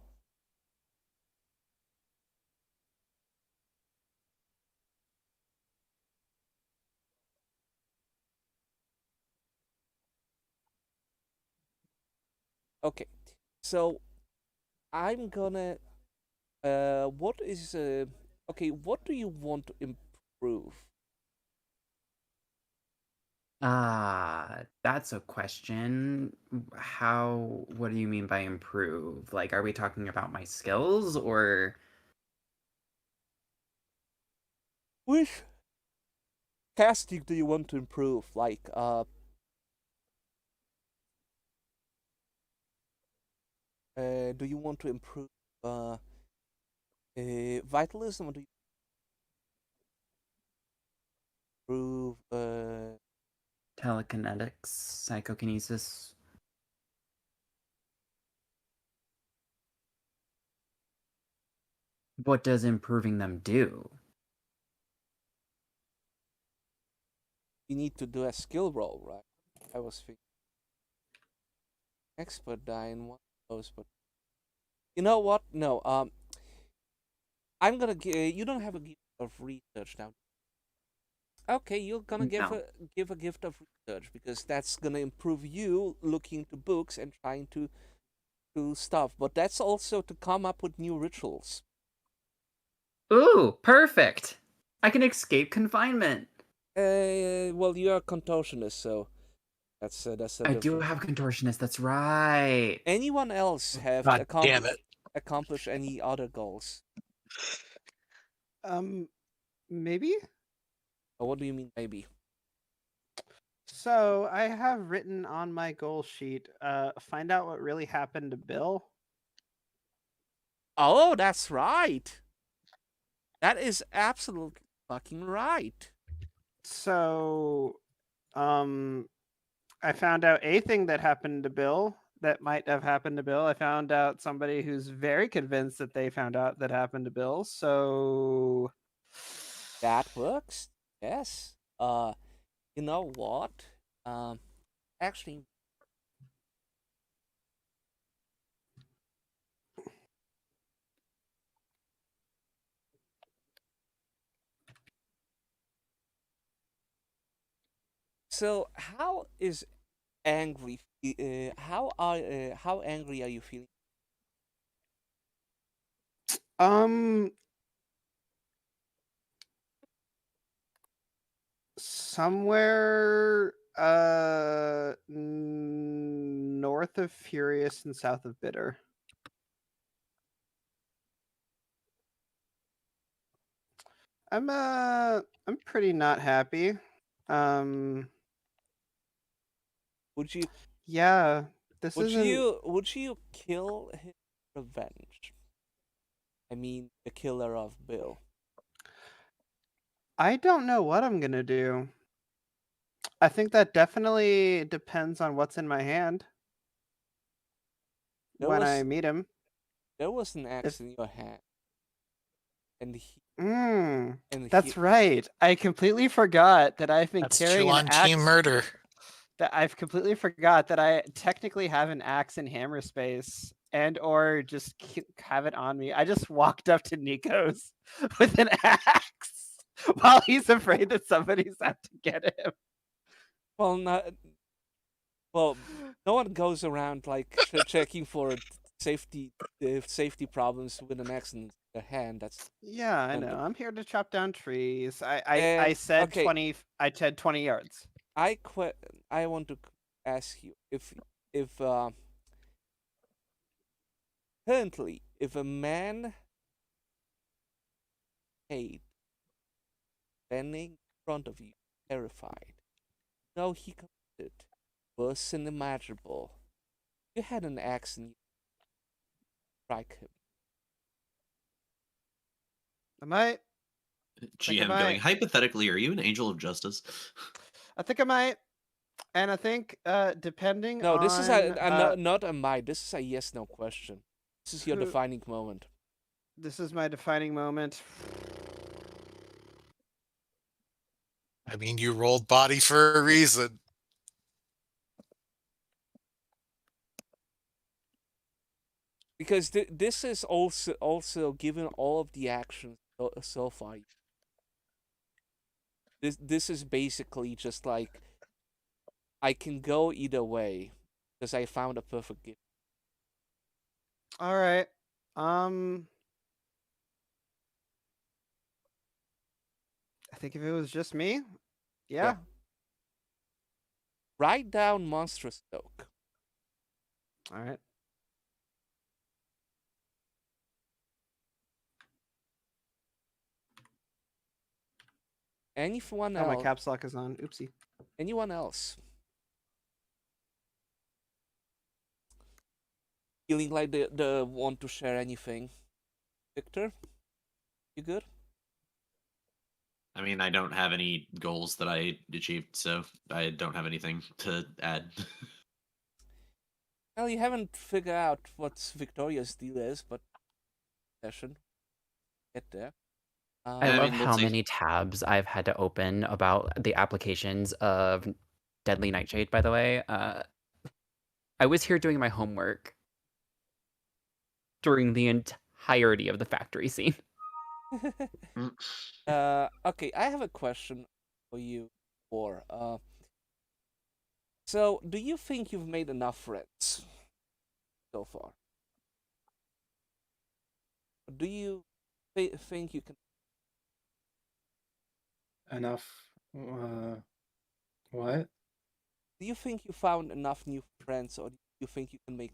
[SPEAKER 1] Okay, so I'm gonna. What is Okay, what do you want to improve?
[SPEAKER 7] That's a question. What do you mean by improve? Like, are we talking about my skills or
[SPEAKER 1] Which casting do you want to improve? Like, do you want to improve vitalism, or do you improve
[SPEAKER 7] telekinetics, psychokinesis? What does improving them do?
[SPEAKER 1] you need to do a skill roll, right? I was thinking expert die in one of those, but you know what? No, I'm gonna give. You don't have a gift of research now. Okay, you're gonna
[SPEAKER 7] No.
[SPEAKER 1] give a gift of research because that's gonna improve you looking into books and trying to to stuff, but that's also to come up with new rituals.
[SPEAKER 4] Ooh, perfect. I can escape confinement.
[SPEAKER 1] Well, you are a contortionist, so that's a
[SPEAKER 4] I do
[SPEAKER 1] different.
[SPEAKER 4] have contortionist. That's right.
[SPEAKER 1] Anyone else have
[SPEAKER 3] God damn it.
[SPEAKER 1] accomplished any other goals?
[SPEAKER 2] Maybe.
[SPEAKER 1] Or what do you mean, maybe?
[SPEAKER 2] So I have written on my goal sheet, find out what really happened to Bill.
[SPEAKER 1] Oh, that's right. That is absolutely fucking right.
[SPEAKER 2] So, I found out a thing that happened to Bill that might have happened to Bill. I found out somebody who's very convinced that they found out that happened to Bill. So
[SPEAKER 1] That works. Yes. You know what? Actually, so how is angry? How angry are you feeling?
[SPEAKER 2] um somewhere north of Furious and south of Bitter. I'm pretty not happy.
[SPEAKER 1] Would you
[SPEAKER 2] Yeah, this isn't
[SPEAKER 1] would you kill his revenge? I mean, the killer of Bill.
[SPEAKER 2] I don't know what I'm gonna do. I think that definitely depends on what's in my hand
[SPEAKER 1] There
[SPEAKER 2] when I
[SPEAKER 1] was
[SPEAKER 2] meet him.
[SPEAKER 1] there was an axe
[SPEAKER 2] If
[SPEAKER 1] in your hand, and he
[SPEAKER 2] Mm,
[SPEAKER 1] and he
[SPEAKER 2] that's right. I completely forgot that I've been
[SPEAKER 3] That's
[SPEAKER 2] carrying
[SPEAKER 3] true
[SPEAKER 2] an
[SPEAKER 3] on Team
[SPEAKER 2] axe.
[SPEAKER 3] Murder.
[SPEAKER 2] That I've completely forgot that I technically have an axe in hammer space and or just have it on me. I just walked up to Nico's with an axe while he's afraid that somebody's out to get him.
[SPEAKER 1] well, not well. No one goes around like checking for safety problems with an axe in their hand. That's
[SPEAKER 2] Yeah, I know.
[SPEAKER 1] random.
[SPEAKER 2] I'm here to chop down trees. I
[SPEAKER 1] And
[SPEAKER 2] said
[SPEAKER 1] okay,
[SPEAKER 2] 20. I said 20 yards.
[SPEAKER 1] I want to ask you if currently if a man hate standing in front of you, terrified, no, he committed worse than imaginable. You had an axe and you strike him.
[SPEAKER 2] I might. think I
[SPEAKER 6] GM going,
[SPEAKER 2] might.
[SPEAKER 6] hypothetically, are you an angel of justice?
[SPEAKER 2] I think I might. And I think depending
[SPEAKER 1] No, this is
[SPEAKER 2] on
[SPEAKER 1] not a might. This is a yes/no question. This is your
[SPEAKER 2] who,
[SPEAKER 1] defining moment.
[SPEAKER 2] this is my defining moment.
[SPEAKER 3] I mean, you rolled body for a reason.
[SPEAKER 1] Because this is also given all of the actions so far. This is basically just like I can go either way because I found a perfect gift.
[SPEAKER 2] All right. I think if it was just me, yeah.
[SPEAKER 1] Write down monstrous oak.
[SPEAKER 2] All right.
[SPEAKER 1] Anyone
[SPEAKER 2] Oh, my
[SPEAKER 1] else?
[SPEAKER 2] caps lock is on. Oopsie.
[SPEAKER 1] Anyone else? Feeling like they want to share anything? Victor, you good?
[SPEAKER 6] I mean, I don't have any goals that I achieved, so I don't have anything to add.
[SPEAKER 1] Well, you haven't figured out what Victoria's deal is, but session. Get there.
[SPEAKER 7] I
[SPEAKER 6] I
[SPEAKER 7] love
[SPEAKER 6] mean, we'll
[SPEAKER 7] how
[SPEAKER 6] see.
[SPEAKER 7] many tabs I've had to open about the applications of Deadly Nightshade, by the way. I was here doing my homework during the entirety of the factory scene.
[SPEAKER 1] Okay, I have a question for you. So, do you think you've made enough friends so far? Do you think you can?
[SPEAKER 5] Enough. What?
[SPEAKER 1] Do you think you found enough new friends, or do you think you can make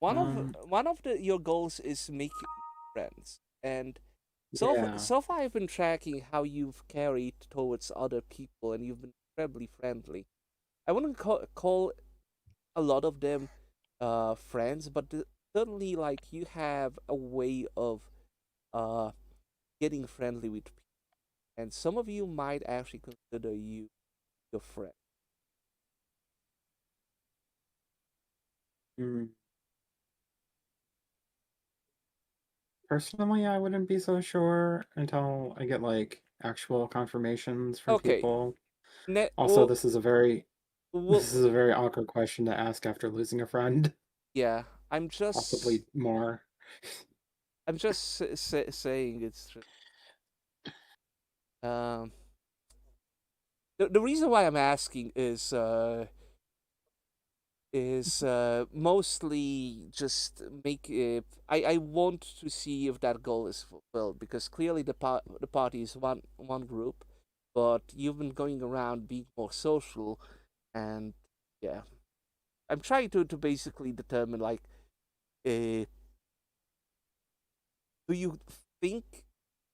[SPEAKER 5] Um,
[SPEAKER 1] one of your goals is make friends, and
[SPEAKER 5] yeah.
[SPEAKER 1] so far I've been tracking how you've carried towards other people, and you've been incredibly friendly. I wouldn't call a lot of them friends, but certainly like you have a way of uh getting friendly with people, and some of you might actually consider you your friend.
[SPEAKER 5] Mm. Personally, I wouldn't be so sure until I get like actual confirmations from
[SPEAKER 1] Okay,
[SPEAKER 5] people.
[SPEAKER 1] ne-
[SPEAKER 5] Also,
[SPEAKER 1] well,
[SPEAKER 5] this is a very this is
[SPEAKER 1] well,
[SPEAKER 5] a very awkward question to ask after losing a friend,
[SPEAKER 1] yeah,
[SPEAKER 5] possibly more.
[SPEAKER 1] I'm just saying it's true. Um, the reason why I'm asking is mostly just make it. I want to see if that goal is fulfilled, because clearly the party is one group, but you've been going around being more social, and yeah, I'm trying to basically determine like, do you think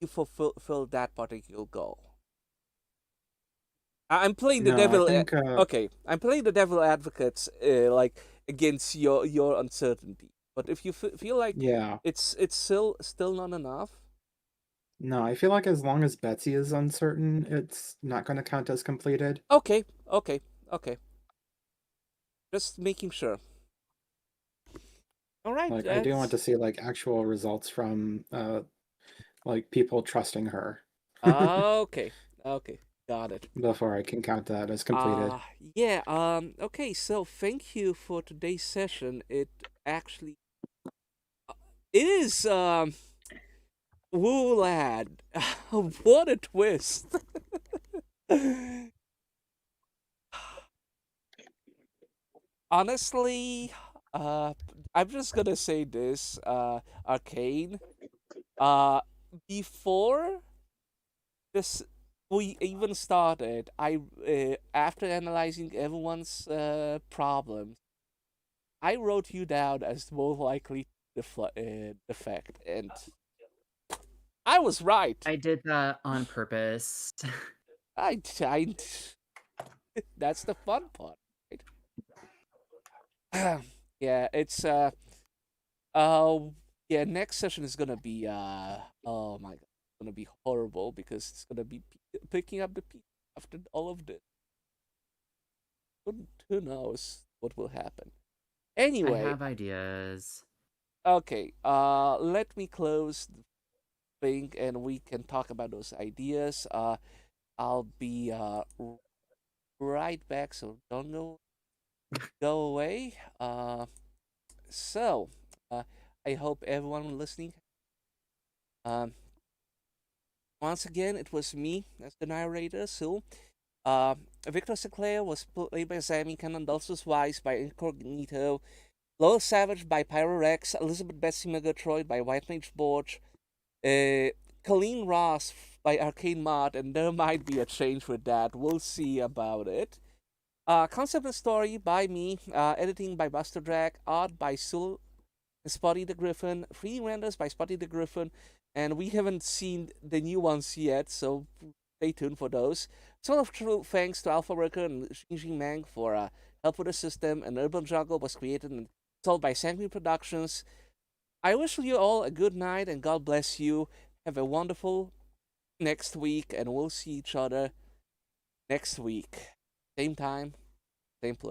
[SPEAKER 1] you fulfill that particular goal? I'm playing the
[SPEAKER 5] No, I
[SPEAKER 1] devil.
[SPEAKER 5] think
[SPEAKER 1] Okay, I'm playing the devil advocates, like against your uncertainty. But if you feel like
[SPEAKER 5] yeah.
[SPEAKER 1] it's still not enough,
[SPEAKER 5] No, I feel like as long as Betsy is uncertain, it's not going to count as completed.
[SPEAKER 1] okay, okay, okay. Just making sure. All right,
[SPEAKER 5] Like I do want
[SPEAKER 1] that's
[SPEAKER 5] to see like actual results from like people trusting her
[SPEAKER 1] okay, okay, got it.
[SPEAKER 5] before I can count that as completed.
[SPEAKER 1] Yeah. Okay, so thank you for today's session. It actually it is woo lad. What a twist. Honestly, uh, I'm just gonna say this, Arcane. Uh, before this we even started, after analyzing everyone's problems, I wrote you down as more likely defect, and I was right.
[SPEAKER 4] I did that on purpose.
[SPEAKER 1] I that's the fun part, right? Yeah, it's uh, yeah. Next session is gonna be oh my god, it's gonna be horrible because it's gonna be picking up the pieces after all of this. Who knows what will happen?
[SPEAKER 4] I
[SPEAKER 1] Anyway,
[SPEAKER 4] have ideas.
[SPEAKER 1] okay. Let me close the thing, and we can talk about those ideas. I'll be right back, so don't go away. So, uh, I hope everyone listening. Um, Once again, it was me as the narrator. So, Victor Sinclair was played by Sammy Cannon, Dulcis Wise by Incognito, Lola Savage by Pyrorex, Elizabeth Betsy Murgatroyd by White Mage Borge, Colleen Ross by Arcane Mod, and there might be a change with that. We'll see about it. Concept and story by me, editing by Buster Drag, art by Sul Spotty the Griffin, 3D renders by Spotty the Griffin, and we haven't seen the new ones yet, so stay tuned for those. So, true thanks to Alpha Worker and Xinjing Mang for help with the system, and Urban Jungle was created and sold by Sanguine Productions. I wish you all a good night, and God bless you. Have a wonderful next week, and we'll see each other next week. Same time, same place.